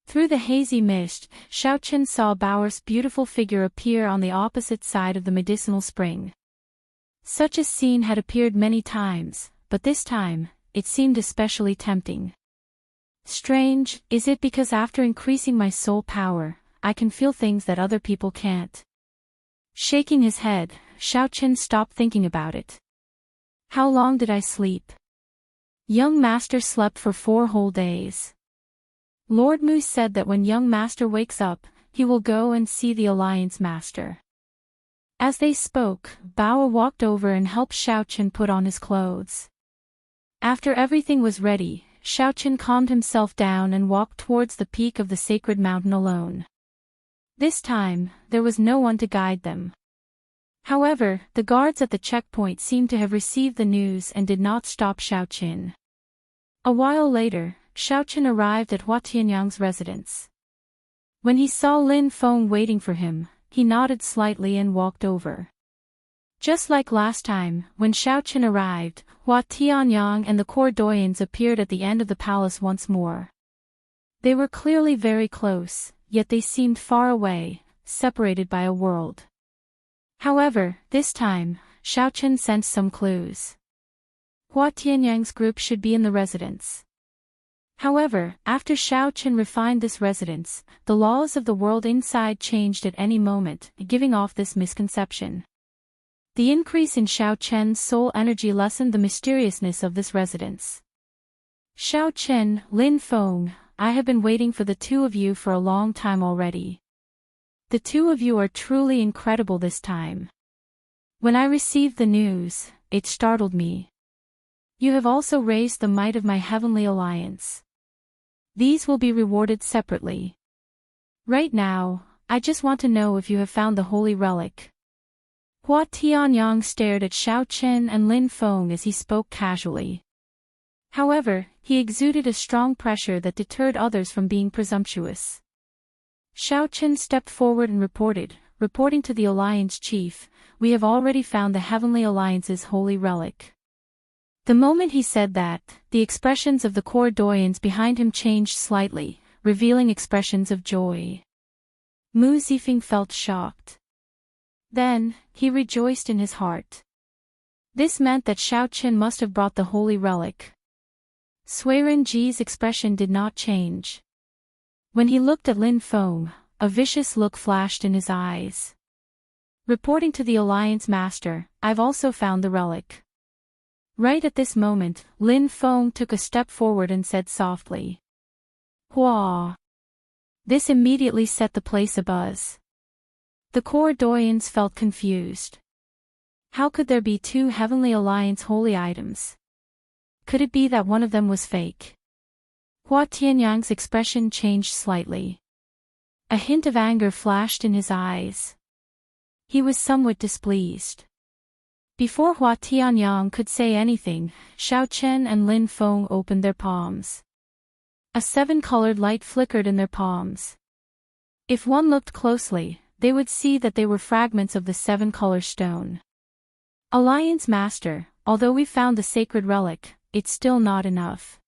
Through the hazy mist, Xiaochen saw Daoist's beautiful figure appear on the opposite side of the medicinal spring. Such a scene had appeared many times, but this time, it seemed especially tempting. Strange, is it because after increasing my soul power, I can feel things that other people can't? Shaking his head, Xiaochen stopped thinking about it. How long did I sleep? Young master slept for 4 whole days. Lord Mu said that when young master wakes up, he will go and see the Alliance master. As they spoke, Bao walked over and helped Xiaochen put on his clothes. After everything was ready, Xiaochen calmed himself down and walked towards the peak of the sacred mountain alone. This time, there was no one to guide them. However, the guards at the checkpoint seemed to have received the news and did not stop Xiaochen. A while later, Xiaochen arrived at Hua Tianyang's residence. When he saw Lin Feng waiting for him, he nodded slightly and walked over. Just like last time, when Xiaochen arrived, Hua Tianyang and the court doyens appeared at the end of the palace once more. They were clearly very close, yet they seemed far away, separated by a world. However, this time, Xiaochen sensed some clues. Hua Tianyang's group should be in the residence. However, after Xiaochen refined this residence, the laws of the world inside changed at any moment, giving off this misconception. The increase in Xiaochen's soul energy lessened the mysteriousness of this residence. Xiaochen, Lin Feng, I have been waiting for the two of you for a long time already. The two of you are truly incredible this time. When I received the news, it startled me. You have also raised the might of my heavenly alliance. These will be rewarded separately. Right now, I just want to know if you have found the holy relic. Hua Tianyang stared at Xiaochen and Lin Feng as he spoke casually. However, he exuded a strong pressure that deterred others from being presumptuous. Xiaochen stepped forward and reporting to the Alliance chief, we have already found the Heavenly Alliance's holy relic. The moment he said that, the expressions of the court doyens behind him changed slightly, revealing expressions of joy. Mu Zifeng felt shocked. Then, he rejoiced in his heart. This meant that Xiaochen must have brought the holy relic. Suiren Ji's expression did not change. When he looked at Lin Feng, a vicious look flashed in his eyes. Reporting to the Alliance master, I've also found the relic. Right at this moment, Lin Feng took a step forward and said softly. Hua. This immediately set the place abuzz. The court doyens felt confused. How could there be two Heavenly Alliance holy items? Could it be that one of them was fake? Hua Tianyang's expression changed slightly. A hint of anger flashed in his eyes. He was somewhat displeased. Before Hua Tianyang could say anything, Xiaochen and Lin Feng opened their palms. A 7-colored light flickered in their palms. If one looked closely, they would see that they were fragments of the 7-color stone. Alliance Master, although we found the sacred relic, it's still not enough.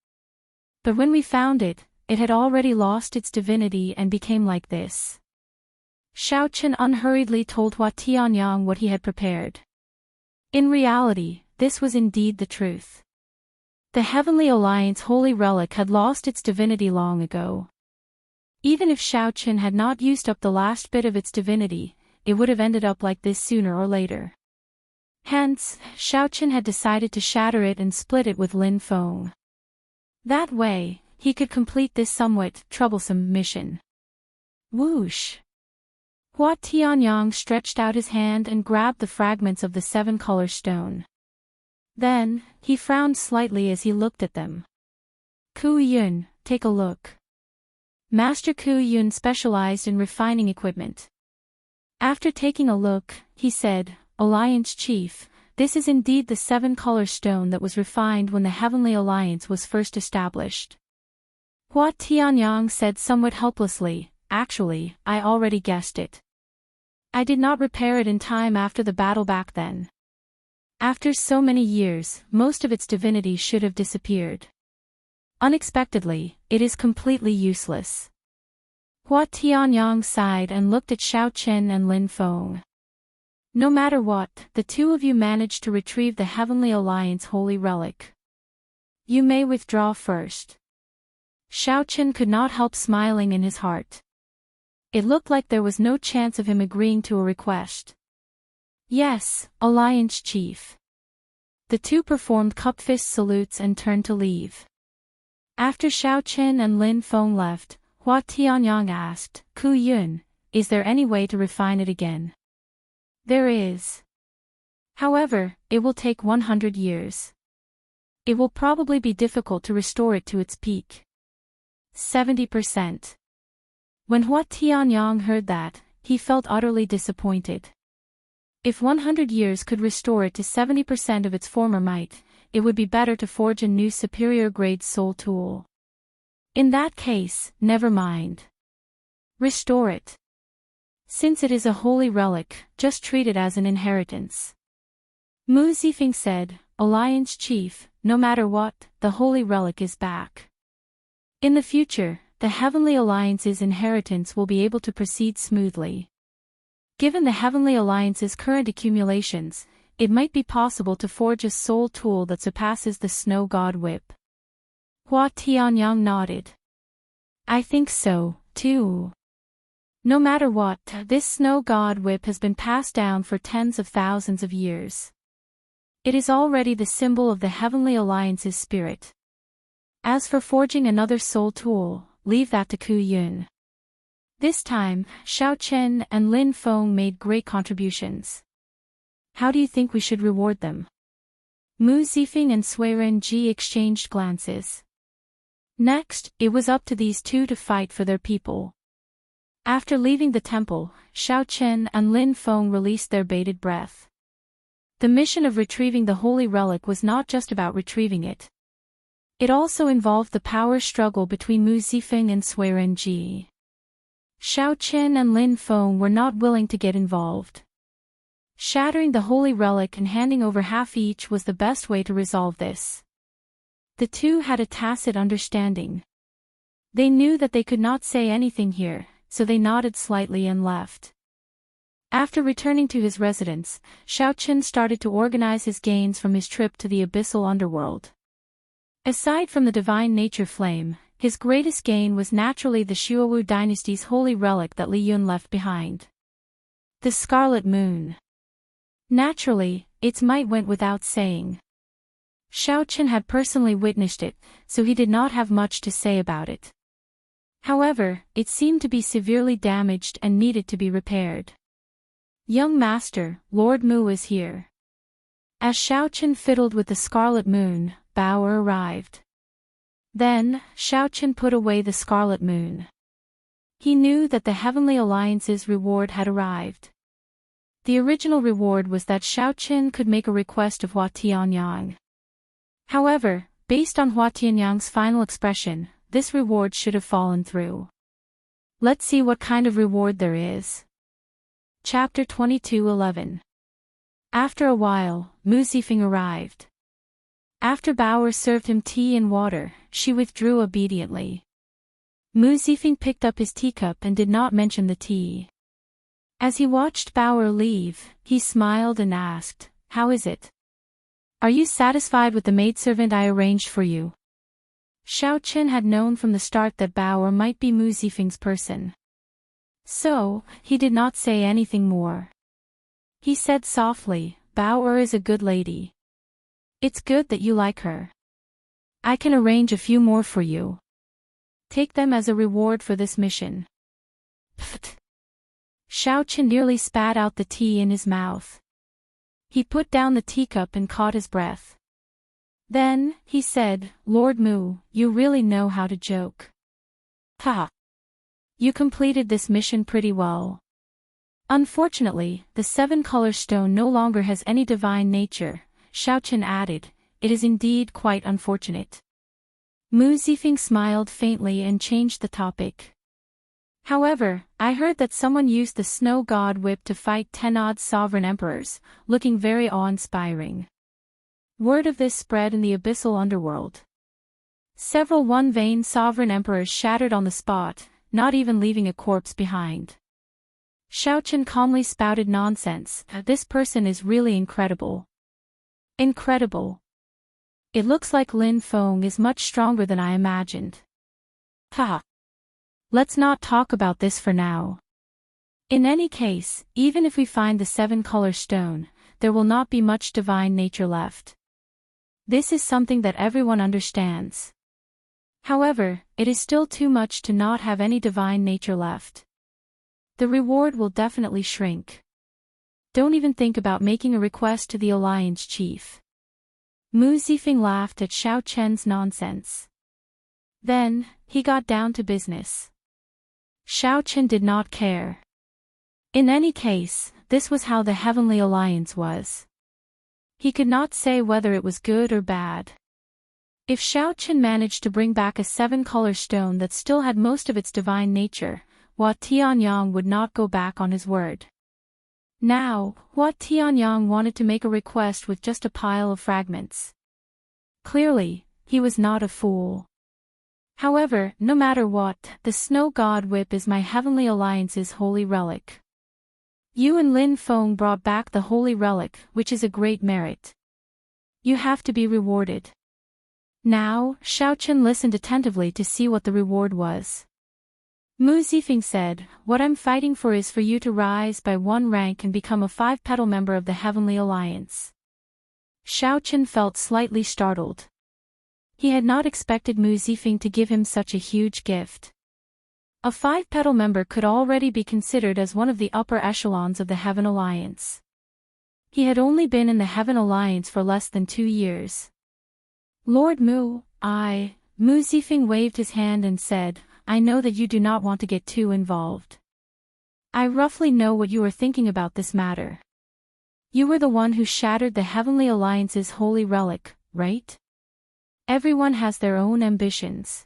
But when we found it, it had already lost its divinity and became like this. Xiaochen unhurriedly told Hua Tianyang what he had prepared. In reality, this was indeed the truth. The Heavenly Alliance holy relic had lost its divinity long ago. Even if Xiaochen had not used up the last bit of its divinity, it would have ended up like this sooner or later. Hence, Xiaochen had decided to shatter it and split it with Lin Feng. That way, he could complete this somewhat troublesome mission. Whoosh! Hua Tianyang stretched out his hand and grabbed the fragments of the seven-color stone. Then, he frowned slightly as he looked at them. Ku Yun, take a look. Master Ku Yun specialized in refining equipment. After taking a look, he said, Alliance Chief, this is indeed the seven-color stone that was refined when the Heavenly Alliance was first established. Hua Tianyang said somewhat helplessly, actually, I already guessed it. I did not repair it in time after the battle back then. After so many years, most of its divinity should have disappeared. Unexpectedly, it is completely useless. Hua Tianyang sighed and looked at Xiao Chen and Lin Feng. No matter what, the two of you managed to retrieve the Heavenly Alliance holy relic. You may withdraw first. Xiao Chen could not help smiling in his heart. It looked like there was no chance of him agreeing to a request. Yes, Alliance Chief. The two performed cup-fist salutes and turned to leave. After Xiao Chen and Lin Feng left, Hua Tianyang asked, Ku Yun, is there any way to refine it again? There is. However, it will take 100 years. It will probably be difficult to restore it to its peak. 70%. When Hua Tianyang heard that, he felt utterly disappointed. If 100 years could restore it to 70% of its former might, it would be better to forge a new superior-grade soul tool. In that case, never mind. Restore it. Since it is a holy relic, just treat it as an inheritance. Mu Zifeng said, Alliance Chief, no matter what, the holy relic is back. In the future, the Heavenly Alliance's inheritance will be able to proceed smoothly. Given the Heavenly Alliance's current accumulations, it might be possible to forge a soul tool that surpasses the Snow God Whip. Hua Tianyang nodded. I think so, too. No matter what, this Snow God Whip has been passed down for tens of thousands of years. It is already the symbol of the Heavenly Alliance's spirit. As for forging another soul tool, leave that to Ku Yun. This time, Xiao Chen and Lin Feng made great contributions. How do you think we should reward them? Mu Zifeng and Sui Renji exchanged glances. Next, it was up to these two to fight for their people. After leaving the temple, Xiao Chen and Lin Feng released their bated breath. The mission of retrieving the holy relic was not just about retrieving it. It also involved the power struggle between Mu Zifeng and Sui Renji. Xiao Chen and Lin Feng were not willing to get involved. Shattering the holy relic and handing over half each was the best way to resolve this. The two had a tacit understanding. They knew that they could not say anything here, so they nodded slightly and left. After returning to his residence, Xiao Chen started to organize his gains from his trip to the abyssal underworld. Aside from the divine nature flame, his greatest gain was naturally the Xuewu dynasty's holy relic that Li Yun left behind. The Scarlet Moon. Naturally, its might went without saying. Xiao Chen had personally witnessed it, so he did not have much to say about it. However, it seemed to be severely damaged and needed to be repaired. Young Master, Lord Mu is here. As Xiao Chen fiddled with the Scarlet Moon, Bao arrived. Then, Xiao Chen put away the Scarlet Moon. He knew that the Heavenly Alliance's reward had arrived. The original reward was that Xiao Chen could make a request of Hua Tianyang. However, based on Hua Tianyang's final expression, this reward should have fallen through. Let's see what kind of reward there is. Chapter 22:11. After a while, Mu Zifeng arrived. After Bauer served him tea and water, she withdrew obediently. Mu Zifeng picked up his teacup and did not mention the tea. As he watched Bauer leave, he smiled and asked, "How is it? Are you satisfied with the maidservant I arranged for you?" Xiao Chen had known from the start that Bauer might be Mu Zifeng's person. So, he did not say anything more. He said softly, "Bauer is a good lady. It's good that you like her. I can arrange a few more for you. Take them as a reward for this mission." Pfft. Xiaoqian nearly spat out the tea in his mouth. He put down the teacup and caught his breath. Then, he said, "Lord Mu, you really know how to joke. Ha! You completed this mission pretty well. Unfortunately, the seven-color stone no longer has any divine nature," Xiaoqian added. "It is indeed quite unfortunate." Mu Zifeng smiled faintly and changed the topic. "However, I heard that someone used the snow god whip to fight 10 odd sovereign emperors, looking very awe-inspiring. Word of this spread in the abyssal underworld. Several one-vein sovereign emperors shattered on the spot, not even leaving a corpse behind." Xiaoqian calmly spouted nonsense. "This person is really incredible." "Incredible. It looks like Lin Feng is much stronger than I imagined." "Ha! Let's not talk about this for now. In any case, even if we find the seven-color stone, there will not be much divine nature left. This is something that everyone understands. However, it is still too much to not have any divine nature left. The reward will definitely shrink. Don't even think about making a request to the Alliance chief." Mu Zifeng laughed at Xiaoqian's nonsense. Then, he got down to business. Xiaoqian did not care. In any case, this was how the Heavenly Alliance was. He could not say whether it was good or bad. If Xiaoqian managed to bring back a seven-color stone that still had most of its divine nature, Hua Tianyang would not go back on his word. Now, Hua Tianyang wanted to make a request with just a pile of fragments. Clearly, he was not a fool. "However, no matter what, the Snow God Whip is my Heavenly Alliance's holy relic. You and Lin Feng brought back the holy relic, which is a great merit. You have to be rewarded." Now, Xiaoqian listened attentively to see what the reward was. Mu Zifeng said, "What I'm fighting for is for you to rise by 1 rank and become a 5-petal member of the Heavenly Alliance." Xiaoqian felt slightly startled. He had not expected Mu Zifeng to give him such a huge gift. A 5-petal member could already be considered as one of the upper echelons of the Heaven Alliance. He had only been in the Heaven Alliance for less than 2 years. "Lord Mu, Mu Zifeng waved his hand and said, "I know that you do not want to get too involved. I roughly know what you are thinking about this matter. You were the one who shattered the Heavenly Alliance's holy relic, right? Everyone has their own ambitions.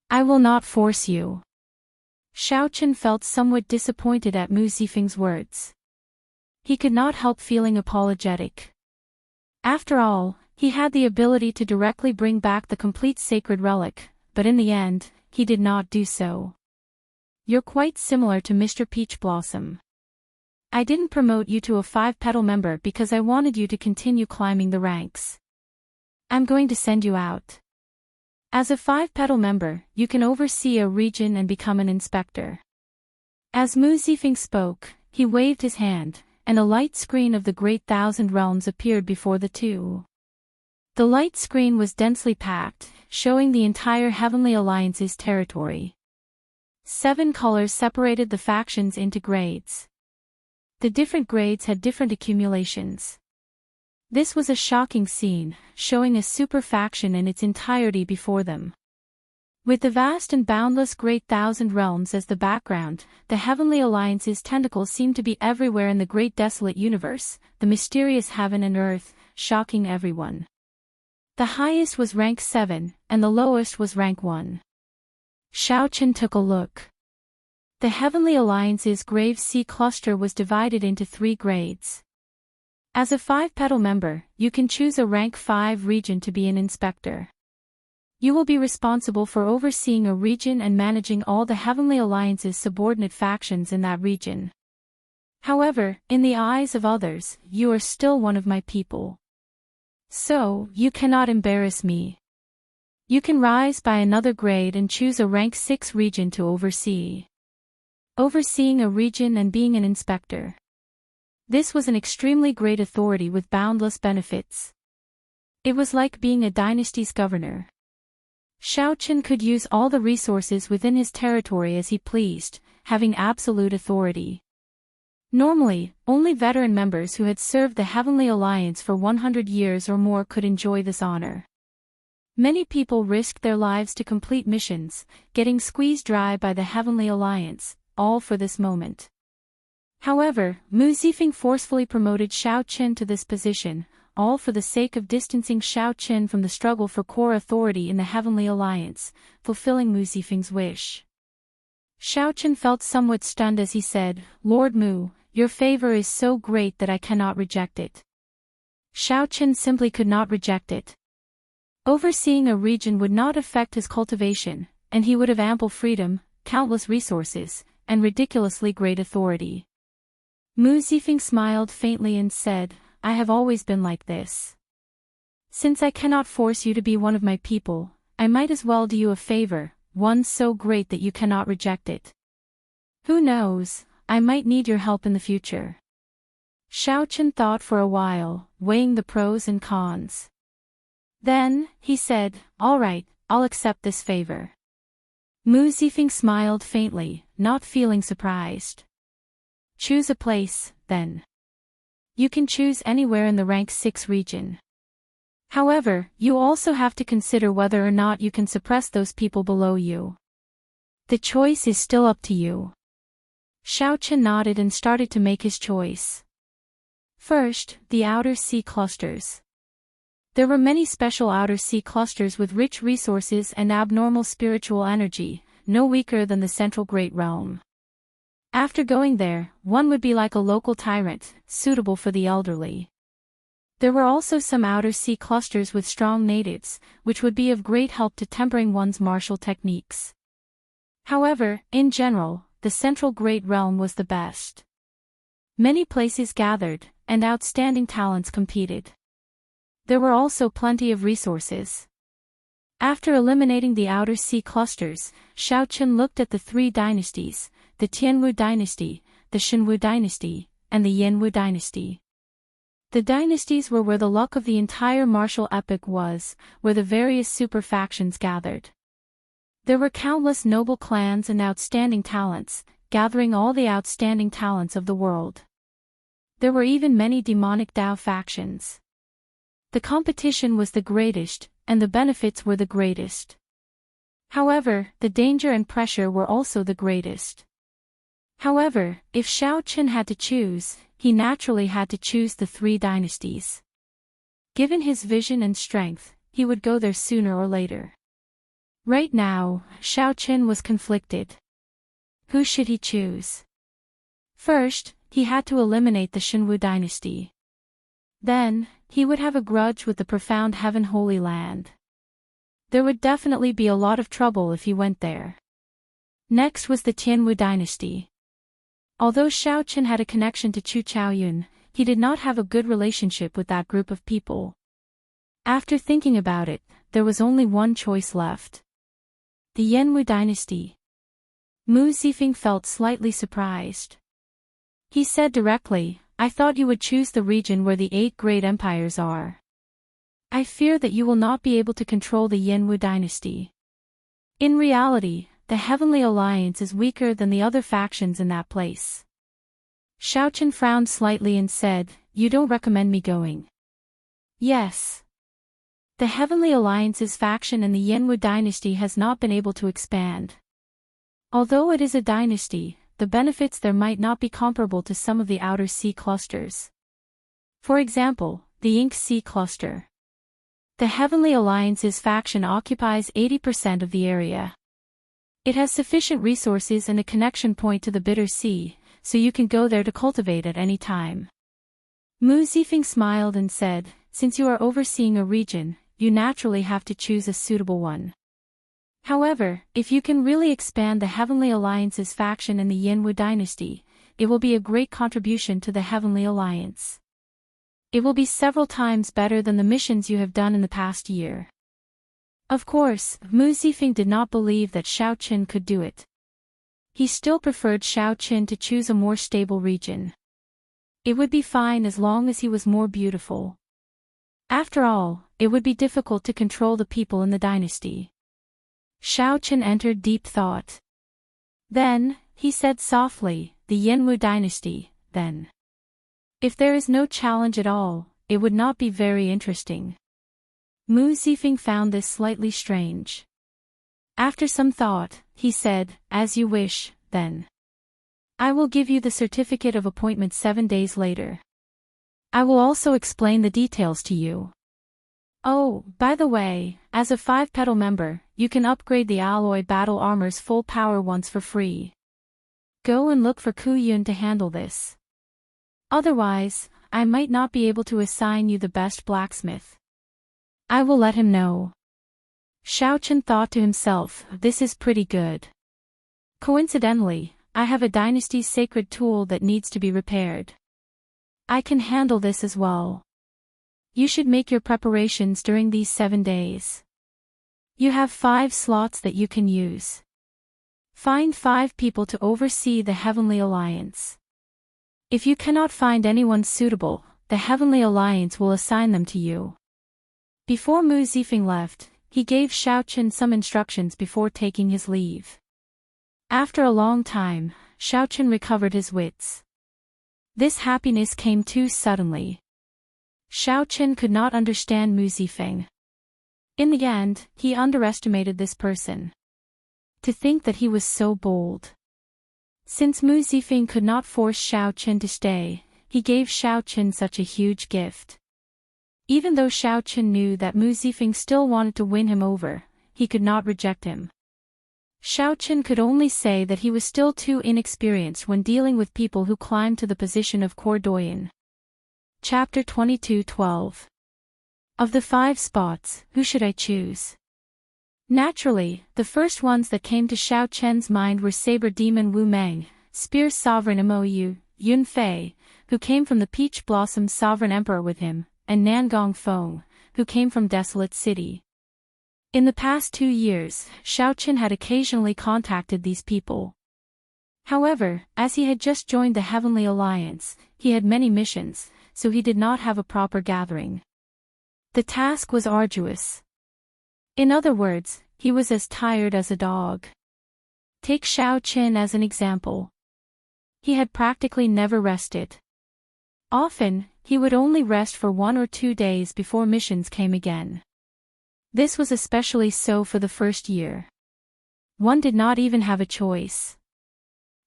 I will not force you." Xiaoqian felt somewhat disappointed at Mu Zifeng's words. He could not help feeling apologetic. After all, he had the ability to directly bring back the complete sacred relic, but in the end, he did not do so. "You're quite similar to Mr. Peach Blossom. I didn't promote you to a 5-petal member because I wanted you to continue climbing the ranks. I'm going to send you out. As a 5-petal member, you can oversee a region and become an inspector." As Mu Zifeng spoke, he waved his hand, and a light screen of the Great Thousand Realms appeared before the two. The light screen was densely packed, showing the entire Heavenly Alliance's territory. 7 colors separated the factions into grades. The different grades had different accumulations. This was a shocking scene, showing a super faction in its entirety before them. With the vast and boundless Great Thousand Realms as the background, the Heavenly Alliance's tentacles seemed to be everywhere in the great desolate universe, the mysterious heaven and earth, shocking everyone. The highest was rank 7, and the lowest was rank 1. Xiaoqian took a look. The Heavenly Alliance's Grave Sea cluster was divided into 3 grades. As a 5-petal member, you can choose a rank 5 region to be an inspector. You will be responsible for overseeing a region and managing all the Heavenly Alliance's subordinate factions in that region. However, in the eyes of others, you are still one of my people. So, you cannot embarrass me. You can rise by another grade and choose a rank 6 region to oversee. Overseeing a region and being an inspector. This was an extremely great authority with boundless benefits. It was like being a dynasty's governor. Xiaoqian could use all the resources within his territory as he pleased, having absolute authority. Normally, only veteran members who had served the Heavenly Alliance for 100 years or more could enjoy this honor. Many people risked their lives to complete missions, getting squeezed dry by the Heavenly Alliance, all for this moment. However, Mu Zifeng forcefully promoted Xiao Qin to this position, all for the sake of distancing Xiao Qin from the struggle for core authority in the Heavenly Alliance, fulfilling Mu Zifeng's wish. Xiao Qin felt somewhat stunned as he said, "Lord Mu, your favor is so great that I cannot reject it." Xiao Qin simply could not reject it. Overseeing a region would not affect his cultivation, and he would have ample freedom, countless resources, and ridiculously great authority. Mu Zifeng smiled faintly and said, "I have always been like this. Since I cannot force you to be one of my people, I might as well do you a favor, one so great that you cannot reject it. Who knows, I might need your help in the future." Xiao Qin thought for a while, weighing the pros and cons. Then, he said, "All right, I'll accept this favor." Mu Zifeng smiled faintly, not feeling surprised. "Choose a place, then. You can choose anywhere in the rank 6 region. However, you also have to consider whether or not you can suppress those people below you. The choice is still up to you." Xiao Qin nodded and started to make his choice. First, the outer sea clusters. There were many special outer sea clusters with rich resources and abnormal spiritual energy, no weaker than the central Great Realm. After going there, one would be like a local tyrant, suitable for the elderly. There were also some outer sea clusters with strong natives, which would be of great help to tempering one's martial techniques. However, in general, the central Great Realm was the best. Many places gathered, and outstanding talents competed. There were also plenty of resources. After eliminating the outer sea clusters, Xiao Qin looked at the 3 dynasties, the Tianwu dynasty, the Shenwu dynasty, and the Yanwu dynasty. The dynasties were where the luck of the entire martial epoch was, where the various super factions gathered. There were countless noble clans and outstanding talents, gathering all the outstanding talents of the world. There were even many demonic Dao factions. The competition was the greatest, and the benefits were the greatest. However, the danger and pressure were also the greatest. However, if Xiao Qin had to choose, he naturally had to choose the 3 dynasties. Given his vision and strength, he would go there sooner or later. Right now, Xiao Qin was conflicted. Who should he choose? First, he had to eliminate the Shenwu dynasty. Then, he would have a grudge with the profound Heaven Holy Land. There would definitely be a lot of trouble if he went there. Next was the Tianwu dynasty. Although Xiao Qin had a connection to Chu Chaoyun, he did not have a good relationship with that group of people. After thinking about it, there was only one choice left. The Yanwu dynasty. Mu Zifeng felt slightly surprised. He said directly, "I thought you would choose the region where the 8 great empires are. I fear that you will not be able to control the Yanwu dynasty. In reality, the Heavenly Alliance is weaker than the other factions in that place." Xiao Qin frowned slightly and said, "You don't recommend me going?" "Yes. The Heavenly Alliance's faction in the Yanwu dynasty has not been able to expand. Although it is a dynasty, the benefits there might not be comparable to some of the outer sea clusters. For example, the Ink Sea cluster. The Heavenly Alliance's faction occupies 80% of the area. It has sufficient resources and a connection point to the Bitter Sea, so you can go there to cultivate at any time." Mu Zifeng smiled and said, "Since you are overseeing a region, you naturally have to choose a suitable one. However, if you can really expand the Heavenly Alliance's faction in the Yanwu dynasty, it will be a great contribution to the Heavenly Alliance. It will be several times better than the missions you have done in the past year." Of course, Mu Zifeng did not believe that Xiao Qin could do it. He still preferred Xiao Qin to choose a more stable region. It would be fine as long as he was more beautiful. After all, it would be difficult to control the people in the dynasty. Xiao Qin entered deep thought. Then, he said softly, "The Yanwu dynasty, then. If there is no challenge at all, it would not be very interesting. Mu Zifeng found this slightly strange. After some thought, he said, "As you wish, then. I will give you the certificate of appointment 7 days later. I will also explain the details to you. Oh, by the way, as a 5-petal member, you can upgrade the alloy battle armor's full power once for free. Go and look for Ku Yun to handle this. Otherwise, I might not be able to assign you the best blacksmith. I will let him know." Xiaochen thought to himself, "This is pretty good. Coincidentally, I have a dynasty's sacred tool that needs to be repaired. I can handle this as well. You should make your preparations during these 7 days. You have 5 slots that you can use. Find 5 people to oversee the Heavenly Alliance. If you cannot find anyone suitable, the Heavenly Alliance will assign them to you." Before Mu Zifeng left, he gave Xiaochen some instructions before taking his leave. After a long time, Xiaochen recovered his wits. This happiness came too suddenly. Xiaochen could not understand Mu Zifeng. In the end, he underestimated this person. To think that he was so bold. Since Mu Zifeng could not force Xiaochen to stay, he gave Xiaochen such a huge gift. Even though Xiaochen knew that Mu Zifeng still wanted to win him over, he could not reject him. Xiaochen could only say that he was still too inexperienced when dealing with people who climbed to the position of Cordoyan. Chapter 22:12. Of the 5 spots, who should I choose? Naturally, the first ones that came to Xiaochen's mind were Saber Demon Wu Meng, Spear Sovereign Mo Yun Fei, who came from the Peach Blossom's Sovereign Emperor with him, and Nangong Feng, who came from Desolate City. In the past 2 years, Xiaochen had occasionally contacted these people. However, as he had just joined the Heavenly Alliance, he had many missions, so he did not have a proper gathering. The task was arduous. In other words, he was as tired as a dog. Take Xiaochen as an example. He had practically never rested. Often, he would only rest for 1 or 2 days before missions came again. This was especially so for the first year. One did not even have a choice.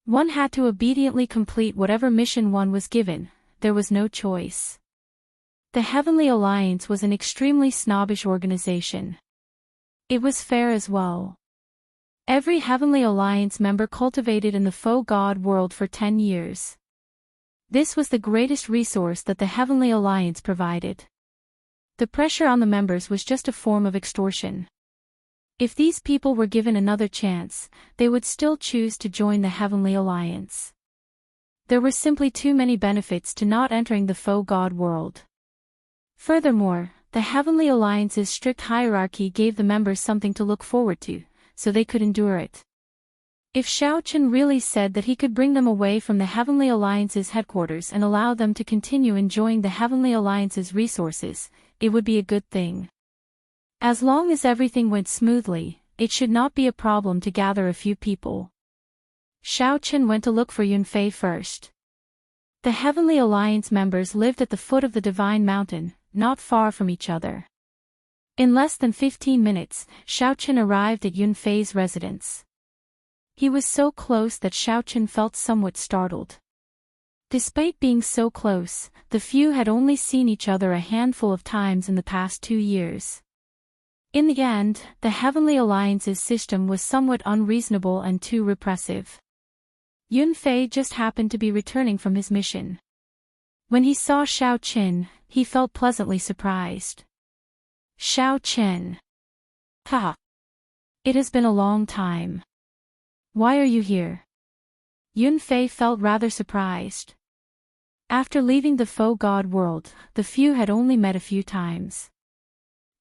One had to obediently complete whatever mission one was given, there was no choice. The Heavenly Alliance was an extremely snobbish organization. It was fair as well. Every Heavenly Alliance member cultivated in the faux god world for 10 years. This was the greatest resource that the Heavenly Alliance provided. The pressure on the members was just a form of extortion. If these people were given another chance, they would still choose to join the Heavenly Alliance. There were simply too many benefits to not entering the faux god world. Furthermore, the Heavenly Alliance's strict hierarchy gave the members something to look forward to, so they could endure it. If Xiaochen really said that he could bring them away from the Heavenly Alliance's headquarters and allow them to continue enjoying the Heavenly Alliance's resources, it would be a good thing. As long as everything went smoothly, it should not be a problem to gather a few people. Xiaochen went to look for Yunfei first. The Heavenly Alliance members lived at the foot of the Divine Mountain, not far from each other. In less than 15 minutes, Xiaochen arrived at Yunfei's residence. He was so close that Xiaochen felt somewhat startled. Despite being so close, the few had only seen each other a handful of times in the past 2 years. In the end, the Heavenly Alliance's system was somewhat unreasonable and too repressive. Yunfei just happened to be returning from his mission. When he saw Xiaochen, he felt pleasantly surprised. Xiaochen. Ha! It has been a long time. Why are you here? Yunfei felt rather surprised. After leaving the faux god world, the few had only met a few times.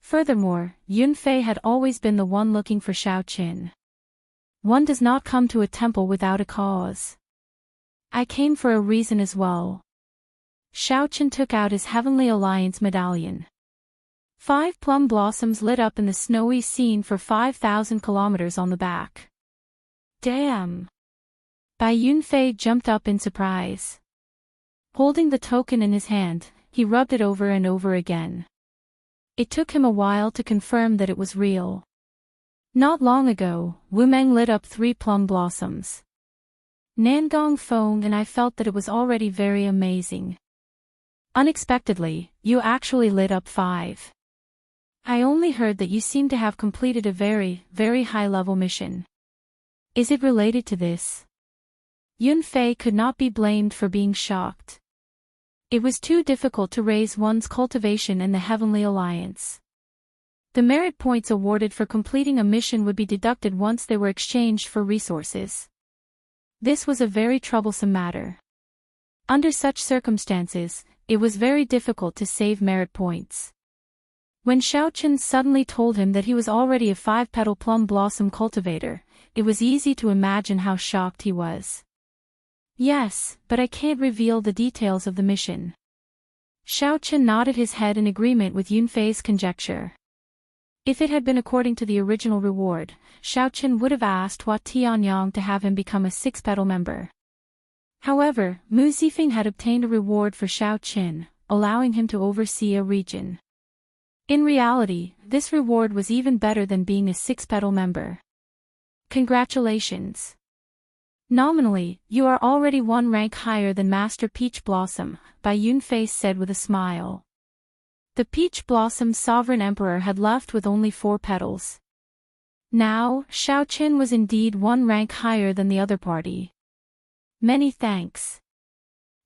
Furthermore, Yunfei had always been the one looking for Xiaochen. One does not come to a temple without a cause. I came for a reason as well. Xiaochen took out his Heavenly Alliance medallion. 5 plum blossoms lit up in the snowy scene for 5,000 kilometers on the back. Damn! Bai Yunfei jumped up in surprise. Holding the token in his hand, he rubbed it over and over again. It took him a while to confirm that it was real. Not long ago, Wu Meng lit up 3 plum blossoms. Nangong Feng and I felt that it was already very amazing. Unexpectedly, you actually lit up 5. I only heard that you seem to have completed a very, very high-level mission. Is it related to this? Yun Fei could not be blamed for being shocked. It was too difficult to raise one's cultivation in the Heavenly Alliance. The merit points awarded for completing a mission would be deducted once they were exchanged for resources. This was a very troublesome matter. Under such circumstances, it was very difficult to save merit points. When Xiaochen suddenly told him that he was already a 5-petal plum blossom cultivator, it was easy to imagine how shocked he was. Yes, but I can't reveal the details of the mission. Xiaochen nodded his head in agreement with Yunfei's conjecture. If it had been according to the original reward, Xiaochen would have asked Hua Tianyang to have him become a 6-petal member. However, Mu Zifeng had obtained a reward for Xiaochen, allowing him to oversee a region. In reality, this reward was even better than being a 6-petal member. Congratulations! Nominally, you are already 1 rank higher than Master Peach Blossom, Bai Yunfei said with a smile. The Peach Blossom's sovereign emperor had left with only 4 petals. Now, Xiaochen was indeed 1 rank higher than the other party. Many thanks.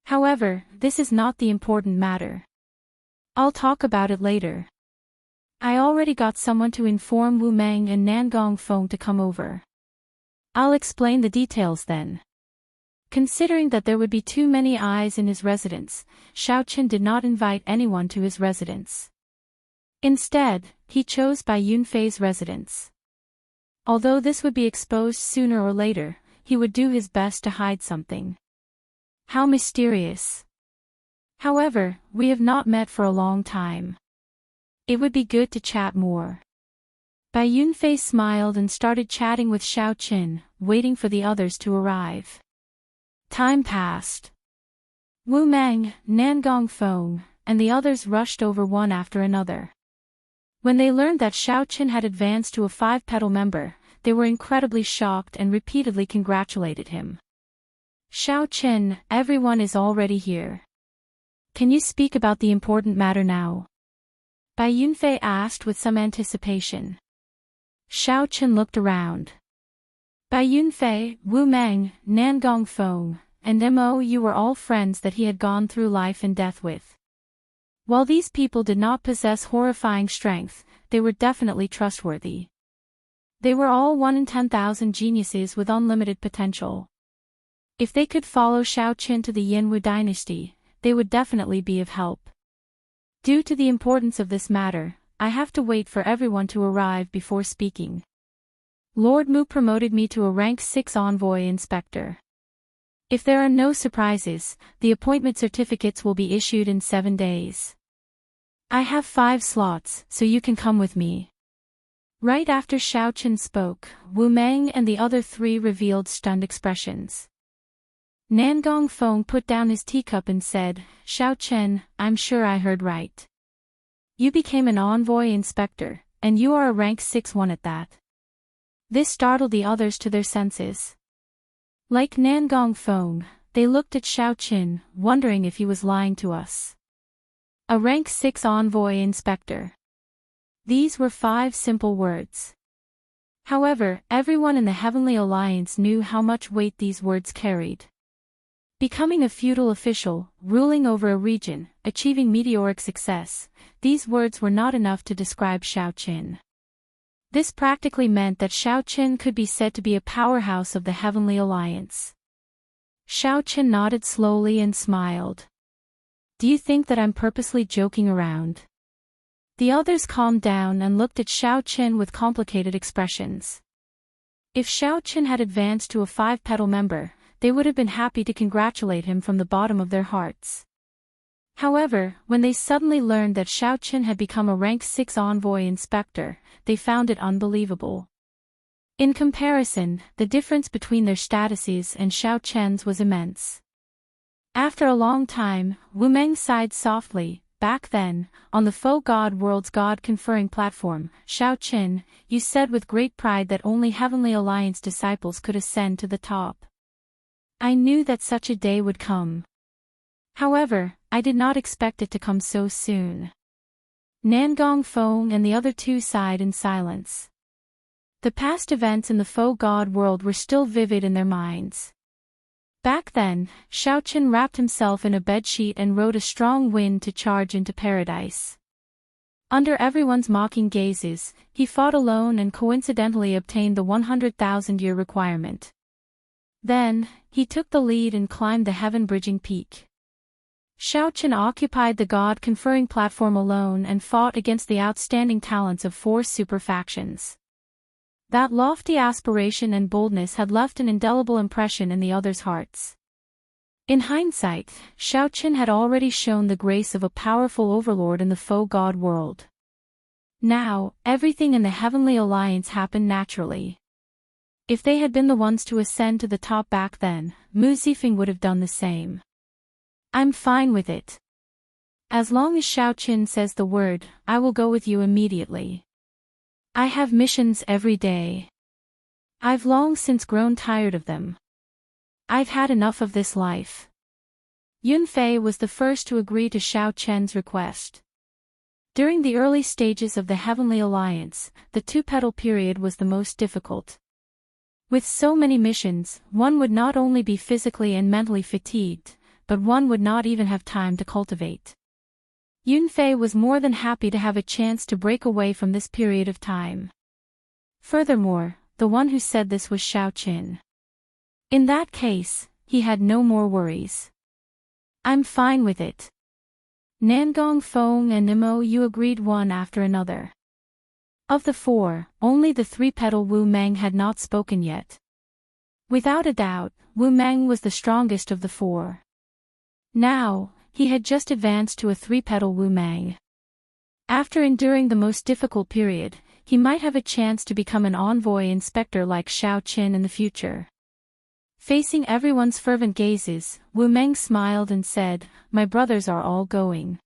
However, this is not the important matter. I'll talk about it later. I already got someone to inform Wu Meng and Nangong Feng to come over. I'll explain the details then. Considering that there would be too many eyes in his residence, Xiaochen did not invite anyone to his residence. Instead, he chose Bai Yunfei's residence. Although this would be exposed sooner or later, he would do his best to hide something. How mysterious. However, we have not met for a long time. It would be good to chat more. Bai Yunfei smiled and started chatting with Xiaochen, waiting for the others to arrive. Time passed. Wu Meng, Nangong Feng, and the others rushed over one after another. When they learned that Xiaochen had advanced to a 5-petal member, they were incredibly shocked and repeatedly congratulated him. Xiaochen, everyone is already here. Can you speak about the important matter now? Bai Yunfei asked with some anticipation. Xiaochen looked around. Bai Yunfei, Wu Meng, Nangong Feng, and Mo you were all friends that he had gone through life and death with. While these people did not possess horrifying strength, they were definitely trustworthy. They were all 1 in 10,000 geniuses with unlimited potential. If they could follow Xiaochen to the Yanwu dynasty, they would definitely be of help. Due to the importance of this matter, I have to wait for everyone to arrive before speaking. Lord Mu promoted me to a rank 6 envoy inspector. If there are no surprises, the appointment certificates will be issued in 7 days. I have 5 slots, so you can come with me. Right after Xiaochen spoke, Wu Meng and the other 3 revealed stunned expressions. Nangong Feng put down his teacup and said, Xiaochen, I'm sure I heard right. You became an envoy inspector, and you are a rank 6-1 at that. This startled the others to their senses. Like Nangong Feng, they looked at Xiaochen, wondering if he was lying to us. A rank 6 envoy inspector. These were 5 simple words. However, everyone in the Heavenly Alliance knew how much weight these words carried. Becoming a feudal official, ruling over a region, achieving meteoric success, these words were not enough to describe Xiaochen. This practically meant that Xiaochen could be said to be a powerhouse of the Heavenly Alliance. Xiaochen nodded slowly and smiled. Do you think that I'm purposely joking around? The others calmed down and looked at Xiaochen with complicated expressions. If Xiaochen had advanced to a 5-petal member, they would have been happy to congratulate him from the bottom of their hearts. However, when they suddenly learned that Xiaochen had become a rank 6 envoy inspector, they found it unbelievable. In comparison, the difference between their statuses and Xiaochen's was immense. After a long time, Wu Meng sighed softly. Back then, on the faux god world's god-conferring platform, Xiaoqin, you said with great pride that only Heavenly Alliance disciples could ascend to the top. I knew that such a day would come. However, I did not expect it to come so soon. Nangong Feng and the other two sighed in silence. The past events in the faux god world were still vivid in their minds. Back then, Xiaoqin wrapped himself in a bedsheet and rode a strong wind to charge into paradise. Under everyone's mocking gazes, he fought alone and coincidentally obtained the 100,000-year requirement. Then, he took the lead and climbed the heaven-bridging peak. Xiaoqin occupied the god-conferring platform alone and fought against the outstanding talents of 4 super factions. That lofty aspiration and boldness had left an indelible impression in the others' hearts. In hindsight, Xiaoqin had already shown the grace of a powerful overlord in the faux god world. Now, everything in the Heavenly Alliance happened naturally. If they had been the ones to ascend to the top back then, Mu Zifeng would have done the same. I'm fine with it. As long as Xiaoqin says the word, I will go with you immediately. I have missions every day. I've long since grown tired of them. I've had enough of this life. Yunfei was the first to agree to Xiaoqian's request. During the early stages of the Heavenly Alliance, the 2-petal period was the most difficult. With so many missions, one would not only be physically and mentally fatigued, but one would not even have time to cultivate. Yunfei was more than happy to have a chance to break away from this period of time. Furthermore, the one who said this was Xiaoqin. In that case, he had no more worries. I'm fine with it. Nangong Feng and Nemo Yu agreed one after another. Of the 4, only the 3-petal Wu Meng had not spoken yet. Without a doubt, Wu Meng was the strongest of the 4. Now, he had just advanced to a 3-petal Wu Meng. After enduring the most difficult period, he might have a chance to become an envoy inspector like Xiaoqin in the future. Facing everyone's fervent gazes, Wu Meng smiled and said, "My brothers are all going.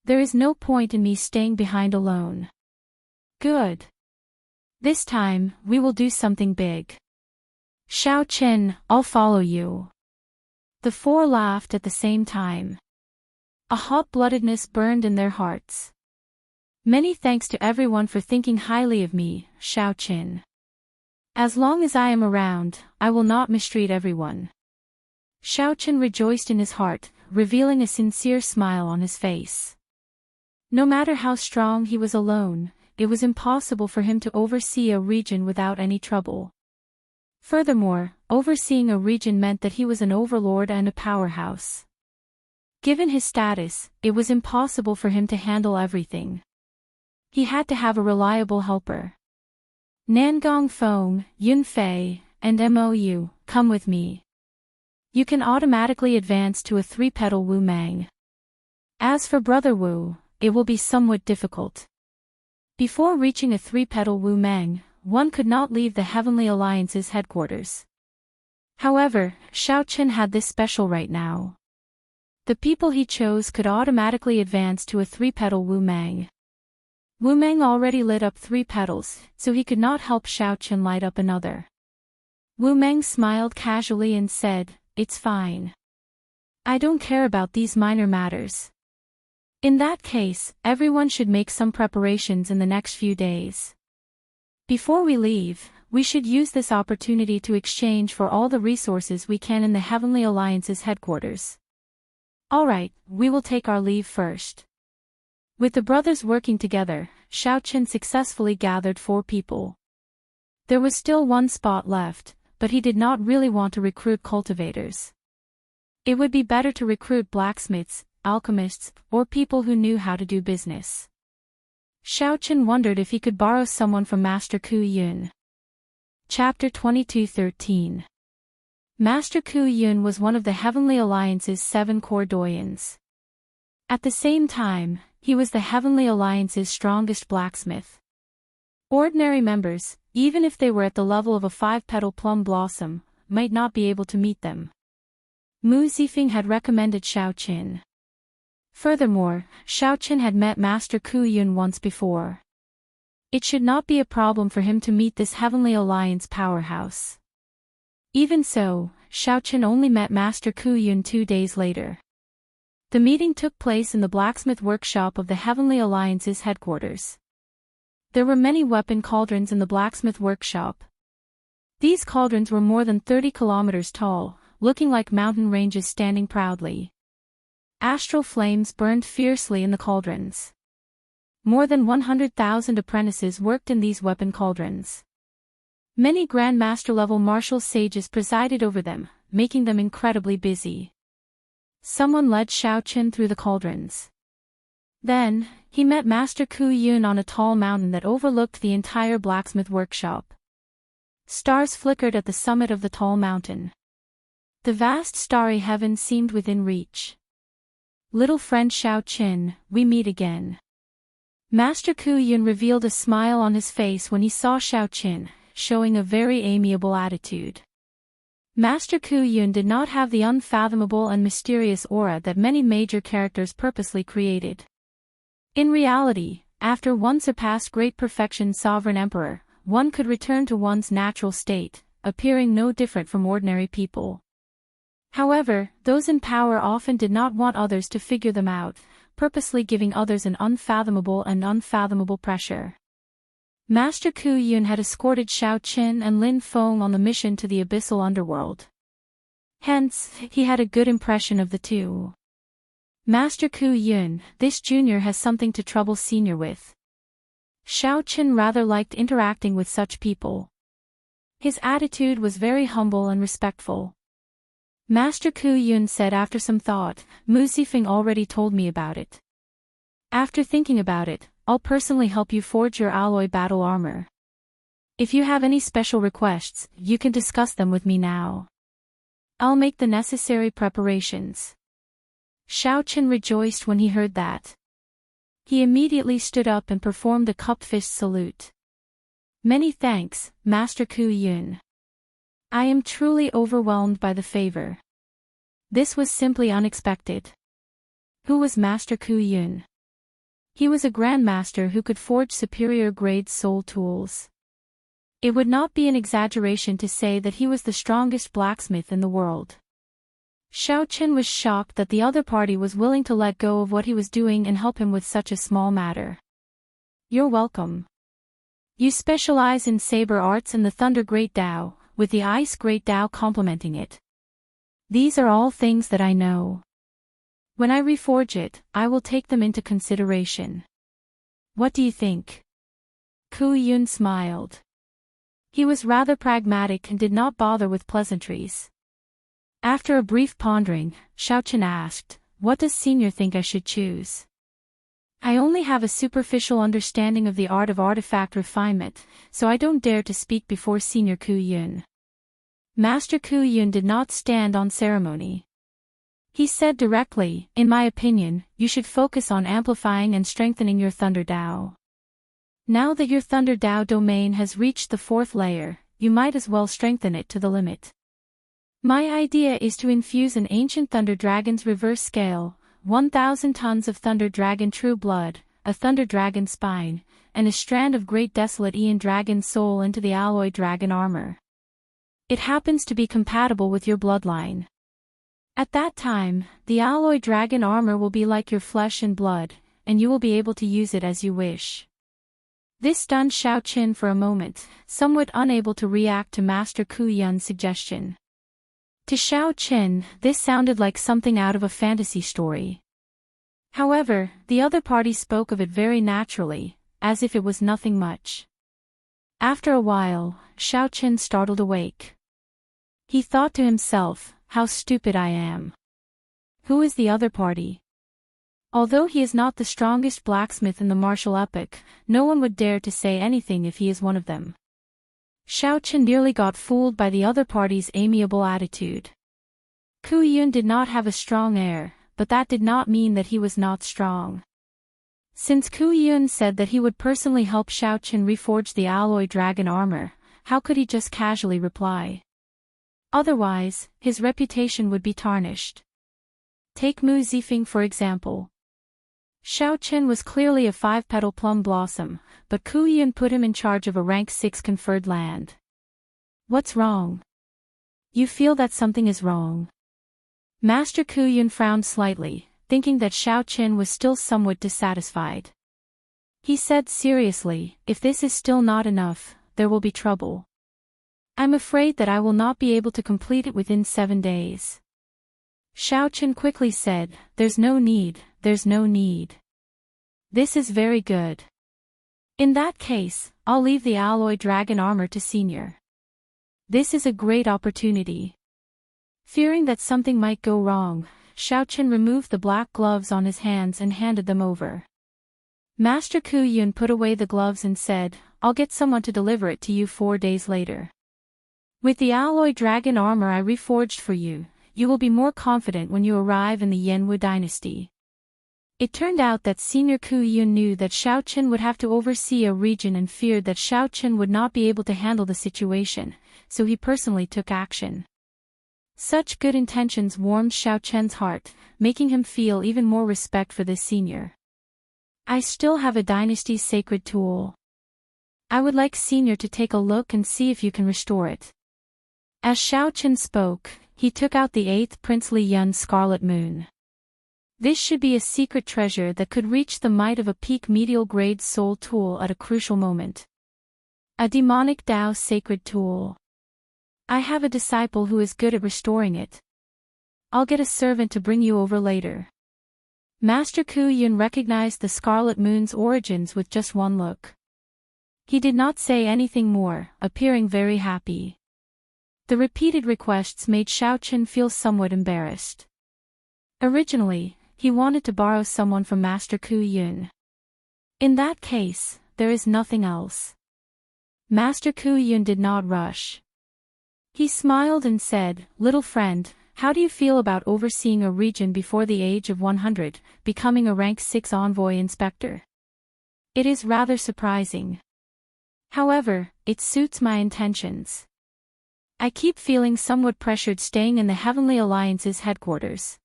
There is no point in me staying behind alone." Good. This time, we will do something big. Xiaoqin, I'll follow you. The 4 laughed at the same time. A hot-bloodedness burned in their hearts. Many thanks to everyone for thinking highly of me, Xiaoqin. As long as I am around, I will not mistreat everyone. Xiaoqin rejoiced in his heart, revealing a sincere smile on his face. No matter how strong he was alone, it was impossible for him to oversee a region without any trouble. Furthermore, overseeing a region meant that he was an overlord and a powerhouse. Given his status, it was impossible for him to handle everything. He had to have a reliable helper. Nangong Feng, Yunfei, and Mou, come with me. You can automatically advance to a 3-petal Wu Meng. As for Brother Wu, it will be somewhat difficult. Before reaching a 3-petal Wu Meng, one could not leave the Heavenly Alliance's headquarters. However, Xiaoqin had this special right now. The people he chose could automatically advance to a 3-petal Wu Meng. Wu Meng already lit up 3 petals, so he could not help Xiaoqin light up another. Wu Meng smiled casually and said, "It's fine. I don't care about these minor matters. In that case, everyone should make some preparations in the next few days. Before we leave, we should use this opportunity to exchange for all the resources we can in the Heavenly Alliance's headquarters. Alright, we will take our leave first." With the brothers working together, Xiaoqin successfully gathered 4 people. There was still 1 spot left, but he did not really want to recruit cultivators. It would be better to recruit blacksmiths, alchemists, or people who knew how to do business. Xiaoqin wondered if he could borrow someone from Master Ku Yun. Chapter 22:13. Master Ku Yun was one of the Heavenly Alliance's 7 core doyens. At the same time, he was the Heavenly Alliance's strongest blacksmith. Ordinary members, even if they were at the level of a 5-petal plum blossom, might not be able to meet them. Mu Zifeng had recommended Xiaoqin. Furthermore, Xiaoqin had met Master Ku Yun once before. It should not be a problem for him to meet this Heavenly Alliance powerhouse. Even so, Xiaoqin only met Master Ku Yun 2 days later. The meeting took place in the blacksmith workshop of the Heavenly Alliance's headquarters. There were many weapon cauldrons in the blacksmith workshop. These cauldrons were more than 30 kilometers tall, looking like mountain ranges standing proudly. Astral flames burned fiercely in the cauldrons. More than 100,000 apprentices worked in these weapon cauldrons. Many Grandmaster-level martial sages presided over them, making them incredibly busy. Someone led Xiaoqin through the cauldrons. Then, he met Master Ku Yun on a tall mountain that overlooked the entire blacksmith workshop. Stars flickered at the summit of the tall mountain. The vast starry heaven seemed within reach. Little friend Xiaoqin, we meet again. Master Ku Yun revealed a smile on his face when he saw Xiaoqin, showing a very amiable attitude. Master Ku Yun did not have the unfathomable and mysterious aura that many major characters purposely created. In reality, after one surpassed great perfection sovereign emperor, one could return to one's natural state, appearing no different from ordinary people. However, those in power often did not want others to figure them out, purposely giving others an unfathomable pressure. Master Ku Yun had escorted Xiaoqin and Lin Feng on the mission to the abyssal underworld. Hence, he had a good impression of the two. Master Ku Yun, this junior has something to trouble senior with. Xiaoqin rather liked interacting with such people. His attitude was very humble and respectful. Master Ku Yun said after some thought, Mu Zifeng already told me about it. After thinking about it, I'll personally help you forge your alloy battle armor. If you have any special requests, you can discuss them with me now. I'll make the necessary preparations. Xiaoqin rejoiced when he heard that. He immediately stood up and performed a cup-fist salute. Many thanks, Master Ku Yun. I am truly overwhelmed by the favor. This was simply unexpected. Who was Master Ku Yun? He was a grandmaster who could forge superior-grade soul tools. It would not be an exaggeration to say that he was the strongest blacksmith in the world. Xiaoqin was shocked that the other party was willing to let go of what he was doing and help him with such a small matter. You're welcome. You specialize in saber arts and the Thunder Great Dao, with the Ice Great Dao complementing it. These are all things that I know. When I reforge it, I will take them into consideration. What do you think? Ku Yun smiled. He was rather pragmatic and did not bother with pleasantries. After a brief pondering, Xiaoqin asked, what does senior think I should choose? I only have a superficial understanding of the art of artifact refinement, so I don't dare to speak before Senior Ku Yun. Master Ku Yun did not stand on ceremony. He said directly, in my opinion, you should focus on amplifying and strengthening your Thunder Dao. Now that your Thunder Dao domain has reached the 4th layer, you might as well strengthen it to the limit. My idea is to infuse an ancient Thunder Dragon's reverse scale, 1,000 tons of Thunder Dragon True Blood, a Thunder Dragon Spine, and a strand of Great Desolate Aeon Dragon Soul into the Alloy Dragon Armor. It happens to be compatible with your bloodline. At that time, the Alloy Dragon Armor will be like your flesh and blood, and you will be able to use it as you wish. This stunned Xiaoqin for a moment, somewhat unable to react to Master Ku Yun's suggestion. To Xiaoqin, this sounded like something out of a fantasy story. However, the other party spoke of it very naturally, as if it was nothing much. After a while, Xiaoqin startled awake. He thought to himself, how stupid I am. Who is the other party? Although he is not the strongest blacksmith in the martial epoch, no one would dare to say anything if he is one of them. Xiaoqin nearly got fooled by the other party's amiable attitude. Ku Yun did not have a strong air, but that did not mean that he was not strong. Since Ku Yun said that he would personally help Xiaoqin reforge the Alloy Dragon Armor, how could he just casually reply? Otherwise, his reputation would be tarnished. Take Mu Zifeng for example. Xiao Chen was clearly a 5-petal plum blossom, but Ku Yun put him in charge of a rank 6 conferred land. What's wrong? You feel that something is wrong. Master Ku Yun frowned slightly, thinking that Xiao Chen was still somewhat dissatisfied. He said seriously, if this is still not enough, there will be trouble. I'm afraid that I will not be able to complete it within 7 days. Xiao Chen quickly said, there's no need. This is very good. In that case, I'll leave the alloy dragon armor to Senior. This is a great opportunity. Fearing that something might go wrong, Xiao Chen removed the black gloves on his hands and handed them over. Master Ku Yun put away the gloves and said, I'll get someone to deliver it to you 4 days later. With the alloy dragon armor I reforged for you, you will be more confident when you arrive in the Yanwu dynasty. It turned out that Senior Ku Yun knew that Xiao Chen would have to oversee a region and feared that Xiao Chen would not be able to handle the situation, so he personally took action. Such good intentions warmed Xiao Chen's heart, making him feel even more respect for this senior. I still have a dynasty's sacred tool. I would like Senior to take a look and see if you can restore it. As Xiao Chen spoke, he took out the 8th princely Yun Scarlet Moon. This should be a secret treasure that could reach the might of a peak medial grade soul tool at a crucial moment. A demonic Dao sacred tool. I have a disciple who is good at restoring it. I'll get a servant to bring you over later. Master Ku Yun recognized the Scarlet Moon's origins with just one look. He did not say anything more, appearing very happy. The repeated requests made Xiao Chen feel somewhat embarrassed. Originally, he wanted to borrow someone from Master Ku Yun. In that case, there is nothing else. Master Ku Yun did not rush. He smiled and said, Little friend, how do you feel about overseeing a region before the age of 100, becoming a rank 6 envoy inspector? It is rather surprising. However, it suits my intentions. I keep feeling somewhat pressured staying in the Heavenly Alliance's headquarters.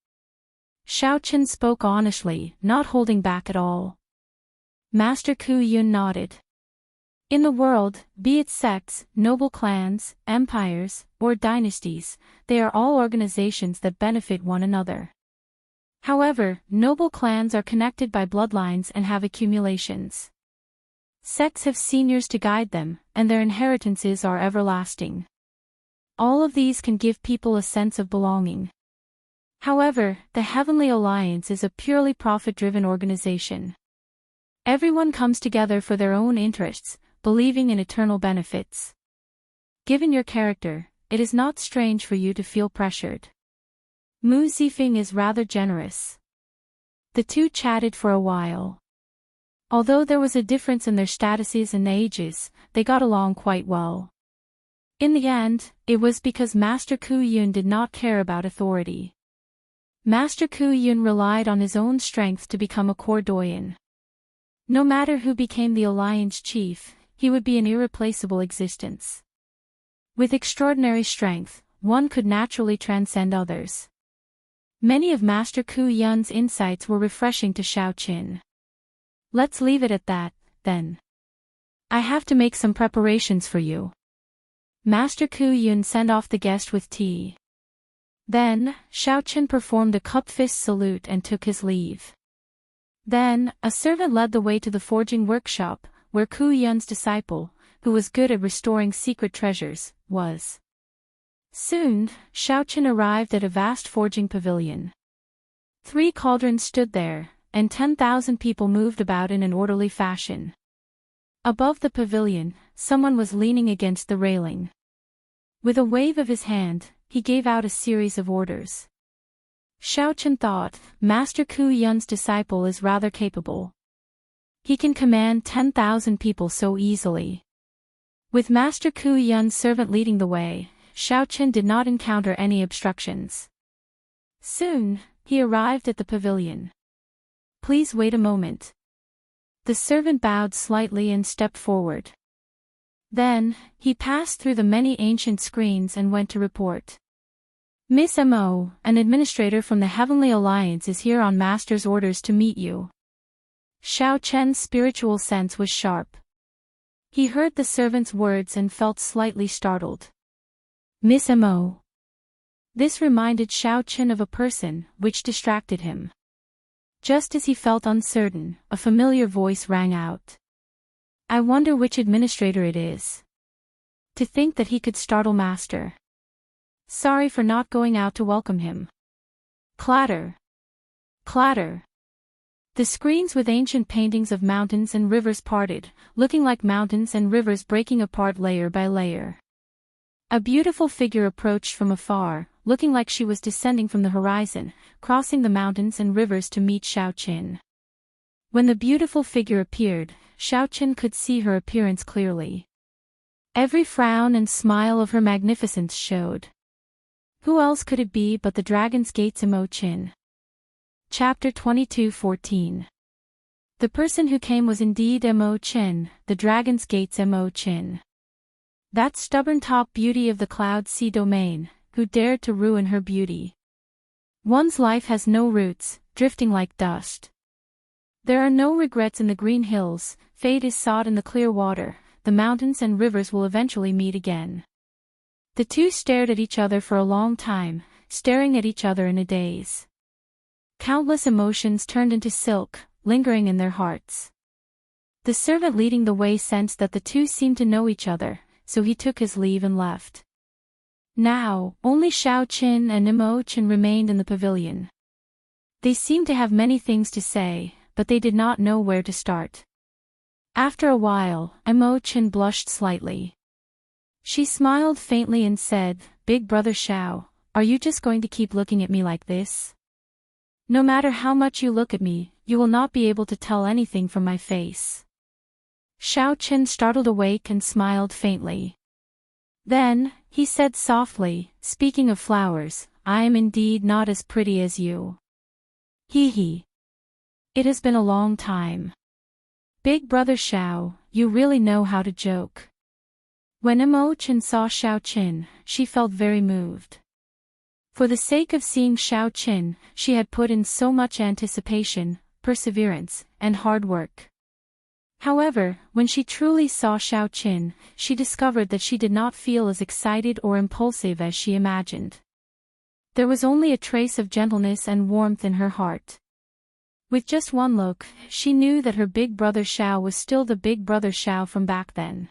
Xiao Chen spoke honestly, not holding back at all. Master Ku Yun nodded. In the world, be it sects, noble clans, empires, or dynasties, they are all organizations that benefit one another. However, noble clans are connected by bloodlines and have accumulations. Sects have seniors to guide them, and their inheritances are everlasting. All of these can give people a sense of belonging. However, the Heavenly Alliance is a purely profit-driven organization. Everyone comes together for their own interests, believing in eternal benefits. Given your character, it is not strange for you to feel pressured. Mu Zifeng is rather generous. The two chatted for a while. Although there was a difference in their statuses and ages, they got along quite well. In the end, it was because Master Ku Yun did not care about authority. Master Ku Yun relied on his own strength to become a core doyen. No matter who became the alliance chief, he would be an irreplaceable existence. With extraordinary strength, one could naturally transcend others. Many of Master Ku Yun's insights were refreshing to Xiao Chen. Let's leave it at that, then. I have to make some preparations for you. Master Ku Yun sent off the guest with tea. Then, Xiao Chen performed a cup-fist salute and took his leave. Then, a servant led the way to the forging workshop, where Ku Yun's disciple, who was good at restoring secret treasures, was. Soon, Xiao Chen arrived at a vast forging pavilion. 3 cauldrons stood there, and 10,000 people moved about in an orderly fashion. Above the pavilion, someone was leaning against the railing. With a wave of his hand, he gave out a series of orders. Xiao Chen thought, Master Ku Yun's disciple is rather capable. He can command 10,000 people so easily. With Master Ku Yun's servant leading the way, Xiao Chen did not encounter any obstructions. Soon, he arrived at the pavilion. Please wait a moment. The servant bowed slightly and stepped forward. Then, he passed through the many ancient screens and went to report. Miss Mo, an administrator from the Heavenly Alliance is here on Master's orders to meet you. Xiao Chen's spiritual sense was sharp. He heard the servant's words and felt slightly startled. Miss Mo. This reminded Xiao Chen of a person, which distracted him. Just as he felt uncertain, a familiar voice rang out. I wonder which administrator it is. To think that he could startle Master. Sorry for not going out to welcome him. Clatter. Clatter. The screens with ancient paintings of mountains and rivers parted, looking like mountains and rivers breaking apart layer by layer. A beautiful figure approached from afar, looking like she was descending from the horizon, crossing the mountains and rivers to meet Xiao Qin. When the beautiful figure appeared, Xiao Qin could see her appearance clearly. Every frown and smile of her magnificence showed. Who else could it be but the Dragon's Gate's Mo Qin? Chapter 22:14. The person who came was indeed Mo Qin, the Dragon's Gate's Mo Qin. That stubborn top beauty of the Cloud Sea domain, who dared to ruin her beauty. One's life has no roots, drifting like dust. There are no regrets in the green hills, fate is sought in the clear water, the mountains and rivers will eventually meet again. The two stared at each other for a long time, staring at each other in a daze. Countless emotions turned into silk, lingering in their hearts. The servant leading the way sensed that the two seemed to know each other, so he took his leave and left. Now, only Xiao Qin and Mo Qin remained in the pavilion. They seemed to have many things to say, but they did not know where to start. After a while, Mo Qin blushed slightly. She smiled faintly and said, Big brother Xiao, are you just going to keep looking at me like this? No matter how much you look at me, you will not be able to tell anything from my face. Xiao Qin startled awake and smiled faintly. Then, he said softly, speaking of flowers, I am indeed not as pretty as you. Hee hee. It has been a long time. Big brother Xiao, you really know how to joke. When Mo Qin saw Xiao Qin, she felt very moved. For the sake of seeing Xiao Qin, she had put in so much anticipation, perseverance, and hard work. However, when she truly saw Xiao Qin, she discovered that she did not feel as excited or impulsive as she imagined. There was only a trace of gentleness and warmth in her heart. With just one look, she knew that her big brother Xiao was still the big brother Xiao from back then.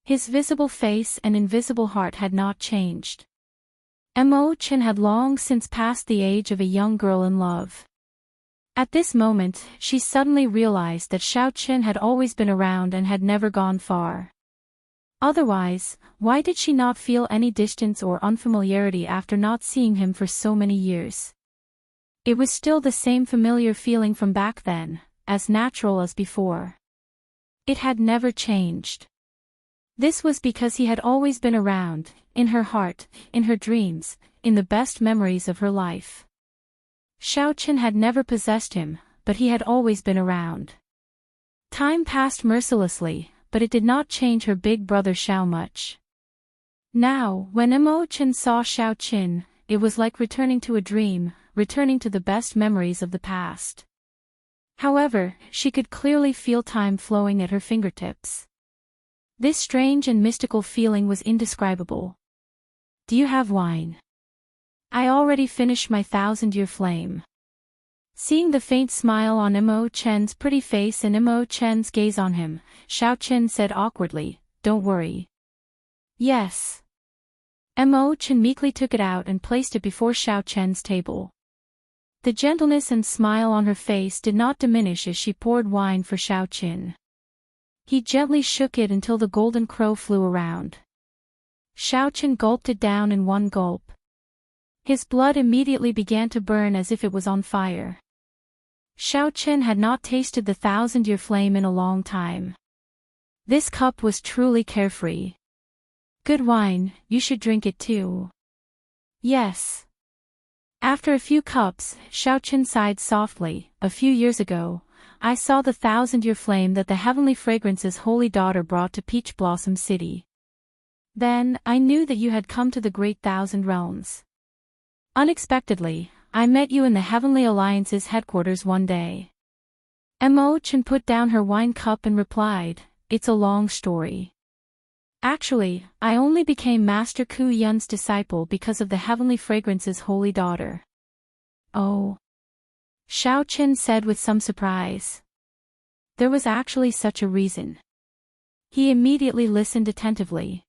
His visible face and invisible heart had not changed. Mo Qin had long since passed the age of a young girl in love. At this moment, she suddenly realized that Xiao Qin had always been around and had never gone far. Otherwise, why did she not feel any distance or unfamiliarity after not seeing him for so many years? It was still the same familiar feeling from back then, as natural as before. It had never changed. This was because he had always been around, in her heart, in her dreams, in the best memories of her life. Xiao Qin had never possessed him, but he had always been around. Time passed mercilessly, but it did not change her big brother Xiao much. Now, when Mo Qin saw Xiao Qin, it was like returning to a dream, returning to the best memories of the past. However, she could clearly feel time flowing at her fingertips. This strange and mystical feeling was indescribable. Do you have wine? I already finished my 1,000-year flame. Seeing the faint smile on Mo Chen's pretty face and Mo Chen's gaze on him, Xiao Qin said awkwardly, Don't worry. Yes. Mo Chen meekly took it out and placed it before Xiao Chen's table. The gentleness and smile on her face did not diminish as she poured wine for Xiao Qin. He gently shook it until the golden crow flew around. Xiao Qin gulped it down in one gulp. His blood immediately began to burn as if it was on fire. Xiao Qin had not tasted the 1,000-year flame in a long time. This cup was truly carefree. Good wine, you should drink it too. Yes. After a few cups, Xiao Qin sighed softly. A few years ago, I saw the 1,000-year flame that the heavenly fragrance's holy daughter brought to Peach Blossom City. Then, I knew that you had come to the great 1,000 realms. Unexpectedly, I met you in the Heavenly Alliance's headquarters one day. Imogen put down her wine cup and replied, "It's a long story. Actually, I only became Master Ku Yun's disciple because of the Heavenly Fragrance's holy daughter." "Oh," Xiaoqin said with some surprise. There was actually such a reason. He immediately listened attentively.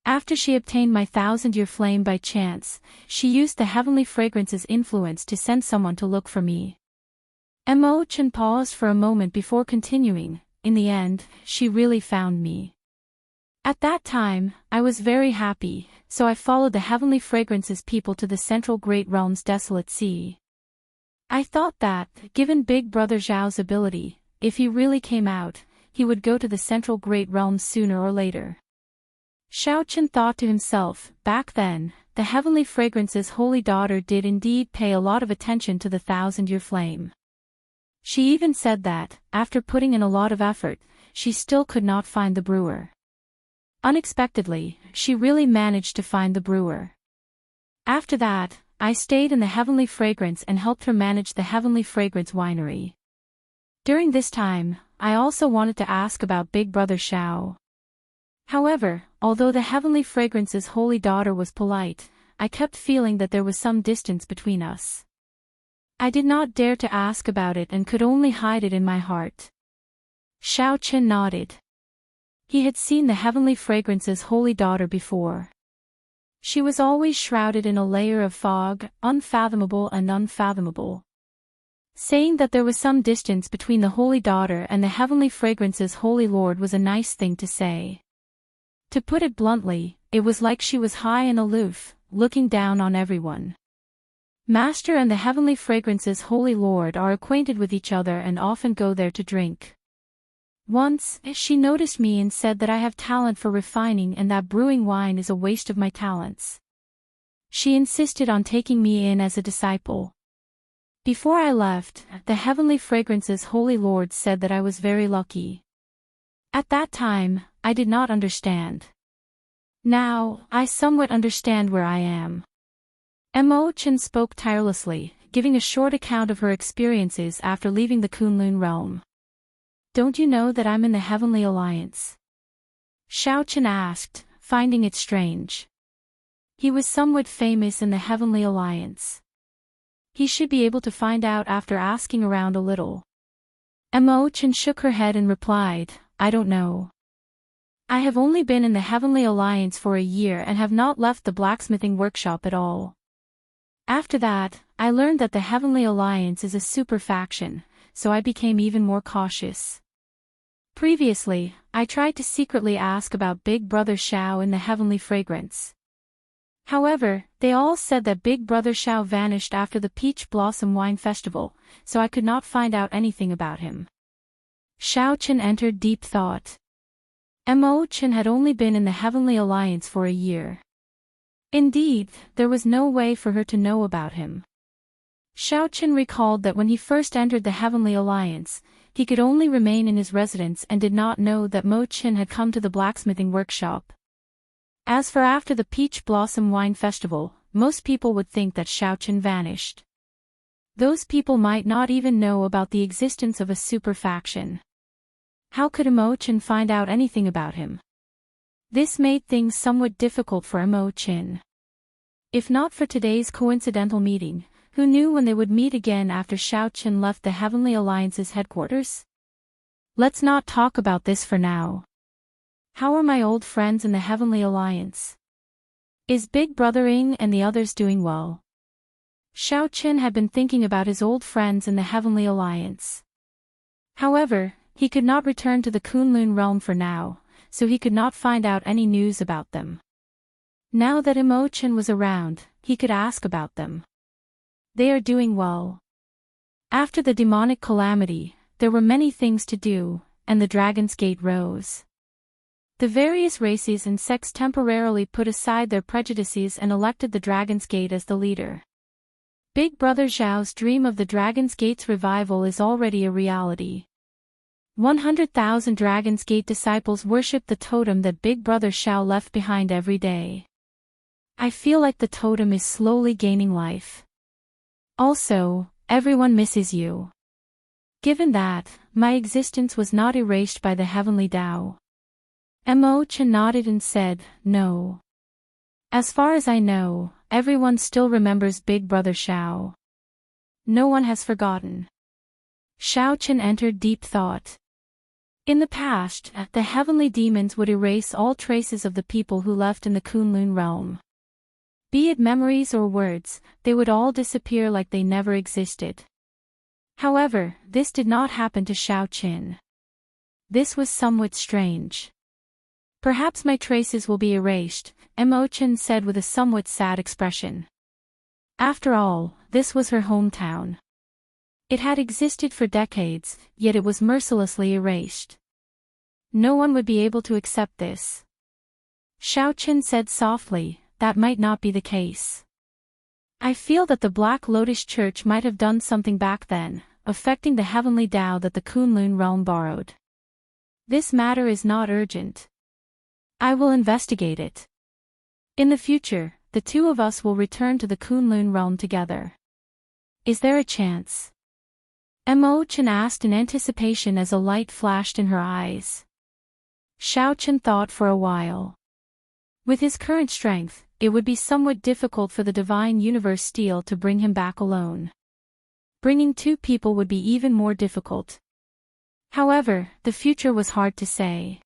After she obtained my 1,000-year flame by chance, she used the Heavenly Fragrance's influence to send someone to look for me. Imogen paused for a moment before continuing. In the end, she really found me. At that time, I was very happy, so I followed the Heavenly Fragrance's people to the Central Great Realm's desolate sea. I thought that, given Big Brother Zhao's ability, if he really came out, he would go to the Central Great Realms sooner or later. Xiaoqin thought to himself, back then, the Heavenly Fragrance's holy daughter did indeed pay a lot of attention to the 1,000-year flame. She even said that, after putting in a lot of effort, she still could not find the brewer. Unexpectedly, she really managed to find the brewer. After that, I stayed in the Heavenly Fragrance and helped her manage the Heavenly Fragrance winery. During this time, I also wanted to ask about Big Brother Xiao. However, although the Heavenly Fragrance's holy daughter was polite, I kept feeling that there was some distance between us. I did not dare to ask about it and could only hide it in my heart. Xiaoqin nodded. He had seen the Heavenly Fragrance's holy daughter before. She was always shrouded in a layer of fog, unfathomable and unfathomable. Saying that there was some distance between the holy daughter and the Heavenly Fragrance's holy lord was a nice thing to say. To put it bluntly, it was like she was high and aloof, looking down on everyone. Master and the Heavenly Fragrance's holy lord are acquainted with each other and often go there to drink. Once, she noticed me and said that I have talent for refining and that brewing wine is a waste of my talents. She insisted on taking me in as a disciple. Before I left, the Heavenly Fragrance's holy lord said that I was very lucky. At that time, I did not understand. Now, I somewhat understand where I am. Imogen spoke tirelessly, giving a short account of her experiences after leaving the Kunlun realm. "Don't you know that I'm in the Heavenly Alliance?" Xiaoqin asked, finding it strange. He was somewhat famous in the Heavenly Alliance. He should be able to find out after asking around a little. Imogen shook her head and replied, "I don't know. I have only been in the Heavenly Alliance for a year and have not left the blacksmithing workshop at all. After that, I learned that the Heavenly Alliance is a super faction, so I became even more cautious. Previously, I tried to secretly ask about Big Brother Xiao in the Heavenly Fragrance. However, they all said that Big Brother Xiao vanished after the Peach Blossom Wine Festival, so I could not find out anything about him." Xiaoqin entered deep thought. Imogen had only been in the Heavenly Alliance for a year. Indeed, there was no way for her to know about him. Xiaoqin recalled that when he first entered the Heavenly Alliance, he could only remain in his residence and did not know that Mo Qin had come to the blacksmithing workshop. As for after the Peach Blossom Wine Festival, most people would think that Xiaoqin vanished. Those people might not even know about the existence of a super faction. How could Imogen find out anything about him? This made things somewhat difficult for Imogen. If not for today's coincidental meeting, who knew when they would meet again after Xiaoqin left the Heavenly Alliance's headquarters? Let's not talk about this for now. How are my old friends in the Heavenly Alliance? Is Big Brother Ing and the others doing well? Xiaoqin had been thinking about his old friends in the Heavenly Alliance. However, he could not return to the Kunlun realm for now, so he could not find out any news about them. Now that Imogen was around, he could ask about them. They are doing well. After the demonic calamity, there were many things to do, and the Dragon's Gate rose. The various races and sects temporarily put aside their prejudices and elected the Dragon's Gate as the leader. Big Brother Zhao's dream of the Dragon's Gate's revival is already a reality. 100,000 Dragon's Gate disciples worship the totem that Big Brother Xiao left behind every day. I feel like the totem is slowly gaining life. Also, everyone misses you. Given that, my existence was not erased by the heavenly Tao. Chen nodded and said, no. As far as I know, everyone still remembers Big Brother Xiao. No one has forgotten. Xiao Chen entered deep thought. In the past, the heavenly demons would erase all traces of the people who left in the Kunlun realm. Be it memories or words, they would all disappear like they never existed. However, this did not happen to Xiao Chen. This was somewhat strange. Perhaps my traces will be erased, Chen said with a somewhat sad expression. After all, this was her hometown. It had existed for decades, yet it was mercilessly erased. No one would be able to accept this. Xiao Chen said softly, that might not be the case. I feel that the Black Lotus Church might have done something back then, affecting the heavenly Tao that the Kunlun realm borrowed. This matter is not urgent. I will investigate it. In the future, the two of us will return to the Kunlun realm together. Is there a chance? Chen asked in anticipation as a light flashed in her eyes. Xiao Chen thought for a while. With his current strength, it would be somewhat difficult for the divine universe steel to bring him back alone. Bringing two people would be even more difficult. However, the future was hard to say.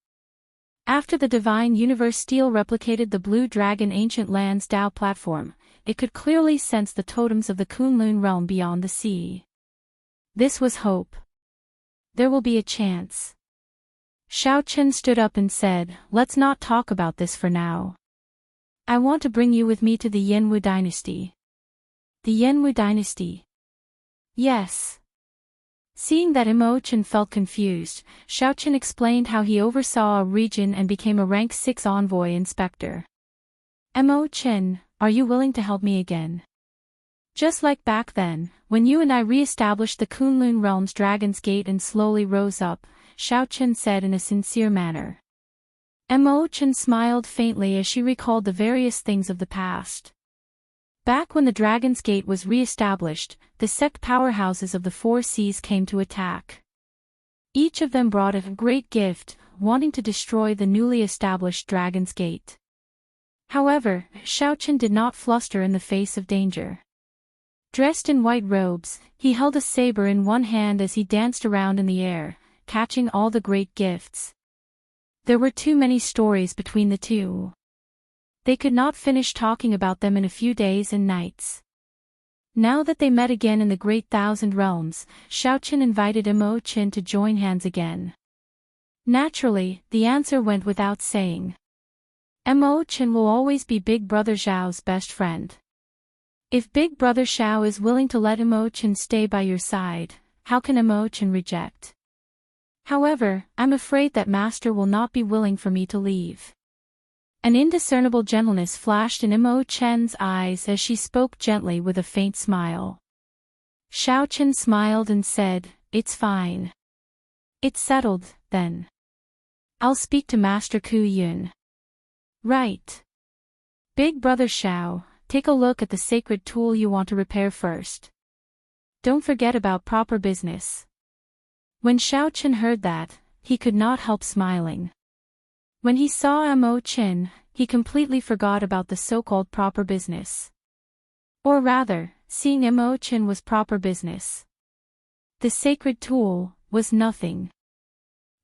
After the divine universe steel replicated the Blue Dragon Ancient Lands Dao platform, it could clearly sense the totems of the Kunlun realm beyond the sea. This was hope. There will be a chance. Xiao Chen stood up and said, let's not talk about this for now. I want to bring you with me to the Yanwu dynasty. The Yanwu dynasty? Yes. Seeing that Chen felt confused, Xiao Chen explained how he oversaw a region and became a rank 6 envoy inspector. Chen, are you willing to help me again? Just like back then, when you and I re-established the Kunlun realm's Dragon's Gate and slowly rose up, Xiao Chen said in a sincere manner. Chen smiled faintly as she recalled the various things of the past. Back when the Dragon's Gate was re-established, the sect powerhouses of the Four Seas came to attack. Each of them brought a great gift, wanting to destroy the newly established Dragon's Gate. However, Xiao Chen did not fluster in the face of danger. Dressed in white robes, he held a saber in one hand as he danced around in the air, catching all the great gifts. There were too many stories between the two. They could not finish talking about them in a few days and nights. Now that they met again in the Great Thousand Realms, Xiao Chen invited Chen to join hands again. Naturally, the answer went without saying. Chen will always be Big Brother Xiao's best friend. If Big Brother Xiao is willing to let Chen stay by your side, how can Chen reject? However, I'm afraid that Master will not be willing for me to leave. An indiscernible gentleness flashed in Chen's eyes as she spoke gently with a faint smile. Xiao Chen smiled and said, it's fine. It's settled, then. I'll speak to Master Ku Yun. Right. Big Brother Xiao, take a look at the sacred tool you want to repair first. Don't forget about proper business. When Xiao Chen heard that, he could not help smiling. When he saw Chen, he completely forgot about the so-called proper business. Or rather, seeing Chen was proper business. The sacred tool was nothing.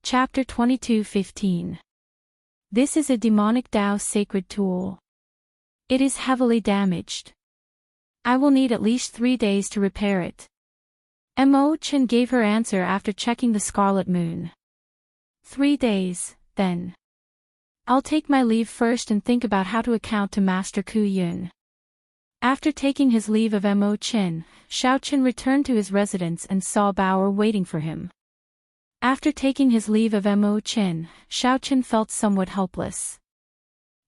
Chapter 22:15. This is a demonic Tao sacred tool. It is heavily damaged. I will need at least 3 days to repair it. Chen gave her answer after checking the Scarlet Moon. 3 days, then. I'll take my leave first and think about how to account to Master Ku Yun. After taking his leave of Chen, Xiao Chen returned to his residence and saw Bauer waiting for him. After taking his leave of Chen, Xiao Chen felt somewhat helpless.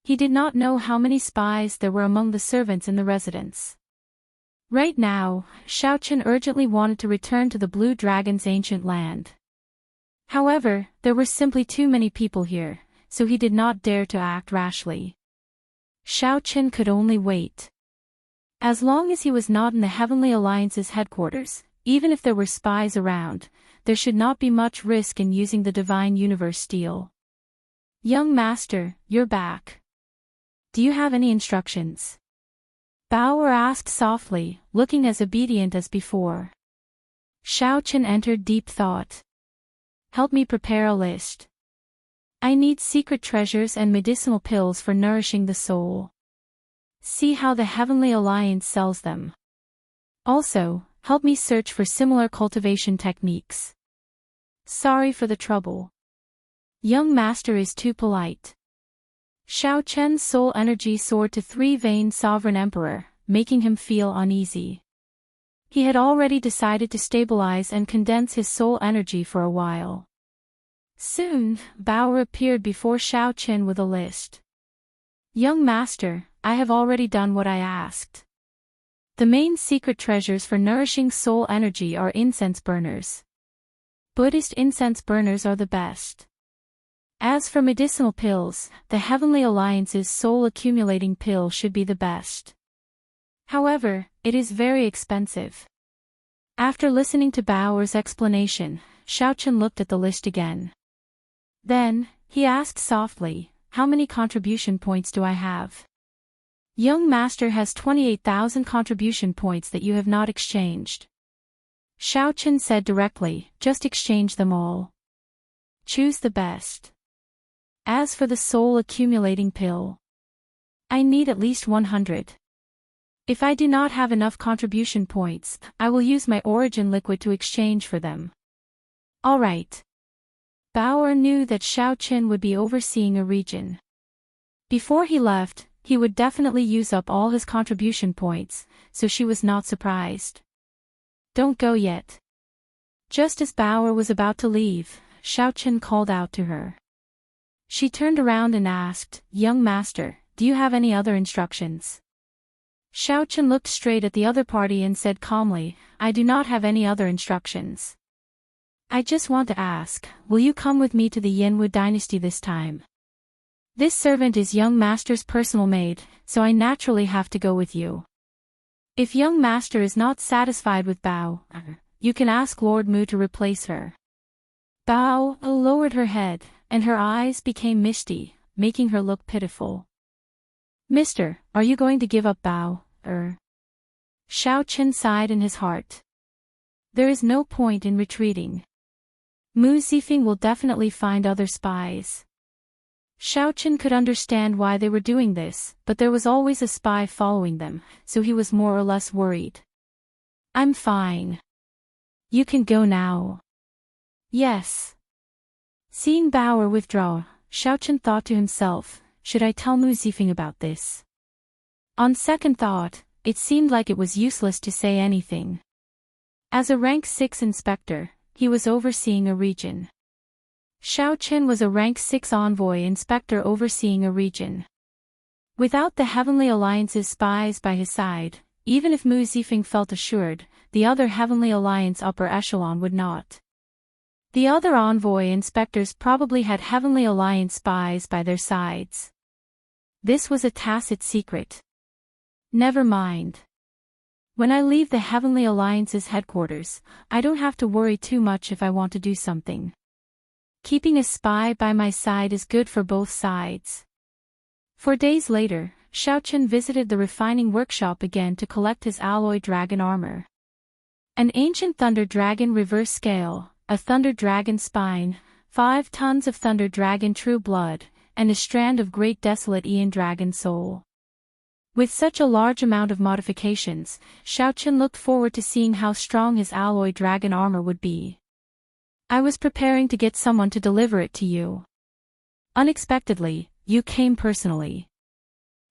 He did not know how many spies there were among the servants in the residence. Right now, Xiao Chen urgently wanted to return to the Blue Dragon's ancient land. However, there were simply too many people here, so he did not dare to act rashly. Xiao Qin could only wait. As long as he was not in the Heavenly Alliance's headquarters, even if there were spies around, there should not be much risk in using the Divine Universe steel. Young Master, you're back. Do you have any instructions? Bao asked softly, looking as obedient as before. Xiao Qin entered deep thought. Help me prepare a list. I need secret treasures and medicinal pills for nourishing the soul. See how the Heavenly Alliance sells them. Also, help me search for similar cultivation techniques. Sorry for the trouble. Young Master is too polite. Xiao Chen's soul energy soared to 3-vein Sovereign Emperor, making him feel uneasy. He had already decided to stabilize and condense his soul energy for a while. Soon, Bao appeared before Xiao Qin with a list. Young Master, I have already done what I asked. The main secret treasures for nourishing soul energy are incense burners. Buddhist incense burners are the best. As for medicinal pills, the Heavenly Alliance's soul-accumulating pill should be the best. However, it is very expensive. After listening to Bao's explanation, Xiao Qin looked at the list again. Then, he asked softly, how many contribution points do I have? Young Master has 28,000 contribution points that you have not exchanged. Xiao Qin said directly, just exchange them all. Choose the best. As for the soul-accumulating pill, I need at least 100. If I do not have enough contribution points, I will use my origin liquid to exchange for them. All right. Bao knew that Xiao Qin would be overseeing a region. Before he left, he would definitely use up all his contribution points, so she was not surprised. Don't go yet. Just as Bao was about to leave, Xiao Qin called out to her. She turned around and asked, Young Master, do you have any other instructions? Xiao Qin looked straight at the other party and said calmly, I do not have any other instructions. I just want to ask, will you come with me to the Yanwu dynasty this time? This servant is Young Master's personal maid, so I naturally have to go with you. If Young Master is not satisfied with Bao, you can ask Lord Mu to replace her. Bao lowered her head, and her eyes became misty, making her look pitiful. Mister, are you going to give up Bao? Xiao Qin sighed in his heart. There is no point in retreating. Mu Zifeng will definitely find other spies. Xiao Qin could understand why they were doing this, but there was always a spy following them, so he was more or less worried. I'm fine. You can go now. Yes. Seeing Bao withdraw, Xiao Qin thought to himself, should I tell Mu Zifeng about this? On second thought, it seemed like it was useless to say anything. As a rank 6 inspector, he was overseeing a region. Xiao Qin was a rank 6 envoy inspector overseeing a region. Without the Heavenly Alliance's spies by his side, even if Mu Zifeng felt assured, the other Heavenly Alliance upper echelon would not. The other envoy inspectors probably had Heavenly Alliance spies by their sides. This was a tacit secret. Never mind. When I leave the Heavenly Alliance's headquarters, I don't have to worry too much if I want to do something. Keeping a spy by my side is good for both sides. 4 days later, Xiao Qin visited the refining workshop again to collect his alloy dragon armor. An ancient thunder dragon reverse scale, a thunder dragon spine, 5 tons of thunder dragon true blood, and a strand of great desolate Aeon dragon soul. With such a large amount of modifications, Xiao Qin looked forward to seeing how strong his alloy dragon armor would be. I was preparing to get someone to deliver it to you. Unexpectedly, you came personally.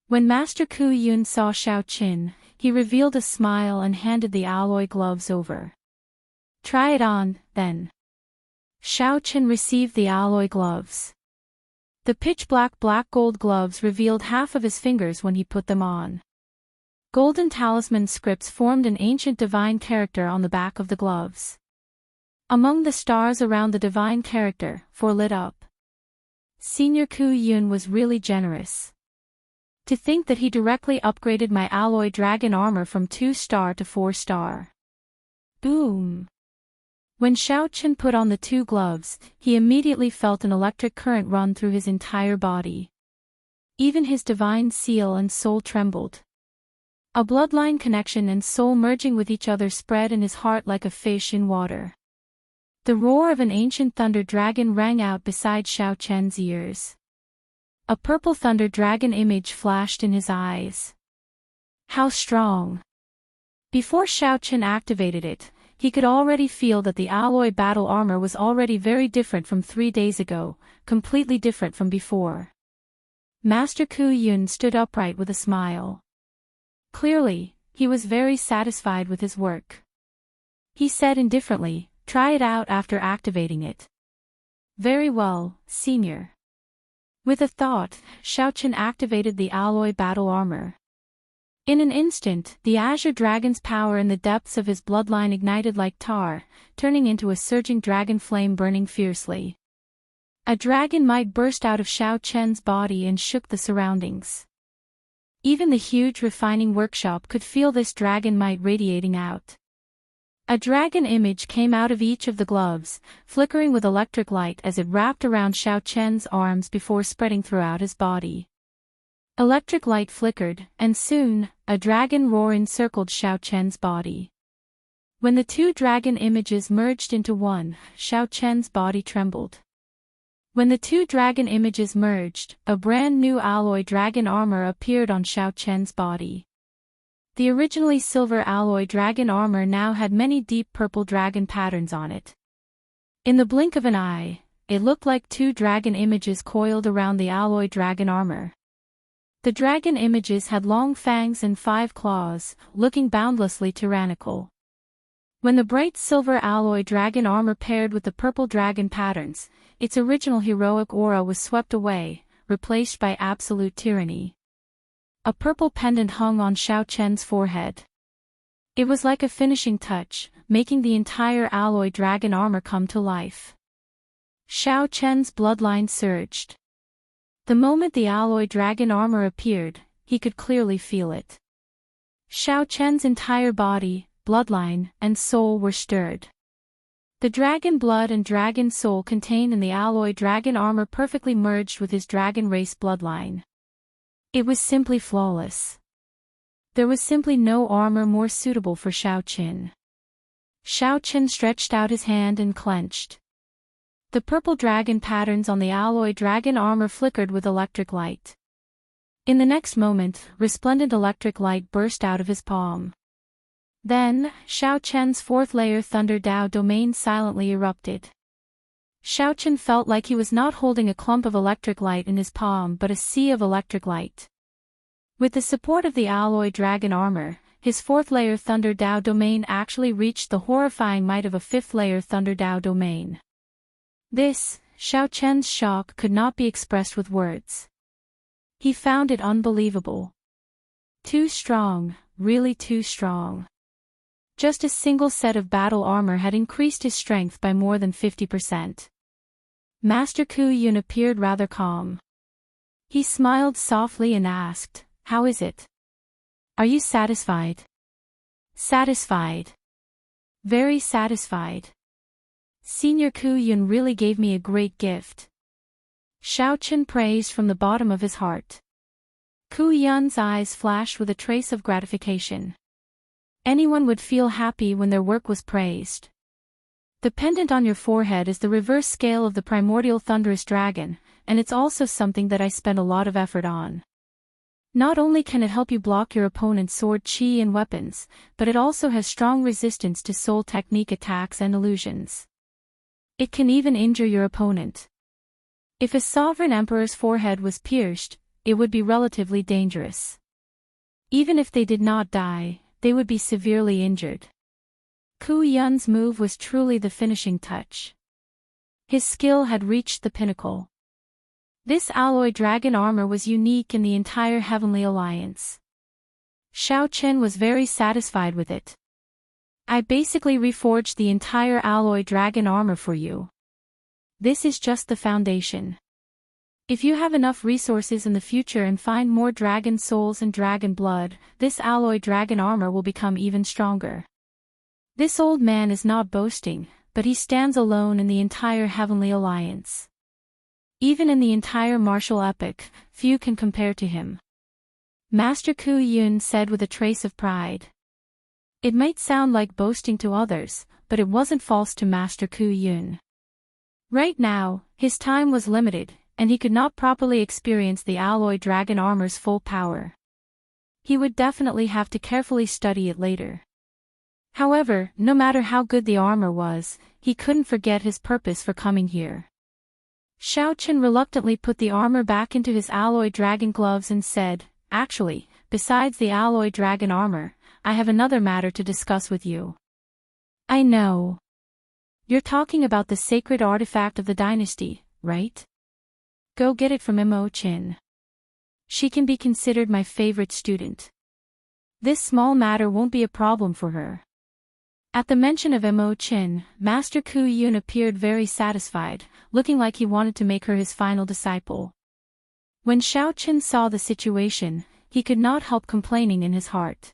When Master Ku Yun saw Xiao Qin, he revealed a smile and handed the alloy gloves over. Try it on, then. Xiao Qin received the alloy gloves. The pitch-black black-gold gloves revealed half of his fingers when he put them on. Golden talisman scripts formed an ancient divine character on the back of the gloves. Among the stars around the divine character, 4 lit up. Senior Ku Yun was really generous. To think that he directly upgraded my alloy dragon armor from 2-star to 4-star. Boom! When Xiaochen put on the 2 gloves, he immediately felt an electric current run through his entire body. Even his divine seal and soul trembled. A bloodline connection and soul merging with each other spread in his heart like a fish in water. The roar of an ancient thunder dragon rang out beside Xiaochen's ears. A purple thunder dragon image flashed in his eyes. How strong! Before Xiaochen activated it, he could already feel that the alloy battle armor was already very different from 3 days ago, completely different from before. Master Ku Yun stood upright with a smile. Clearly, he was very satisfied with his work. He said indifferently, "Try it out after activating it." "Very well, senior." With a thought, Xiaochen activated the alloy battle armor. In an instant, the azure dragon's power in the depths of his bloodline ignited like tar, turning into a surging dragon flame burning fiercely. A dragon might burst out of Xiaochen's body and shook the surroundings. Even the huge refining workshop could feel this dragon might radiating out. A dragon image came out of each of the gloves, flickering with electric light as it wrapped around Xiaochen's arms before spreading throughout his body. Electric light flickered, and soon, a dragon roar encircled Xiaochen's body. When the 2 dragon images merged into one, Xiaochen's body trembled. When the 2 dragon images merged, a brand new alloy dragon armor appeared on Xiaochen's body. The originally silver alloy dragon armor now had many deep purple dragon patterns on it. In the blink of an eye, it looked like 2 dragon images coiled around the alloy dragon armor. The dragon images had long fangs and 5 claws, looking boundlessly tyrannical. When the bright silver alloy dragon armor paired with the purple dragon patterns, its original heroic aura was swept away, replaced by absolute tyranny. A purple pendant hung on Xiaochen's forehead. It was like a finishing touch, making the entire alloy dragon armor come to life. Xiaochen's bloodline surged. The moment the alloy dragon armor appeared, he could clearly feel it. Xiaochen's entire body, bloodline, and soul were stirred. The dragon blood and dragon soul contained in the alloy dragon armor perfectly merged with his dragon race bloodline. It was simply flawless. There was simply no armor more suitable for Xiaochen. Xiaochen stretched out his hand and clenched. The purple dragon patterns on the alloy dragon armor flickered with electric light. In the next moment, resplendent electric light burst out of his palm. Then, Xiaochen's 4th layer Thunder Dao domain silently erupted. Xiaochen felt like he was not holding a clump of electric light in his palm but a sea of electric light. With the support of the alloy dragon armor, his 4th layer Thunder Dao domain actually reached the horrifying might of a 5th layer Thunder Dao domain. This, Xiaochen's shock could not be expressed with words. He found it unbelievable. Too strong, really too strong. Just a single set of battle armor had increased his strength by more than 50%. Master Ku Yun appeared rather calm. He smiled softly and asked, "How is it? Are you satisfied?" "Satisfied. Very satisfied. Senior Ku Yun really gave me a great gift." Xiaochen praised from the bottom of his heart. Ku Yun's eyes flashed with a trace of gratification. Anyone would feel happy when their work was praised. The pendant on your forehead is the reverse scale of the primordial thunderous dragon, and it's also something that I spend a lot of effort on. Not only can it help you block your opponent's sword chi and weapons, but it also has strong resistance to soul technique attacks and illusions. It can even injure your opponent. If a sovereign emperor's forehead was pierced, it would be relatively dangerous. Even if they did not die, they would be severely injured. Ku Yun's move was truly the finishing touch. His skill had reached the pinnacle. This alloy dragon armor was unique in the entire Heavenly Alliance. Xiaochen was very satisfied with it. "I basically reforged the entire alloy dragon armor for you. This is just the foundation. If you have enough resources in the future and find more dragon souls and dragon blood, this alloy dragon armor will become even stronger. This old man is not boasting, but he stands alone in the entire Heavenly Alliance. Even in the entire martial epic, few can compare to him. Master Ku Yun said with a trace of pride. It might sound like boasting to others, but it wasn't false to Master Ku Yun. Right now, his time was limited, and he could not properly experience the alloy dragon armor's full power. He would definitely have to carefully study it later. However, no matter how good the armor was, he couldn't forget his purpose for coming here. Xiaochen reluctantly put the armor back into his alloy dragon gloves and said, "Actually, besides the alloy dragon armor, I have another matter to discuss with you." "I know. You're talking about the sacred artifact of the dynasty, right? Go get it from Mo Qin. She can be considered my favorite student. This small matter won't be a problem for her." At the mention of Mo Qin, Master Ku Yun appeared very satisfied, looking like he wanted to make her his final disciple. When Xiaochen saw the situation, he could not help complaining in his heart.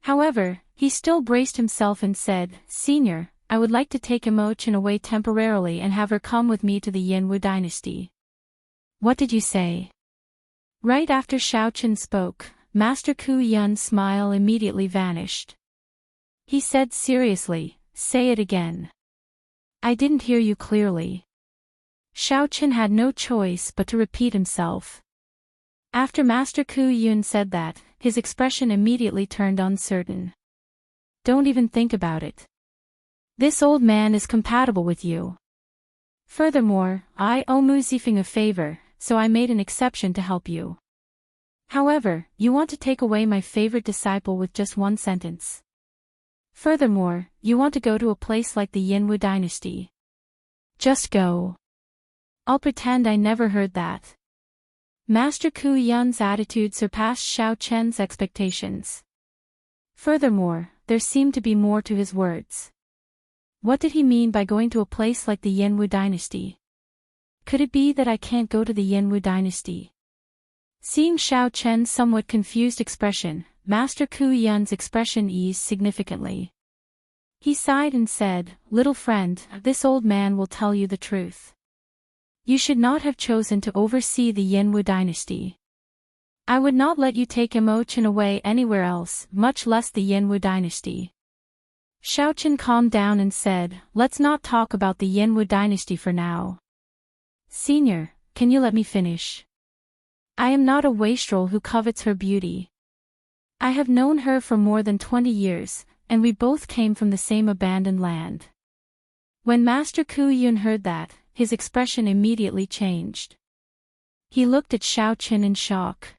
However, he still braced himself and said, "Senior, I would like to take Mo Qin away temporarily and have her come with me to the Yanwu dynasty." "What did you say?" Right after Xiaochen spoke, Master Ku Yun's smile immediately vanished. He said seriously, "Say it again. I didn't hear you clearly." Xiaochen had no choice but to repeat himself. After Master Ku Yun said that, his expression immediately turned uncertain. "Don't even think about it. This old man is compatible with you. Furthermore, I owe Mu Zifeng a favor, so I made an exception to help you. However, you want to take away my favorite disciple with just one sentence. Furthermore, you want to go to a place like the Yanwu dynasty. Just go. I'll pretend I never heard that." Master Ku Yun's attitude surpassed Xiaochen's expectations. Furthermore, there seemed to be more to his words. What did he mean by going to a place like the Yanwu dynasty? Could it be that I can't go to the Yanwu dynasty? Seeing Xiaochen's somewhat confused expression, Master Ku Yun's expression eased significantly. He sighed and said, "Little friend, this old man will tell you the truth. You should not have chosen to oversee the Yanwu dynasty. I would not let you take Mo Qin away anywhere else, much less the Yanwu dynasty." Xiaochen calmed down and said, "Let's not talk about the Yanwu dynasty for now. Senior, can you let me finish? I am not a wastrel who covets her beauty. I have known her for more than 20 years, and we both came from the same abandoned land." When Master Ku Yun heard that, his expression immediately changed. He looked at Xiaochen in shock.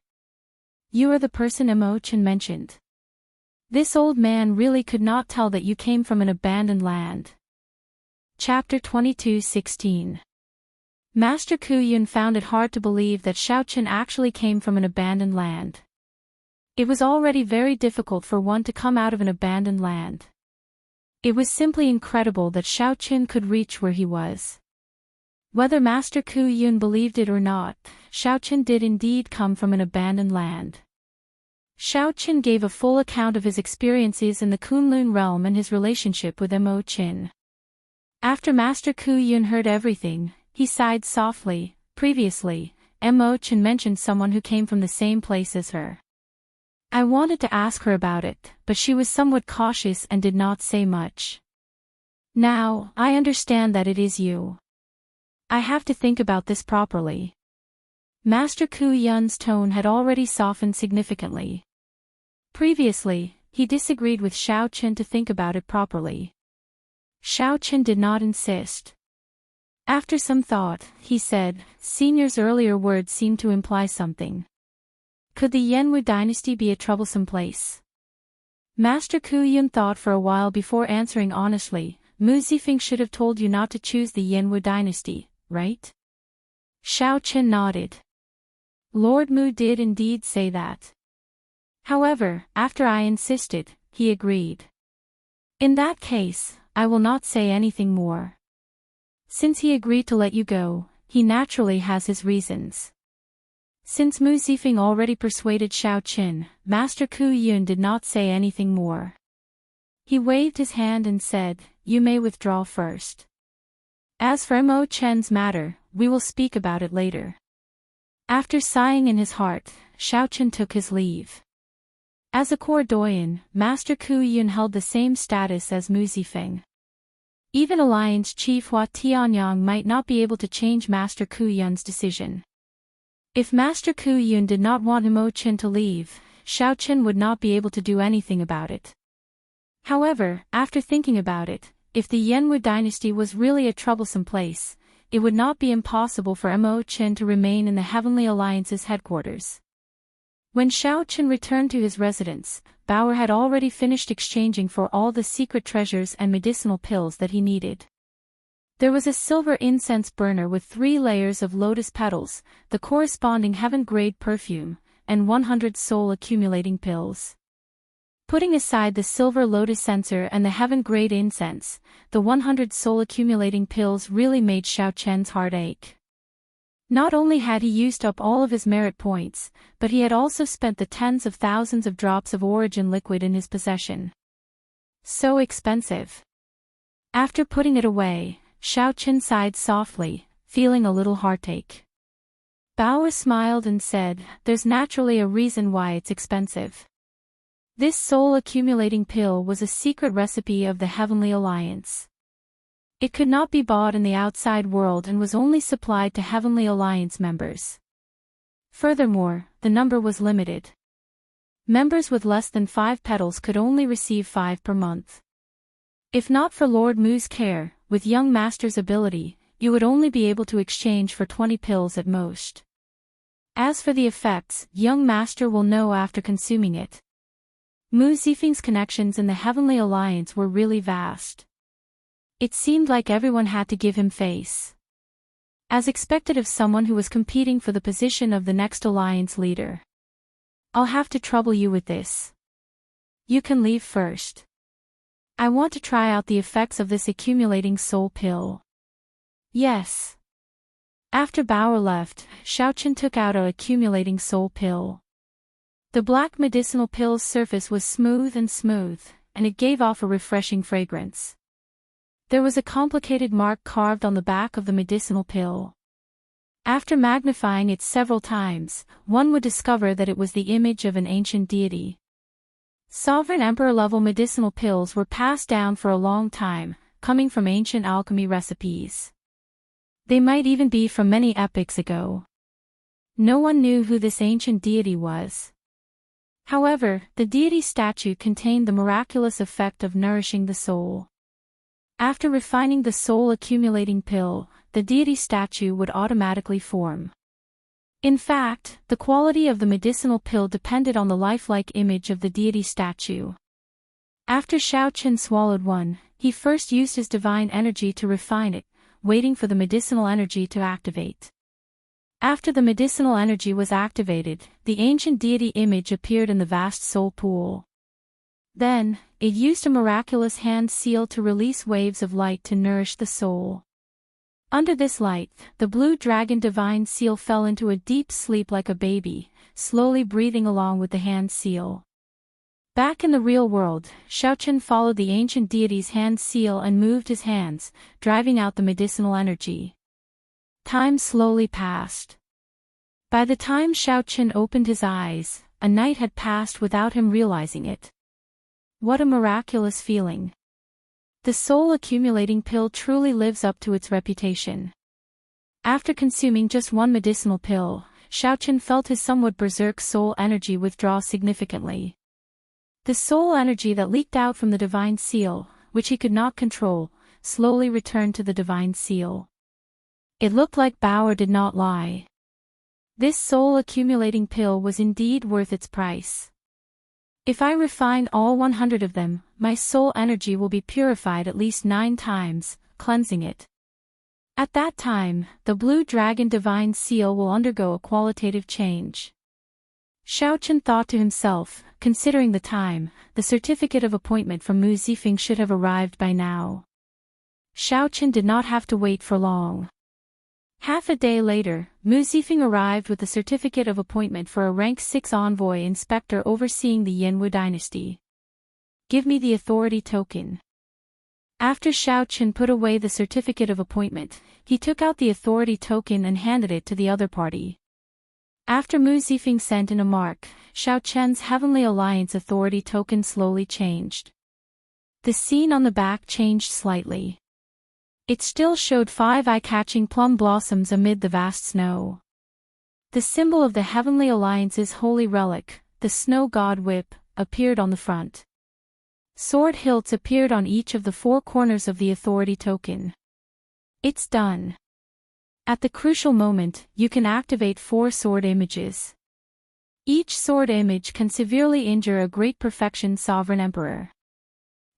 "You are the person Mo Qin mentioned. This old man really could not tell that you came from an abandoned land." Chapter 22:16. Master Ku Yun found it hard to believe that Xiaochen actually came from an abandoned land. It was already very difficult for one to come out of an abandoned land. It was simply incredible that Xiaochen could reach where he was. Whether Master Ku Yun believed it or not, Xiaochen did indeed come from an abandoned land. Xiaochen gave a full account of his experiences in the Kunlun realm and his relationship with Mo Qin. After Master Ku Yun heard everything, he sighed softly. Previously, Mo Qin mentioned someone who came from the same place as her. I wanted to ask her about it, but she was somewhat cautious and did not say much. Now, I understand that it is you. I have to think about this properly. Master Ku Yun's tone had already softened significantly. Previously, he disagreed with Xiaochen to think about it properly. Xiaochen did not insist. After some thought, he said, "Senior's earlier words seem to imply something. Could the Yanwu dynasty be a troublesome place?" Master Ku Yun thought for a while before answering honestly. Mu Zifeng should have told you not to choose the Yanwu dynasty, right? Xiaochen nodded. Lord Mu did indeed say that. However, after I insisted, he agreed. In that case, I will not say anything more. Since he agreed to let you go, he naturally has his reasons. Since Mu Zifeng already persuaded Xiao Qin, Master Ku Yun did not say anything more. He waved his hand and said, "You may withdraw first. As for Mo Chen's matter, we will speak about it later." After sighing in his heart, Xiao Qin took his leave. As a core doyen, Master Ku Yun held the same status as Mu Zifeng. Even Alliance Chief Hua Tianyang might not be able to change Master Ku Yun's decision. If Master Ku Yun did not want Mo Chen to leave, Xiao Qin would not be able to do anything about it. However, after thinking about it, if the Yanwu dynasty was really a troublesome place, it would not be impossible for Mo Chen to remain in the Heavenly Alliance's headquarters. When Xiao Qin returned to his residence, Bauer had already finished exchanging for all the secret treasures and medicinal pills that he needed. There was a silver incense burner with 3 layers of lotus petals, the corresponding heaven-grade perfume, and 100 soul-accumulating pills. Putting aside the silver lotus censer and the heaven-grade incense, the 100 soul-accumulating pills really made Xiao Chen's heart ache. Not only had he used up all of his merit points, but he had also spent the tens of thousands of drops of origin liquid in his possession. So expensive. After putting it away, Xiao Qin sighed softly, feeling a little heartache. Bauer smiled and said, "There's naturally a reason why it's expensive. This soul-accumulating pill was a secret recipe of the Heavenly Alliance. It could not be bought in the outside world and was only supplied to Heavenly Alliance members. Furthermore, the number was limited. Members with less than 5 petals could only receive 5 per month. If not for Lord Mu's care, with young master's ability, you would only be able to exchange for 20 pills at most. As for the effects, young master will know after consuming it." Mu Zifeng's connections in the Heavenly Alliance were really vast. It seemed like everyone had to give him face. As expected of someone who was competing for the position of the next alliance leader. "I'll have to trouble you with this. You can leave first. I want to try out the effects of this accumulating soul pill." "Yes." After Bauer left, Xiao Qin took out a accumulating soul pill. The black medicinal pill's surface was smooth, and it gave off a refreshing fragrance. There was a complicated mark carved on the back of the medicinal pill. After magnifying it several times, one would discover that it was the image of an ancient deity. Sovereign Emperor-level medicinal pills were passed down for a long time, coming from ancient alchemy recipes. They might even be from many epochs ago. No one knew who this ancient deity was. However, the deity statue contained the miraculous effect of nourishing the soul. After refining the soul-accumulating pill, the deity statue would automatically form. In fact, the quality of the medicinal pill depended on the lifelike image of the deity statue. After Xiao Qin swallowed one, he first used his divine energy to refine it, waiting for the medicinal energy to activate. After the medicinal energy was activated, the ancient deity image appeared in the vast soul pool. Then, it used a miraculous hand seal to release waves of light to nourish the soul. Under this light, the blue dragon divine seal fell into a deep sleep like a baby, slowly breathing along with the hand seal. Back in the real world, Xiao Qin followed the ancient deity's hand seal and moved his hands, driving out the medicinal energy. Time slowly passed. By the time Xiao Qin opened his eyes, a night had passed without him realizing it. What a miraculous feeling. The soul-accumulating pill truly lives up to its reputation. After consuming just one medicinal pill, Xiao Qin felt his somewhat berserk soul energy withdraw significantly. The soul energy that leaked out from the divine seal, which he could not control, slowly returned to the divine seal. It looked like Bauer did not lie. This soul-accumulating pill was indeed worth its price. If I refine all 100 of them, my soul energy will be purified at least 9 times, cleansing it. At that time, the blue dragon divine seal will undergo a qualitative change. Xiao Qin thought to himself, considering the time, the certificate of appointment from Mu Zifeng should have arrived by now. Xiao Qin did not have to wait for long. Half a day later, Mu Zifeng arrived with a certificate of appointment for a rank 6 envoy inspector overseeing the Yanwu dynasty. Give me the authority token. After Xiao Chen put away the certificate of appointment, he took out the authority token and handed it to the other party. After Mu Zifeng sent in a mark, Xiao Chen's Heavenly Alliance authority token slowly changed. The scene on the back changed slightly. It still showed 5 eye-catching plum blossoms amid the vast snow. The symbol of the Heavenly Alliance's holy relic, the snow god whip, appeared on the front. Sword hilts appeared on each of the 4 corners of the authority token. It's done. At the crucial moment, you can activate 4 sword images. Each sword image can severely injure a great perfection sovereign emperor.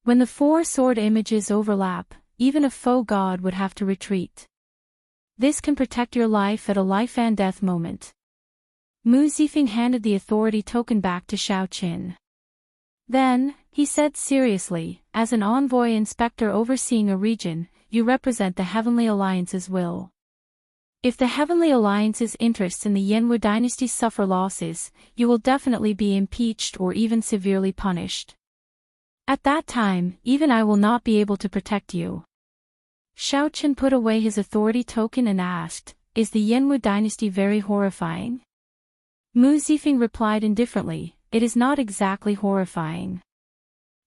When the 4 sword images overlap, even a foe god would have to retreat. This can protect your life at a life and death moment. Mu Zifeng handed the authority token back to Xiao Chen. Then, he said seriously, as an envoy inspector overseeing a region, you represent the Heavenly Alliance's will. If the Heavenly Alliance's interests in the Yanwu dynasty suffer losses, you will definitely be impeached or even severely punished. At that time, even I will not be able to protect you. Xiao Chen put away his authority token and asked, Is the Yanwu dynasty very horrifying? Mu Zifeng replied indifferently, It is not exactly horrifying.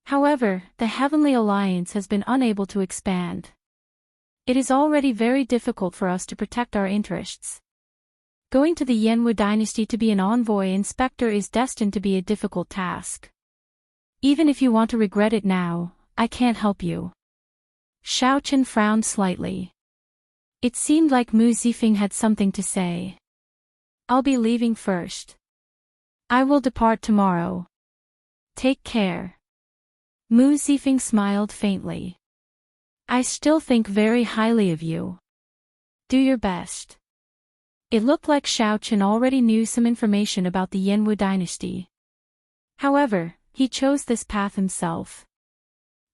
However, the Heavenly Alliance has been unable to expand. It is already very difficult for us to protect our interests. Going to the Yanwu dynasty to be an envoy inspector is destined to be a difficult task. Even if you want to regret it now, I can't help you. Xiao Chen frowned slightly. It seemed like Mu Zifeng had something to say. I'll be leaving first. I will depart tomorrow. Take care. Mu Zifeng smiled faintly. I still think very highly of you. Do your best. It looked like Xiao Chen already knew some information about the Yanwu dynasty. However, he chose this path himself.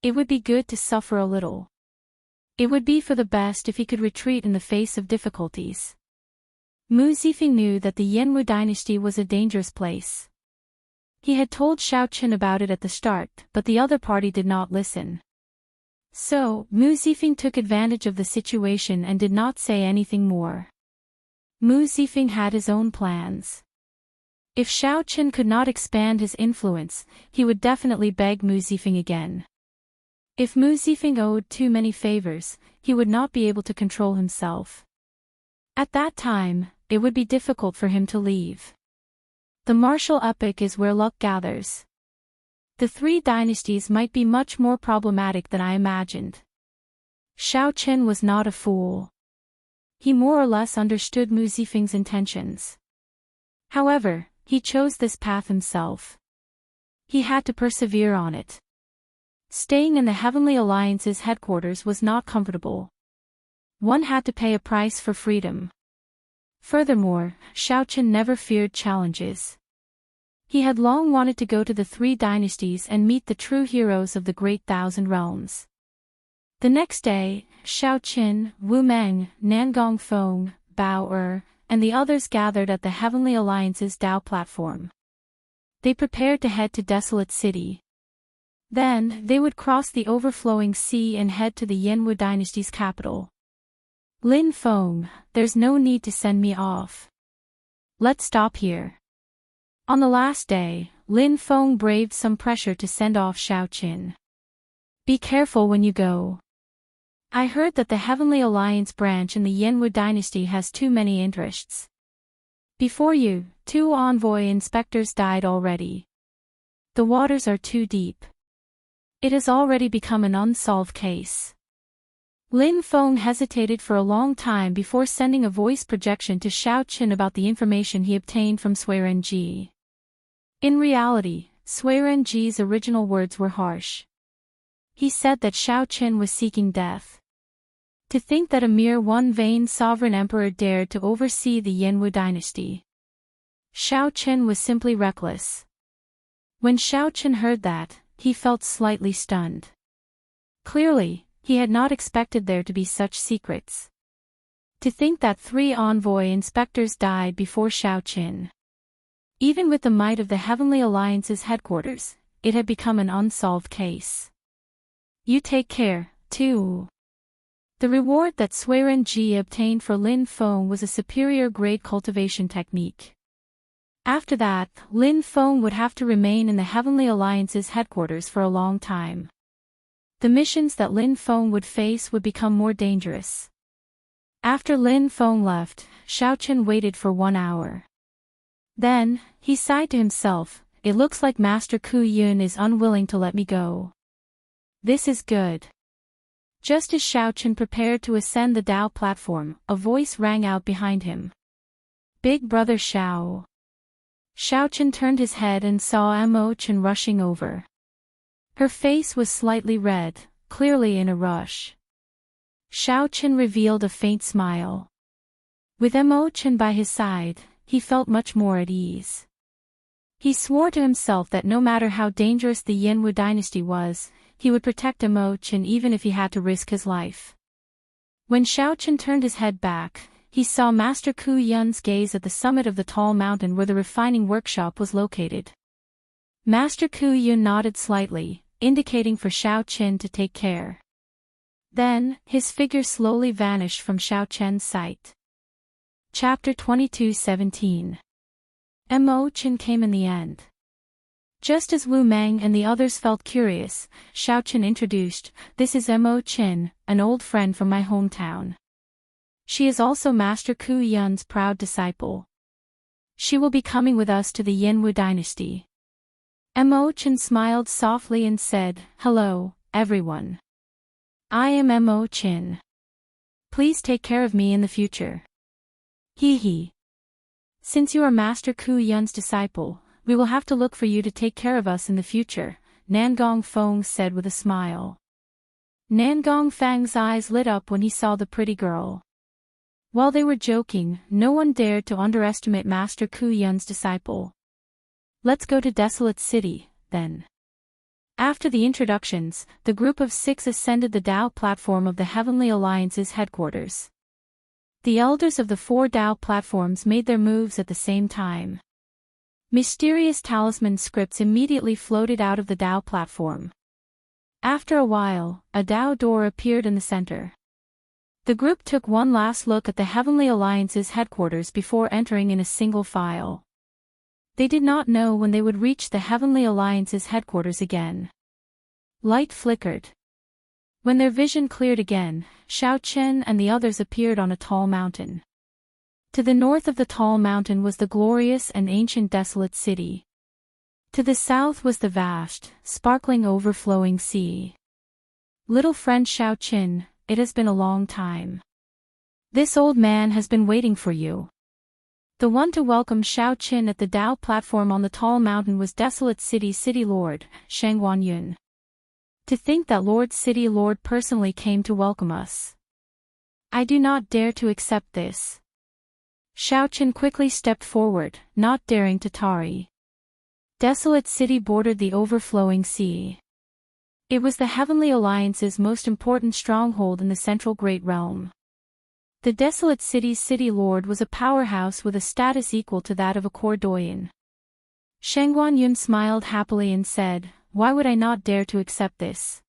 It would be good to suffer a little. It would be for the best if he could retreat in the face of difficulties. Mu Zifeng knew that the Yanwu dynasty was a dangerous place. He had told Xiao Chen about it at the start, but the other party did not listen. So, Mu Zifeng took advantage of the situation and did not say anything more. Mu Zifeng had his own plans. If Xiao Chen could not expand his influence, he would definitely beg Mu Zifeng again. If Mu Zifeng owed too many favors, he would not be able to control himself. At that time, it would be difficult for him to leave. The martial epoch is where luck gathers. The 3 dynasties might be much more problematic than I imagined. Xiao Chen was not a fool. He more or less understood Mu Zifeng's intentions. However, he chose this path himself. He had to persevere on it. Staying in the Heavenly Alliance's headquarters was not comfortable. One had to pay a price for freedom. Furthermore, Xiao Chen never feared challenges. He had long wanted to go to the 3 dynasties and meet the true heroes of the Great Thousand Realms. The next day, Xiao Chen, Wu Meng, Nangong Feng, Bao Er, and the others gathered at the Heavenly Alliance's Dao platform. They prepared to head to Desolate City. Then, they would cross the overflowing sea and head to the Yanwu dynasty's capital. Lin Feng, there's no need to send me off. Let's stop here. On the last day, Lin Feng braved some pressure to send off Xiao Chen. Be careful when you go. I heard that the Heavenly Alliance branch in the Yanwu dynasty has too many interests. Before you, 2 envoy inspectors died already. The waters are too deep. It has already become an unsolved case. Lin Feng hesitated for a long time before sending a voice projection to Xiao Chen about the information he obtained from Sui Renji. In reality, Sui Renji's original words were harsh. He said that Xiao Chen was seeking death. To think that a mere one vain sovereign emperor dared to oversee the Yanwu dynasty. Xiao Chen was simply reckless. When Xiao Chen heard that, he felt slightly stunned. Clearly, he had not expected there to be such secrets. To think that 3 envoy inspectors died before Xiaoqin. Even with the might of the Heavenly Alliance's headquarters, it had become an unsolved case. You take care, too. The reward that Suiren Ji obtained for Lin Feng was a superior grade cultivation technique. After that, Lin Feng would have to remain in the Heavenly Alliance's headquarters for a long time. The missions that Lin Feng would face would become more dangerous. After Lin Feng left, Xiaoqin waited for 1 hour. Then, he sighed to himself, it looks like Master Ku Yun is unwilling to let me go. This is good. Just as Xiaoqin prepared to ascend the Dao platform, a voice rang out behind him. Big Brother Xiao. Xiaoqin turned his head and saw Imochen rushing over. Her face was slightly red, clearly in a rush. Xiaoqin revealed a faint smile. With Imochen by his side, he felt much more at ease. He swore to himself that no matter how dangerous the Yanwu dynasty was, he would protect Imochen even if he had to risk his life. When Xiaoqin turned his head back, he saw Master Ku Yun's gaze at the summit of the tall mountain where the refining workshop was located. Master Ku Yun nodded slightly, indicating for Xiaoqin to take care. Then, his figure slowly vanished from Xiaoqin's sight. Chapter 22:17. Imochen came in the end. Just as Wu Meng and the others felt curious, Xiaoqin introduced, "This is Imochen, an old friend from my hometown. She is also Master Ku Yun's proud disciple. She will be coming with us to the Yanwu dynasty." Imochen smiled softly and said, "Hello, everyone. I am Imochen. Please take care of me in the future." Hee. Since you are Master Ku Yun's disciple, we will have to look for you to take care of us in the future, Nangong Feng said with a smile. Nangong Feng's eyes lit up when he saw the pretty girl. While they were joking, no one dared to underestimate Master Ku Yun's disciple. Let's go to Desolate City, then. After the introductions, the group of 6 ascended the Dao platform of the Heavenly Alliance's headquarters. The elders of the 4 Dao platforms made their moves at the same time. Mysterious talisman scripts immediately floated out of the Dao platform. After a while, a Dao door appeared in the center. The group took one last look at the Heavenly Alliance's headquarters before entering in a single file. They did not know when they would reach the Heavenly Alliance's headquarters again. Light flickered. When their vision cleared again, Xiaoqin and the others appeared on a tall mountain. To the north of the tall mountain was the glorious and ancient Desolate City. To the south was the vast, sparkling overflowing sea. Little friend Xiaoqin, it has been a long time. This old man has been waiting for you. The one to welcome Xiaoqin at the Dao platform on the tall mountain was Desolate City's City Lord, Shangguanyun. To think that Lord City Lord personally came to welcome us. I do not dare to accept this. Xiaoqin quickly stepped forward, not daring to tarry. Desolate City bordered the overflowing sea. It was the Heavenly Alliance's most important stronghold in the Central Great Realm. The Desolate City's City Lord was a powerhouse with a status equal to that of a Cordoyan. Shangguanyun smiled happily and said, "Why would I not dare to accept this?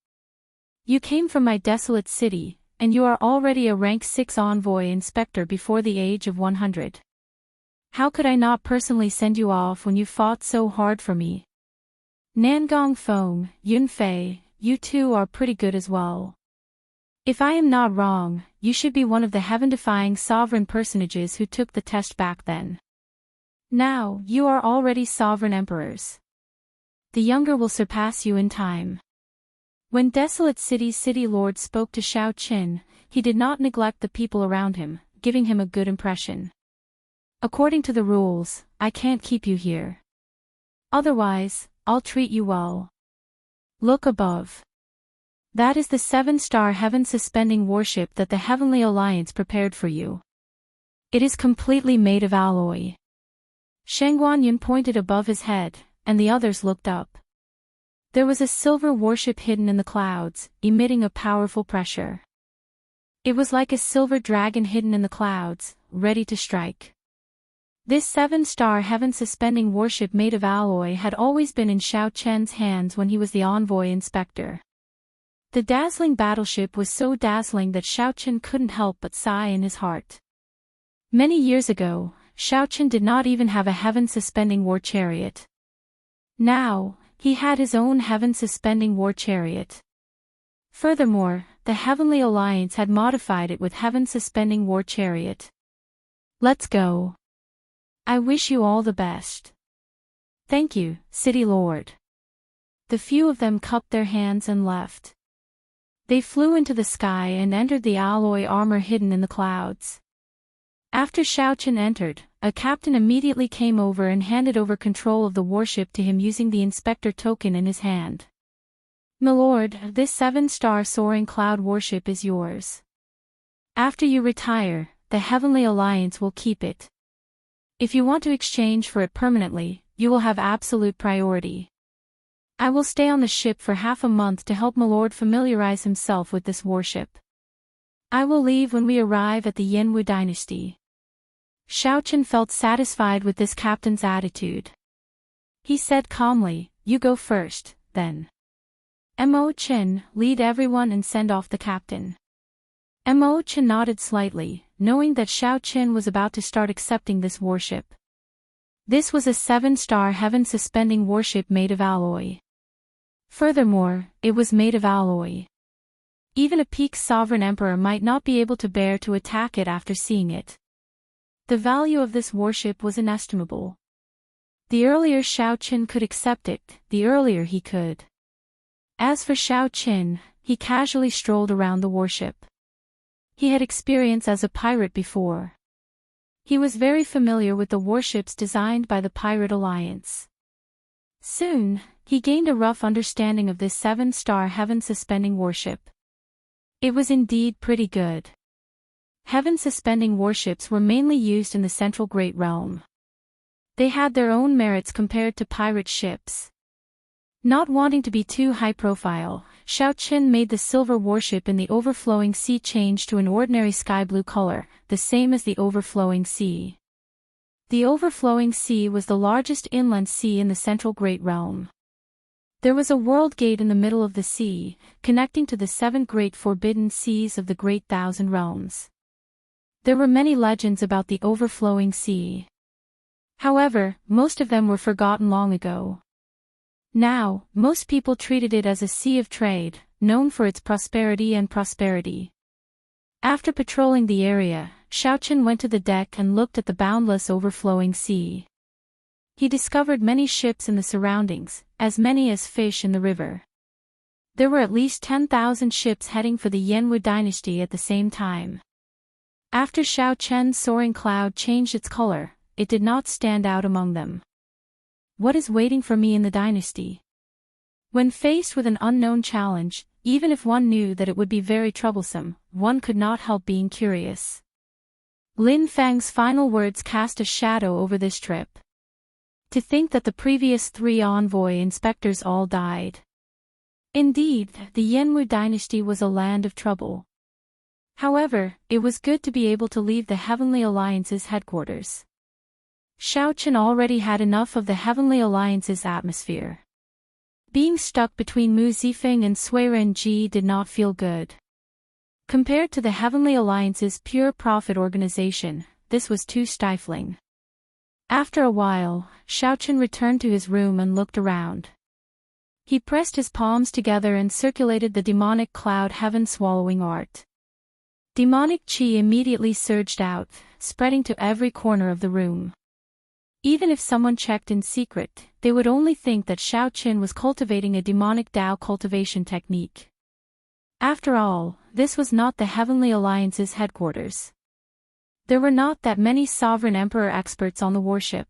You came from my desolate city, and you are already a rank 6 envoy inspector before the age of 100. How could I not personally send you off when you fought so hard for me? Nangong Feng, Yunfei, you two are pretty good as well. If I am not wrong, you should be one of the heaven-defying sovereign personages who took the test back then. Now, you are already sovereign emperors. The younger will surpass you in time." When Desolate City's City Lord spoke to Xiaoqin, he did not neglect the people around him, giving him a good impression. "According to the rules, I can't keep you here. Otherwise, I'll treat you well. Look above. That is the 7-star heaven-suspending warship that the Heavenly Alliance prepared for you. It is completely made of alloy." Shangguanyun pointed above his head, and the others looked up. There was a silver warship hidden in the clouds, emitting a powerful pressure. It was like a silver dragon hidden in the clouds, ready to strike. This 7-star heaven-suspending warship made of alloy had always been in Xiao Chen's hands when he was the envoy inspector. The dazzling battleship was so dazzling that Xiao Chen couldn't help but sigh in his heart. Many years ago, Xiao Chen did not even have a heaven-suspending war chariot. Now, he had his own heaven-suspending war chariot. Furthermore, the Heavenly Alliance had modified it with heaven-suspending war chariot. Let's go. I wish you all the best. Thank you, City Lord. The few of them cupped their hands and left. They flew into the sky and entered the alloy armor hidden in the clouds. After Xiao Chen entered, a captain immediately came over and handed over control of the warship to him using the inspector token in his hand. Milord, this 7-star soaring cloud warship is yours. After you retire, the Heavenly Alliance will keep it. If you want to exchange for it permanently, you will have absolute priority. I will stay on the ship for half a month to help Milord familiarize himself with this warship. I will leave when we arrive at the Yanwu dynasty. Xiao Chen felt satisfied with this captain's attitude. He said calmly, "You go first, then. Mo Chen, lead everyone and send off the captain." Mo Chen nodded slightly, knowing that Xiao Chen was about to start accepting this warship. This was a 7-star heaven-suspending warship made of alloy. Furthermore, it was made of alloy. Even a peak sovereign emperor might not be able to bear to attack it after seeing it. The value of this warship was inestimable. The earlier Xiao Chen could accept it, the earlier he could. As for Xiao Chen, he casually strolled around the warship. He had experience as a pirate before. He was very familiar with the warships designed by the Pirate Alliance. Soon, he gained a rough understanding of this 7-star heaven-suspending warship. It was indeed pretty good. Heaven-suspending warships were mainly used in the Central Great Realm. They had their own merits compared to pirate ships. Not wanting to be too high-profile, Xiao Chen made the silver warship in the overflowing sea change to an ordinary sky blue color, the same as the overflowing sea. The overflowing sea was the largest inland sea in the Central Great Realm. There was a world gate in the middle of the sea, connecting to the 7 great forbidden seas of the Great Thousand Realms. There were many legends about the overflowing sea. However, most of them were forgotten long ago. Now, most people treated it as a sea of trade, known for its prosperity and prosperity. After patrolling the area, Xiao Chen went to the deck and looked at the boundless overflowing sea. He discovered many ships in the surroundings, as many as fish in the river. There were at least 10,000 ships heading for the Yanwu dynasty at the same time. After Xiao Chen's soaring cloud changed its color, it did not stand out among them. What is waiting for me in the dynasty? When faced with an unknown challenge, even if one knew that it would be very troublesome, one could not help being curious. Lin Fang's final words cast a shadow over this trip. To think that the previous 3 envoy inspectors all died. Indeed, the Yanwu dynasty was a land of trouble. However, it was good to be able to leave the Heavenly Alliance's headquarters. Xiao Chen already had enough of the Heavenly Alliance's atmosphere. Being stuck between Mu Zifeng and Sui Renji did not feel good. Compared to the Heavenly Alliance's pure profit organization, this was too stifling. After a while, Xiao Chen returned to his room and looked around. He pressed his palms together and circulated the demonic cloud heaven-swallowing art. Demonic chi immediately surged out, spreading to every corner of the room. Even if someone checked in secret, they would only think that Xiao Chen was cultivating a demonic Dao cultivation technique. After all, this was not the Heavenly Alliance's headquarters. There were not that many Sovereign Emperor experts on the warship.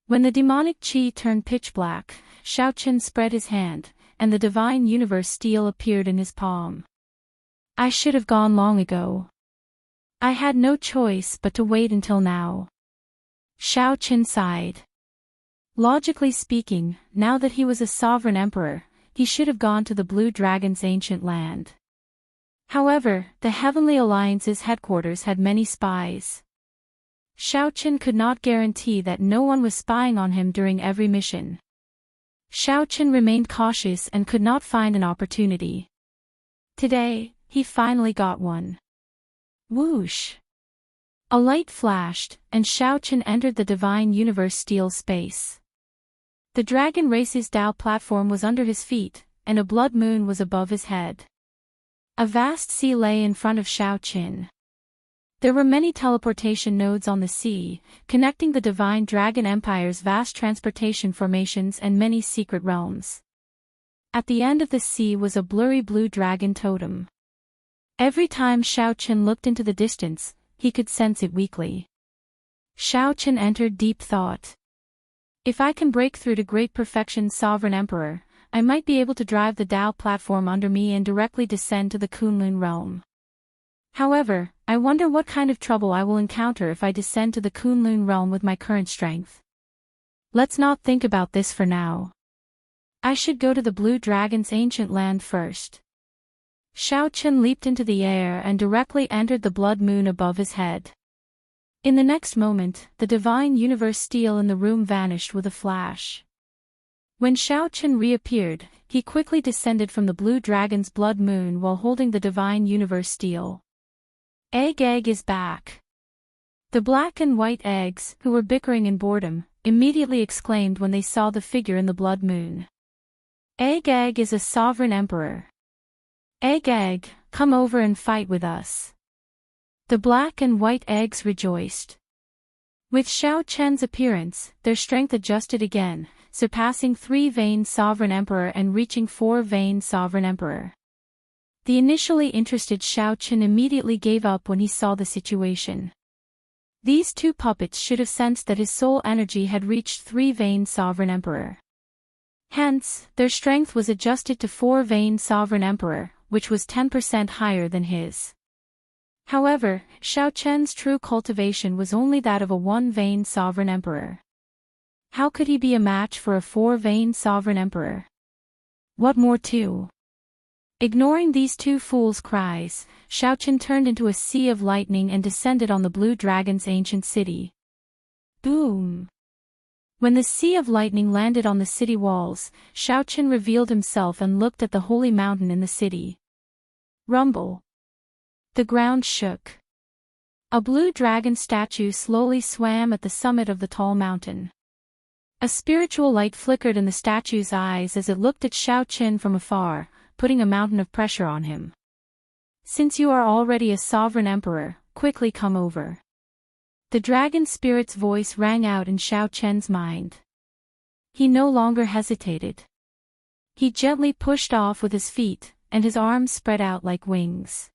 When the demonic chi turned pitch black, Xiao Chen spread his hand, and the divine universe steel appeared in his palm. I should have gone long ago. I had no choice but to wait until now. Xiao Chen sighed. Logically speaking, now that he was a sovereign emperor, he should have gone to the Blue Dragon's ancient land. However, the Heavenly Alliance's headquarters had many spies. Xiaoqin could not guarantee that no one was spying on him during every mission. Xiaoqin remained cautious and could not find an opportunity. Today, he finally got one. Whoosh! A light flashed, and Xiaoqin entered the Divine Universe steel space. The Dragon Race's Dao platform was under his feet, and a blood moon was above his head. A vast sea lay in front of Xiaoqin. There were many teleportation nodes on the sea, connecting the Divine Dragon Empire's vast transportation formations and many secret realms. At the end of the sea was a blurry blue dragon totem. Every time Xiaoqin looked into the distance, he could sense it weakly. Xiaoqin entered deep thought. If I can break through to Great Perfection's Sovereign Emperor, I might be able to drive the Dao platform under me and directly descend to the Kunlun realm. However, I wonder what kind of trouble I will encounter if I descend to the Kunlun realm with my current strength. Let's not think about this for now. I should go to the Blue Dragon's ancient land first. Xiaoqin leaped into the air and directly entered the blood moon above his head. In the next moment, the Divine Universe steel in the room vanished with a flash. When Xiaoqin reappeared, he quickly descended from the Blue Dragon's blood moon while holding the Divine Universe steel. Egg is back. The black and white eggs, who were bickering in boredom, immediately exclaimed when they saw the figure in the blood moon. Egg is a sovereign emperor. Egg, come over and fight with us. The black and white eggs rejoiced. With Xiaoqian's appearance, their strength adjusted again, surpassing 3-Vein Sovereign Emperor and reaching 4-Vein Sovereign Emperor. The initially interested Xiaoqin immediately gave up when he saw the situation. These two puppets should have sensed that his soul energy had reached 3-Vein Sovereign Emperor. Hence, their strength was adjusted to 4-Vein Sovereign Emperor, which was 10% higher than his. However, Xiaoqian's true cultivation was only that of a 1-Vein Sovereign Emperor. How could he be a match for a 4-Vein Sovereign Emperor? What more too? Ignoring these two fools' cries, Xiaoqin turned into a sea of lightning and descended on the Blue Dragon's ancient city. Boom! When the sea of lightning landed on the city walls, Xiaoqin revealed himself and looked at the holy mountain in the city. Rumble! The ground shook. A blue dragon statue slowly swam at the summit of the tall mountain. A spiritual light flickered in the statue's eyes as it looked at Xiaoqin from afar, putting a mountain of pressure on him. Since you are already a sovereign emperor, quickly come over. The dragon spirit's voice rang out in Xiaoqian's mind. He no longer hesitated. He gently pushed off with his feet, and his arms spread out like wings.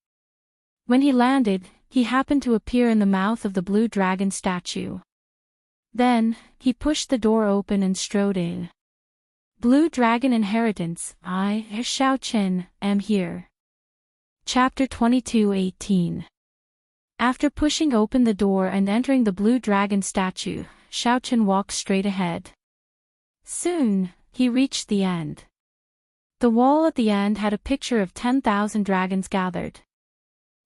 When he landed, he happened to appear in the mouth of the blue dragon statue. Then, he pushed the door open and strode in. Blue Dragon Inheritance, I, Xiaoqin, am here. Chapter 22:18. After pushing open the door and entering the blue dragon statue, Xiaoqin walked straight ahead. Soon, he reached the end. The wall at the end had a picture of 10,000 dragons gathered.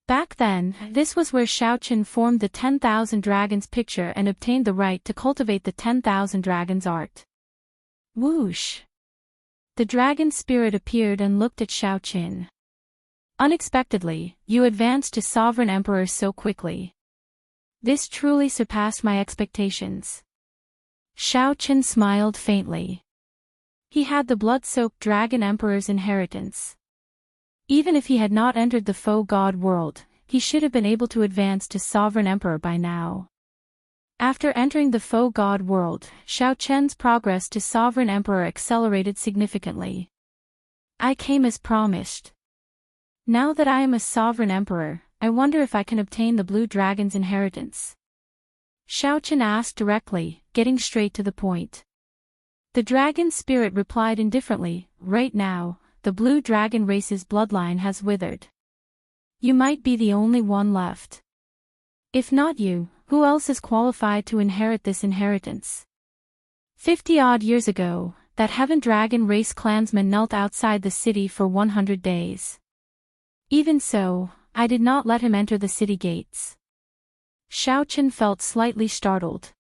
Back then, this was where Xiaoqin formed the 10,000 dragons picture and obtained the right to cultivate the 10,000 dragons art. Whoosh! The dragon spirit appeared and looked at Xiaoqin. Unexpectedly, you advanced to Sovereign Emperor so quickly. This truly surpassed my expectations. Xiaoqin smiled faintly. He had the blood-soaked Dragon Emperor's inheritance. Even if he had not entered the faux god world, he should have been able to advance to Sovereign Emperor by now. After entering the faux god world, Xiaoqian's progress to Sovereign Emperor accelerated significantly. I came as promised. Now that I am a Sovereign Emperor, I wonder if I can obtain the Blue Dragon's inheritance. Xiaoqin asked directly, getting straight to the point. The dragon spirit replied indifferently, right now, the Blue Dragon race's bloodline has withered. You might be the only one left. If not you, who else is qualified to inherit this inheritance? 50-odd years ago, that Heaven Dragon race clansman knelt outside the city for 100 days. Even so, I did not let him enter the city gates. Xiaochen felt slightly startled.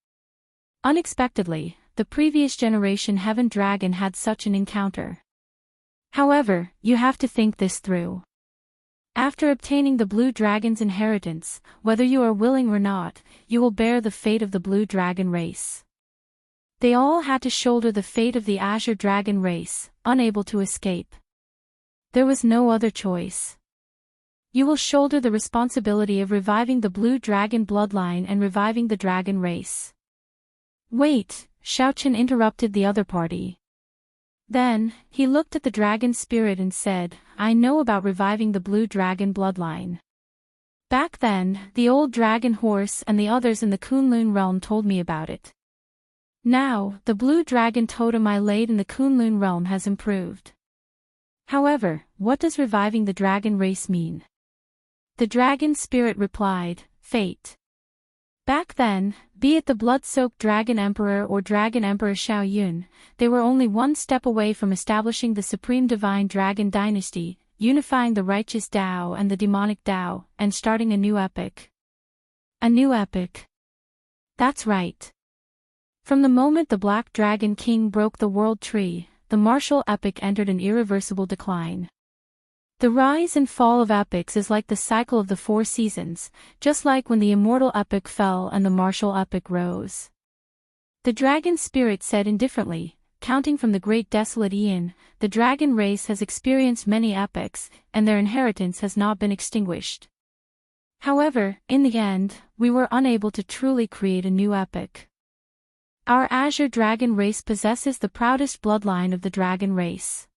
Unexpectedly, the previous generation Heaven Dragon had such an encounter. However, you have to think this through. After obtaining the Blue Dragon's inheritance, whether you are willing or not, you will bear the fate of the Blue Dragon race. They all had to shoulder the fate of the Azure Dragon race, unable to escape. There was no other choice. You will shoulder the responsibility of reviving the Blue Dragon bloodline and reviving the dragon race. Wait, Xiaochen interrupted the other party. Then, he looked at the dragon spirit and said, I know about reviving the Blue Dragon bloodline. Back then, the old dragon horse and the others in the Kunlun realm told me about it. Now, the Blue Dragon totem I laid in the Kunlun realm has improved. However, what does reviving the dragon race mean? The dragon spirit replied, fate. Back then, be it the blood-soaked Dragon Emperor or Dragon Emperor Xiao Yun, they were only one step away from establishing the Supreme Divine Dragon Dynasty, unifying the righteous Dao and the demonic Dao, and starting a new epic. A new epic. That's right. From the moment the Black Dragon King broke the World Tree, the martial epic entered an irreversible decline. The rise and fall of epics is like the cycle of the 4 seasons, just like when the immortal epic fell and the martial epic rose. The dragon spirit said indifferently, counting from the great desolate Aeon, the dragon race has experienced many epics, and their inheritance has not been extinguished. However, in the end, we were unable to truly create a new epic. Our Azure Dragon race possesses the proudest bloodline of the dragon race.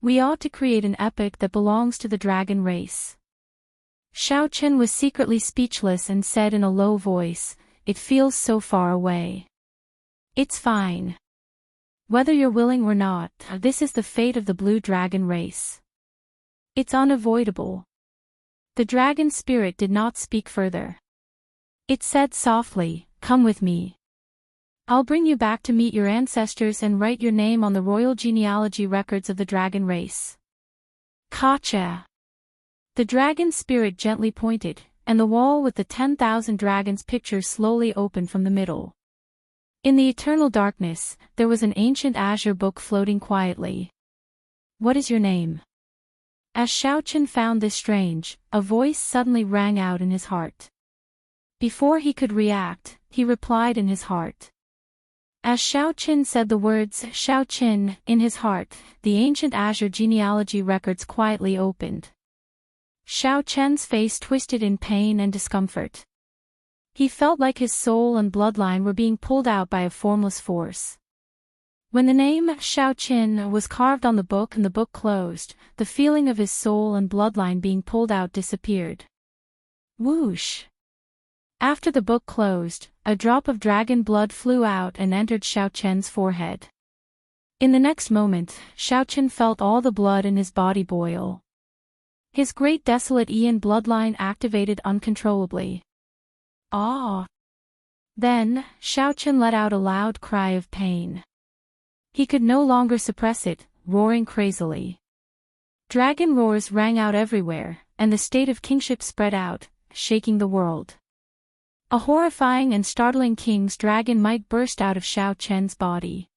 We ought to create an epic that belongs to the dragon race. Xiaochen was secretly speechless and said in a low voice, it feels so far away. It's fine. Whether you're willing or not, this is the fate of the Blue Dragon race. It's unavoidable. The dragon spirit did not speak further. It said softly, come with me. I'll bring you back to meet your ancestors and write your name on the royal genealogy records of the dragon race. Gotcha. The dragon spirit gently pointed, and the wall with the 10,000 dragons picture slowly opened from the middle. In the eternal darkness, there was an ancient azure book floating quietly. What is your name? As Xiaochen found this strange, a voice suddenly rang out in his heart. Before he could react, he replied in his heart. As Xiaochen said the words Xiaochen in his heart, the ancient Azure genealogy records quietly opened. Xiaochen's face twisted in pain and discomfort. He felt like his soul and bloodline were being pulled out by a formless force. When the name Xiaochen was carved on the book and the book closed, the feeling of his soul and bloodline being pulled out disappeared. Whoosh! After the book closed, a drop of dragon blood flew out and entered Xiaochen's forehead. In the next moment, Xiaochen felt all the blood in his body boil. His great desolate Aeon bloodline activated uncontrollably. Ah! Then, Xiaochen let out a loud cry of pain. He could no longer suppress it, roaring crazily. Dragon roars rang out everywhere, and the state of kingship spread out, shaking the world. A horrifying and startling king's dragon might burst out of Xiaochen's body.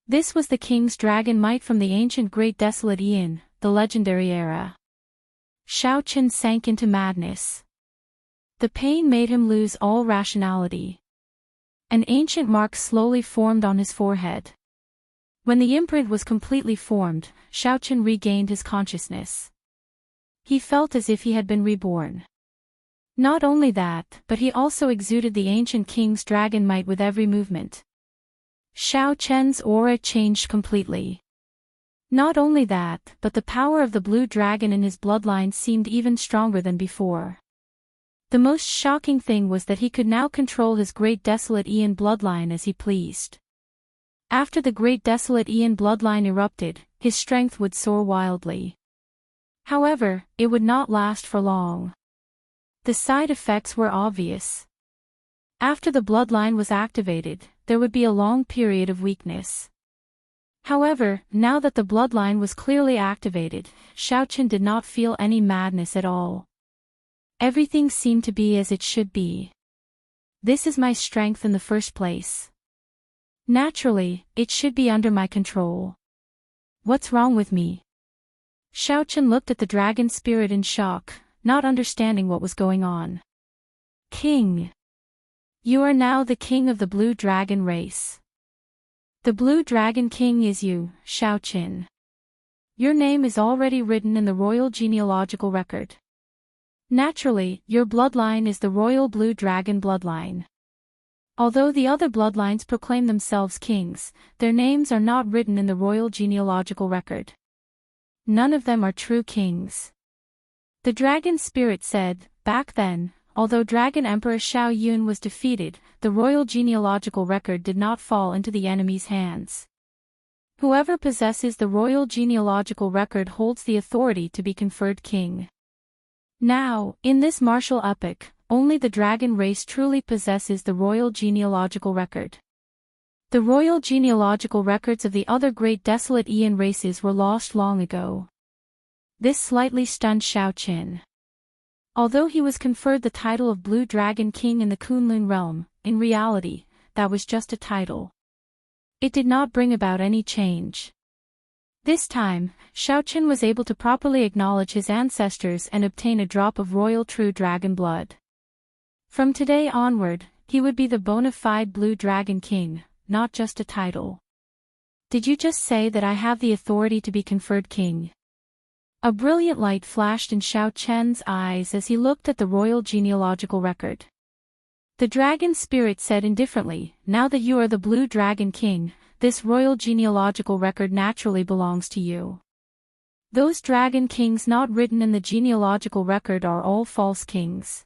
This was the king's dragon might from the ancient great desolate Aeon, the legendary era. Xiaochen sank into madness. The pain made him lose all rationality. An ancient mark slowly formed on his forehead. When the imprint was completely formed, Xiaochen regained his consciousness. He felt as if he had been reborn. Not only that, but he also exuded the ancient king's dragon might with every movement. Xiaochen's aura changed completely. Not only that, but the power of the blue dragon in his bloodline seemed even stronger than before. The most shocking thing was that he could now control his great desolate Aeon bloodline as he pleased. After the great desolate Aeon bloodline erupted, his strength would soar wildly. However, it would not last for long. The side effects were obvious. After the bloodline was activated, there would be a long period of weakness. However, now that the bloodline was clearly activated, Xiaochen did not feel any madness at all. Everything seemed to be as it should be. This is my strength in the first place. Naturally, it should be under my control. What's wrong with me? Xiaochen looked at the dragon spirit in shock, not understanding what was going on. King. You are now the king of the blue dragon race. The blue dragon king is you, Xiaochen. Your name is already written in the royal genealogical record. Naturally, your bloodline is the royal blue dragon bloodline. Although the other bloodlines proclaim themselves kings, their names are not written in the royal genealogical record. None of them are true kings. The dragon spirit said, back then, although Dragon Emperor Xiao Yun was defeated, the royal genealogical record did not fall into the enemy's hands. Whoever possesses the royal genealogical record holds the authority to be conferred king. Now, in this martial epoch, only the dragon race truly possesses the royal genealogical record. The royal genealogical records of the other great desolate Aeon races were lost long ago. This slightly stunned Xiaochen. Although he was conferred the title of Blue Dragon King in the Kunlun realm, in reality, that was just a title. It did not bring about any change. This time, Xiaochen was able to properly acknowledge his ancestors and obtain a drop of royal true dragon blood. From today onward, he would be the bona fide Blue Dragon King, not just a title. Did you just say that I have the authority to be conferred king? A brilliant light flashed in Xiaochen's eyes as he looked at the royal genealogical record. The dragon spirit said indifferently, now that you are the Blue Dragon King, this royal genealogical record naturally belongs to you. Those dragon kings not written in the genealogical record are all false kings.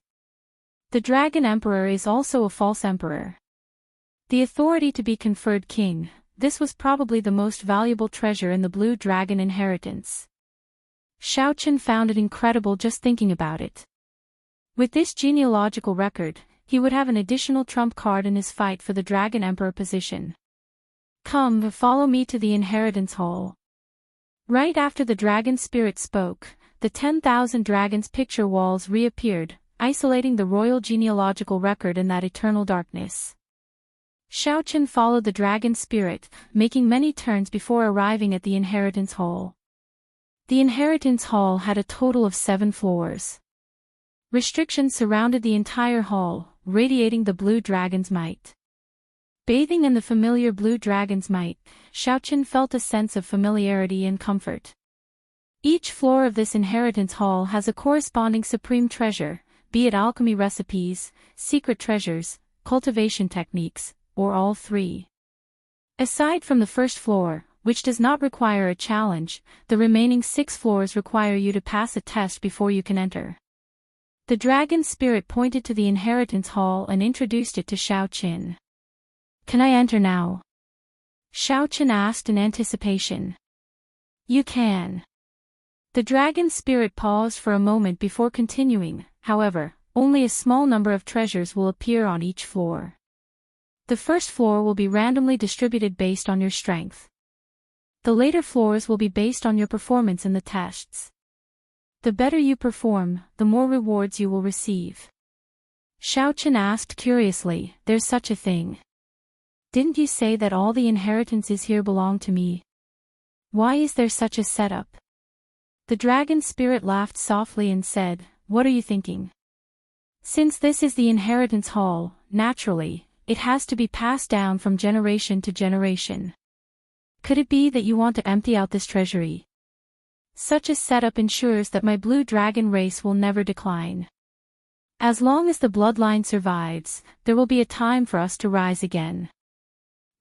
The dragon emperor is also a false emperor. The authority to be conferred king, this was probably the most valuable treasure in the blue dragon inheritance. Xiaochen found it incredible just thinking about it. With this genealogical record, he would have an additional trump card in his fight for the dragon emperor position. Come, follow me to the inheritance hall. Right after the dragon spirit spoke, the 10,000 dragons picture walls reappeared, isolating the royal genealogical record in that eternal darkness. Xiaochen followed the dragon spirit, making many turns before arriving at the inheritance hall. The inheritance hall had a total of 7 floors. Restrictions surrounded the entire hall, radiating the blue dragon's might. Bathing in the familiar blue dragon's might, Xiaochen felt a sense of familiarity and comfort. Each floor of this inheritance hall has a corresponding supreme treasure, be it alchemy recipes, secret treasures, cultivation techniques, or all three. Aside from the first floor, which does not require a challenge, the remaining 6 floors require you to pass a test before you can enter. The dragon spirit pointed to the inheritance hall and introduced it to Xiaochen. Can I enter now? Xiaochen asked in anticipation. You can. The dragon spirit paused for a moment before continuing, however, only a small number of treasures will appear on each floor. The first floor will be randomly distributed based on your strength. The later floors will be based on your performance in the tests. The better you perform, the more rewards you will receive. Xiaochen asked curiously, there's such a thing? Didn't you say that all the inheritances here belong to me? Why is there such a setup? The dragon spirit laughed softly and said, what are you thinking? Since this is the inheritance hall, naturally, it has to be passed down from generation to generation. Could it be that you want to empty out this treasury? Such a setup ensures that my blue dragon race will never decline. As long as the bloodline survives, there will be a time for us to rise again.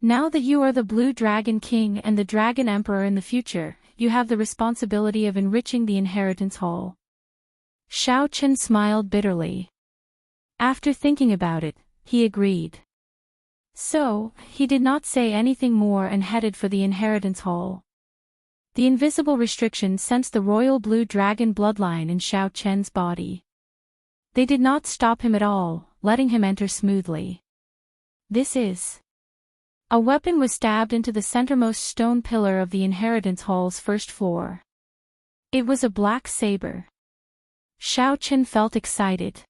Now that you are the Blue Dragon King and the Dragon Emperor in the future, you have the responsibility of enriching the inheritance hall. Xiaochen smiled bitterly. After thinking about it, he agreed. So, he did not say anything more and headed for the inheritance hall. The invisible restriction sensed the royal blue dragon bloodline in Xiaochen's body. They did not stop him at all, letting him enter smoothly. This is A weapon was stabbed into the centermost stone pillar of the inheritance hall's first floor. It was a black saber. Xiaochen felt excited.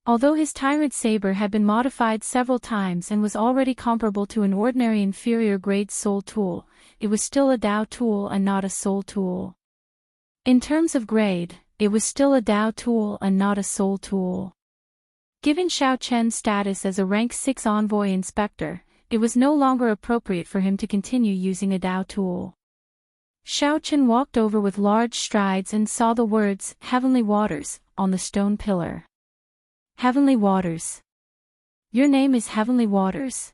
Although his tyrant saber had been modified several times and was already comparable to an ordinary inferior-grade soul tool, it was still a Dao tool and not a soul tool. In terms of grade, it was still a Dao tool and not a soul tool. Given Xiaochen's status as a rank 6 envoy inspector, it was no longer appropriate for him to continue using a Dao tool. Xiaochen walked over with large strides and saw the words, Heavenly Waters, on the stone pillar. Heavenly Waters. Your name is Heavenly Waters?